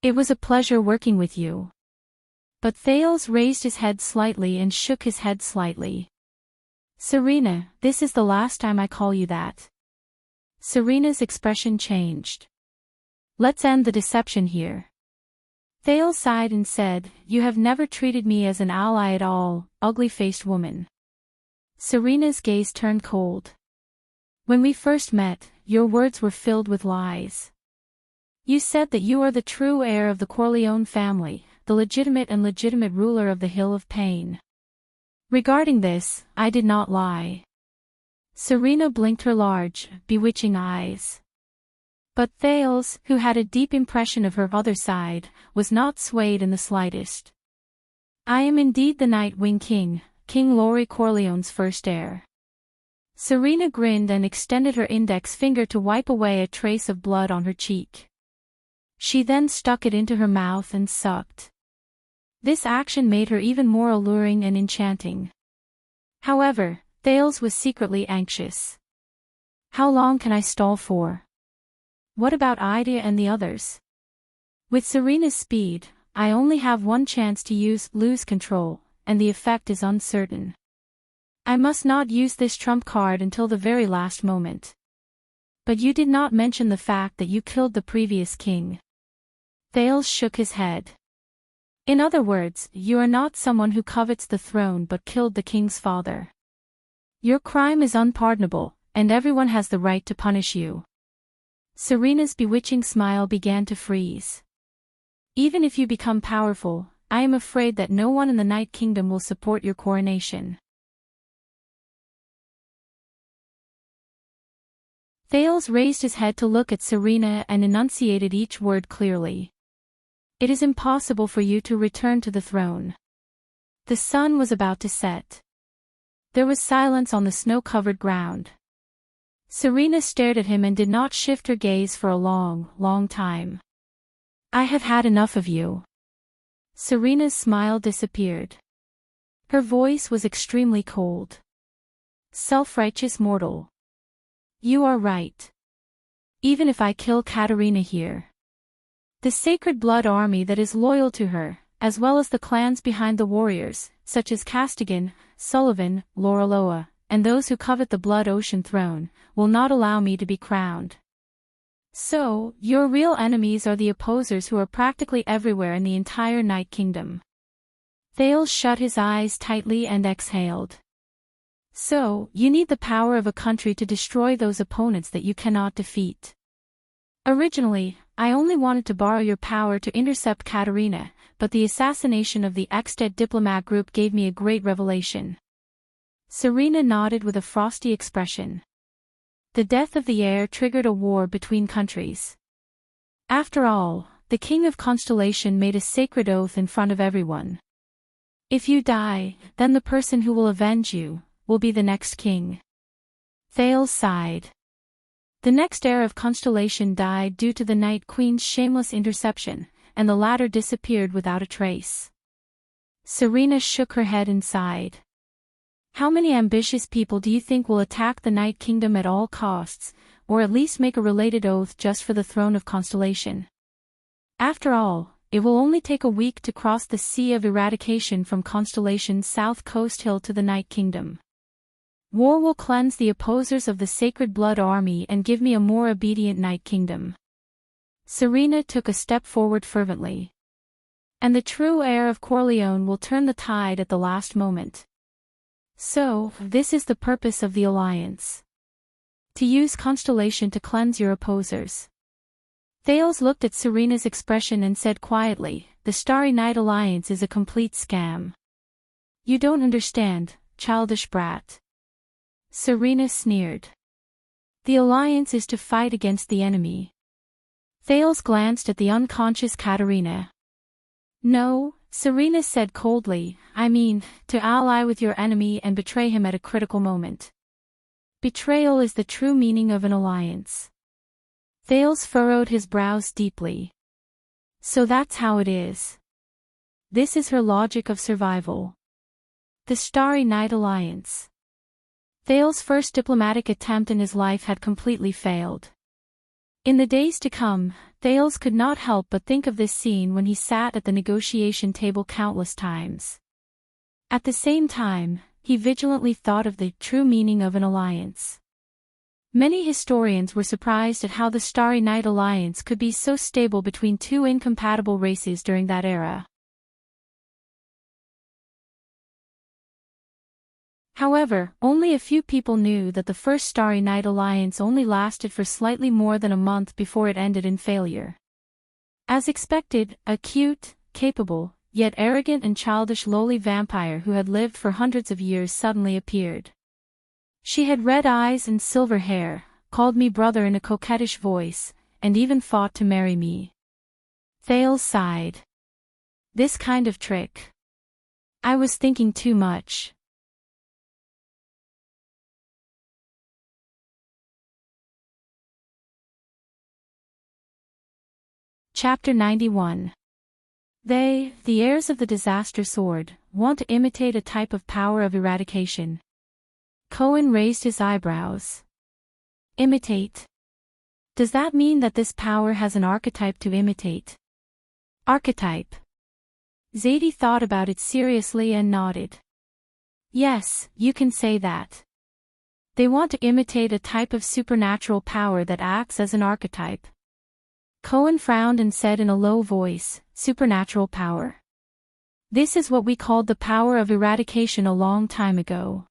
It was a pleasure working with you. But Thales raised his head slightly and shook his head slightly. Serena, this is the last time I call you that. Serena's expression changed. Let's end the deception here. Thales sighed and said, You have never treated me as an ally at all, ugly-faced woman. Serena's gaze turned cold. When we first met, your words were filled with lies. You said that you are the true heir of the Corleone family, the legitimate ruler of the Hill of Pain. Regarding this, I did not lie. Serena blinked her large, bewitching eyes. But Thales, who had a deep impression of her other side, was not swayed in the slightest. I am indeed the Night-Wing King, King Laurie Corleone's first heir. Serena grinned and extended her index finger to wipe away a trace of blood on her cheek. She then stuck it into her mouth and sucked. This action made her even more alluring and enchanting. However, Thales was secretly anxious. How long can I stall for? What about Ida and the others? With Serena's speed, I only have one chance to lose control, and the effect is uncertain. I must not use this trump card until the very last moment. But you did not mention the fact that you killed the previous king. Thales shook his head. In other words, you are not someone who covets the throne but killed the king's father. Your crime is unpardonable, and everyone has the right to punish you. Serena's bewitching smile began to freeze. Even if you become powerful, I am afraid that no one in the Night Kingdom will support your coronation. Thales raised his head to look at Serena and enunciated each word clearly. It is impossible for you to return to the throne. The sun was about to set. There was silence on the snow-covered ground. Serena stared at him and did not shift her gaze for a long, long time. I have had enough of you. Serena's smile disappeared. Her voice was extremely cold. Self-righteous mortal. You are right. Even if I kill Katarina here, the Sacred Blood Army that is loyal to her, as well as the clans behind the warriors, such as Castigan, Sullivan, Loraloa, and those who covet the Blood Ocean throne, will not allow me to be crowned. So, your real enemies are the opposers who are practically everywhere in the entire Night Kingdom. Thales shut his eyes tightly and exhaled. So, you need the power of a country to destroy those opponents that you cannot defeat. Originally, I only wanted to borrow your power to intercept Katarina, but the assassination of the Exted diplomat group gave me a great revelation. Serena nodded with a frosty expression. The death of the heir triggered a war between countries. After all, the King of Constellation made a sacred oath in front of everyone. If you die, then the person who will avenge you will be the next king. Thales sighed. The next heir of Constellation died due to the Night Queen's shameless interception, and the latter disappeared without a trace. Serena shook her head and sighed. How many ambitious people do you think will attack the Night Kingdom at all costs, or at least make a related oath just for the throne of Constellation? After all, it will only take a week to cross the Sea of Eradication from Constellation's south coast hill to the Night Kingdom. War will cleanse the opposers of the Sacred Blood Army and give me a more obedient Night Kingdom. Serena took a step forward fervently. And the true heir of Corleone will turn the tide at the last moment. So, this is the purpose of the alliance. To use Constellation to cleanse your opposers. Thales looked at Serena's expression and said quietly, the Starry Night Alliance is a complete scam. You don't understand, childish brat. Serena sneered. The alliance is to fight against the enemy. Thales glanced at the unconscious Katarina. No, Serena said coldly, I mean, to ally with your enemy and betray him at a critical moment. Betrayal is the true meaning of an alliance. Thales furrowed his brows deeply. So that's how it is. This is her logic of survival. The Starry Night Alliance. Thales' first diplomatic attempt in his life had completely failed. In the days to come, Thales could not help but think of this scene when he sat at the negotiation table countless times. At the same time, he vigilantly thought of the true meaning of an alliance. Many historians were surprised at how the Starry Night Alliance could be so stable between two incompatible races during that era. However, only a few people knew that the first Starry Night Alliance only lasted for slightly more than a month before it ended in failure. As expected, a cute, capable, yet arrogant and childish lowly vampire who had lived for hundreds of years suddenly appeared. She had red eyes and silver hair, called me brother in a coquettish voice, and even fought to marry me. Thales sighed. This kind of trick. I was thinking too much. Chapter 91. They, the heirs of the Disaster Sword, want to imitate a type of power of eradication. Cohen raised his eyebrows. Imitate? Does that mean that this power has an archetype to imitate? Archetype. Zadie thought about it seriously and nodded. Yes, you can say that. They want to imitate a type of supernatural power that acts as an archetype. Cohen frowned and said in a low voice, supernatural power. This is what we called the power of eradication a long time ago.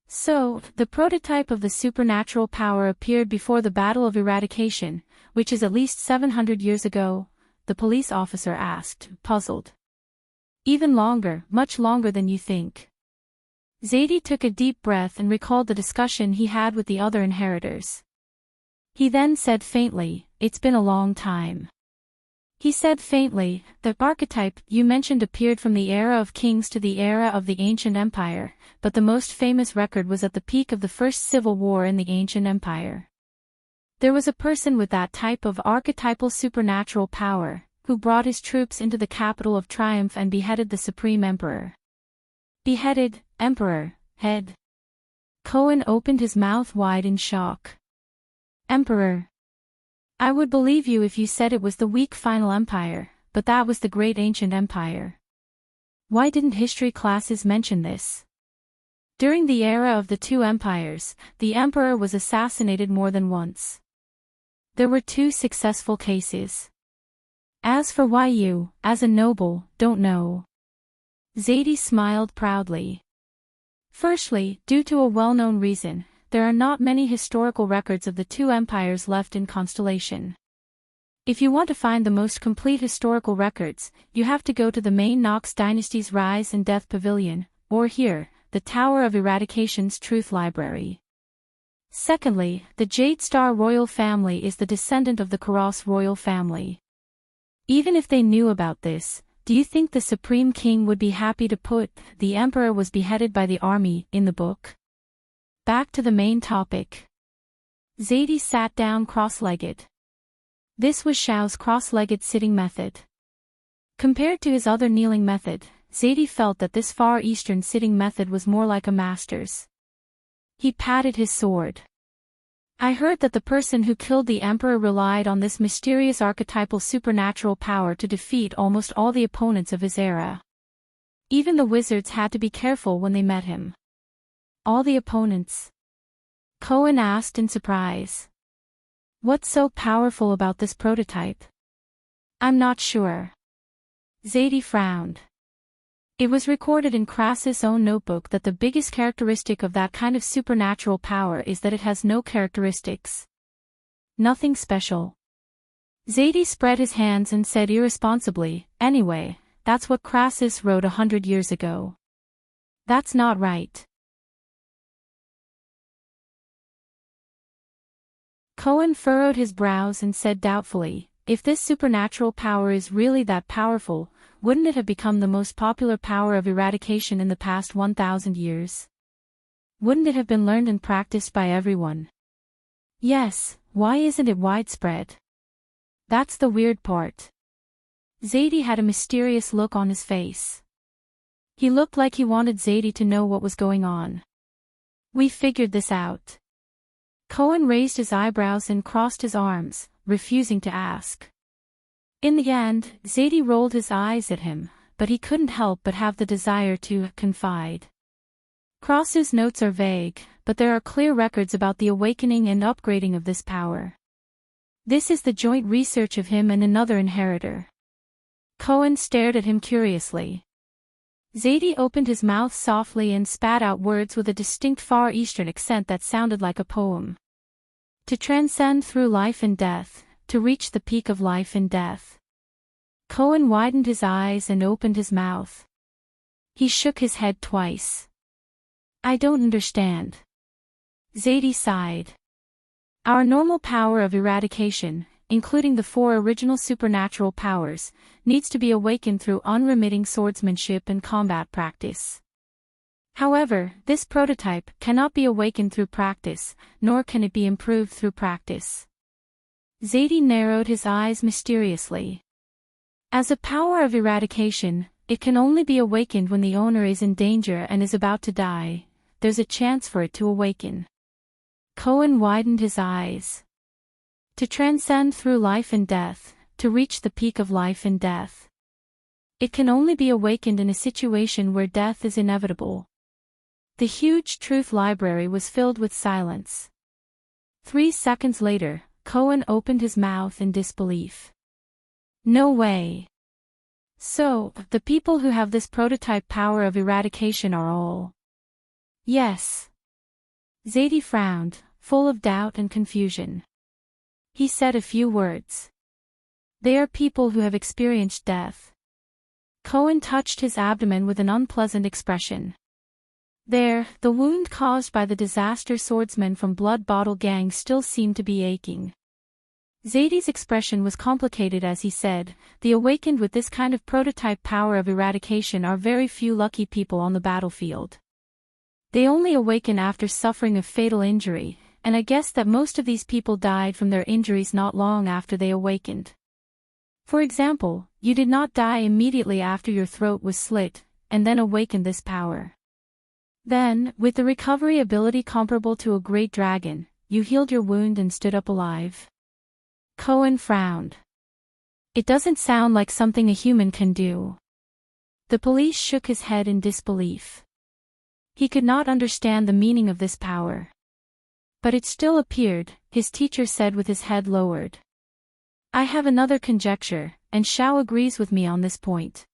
So, the prototype of the supernatural power appeared before the Battle of Eradication, which is at least 700 years ago, the police officer asked, puzzled. Even longer, much longer than you think. Zadie took a deep breath and recalled the discussion he had with the other inheritors. He then said faintly, it's been a long time. He said faintly, the archetype you mentioned appeared from the era of kings to the era of the ancient empire, but the most famous record was at the peak of the first civil war in the ancient empire. There was a person with that type of archetypal supernatural power, who brought his troops into the capital of triumph and beheaded the Supreme Emperor. Beheaded, Emperor, head. Cohen opened his mouth wide in shock. Emperor. I would believe you if you said it was the weak final empire, but that was the great ancient empire. Why didn't history classes mention this? During the era of the two empires, the emperor was assassinated more than once. There were 2 successful cases. As for why you, as a noble, don't know. Zadie smiled proudly. Firstly, due to a well-known reason, there are not many historical records of the 2 empires left in Constellation. If you want to find the most complete historical records, you have to go to the main Nox Dynasty's Rise and Death Pavilion, or here, the Tower of Eradication's Truth Library. Secondly, the Jade Star royal family is the descendant of the Karos royal family. Even if they knew about this, do you think the Supreme King would be happy to put "the Emperor was beheaded by the army" in the book? Back to the main topic. Zadie sat down cross-legged. This was Xiao's cross-legged sitting method. Compared to his other kneeling method, Zadie felt that this Far Eastern sitting method was more like a master's. He patted his sword. I heard that the person who killed the Emperor relied on this mysterious archetypal supernatural power to defeat almost all the opponents of his era. Even the wizards had to be careful when they met him. All the opponents? Cohen asked in surprise. What's so powerful about this prototype? I'm not sure. Zadie frowned. It was recorded in Crassus' own notebook that the biggest characteristic of that kind of supernatural power is that it has no characteristics. Nothing special. Zadie spread his hands and said irresponsibly, anyway, that's what Crassus wrote 100 years ago. That's not right. Cohen furrowed his brows and said doubtfully, if this supernatural power is really that powerful, wouldn't it have become the most popular power of eradication in the past 1,000 years? Wouldn't it have been learned and practiced by everyone? Yes, why isn't it widespread? That's the weird part. Zadie had a mysterious look on his face. He looked like he wanted Zadie to know what was going on. We figured this out. Cohen raised his eyebrows and crossed his arms, refusing to ask. In the end, Zadie rolled his eyes at him, but he couldn't help but have the desire to confide. Crassus' notes are vague, but there are clear records about the awakening and upgrading of this power. This is the joint research of him and another inheritor. Cohen stared at him curiously. Zadie opened his mouth softly and spat out words with a distinct Far Eastern accent that sounded like a poem. To transcend through life and death, to reach the peak of life and death. Cohen widened his eyes and opened his mouth. He shook his head twice. I don't understand. Zadie sighed. Our normal power of eradication, including the 4 original supernatural powers, needs to be awakened through unremitting swordsmanship and combat practice. However, this prototype cannot be awakened through practice, nor can it be improved through practice. Zadie narrowed his eyes mysteriously. As a power of eradication, it can only be awakened when the owner is in danger and is about to die. There's a chance for it to awaken. Cohen widened his eyes. To transcend through life and death, to reach the peak of life and death. It can only be awakened in a situation where death is inevitable. The huge truth library was filled with silence. 3 seconds later, Cohen opened his mouth in disbelief. No way. So, the people who have this prototype power of eradication are all. Yes. Zadie frowned, full of doubt and confusion. He said a few words. They are people who have experienced death. Cohen touched his abdomen with an unpleasant expression. There, the wound caused by the disaster swordsman from Blood Bottle Gang still seemed to be aching. Zadie's expression was complicated as he said, the awakened with this kind of prototype power of eradication are very few lucky people on the battlefield. They only awaken after suffering a fatal injury, and I guess that most of these people died from their injuries not long after they awakened. For example, you did not die immediately after your throat was slit, and then awakened this power. Then, with the recovery ability comparable to a great dragon, you healed your wound and stood up alive. Cohen frowned. It doesn't sound like something a human can do. The police shook his head in disbelief. He could not understand the meaning of this power. But it still appeared, his teacher said with his head lowered. I have another conjecture, and Shao agrees with me on this point.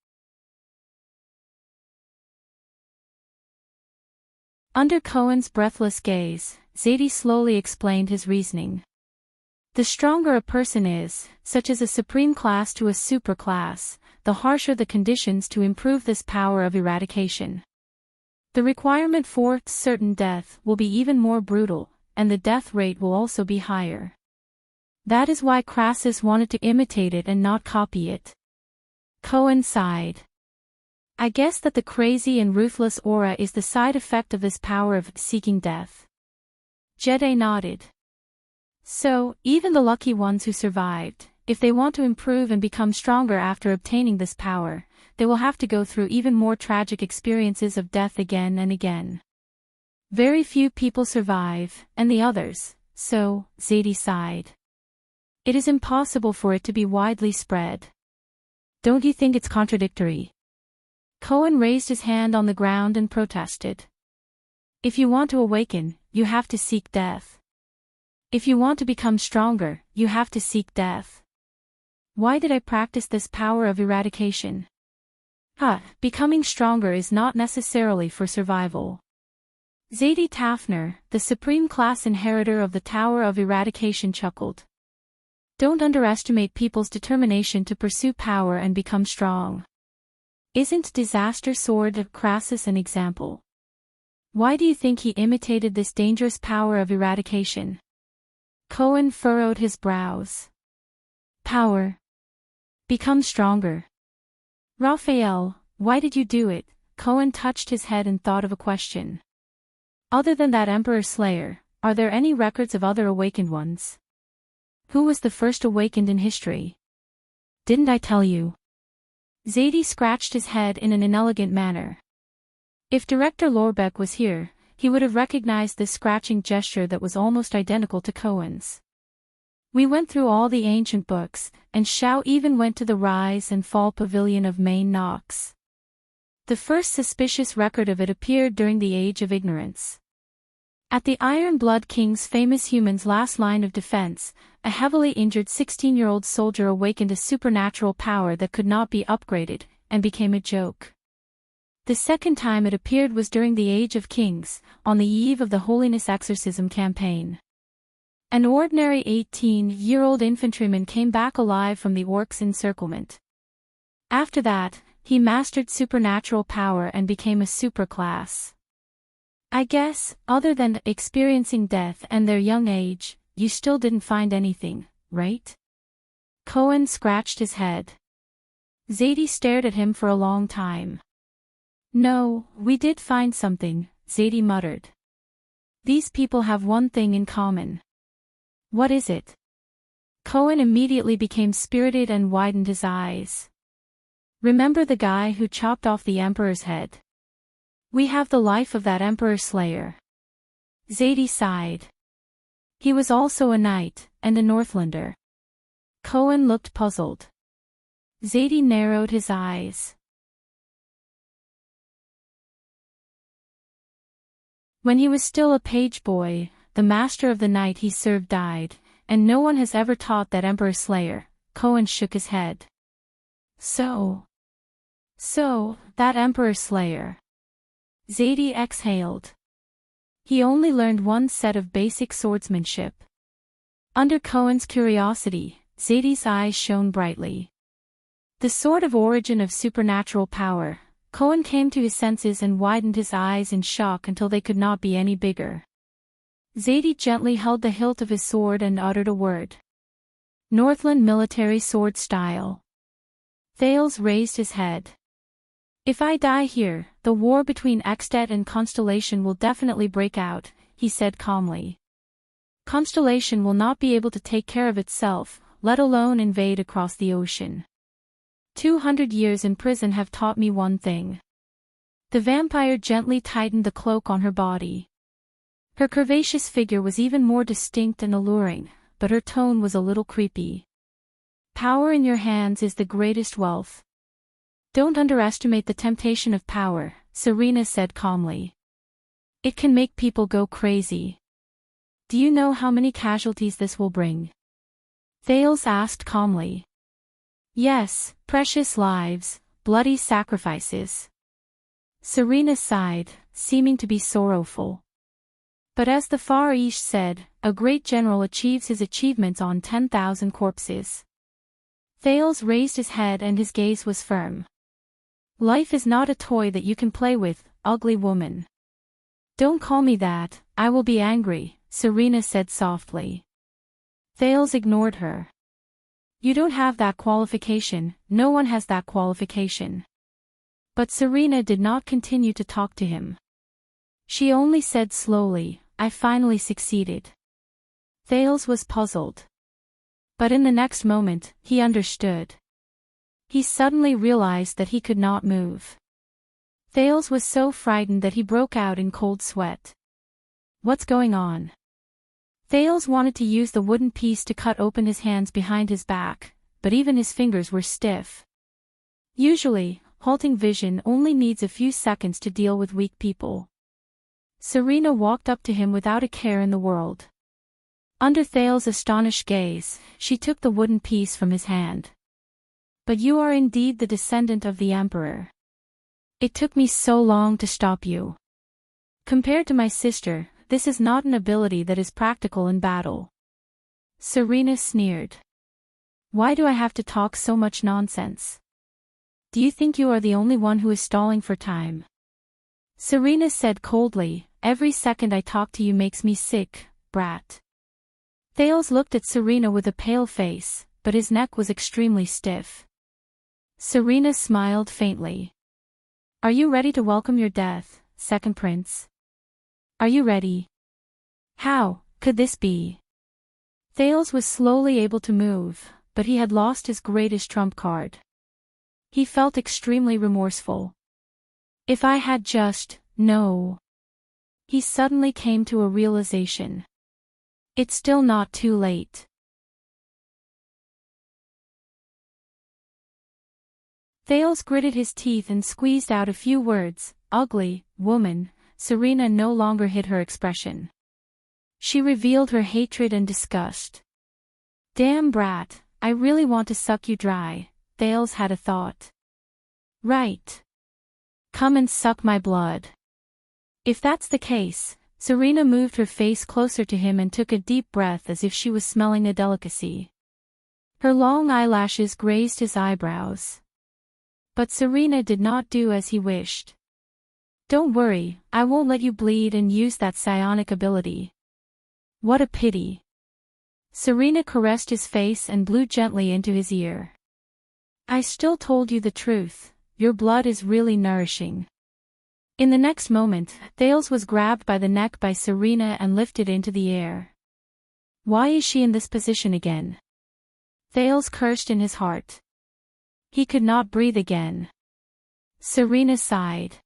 Under Cohen's breathless gaze, Zadie slowly explained his reasoning. The stronger a person is, such as a supreme class to a super class, the harsher the conditions to improve this power of eradication. The requirement for certain death will be even more brutal, and the death rate will also be higher. That is why Crassus wanted to imitate it and not copy it. Cohen sighed. I guess that the crazy and ruthless aura is the side effect of this power of seeking death. Jedi nodded. So, even the lucky ones who survived, if they want to improve and become stronger after obtaining this power, they will have to go through even more tragic experiences of death again and again. Very few people survive, and the others, so, Zadie sighed. It is impossible for it to be widely spread. Don't you think it's contradictory? Cohen raised his hand on the ground and protested. If you want to awaken, you have to seek death. If you want to become stronger, you have to seek death. Why did I practice this power of eradication? Becoming stronger is not necessarily for survival. Zadie Tafner, the supreme class inheritor of the Tower of Eradication, chuckled. Don't underestimate people's determination to pursue power and become strong. Isn't Disaster Sword of Crassus an example? Why do you think he imitated this dangerous power of eradication? Cohen furrowed his brows. Power. Become stronger. Raphael, why did you do it? Cohen touched his head and thought of a question. Other than that Emperor Slayer, are there any records of other awakened ones? Who was the first awakened in history? Didn't I tell you? Zadie scratched his head in an inelegant manner. If Director Lorbeck was here, he would have recognized this scratching gesture that was almost identical to Cohen's. We went through all the ancient books, and Shao even went to the Rise and Fall Pavilion of Main Nox. The first suspicious record of it appeared during the Age of Ignorance. At the Iron Blood King's famous human's last line of defense, a heavily injured 16-year-old soldier awakened a supernatural power that could not be upgraded, and became a joke. The second time it appeared was during the Age of Kings, on the eve of the Holiness Exorcism campaign. An ordinary 18-year-old infantryman came back alive from the orcs' encirclement. After that, he mastered supernatural power and became a superclass. I guess, other than experiencing death and their young age, you still didn't find anything, right? Cohen scratched his head. Zadie stared at him for a long time. No, we did find something, Zadie muttered. These people have one thing in common. What is it? Cohen immediately became spirited and widened his eyes. Remember the guy who chopped off the Emperor's head? We have the life of that Emperor Slayer. Zadie sighed. He was also a knight, and a Northlander. Cohen looked puzzled. Zadie narrowed his eyes. When he was still a page boy, the master of the knight he served died, and no one has ever taught that Emperor Slayer. Cohen shook his head. So, that Emperor Slayer. Zadie exhaled. He only learned one set of basic swordsmanship. Under Cohen's curiosity, Zadie's eyes shone brightly. The sort of origin of supernatural power. Cohen came to his senses and widened his eyes in shock until they could not be any bigger. Zadie gently held the hilt of his sword and uttered a word. Northland military sword style. Thales raised his head. If I die here, the war between Extet and Constellation will definitely break out, he said calmly. Constellation will not be able to take care of itself, let alone invade across the ocean. 200 years in prison have taught me one thing. The vampire gently tightened the cloak on her body. Her curvaceous figure was even more distinct and alluring, but her tone was a little creepy. Power in your hands is the greatest wealth. Don't underestimate the temptation of power, Serena said calmly. It can make people go crazy. Do you know how many casualties this will bring? Thales asked calmly. Yes, precious lives, bloody sacrifices. Serena sighed, seeming to be sorrowful. But as the Far East said, a great general achieves his achievements on 10,000 corpses. Thales raised his head and his gaze was firm. Life is not a toy that you can play with, ugly woman. Don't call me that, I will be angry, Serena said softly. Thales ignored her. You don't have that qualification, no one has that qualification. But Serena did not continue to talk to him. She only said slowly, I finally succeeded. Thales was puzzled. But in the next moment, he understood. He suddenly realized that he could not move. Thales was so frightened that he broke out in cold sweat. What's going on? Thales wanted to use the wooden piece to cut open his hands behind his back, but even his fingers were stiff. Usually, halting vision only needs a few seconds to deal with weak people. Serena walked up to him without a care in the world. Under Thales' astonished gaze, she took the wooden piece from his hand. But you are indeed the descendant of the Emperor. It took me so long to stop you. Compared to my sister, this is not an ability that is practical in battle. Serena sneered. Why do I have to talk so much nonsense? Do you think you are the only one who is stalling for time? Serena said coldly, every second I talk to you makes me sick, brat. Thales looked at Serena with a pale face, but his neck was extremely stiff. Serena smiled faintly. Are you ready to welcome your death, second prince? Are you ready? How could this be? Thales was slowly able to move, but he had lost his greatest trump card. He felt extremely remorseful. If I had just, no. He suddenly came to a realization. It's still not too late. Thales gritted his teeth and squeezed out a few words, ugly, woman. Serena no longer hid her expression. She revealed her hatred and disgust. Damn brat, I really want to suck you dry, Thales had a thought. Right. Come and suck my blood. If that's the case, Serena moved her face closer to him and took a deep breath as if she was smelling a delicacy. Her long eyelashes grazed his eyebrows. But Serena did not do as he wished. Don't worry, I won't let you bleed and use that psionic ability. What a pity. Serena caressed his face and blew gently into his ear. I still told you the truth, your blood is really nourishing. In the next moment, Thales was grabbed by the neck by Serena and lifted into the air. Why is she in this position again? Thales cursed in his heart. He could not breathe again. Serena sighed.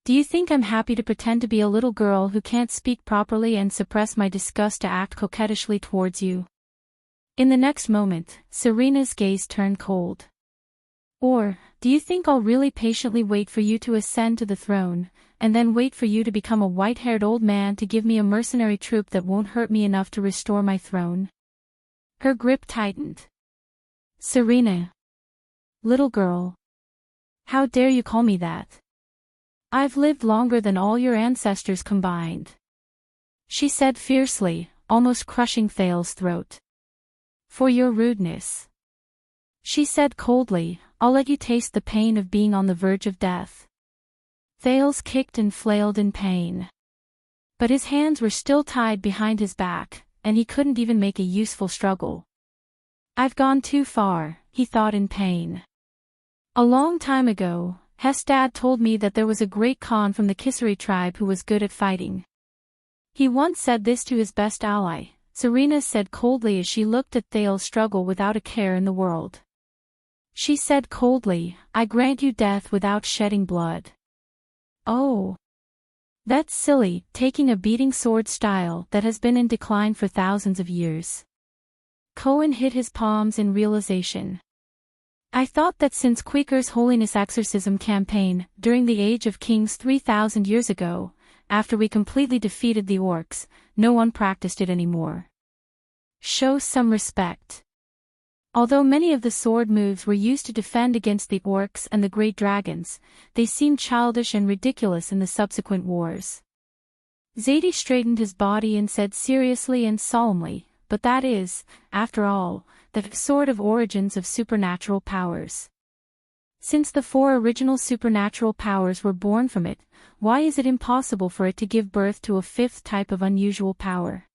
Do you think I'm happy to pretend to be a little girl who can't speak properly and suppress my disgust to act coquettishly towards you? In the next moment, Serena's gaze turned cold. Or, do you think I'll really patiently wait for you to ascend to the throne, and then wait for you to become a white-haired old man to give me a mercenary troop that won't hurt me enough to restore my throne? Her grip tightened. Serena. Little girl. How dare you call me that? I've lived longer than all your ancestors combined. She said fiercely, almost crushing Thales' throat. For your rudeness. She said coldly, I'll let you taste the pain of being on the verge of death. Thales kicked and flailed in pain. But his hands were still tied behind his back, and he couldn't even make a useful struggle. I've gone too far, he thought in pain. A long time ago, Hestad told me that there was a great Khan from the Kisari tribe who was good at fighting. He once said this to his best ally, Serena said coldly as she looked at Thales struggle without a care in the world. She said coldly, I grant you death without shedding blood. Oh. That's silly, taking a beating sword style that has been in decline for thousands of years. Cohen hit his palms in realization. I thought that since Quaker's Holiness Exorcism campaign, during the Age of Kings 3,000 years ago, after we completely defeated the orcs, no one practiced it anymore. Show some respect. Although many of the sword moves were used to defend against the orcs and the great dragons, they seemed childish and ridiculous in the subsequent wars. Zadie straightened his body and said seriously and solemnly, but that is, after all, the sort of origins of supernatural powers. Since the 4 original supernatural powers were born from it, why is it impossible for it to give birth to a 5th type of unusual power?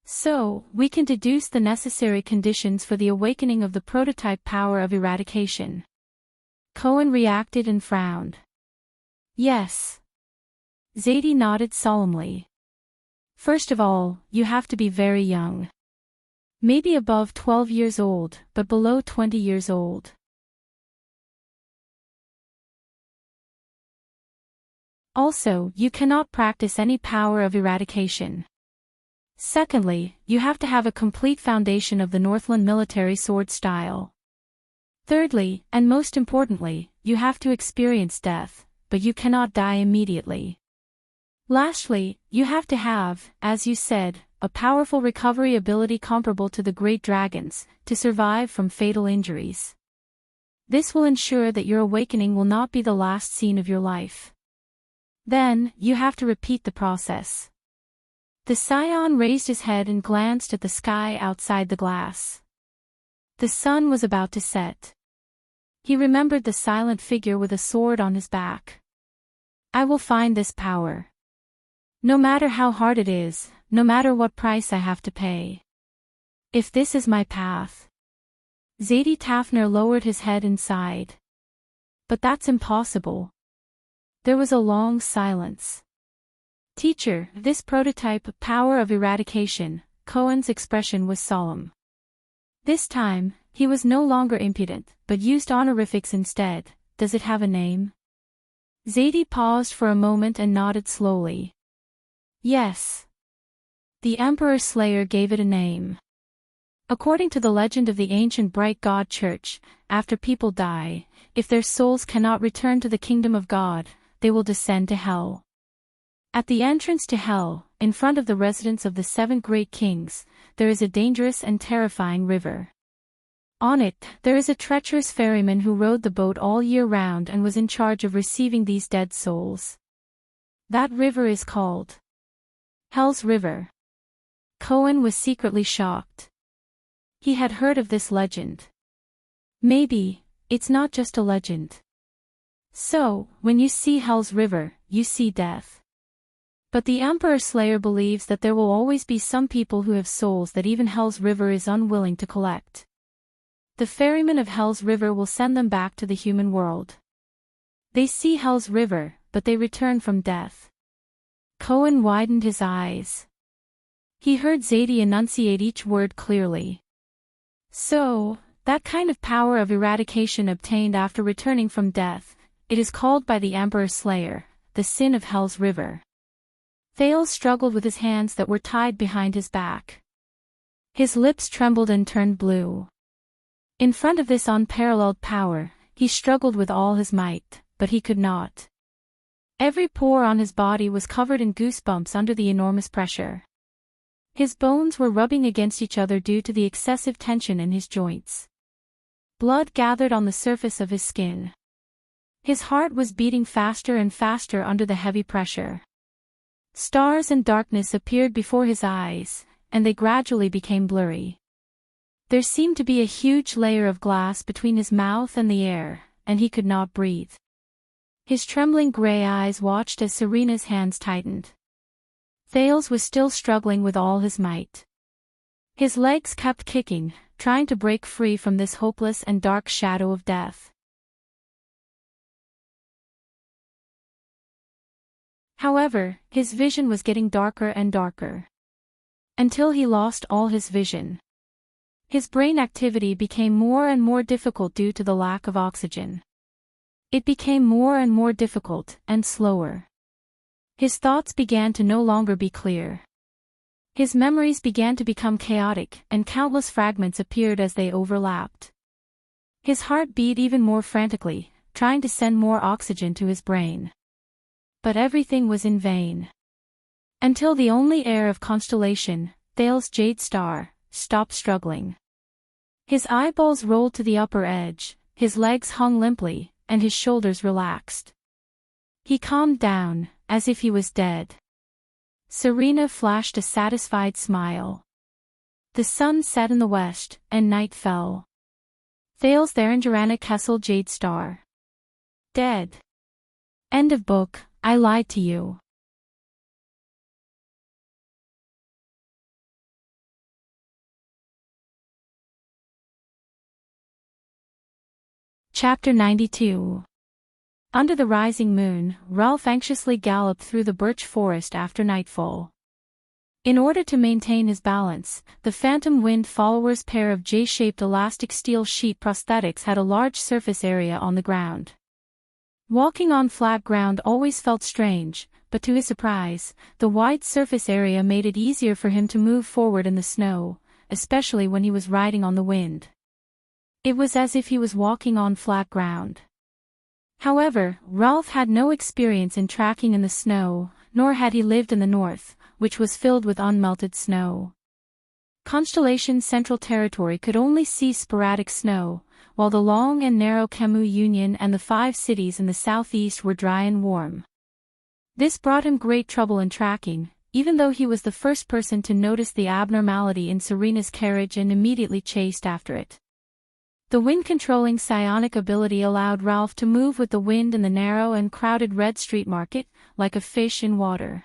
So, we can deduce the necessary conditions for the awakening of the prototype power of eradication. Cohen reacted and frowned. Yes. Zadie nodded solemnly. First of all, you have to be very young. Maybe above 12 years old, but below 20 years old. Also, you cannot practice any power of eradication. Secondly, you have to have a complete foundation of the Northland military sword style. Thirdly, and most importantly, you have to experience death, but you cannot die immediately. Lastly, you have to have, as you said, a powerful recovery ability comparable to the great dragons, to survive from fatal injuries. This will ensure that your awakening will not be the last scene of your life. Then, you have to repeat the process. The scion raised his head and glanced at the sky outside the glass. The sun was about to set. He remembered the silent figure with a sword on his back. I will find this power. No matter how hard it is, no matter what price I have to pay. If this is my path. Zadie Tafner lowered his head and sighed. But that's impossible. There was a long silence. Teacher, this prototype power of eradication, Cohen's expression was solemn. This time, he was no longer impudent, but used honorifics instead. Does it have a name? Zadie paused for a moment and nodded slowly. Yes. The Emperor Slayer gave it a name. According to the legend of the ancient Bright God Church, after people die, if their souls cannot return to the kingdom of God, they will descend to hell. At the entrance to hell, in front of the residence of the 7 great kings, there is a dangerous and terrifying river. On it, there is a treacherous ferryman who rowed the boat all year round and was in charge of receiving these dead souls. That river is called Hell's River. Cohen was secretly shocked. He had heard of this legend. Maybe, it's not just a legend. So, when you see Hell's River, you see death. But the Emperor Slayer believes that there will always be some people who have souls that even Hell's River is unwilling to collect. The ferryman of Hell's River will send them back to the human world. They see Hell's River, but they return from death. Cohen widened his eyes. He heard Zadie enunciate each word clearly. So, that kind of power of eradication obtained after returning from death, it is called by the Emperor Slayer, the sin of Hell's River. Thales struggled with his hands that were tied behind his back. His lips trembled and turned blue. In front of this unparalleled power, he struggled with all his might, but he could not. Every pore on his body was covered in goosebumps under the enormous pressure. His bones were rubbing against each other due to the excessive tension in his joints. Blood gathered on the surface of his skin. His heart was beating faster and faster under the heavy pressure. Stars and darkness appeared before his eyes, and they gradually became blurry. There seemed to be a huge layer of glass between his mouth and the air, and he could not breathe. His trembling gray eyes watched as Serena's hands tightened. Thales was still struggling with all his might. His legs kept kicking, trying to break free from this hopeless and dark shadow of death. However, his vision was getting darker and darker. until he lost all his vision. His brain activity became more and more difficult due to the lack of oxygen. It became more and more difficult and slower. His thoughts began to no longer be clear. His memories began to become chaotic, and countless fragments appeared as they overlapped. His heart beat even more frantically, trying to send more oxygen to his brain. But everything was in vain. Until the only heir of Constellation, Thales Jade Star, stopped struggling. His eyeballs rolled to the upper edge, his legs hung limply, and his shoulders relaxed. He calmed down, as if he was dead. Serena flashed a satisfied smile. The sun set in the west, and night fell. Thales Therangerana Kessel Jade Star. Dead. End of book. I lied to you. Chapter 92. Under the rising moon, Ralph anxiously galloped through the birch forest after nightfall. In order to maintain his balance, the Phantom Wind follower's pair of J-shaped elastic steel sheet prosthetics had a large surface area on the ground. Walking on flat ground always felt strange, but to his surprise, the wide surface area made it easier for him to move forward in the snow, especially when he was riding on the wind. It was as if he was walking on flat ground. However, Ralph had no experience in tracking in the snow, nor had he lived in the north, which was filled with unmelted snow. Constellation's Central Territory could only see sporadic snow, while the long and narrow Camus Union and the 5 cities in the southeast were dry and warm. This brought him great trouble in tracking, even though he was the first person to notice the abnormality in Serena's carriage and immediately chased after it. The wind-controlling psionic ability allowed Ralph to move with the wind in the narrow and crowded Red Street Market, like a fish in water.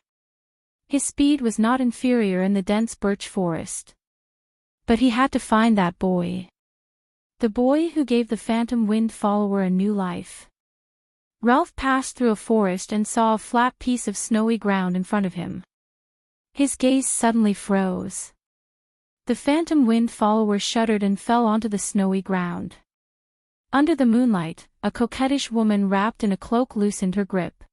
His speed was not inferior in the dense birch forest. But he had to find that boy. The boy who gave the Phantom Wind follower a new life. Ralph passed through a forest and saw a flat piece of snowy ground in front of him. His gaze suddenly froze. The Phantom Wind follower shuddered and fell onto the snowy ground. Under the moonlight, a coquettish woman wrapped in a cloak loosened her grip.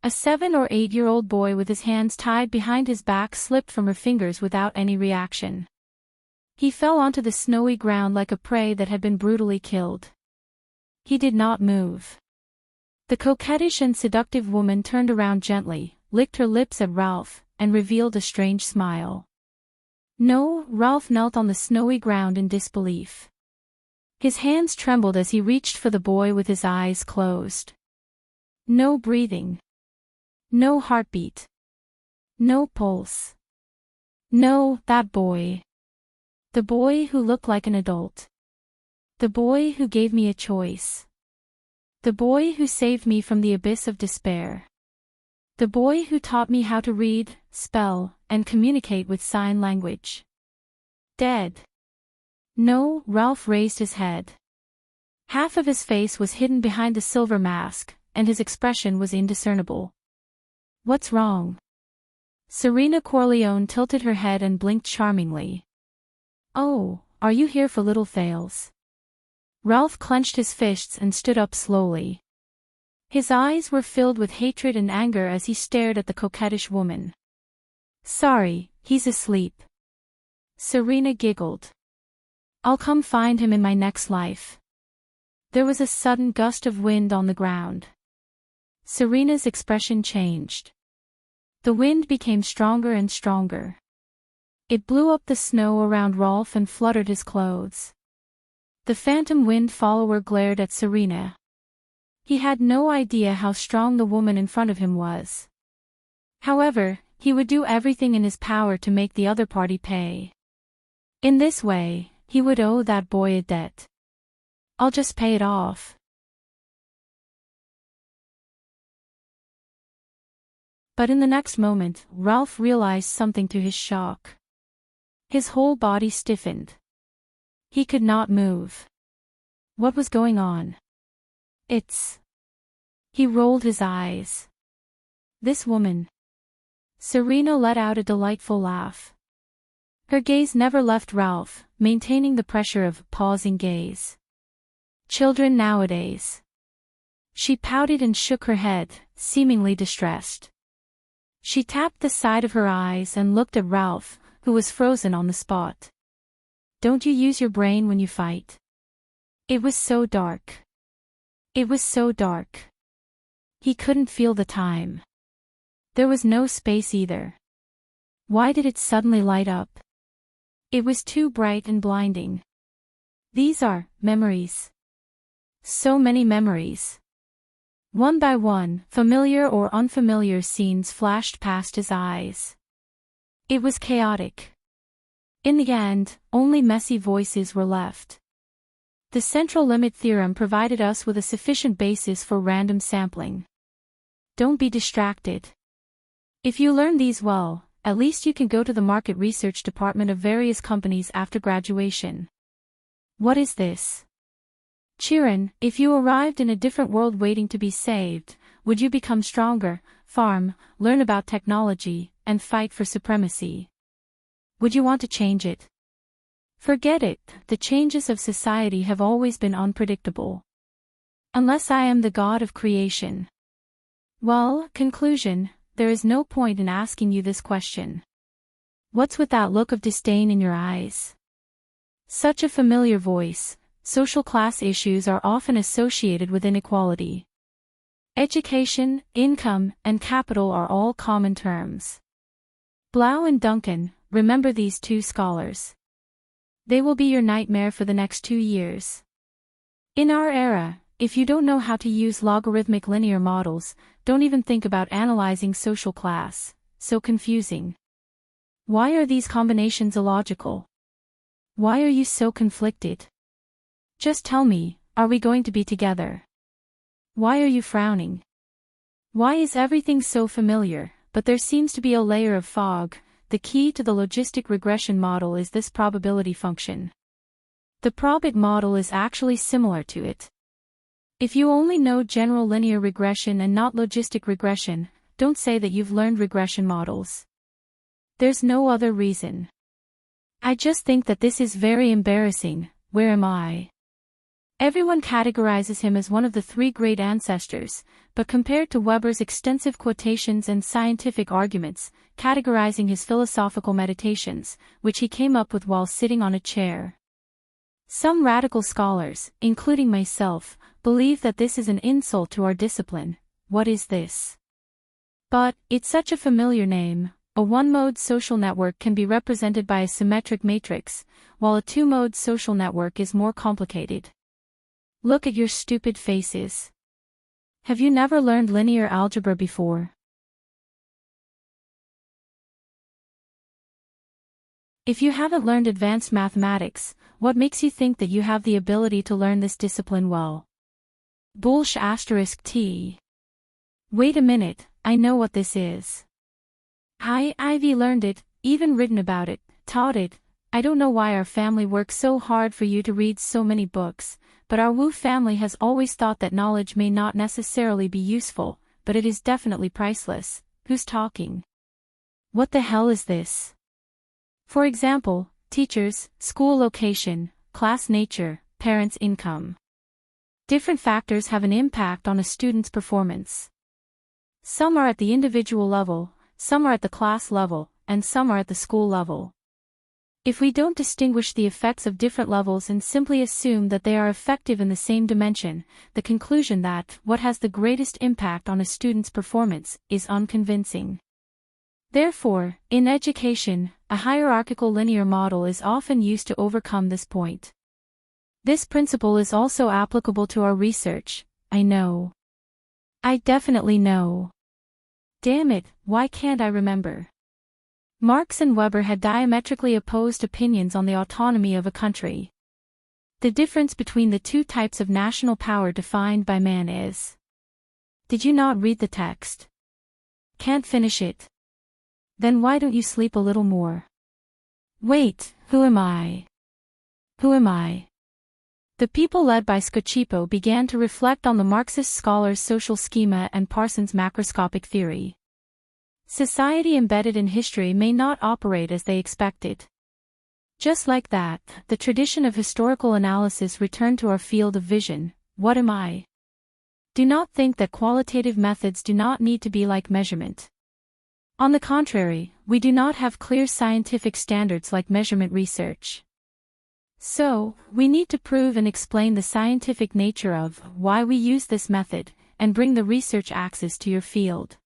A 7 or 8-year-old boy with his hands tied behind his back slipped from her fingers without any reaction. He fell onto the snowy ground like a prey that had been brutally killed. He did not move. The coquettish and seductive woman turned around gently, licked her lips at Ralph, and revealed a strange smile. No, Ralph knelt on the snowy ground in disbelief. His hands trembled as he reached for the boy with his eyes closed. No breathing. No heartbeat. No pulse. No, that boy. The boy who looked like an adult. The boy who gave me a choice. The boy who saved me from the abyss of despair. The boy who taught me how to read, spell, and communicate with sign language. Dead. No, Ralph raised his head. Half of his face was hidden behind the silver mask, and his expression was indiscernible. What's wrong? Serena Corleone tilted her head and blinked charmingly. Oh, are you here for little Thales? Ralph clenched his fists and stood up slowly. His eyes were filled with hatred and anger as he stared at the coquettish woman. Sorry, he's asleep. Serena giggled. I'll come find him in my next life. There was a sudden gust of wind on the ground. Serena's expression changed. The wind became stronger and stronger. It blew up the snow around Ralph and fluttered his clothes. The Phantom Wind follower glared at Serena. He had no idea how strong the woman in front of him was. However, he would do everything in his power to make the other party pay. In this way, he would owe that boy a debt. I'll just pay it off. But in the next moment, Ralph realized something to his shock. His whole body stiffened. He could not move. What was going on? He rolled his eyes. This woman. Serena let out a delightful laugh. Her gaze never left Ralph, maintaining the pressure of pausing gaze. Children nowadays. She pouted and shook her head, seemingly distressed. She tapped the side of her eyes and looked at Ralph, who was frozen on the spot. Don't you use your brain when you fight? It was so dark. It was so dark. He couldn't feel the time. There was no space either. Why did it suddenly light up? It was too bright and blinding. These are memories. So many memories. One by one, familiar or unfamiliar scenes flashed past his eyes. It was chaotic. In the end, only messy voices were left. The central limit theorem provided us with a sufficient basis for random sampling. Don't be distracted. If you learn these well, at least you can go to the market research department of various companies after graduation. What is this? Chiron, if you arrived in a different world waiting to be saved, would you become stronger, farm, learn about technology, and fight for supremacy? Would you want to change it? Forget it, the changes of society have always been unpredictable. Unless I am the god of creation. Well, conclusion, there is no point in asking you this question. What's with that look of disdain in your eyes? Such a familiar voice. Social class issues are often associated with inequality. Education, income, and capital are all common terms. Blau and Duncan, remember these two scholars. They will be your nightmare for the next 2 years. In our era, if you don't know how to use logarithmic linear models, don't even think about analyzing social class. So confusing. Why are these combinations illogical? Why are you so conflicted? Just tell me, are we going to be together? Why are you frowning? Why is everything so familiar, but there seems to be a layer of fog? The key to the logistic regression model is this probability function. The probit model is actually similar to it. If you only know general linear regression and not logistic regression, don't say that you've learned regression models. There's no other reason. I just think that this is very embarrassing. Where am I? Everyone categorizes him as one of the 3 great ancestors, but compared to Weber's extensive quotations and scientific arguments, categorizing his philosophical meditations, which he came up with while sitting on a chair. Some radical scholars, including myself, believe that this is an insult to our discipline. What is this? But, it's such a familiar name. A one-mode social network can be represented by a symmetric matrix, while a two-mode social network is more complicated. Look at your stupid faces. Have you never learned linear algebra before? If you haven't learned advanced mathematics, what makes you think that you have the ability to learn this discipline well? Bullsh*T. Wait a minute, I know what this is. I've learned it, even written about it, taught it. I don't know why our family works so hard for you to read so many books, but our Wu family has always thought that knowledge may not necessarily be useful, but it is definitely priceless. Who's talking? What the hell is this? For example, teachers, school location, class nature, parents' income. Different factors have an impact on a student's performance. Some are at the individual level, some are at the class level, and some are at the school level. If we don't distinguish the effects of different levels and simply assume that they are effective in the same dimension, the conclusion that what has the greatest impact on a student's performance is unconvincing. Therefore, in education, a hierarchical linear model is often used to overcome this point. This principle is also applicable to our research. I know. I definitely know. Damn it, why can't I remember? Marx and Weber had diametrically opposed opinions on the autonomy of a country. The difference between the two types of national power defined by man is. Did you not read the text? Can't finish it. Then why don't you sleep a little more? Wait, who am I? Who am I? The people led by Scochipo began to reflect on the Marxist scholar's social schema and Parsons' macroscopic theory. Society embedded in history may not operate as they expected. Just like that, the tradition of historical analysis returned to our field of vision. What am I? Do not think that qualitative methods do not need to be like measurement. On the contrary, we do not have clear scientific standards like measurement research. So, we need to prove and explain the scientific nature of why we use this method, and bring the research axis to your field.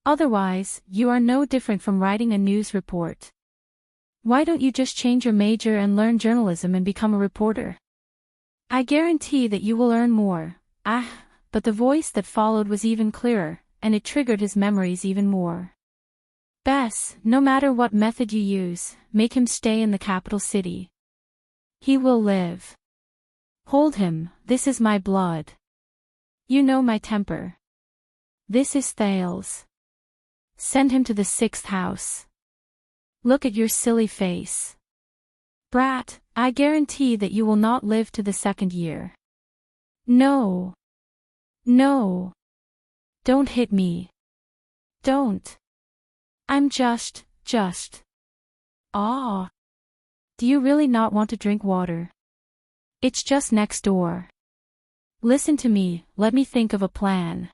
Otherwise, you are no different from writing a news report. Why don't you just change your major and learn journalism and become a reporter? I guarantee that you will earn more. But the voice that followed was even clearer, and it triggered his memories even more. Bess, no matter what method you use, make him stay in the capital city. He will live. Hold him, this is my blood. You know my temper. This is Thales. Send him to the 6th house. Look at your silly face. Brat, I guarantee that you will not live to the 2nd year. No. No. Don't hit me. Don't. I'm just. Ah. Do you really not want to drink water? It's just next door. Listen to me, let me think of a plan.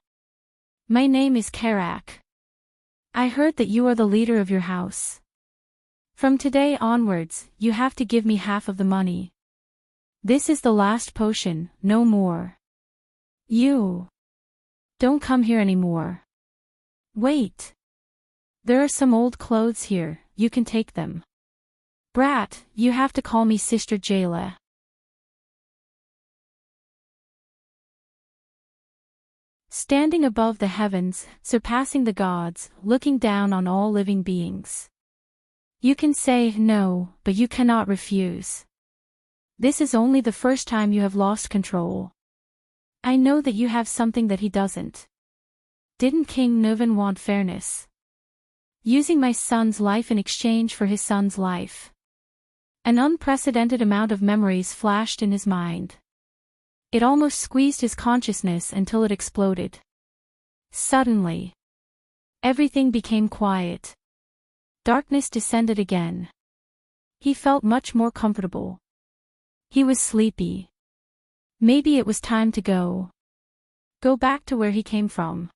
My name is Karak. I heard that you are the leader of your house. From today onwards, you have to give me half of the money. This is the last potion, no more. You. Don't come here anymore. Wait. There are some old clothes here, you can take them. Brat, you have to call me Sister Jayla. Standing above the heavens, surpassing the gods, looking down on all living beings. You can say no, but you cannot refuse. This is only the first time you have lost control. I know that you have something that he doesn't. Didn't King Nuvan want fairness? Using my son's life in exchange for his son's life. An unprecedented amount of memories flashed in his mind. It almost squeezed his consciousness until it exploded. Suddenly, everything became quiet. Darkness descended again. He felt much more comfortable. He was sleepy. Maybe it was time to go. Go back to where he came from.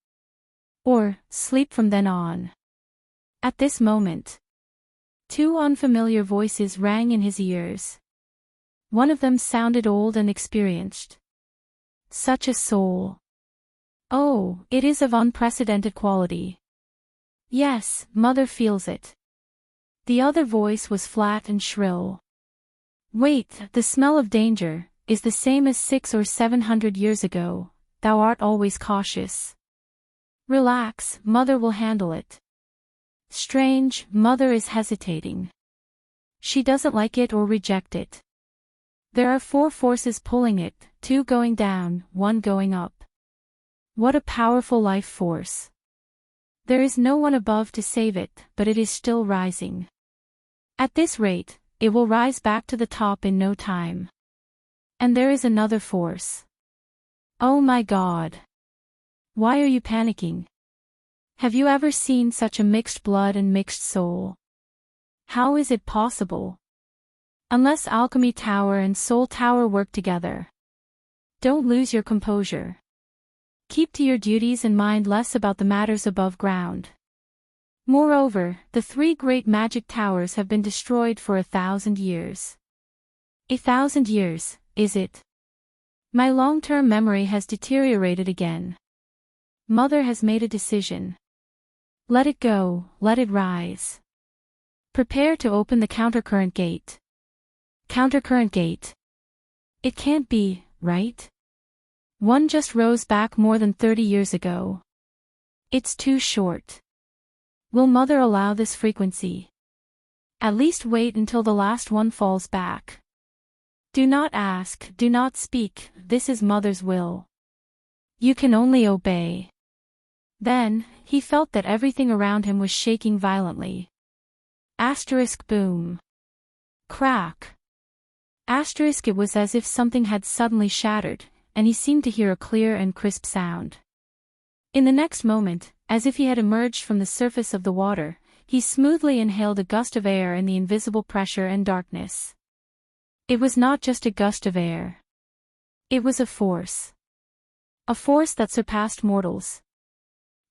Or, sleep from then on. At this moment, 2 unfamiliar voices rang in his ears. One of them sounded old and experienced. Such a soul. Oh, it is of unprecedented quality. Yes, mother feels it. The other voice was flat and shrill. Wait, the smell of danger is the same as 600 or 700 years ago. Thou art always cautious. Relax, mother will handle it. Strange, mother is hesitating. She doesn't like it or reject it. There are 4 forces pulling it, 2 going down, 1 going up. What a powerful life force. There is no one above to save it, but it is still rising. At this rate, it will rise back to the top in no time. And there is another force. Oh my God. Why are you panicking? Have you ever seen such a mixed blood and mixed soul? How is it possible? Unless Alchemy Tower and Soul Tower work together. Don't lose your composure. Keep to your duties and mind less about the matters above ground. Moreover, the 3 great magic towers have been destroyed for 1,000 years. 1,000 years, is it? My long-term memory has deteriorated again. Mother has made a decision. Let it go, let it rise. Prepare to open the countercurrent gate. Countercurrent gate. It can't be, right? One just rose back more than 30 years ago. It's too short. Will mother allow this frequency? At least wait until the last one falls back. Do not ask, do not speak, this is mother's will. You can only obey. Then, he felt that everything around him was shaking violently. Asterisk boom. Crack. Asterisk it was as if something had suddenly shattered, and he seemed to hear a clear and crisp sound. In the next moment, as if he had emerged from the surface of the water, he smoothly inhaled a gust of air in the invisible pressure and darkness. It was not just a gust of air. It was a force. A force that surpassed mortals.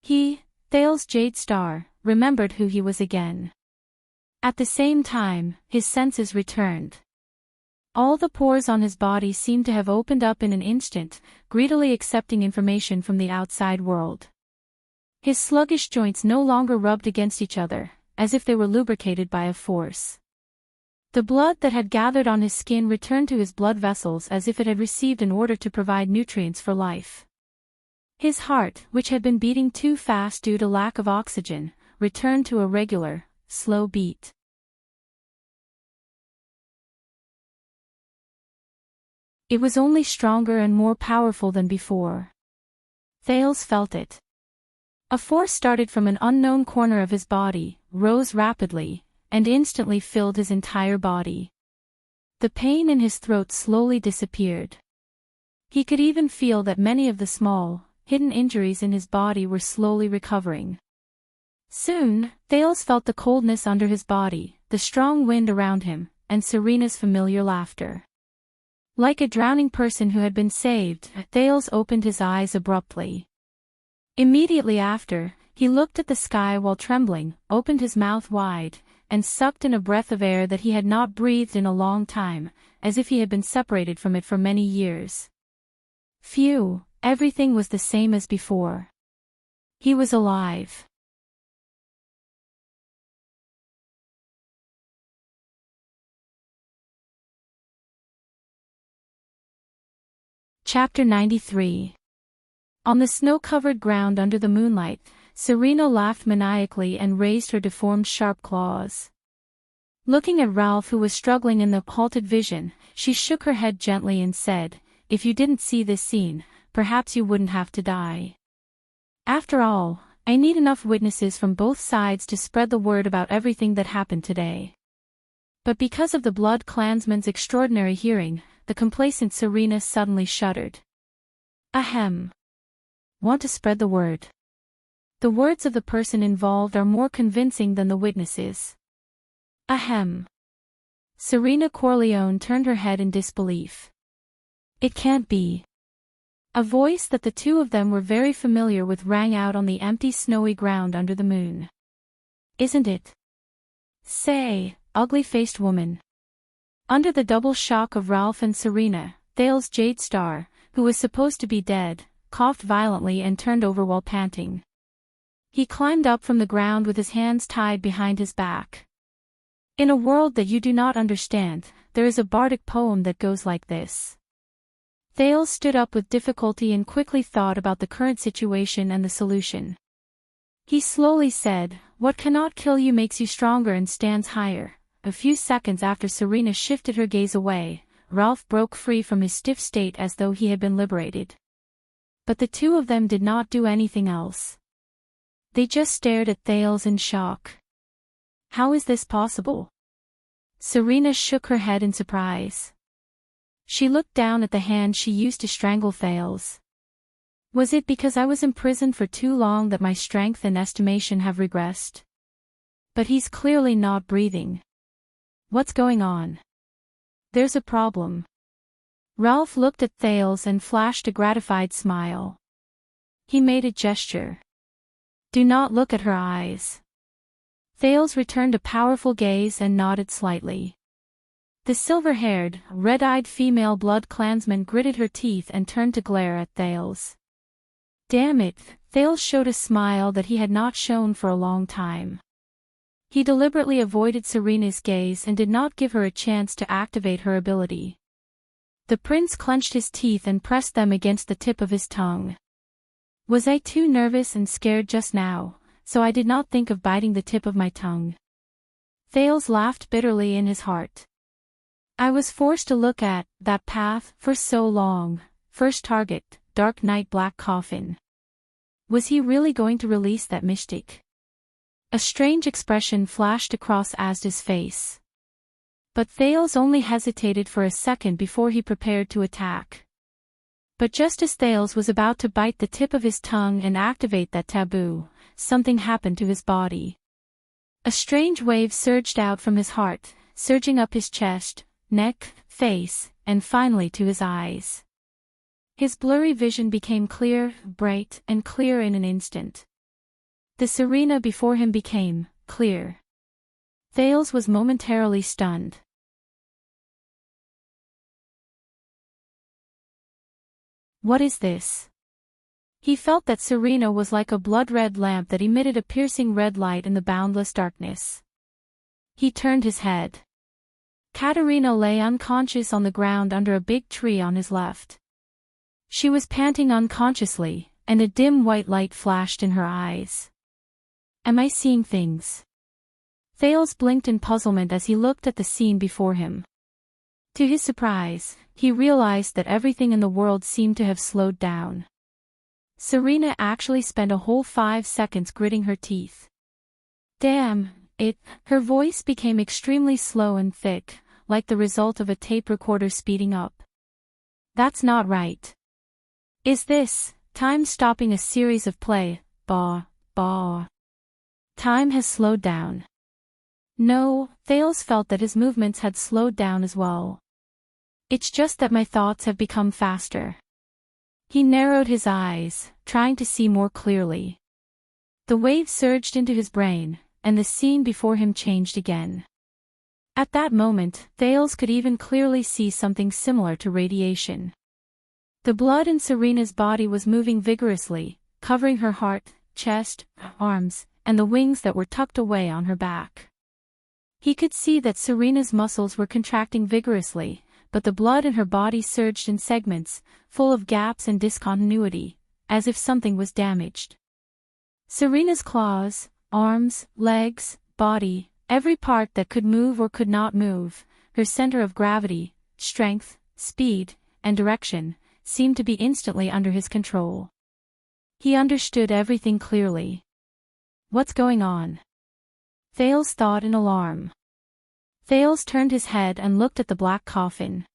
He, Thales Jade Star, remembered who he was again. At the same time, his senses returned. All the pores on his body seemed to have opened up in an instant, greedily accepting information from the outside world. His sluggish joints no longer rubbed against each other, as if they were lubricated by a force. The blood that had gathered on his skin returned to his blood vessels as if it had received an order to provide nutrients for life. His heart, which had been beating too fast due to lack of oxygen, returned to a regular, slow beat. It was only stronger and more powerful than before. Thales felt it. A force started from an unknown corner of his body, rose rapidly, and instantly filled his entire body. The pain in his throat slowly disappeared. He could even feel that many of the small, hidden injuries in his body were slowly recovering. Soon, Thales felt the coldness under his body, the strong wind around him, and Serena's familiar laughter. Like a drowning person who had been saved, Thales opened his eyes abruptly. Immediately after, he looked at the sky while trembling, opened his mouth wide, and sucked in a breath of air that he had not breathed in a long time, as if he had been separated from it for many years. Phew, everything was the same as before. He was alive. Chapter 93. On the snow-covered ground under the moonlight, Serena laughed maniacally and raised her deformed sharp claws. Looking at Ralph, who was struggling in the halted vision, she shook her head gently and said, "If you didn't see this scene, perhaps you wouldn't have to die. After all, I need enough witnesses from both sides to spread the word about everything that happened today." But because of the Blood Clansman's extraordinary hearing, the complacent Serena suddenly shuddered. Ahem. Want to spread the word? The words of the person involved are more convincing than the witnesses. Ahem. Serena Corleone turned her head in disbelief. It can't be. A voice that the two of them were very familiar with rang out on the empty snowy ground under the moon. Isn't it? Say, ugly-faced woman. Under the double shock of Ralph and Serena, Thales Jade Star, who was supposed to be dead, coughed violently and turned over while panting. He climbed up from the ground with his hands tied behind his back. In a world that you do not understand, there is a bardic poem that goes like this. Thales stood up with difficulty and quickly thought about the current situation and the solution. He slowly said, "What cannot kill you makes you stronger and stands higher." A few seconds after Serena shifted her gaze away, Ralph broke free from his stiff state as though he had been liberated. But the two of them did not do anything else. They just stared at Thales in shock. How is this possible? Serena shook her head in surprise. She looked down at the hand she used to strangle Thales. Was it because I was imprisoned for too long that my strength and estimation have regressed? But he's clearly not breathing. What's going on? There's a problem. Ralph looked at Thales and flashed a gratified smile. He made a gesture. Do not look at her eyes. Thales returned a powerful gaze and nodded slightly. The silver-haired, red-eyed female Blood Clansman gritted her teeth and turned to glare at Thales. Damn it, Thales showed a smile that he had not shown for a long time. He deliberately avoided Serena's gaze and did not give her a chance to activate her ability. The prince clenched his teeth and pressed them against the tip of his tongue. Was I too nervous and scared just now, so I did not think of biting the tip of my tongue? Thales laughed bitterly in his heart. I was forced to look at that path for so long. First target, Dark Knight Black Coffin. Was he really going to release that mystic? A strange expression flashed across Asda's face. But Thales only hesitated for a second before he prepared to attack. But just as Thales was about to bite the tip of his tongue and activate that taboo, something happened to his body. A strange wave surged out from his heart, surging up his chest, neck, face, and finally to his eyes. His blurry vision became clear, bright, and clear in an instant. The Serena before him became clear. Thales was momentarily stunned. What is this? He felt that Serena was like a blood-red lamp that emitted a piercing red light in the boundless darkness. He turned his head. Katerina lay unconscious on the ground under a big tree on his left. She was panting unconsciously, and a dim white light flashed in her eyes. Am I seeing things? Thales blinked in puzzlement as he looked at the scene before him. To his surprise, he realized that everything in the world seemed to have slowed down. Serena actually spent a whole 5 seconds gritting her teeth. Damn it, her voice became extremely slow and thick, like the result of a tape recorder speeding up. That's not right. Is this time stopping a series of play? Bah. Time has slowed down. No, Thales felt that his movements had slowed down as well. It's just that my thoughts have become faster. He narrowed his eyes, trying to see more clearly. The wave surged into his brain, and the scene before him changed again. At that moment, Thales could even clearly see something similar to radiation. The blood in Serena's body was moving vigorously, covering her heart, chest, arms, and the wings that were tucked away on her back. He could see that Serena's muscles were contracting vigorously, but the blood in her body surged in segments, full of gaps and discontinuity, as if something was damaged. Serena's claws, arms, legs, body, every part that could move or could not move, her center of gravity, strength, speed, and direction, seemed to be instantly under his control. He understood everything clearly. What's going on? Thales thought in alarm. Thales turned his head and looked at the black coffin.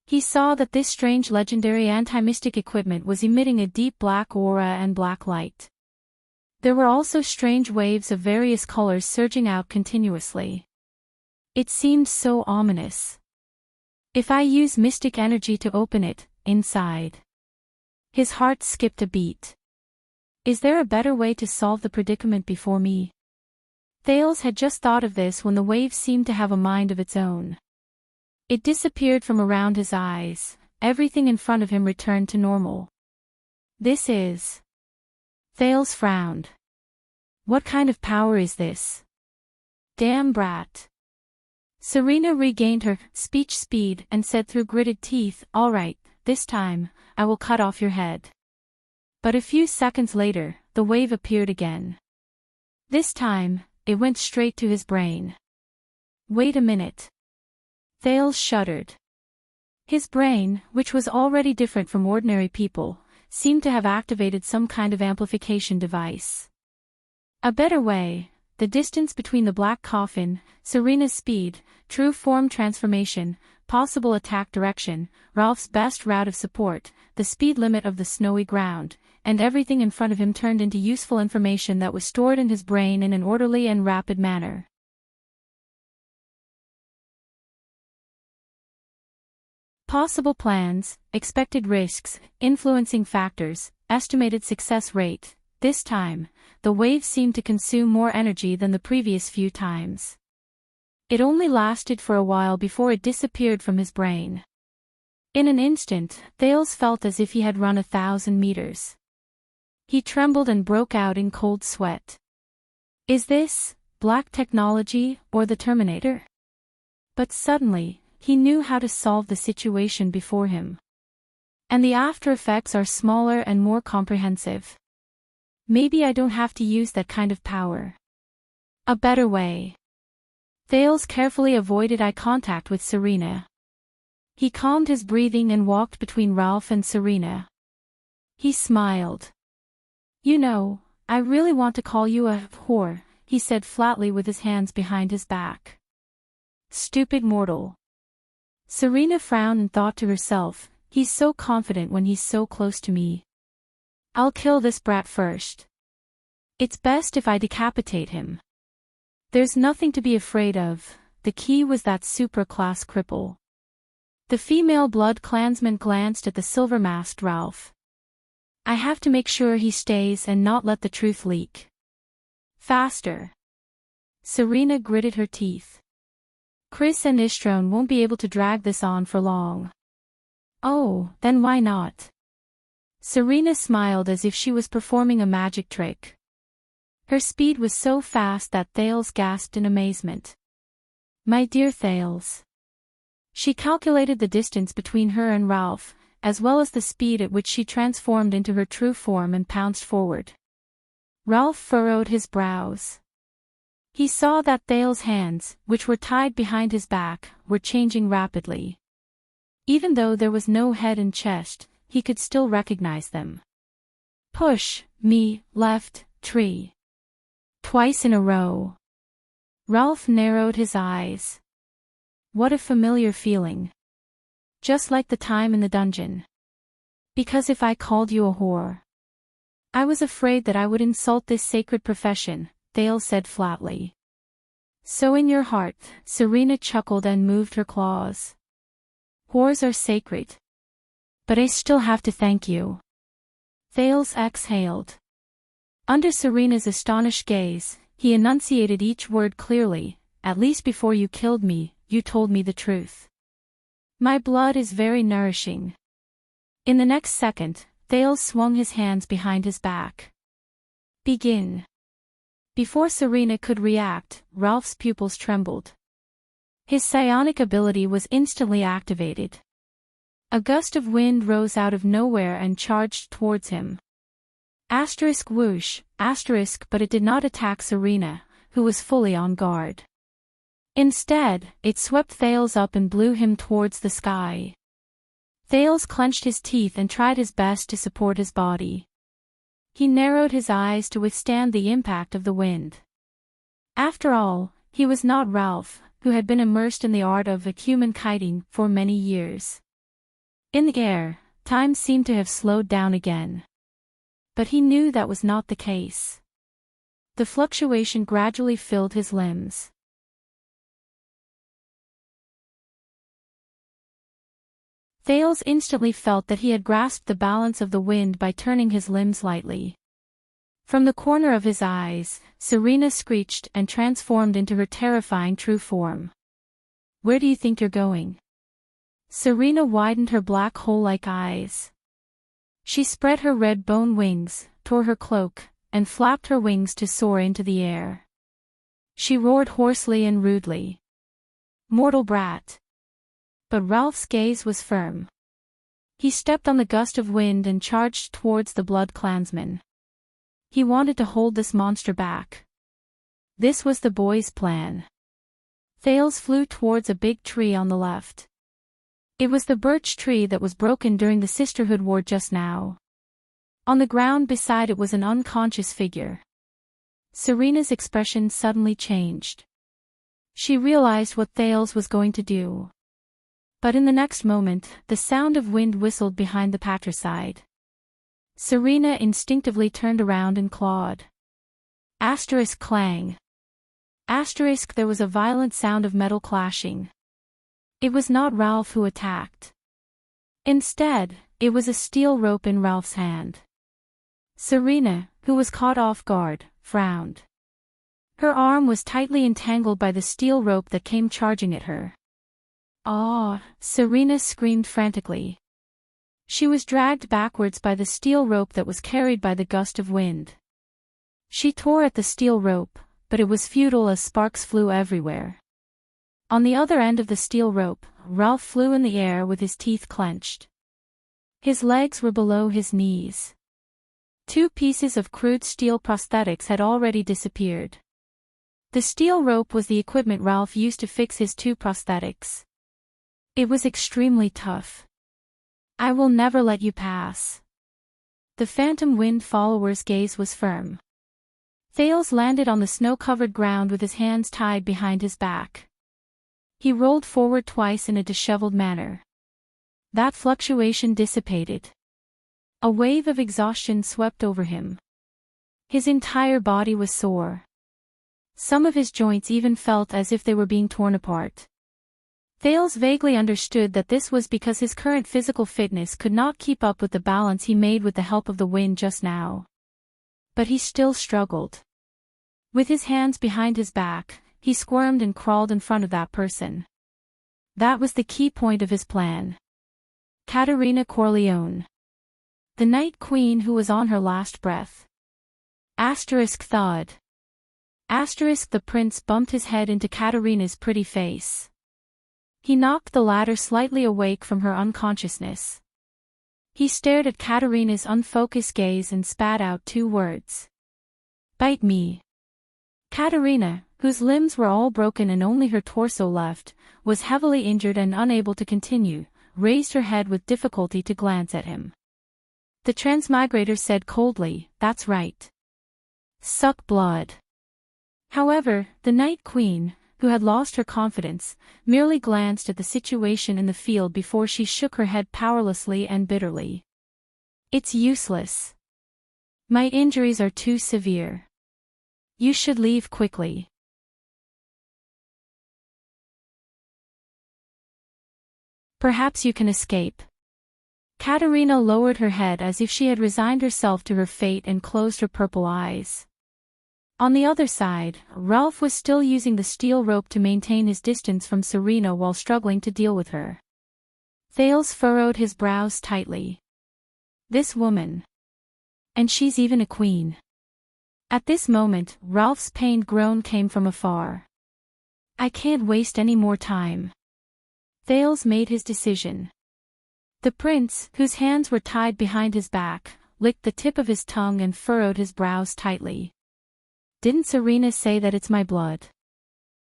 He saw that this strange legendary anti-mystic equipment was emitting a deep black aura and black light. There were also strange waves of various colors surging out continuously. It seemed so ominous. If I use mystic energy to open it, inside. His heart skipped a beat. Is there a better way to solve the predicament before me? Thales had just thought of this when the wave seemed to have a mind of its own. It disappeared from around his eyes, everything in front of him returned to normal. This is... Thales frowned. What kind of power is this? Damn brat. Serena regained her speech speed and said through gritted teeth, all right, this time, I will cut off your head. But a few seconds later, the wave appeared again. This time, it went straight to his brain. Wait a minute. Thales shuddered. His brain, which was already different from ordinary people, seemed to have activated some kind of amplification device. A better way, the distance between the black coffin, Serena's speed, true form transformation, possible attack direction, Ralph's best route of support, the speed limit of the snowy ground, and everything in front of him turned into useful information that was stored in his brain in an orderly and rapid manner. Possible plans, expected risks, influencing factors, estimated success rate. This time, the wave seemed to consume more energy than the previous few times. It only lasted for a while before it disappeared from his brain. In an instant, Thales felt as if he had run 1,000 meters. He trembled and broke out in cold sweat. Is this black technology or the Terminator? But suddenly, he knew how to solve the situation before him. And the after effects are smaller and more comprehensive. Maybe I don't have to use that kind of power. A better way. Thales carefully avoided eye contact with Serena. He calmed his breathing and walked between Ralph and Serena. He smiled. You know, I really want to call you a whore, he said flatly with his hands behind his back. Stupid mortal. Serena frowned and thought to herself, he's so confident when he's so close to me. I'll kill this brat first. It's best if I decapitate him. There's nothing to be afraid of, the key was that supra-class cripple. The female blood clansman glanced at the silver-masked Ralph. I have to make sure he stays and not let the truth leak. Faster. Serena gritted her teeth. Chris and Ishtron won't be able to drag this on for long. Oh, then why not? Serena smiled as if she was performing a magic trick. Her speed was so fast that Thales gasped in amazement. My dear Thales. She calculated the distance between her and Ralph, as well as the speed at which she transformed into her true form and pounced forward. Ralph furrowed his brows. He saw that Thales' hands, which were tied behind his back, were changing rapidly. Even though there was no head and chest, he could still recognize them. Push, me, left, tree. Twice in a row. Ralph narrowed his eyes. What a familiar feeling. Just like the time in the dungeon. Because if I called you a whore. I was afraid that I would insult this sacred profession, Thales said flatly. So in your heart, Serena chuckled and moved her claws. Whores are sacred. But I still have to thank you. Thales exhaled. Under Serena's astonished gaze, he enunciated each word clearly. At least before you killed me, you told me the truth. My blood is very nourishing. In the next second, Thales swung his hands behind his back. Begin. Before Serena could react, Ralph's pupils trembled. His psionic ability was instantly activated. A gust of wind rose out of nowhere and charged towards him. Asterisk whoosh, asterisk, but it did not attack Serena, who was fully on guard. Instead, it swept Thales up and blew him towards the sky. Thales clenched his teeth and tried his best to support his body. He narrowed his eyes to withstand the impact of the wind. After all, he was not Ralph, who had been immersed in the art of human kiting for many years. In the air, time seemed to have slowed down again. But he knew that was not the case. The fluctuation gradually filled his limbs. Thales instantly felt that he had grasped the balance of the wind by turning his limbs lightly. From the corner of his eyes, Serena screeched and transformed into her terrifying true form. Where do you think you're going? Serena widened her black hole-like eyes. She spread her red bone wings, tore her cloak, and flapped her wings to soar into the air. She roared hoarsely and rudely. Mortal brat. But Ralph's gaze was firm. He stepped on the gust of wind and charged towards the blood clansman. He wanted to hold this monster back. This was the boy's plan. Thales flew towards a big tree on the left. It was the birch tree that was broken during the Sisterhood War just now. On the ground beside it was an unconscious figure. Serena's expression suddenly changed. She realized what Thales was going to do. But in the next moment, the sound of wind whistled behind the patricide. Serena instinctively turned around and clawed. Asterisk clang. Asterisk, there was a violent sound of metal clashing. It was not Ralph who attacked. Instead, it was a steel rope in Ralph's hand. Serena, who was caught off guard, frowned. Her arm was tightly entangled by the steel rope that came charging at her. Ah! Serena screamed frantically. She was dragged backwards by the steel rope that was carried by the gust of wind. She tore at the steel rope, but it was futile as sparks flew everywhere. On the other end of the steel rope, Ralph flew in the air with his teeth clenched. His legs were below his knees. 2 pieces of crude steel prosthetics had already disappeared. The steel rope was the equipment Ralph used to fix his 2 prosthetics. It was extremely tough. I will never let you pass. The phantom wind follower's gaze was firm. Thales landed on the snow-covered ground with his hands tied behind his back. He rolled forward twice in a disheveled manner. That fluctuation dissipated. A wave of exhaustion swept over him. His entire body was sore. Some of his joints even felt as if they were being torn apart. Thales vaguely understood that this was because his current physical fitness could not keep up with the balance he made with the help of the wind just now. But he still struggled. With his hands behind his back, he squirmed and crawled in front of that person. That was the key point of his plan. Katerina Corleone. The Night Queen who was on her last breath. Thud. The prince bumped his head into Katerina's pretty face. He knocked the latter slightly awake from her unconsciousness. He stared at Katerina's unfocused gaze and spat out 2 words. Bite me. Katerina, whose limbs were all broken and only her torso left, was heavily injured and unable to continue, raised her head with difficulty to glance at him. The transmigrator said coldly, "That's right. Suck blood." However, the Night Queen, who had lost her confidence, merely glanced at the situation in the field before she shook her head powerlessly and bitterly. "It's useless. My injuries are too severe. You should leave quickly." "Perhaps you can escape." Katerina lowered her head as if she had resigned herself to her fate and closed her purple eyes. On the other side, Ralph was still using the steel rope to maintain his distance from Serena while struggling to deal with her. Thales furrowed his brows tightly. This woman. And she's even a queen. At this moment, Ralph's pained groan came from afar. "I can't waste any more time." Thales made his decision. The prince, whose hands were tied behind his back, licked the tip of his tongue and furrowed his brows tightly. "Didn't Serena say that it's my blood?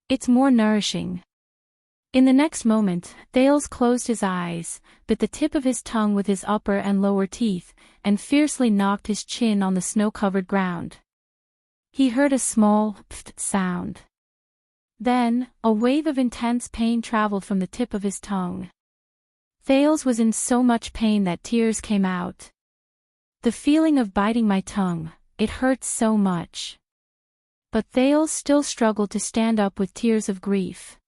It's more nourishing." In the next moment, Thales closed his eyes, bit the tip of his tongue with his upper and lower teeth, and fiercely knocked his chin on the snow-covered ground. He heard a small pft sound. Then, a wave of intense pain traveled from the tip of his tongue. Thales was in so much pain that tears came out. "The feeling of biting my tongue, it hurts so much." But Thales still struggled to stand up with tears of grief.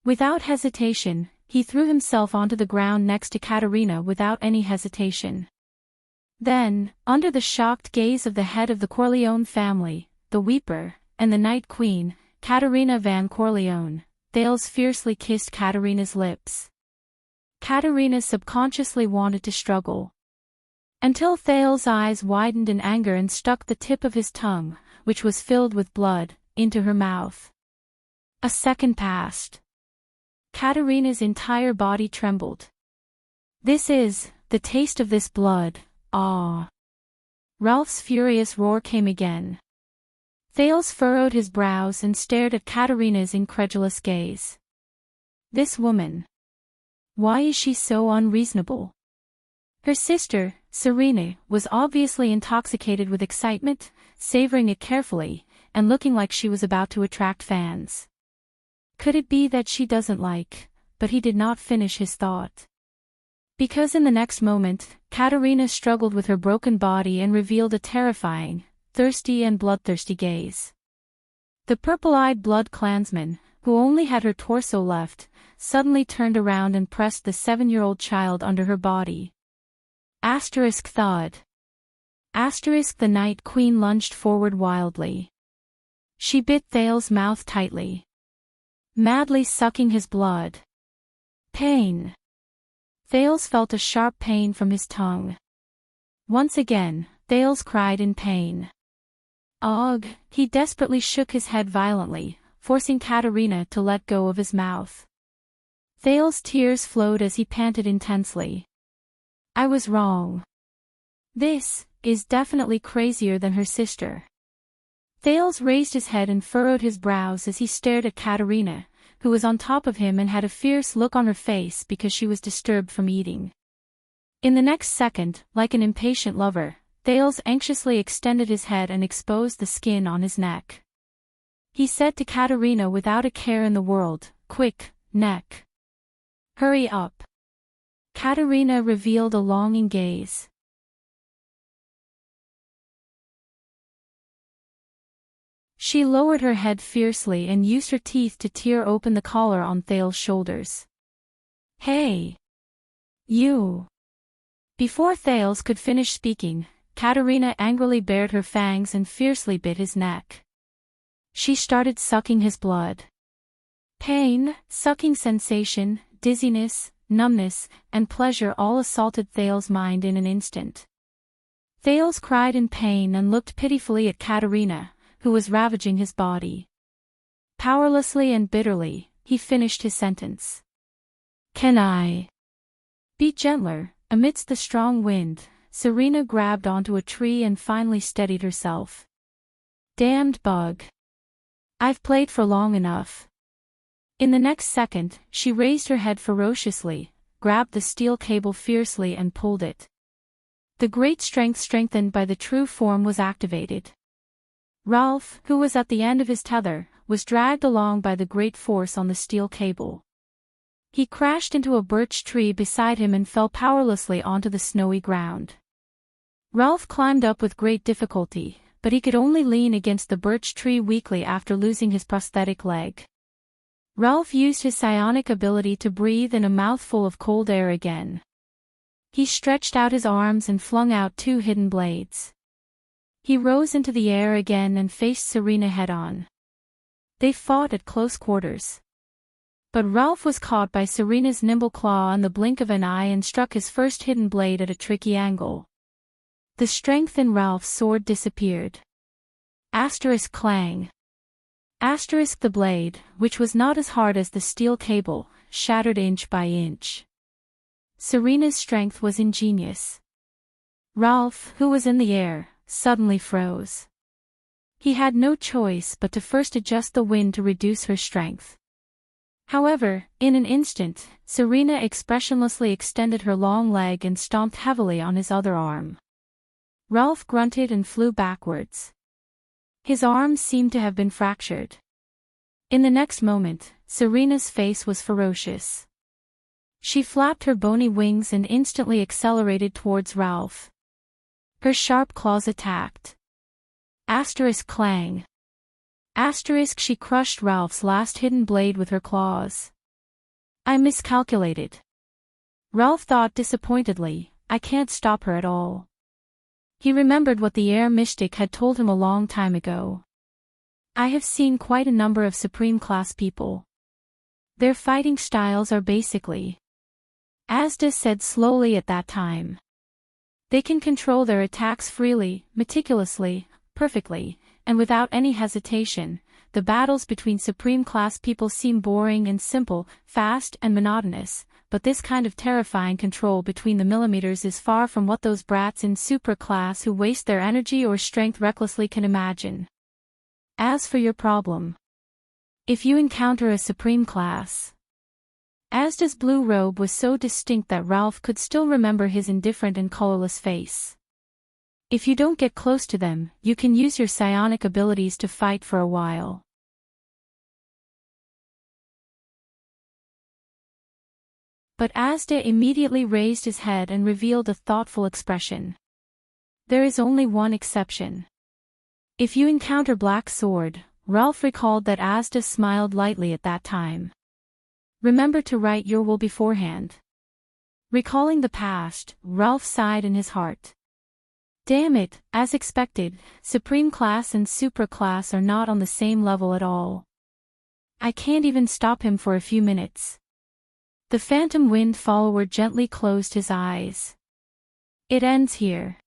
Without hesitation, he threw himself onto the ground next to Katerina without any hesitation. Then, under the shocked gaze of the head of the Corleone family, the Weeper, and the Night Queen, Katerina van Corleone, Thales fiercely kissed Katerina's lips. Katerina subconsciously wanted to struggle. Until Thales' eyes widened in anger and stuck the tip of his tongue, which was filled with blood, into her mouth. A second passed. Katerina's entire body trembled. "This is the taste of this blood, ah!" Ralph's furious roar came again. Thales furrowed his brows and stared at Katerina's incredulous gaze. This woman. Why is she so unreasonable? Her sister, Serena, was obviously intoxicated with excitement, savoring it carefully, and looking like she was about to attract fans. Could it be that she doesn't like, but he did not finish his thought. Because in the next moment, Katerina struggled with her broken body and revealed a terrifying, thirsty and bloodthirsty gaze. The purple-eyed blood clansman, who only had her torso left, suddenly turned around and pressed the 7-year-old child under her body. Thud. The Night Queen lunged forward wildly. She bit Thales' mouth tightly, madly sucking his blood. Pain. Thales felt a sharp pain from his tongue. Once again, Thales cried in pain. Ugh! He desperately shook his head violently, forcing Katerina to let go of his mouth. Thales' tears flowed as he panted intensely. I was wrong. This is definitely crazier than her sister. Thales raised his head and furrowed his brows as he stared at Katerina, who was on top of him and had a fierce look on her face because she was disturbed from eating. In the next second, like an impatient lover, Thales anxiously extended his head and exposed the skin on his neck. He said to Katerina without a care in the world, "Quick, neck. Hurry up." Katerina revealed a longing gaze. She lowered her head fiercely and used her teeth to tear open the collar on Thale's shoulders. Hey! You! Before Thales could finish speaking, Katerina angrily bared her fangs and fiercely bit his neck. She started sucking his blood. Pain, sucking sensation, dizziness, numbness, and pleasure all assaulted Thales' mind in an instant. Thales cried in pain and looked pitifully at Katerina, who was ravaging his body. Powerlessly and bitterly, he finished his sentence. Can I be gentler? Amidst the strong wind, Serena grabbed onto a tree and finally steadied herself. Damned bug. I've played for long enough. In the next second, she raised her head ferociously, grabbed the steel cable fiercely and pulled it. The great strength strengthened by the true form was activated. Ralph, who was at the end of his tether, was dragged along by the great force on the steel cable. He crashed into a birch tree beside him and fell powerlessly onto the snowy ground. Ralph climbed up with great difficulty, but he could only lean against the birch tree weakly after losing his prosthetic leg. Ralph used his psionic ability to breathe in a mouthful of cold air again. He stretched out his arms and flung out 2 hidden blades. He rose into the air again and faced Serena head-on. They fought at close quarters. But Ralph was caught by Serena's nimble claw on the blink of an eye and struck his first hidden blade at a tricky angle. The strength in Ralph's sword disappeared. Asterisk clang. Asterisk the blade, which was not as hard as the steel cable, shattered inch by inch. Serena's strength was ingenious. Ralph, who was in the air, suddenly froze. He had no choice but to first adjust the wind to reduce her strength. However, in an instant, Serena expressionlessly extended her long leg and stomped heavily on his other arm. Ralph grunted and flew backwards. His arms seemed to have been fractured. In the next moment, Serena's face was ferocious. She flapped her bony wings and instantly accelerated towards Ralph. Her sharp claws attacked. Asterisk clang. Asterisk she crushed Ralph's last hidden blade with her claws. I miscalculated. Ralph thought disappointedly, I can't stop her at all. He remembered what the air mystic had told him a long time ago. I have seen quite a number of Supreme-class people. Their fighting styles are basically, Asda said slowly at that time. They can control their attacks freely, meticulously, perfectly, and without any hesitation. The battles between Supreme-class people seem boring and simple, fast and monotonous, but this kind of terrifying control between the millimeters is far from what those brats in super-class who waste their energy or strength recklessly can imagine. As for your problem, if you encounter a Supreme class, Asda's blue robe was so distinct that Ralph could still remember his indifferent and colorless face. If you don't get close to them, you can use your psionic abilities to fight for a while. But Asda immediately raised his head and revealed a thoughtful expression. There is only one exception. If you encounter Black Sword, Ralph recalled that Asda smiled lightly at that time. Remember to write your will beforehand. Recalling the past, Ralph sighed in his heart. Damn it, as expected, Supreme Class and Super Class are not on the same level at all. I can't even stop him for a few minutes. The phantom wind follower gently closed his eyes. It ends here.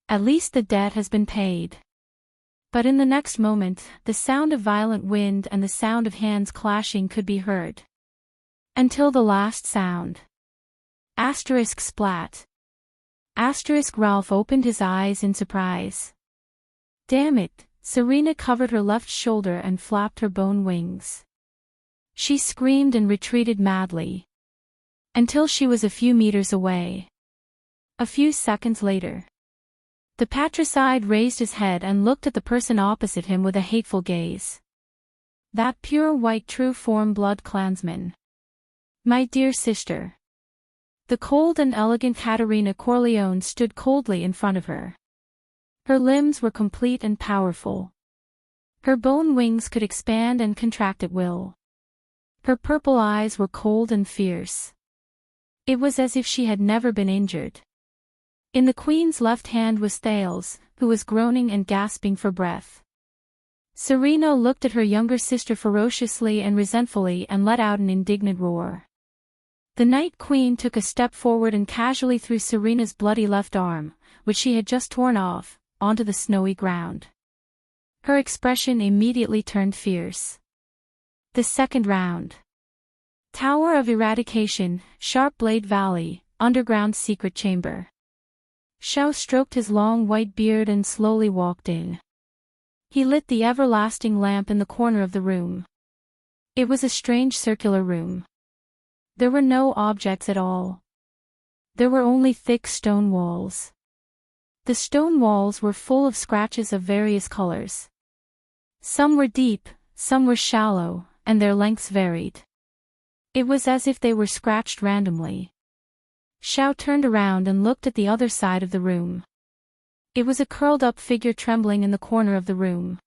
At least the debt has been paid. But in the next moment, the sound of violent wind and the sound of hands clashing could be heard. Until the last sound. Asterisk splat. Asterisk Ralph opened his eyes in surprise. Damn it, Serena covered her left shoulder and flapped her bone wings. She screamed and retreated madly. Until she was a few meters away. A few seconds later. The patricide raised his head and looked at the person opposite him with a hateful gaze. That pure white true form blood clansman. My dear sister. The cold and elegant Caterina Corleone stood coldly in front of her. Her limbs were complete and powerful. Her bone wings could expand and contract at will. Her purple eyes were cold and fierce. It was as if she had never been injured. In the queen's left hand was Thales, who was groaning and gasping for breath. Serena looked at her younger sister ferociously and resentfully and let out an indignant roar. The Night Queen took a step forward and casually threw Serena's bloody left arm, which she had just torn off, onto the snowy ground. Her expression immediately turned fierce. The second round. Tower of Eradication, Sharp Blade Valley, Underground Secret Chamber. Xiao stroked his long white beard and slowly walked in. He lit the everlasting lamp in the corner of the room. It was a strange circular room. There were no objects at all. There were only thick stone walls. The stone walls were full of scratches of various colors. Some were deep, some were shallow, and their lengths varied. It was as if they were scratched randomly. Xiao turned around and looked at the other side of the room. It was a curled-up figure trembling in the corner of the room.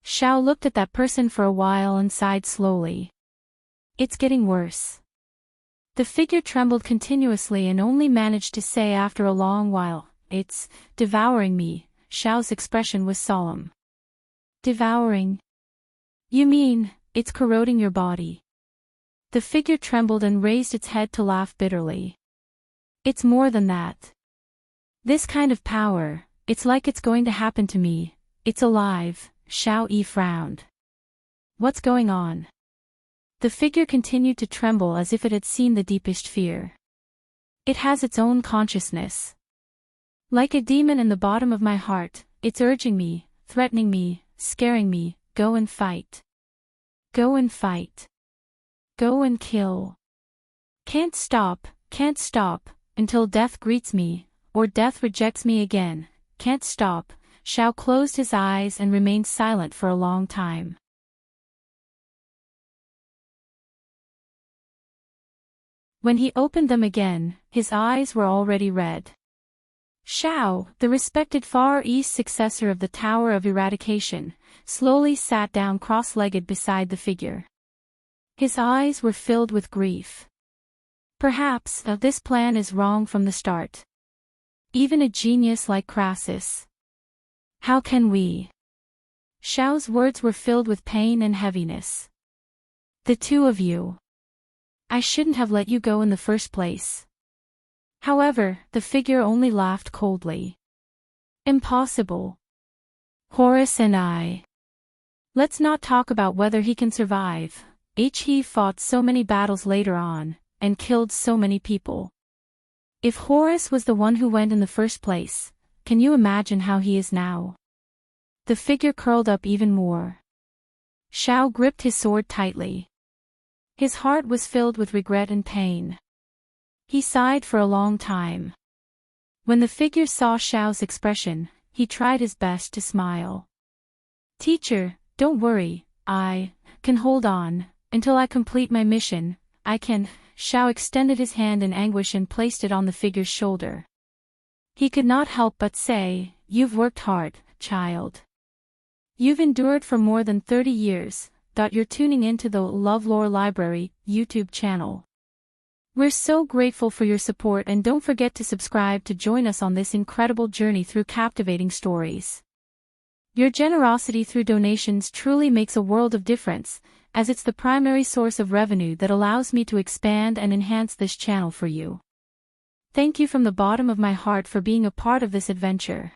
Xiao looked at that person for a while and sighed slowly. It's getting worse. The figure trembled continuously and only managed to say after a long while, "It's devouring me." Xiao's expression was solemn. Devouring? You mean, it's corroding your body? The figure trembled and raised its head to laugh bitterly. It's more than that. This kind of power, it's like it's going to happen to me. It's alive. Xiao Yi frowned. What's going on? The figure continued to tremble as if it had seen the deepest fear. It has its own consciousness. Like a demon in the bottom of my heart, it's urging me, threatening me, scaring me, go and fight. Go and fight. Go and kill. Can't stop, until death greets me, or death rejects me again. Can't stop. Xiao closed his eyes and remained silent for a long time. When he opened them again, his eyes were already red. Xiao, the respected Far East successor of the Tower of Eradication, slowly sat down cross-legged beside the figure. His eyes were filled with grief. Perhaps this plan is wrong from the start. Even a genius like Crassus. How can we? Xiao's words were filled with pain and heaviness. The two of you. I shouldn't have let you go in the first place. However, the figure only laughed coldly. Impossible. Horus and I. Let's not talk about whether he can survive. He fought so many battles later on, and killed so many people. If Horus was the one who went in the first place, can you imagine how he is now? The figure curled up even more. Xiao gripped his sword tightly. His heart was filled with regret and pain. He sighed for a long time. When the figure saw Xiao's expression, he tried his best to smile. Teacher, don't worry, I can hold on. Until I complete my mission, I can. Xiao extended his hand in anguish and placed it on the figure's shoulder. He could not help but say, "You've worked hard, child. You've endured for more than 30 years. You're tuning into the LoveLore Library YouTube channel. We're so grateful for your support, and don't forget to subscribe to join us on this incredible journey through captivating stories. Your generosity through donations truly makes a world of difference, as it's the primary source of revenue that allows me to expand and enhance this channel for you. Thank you from the bottom of my heart for being a part of this adventure.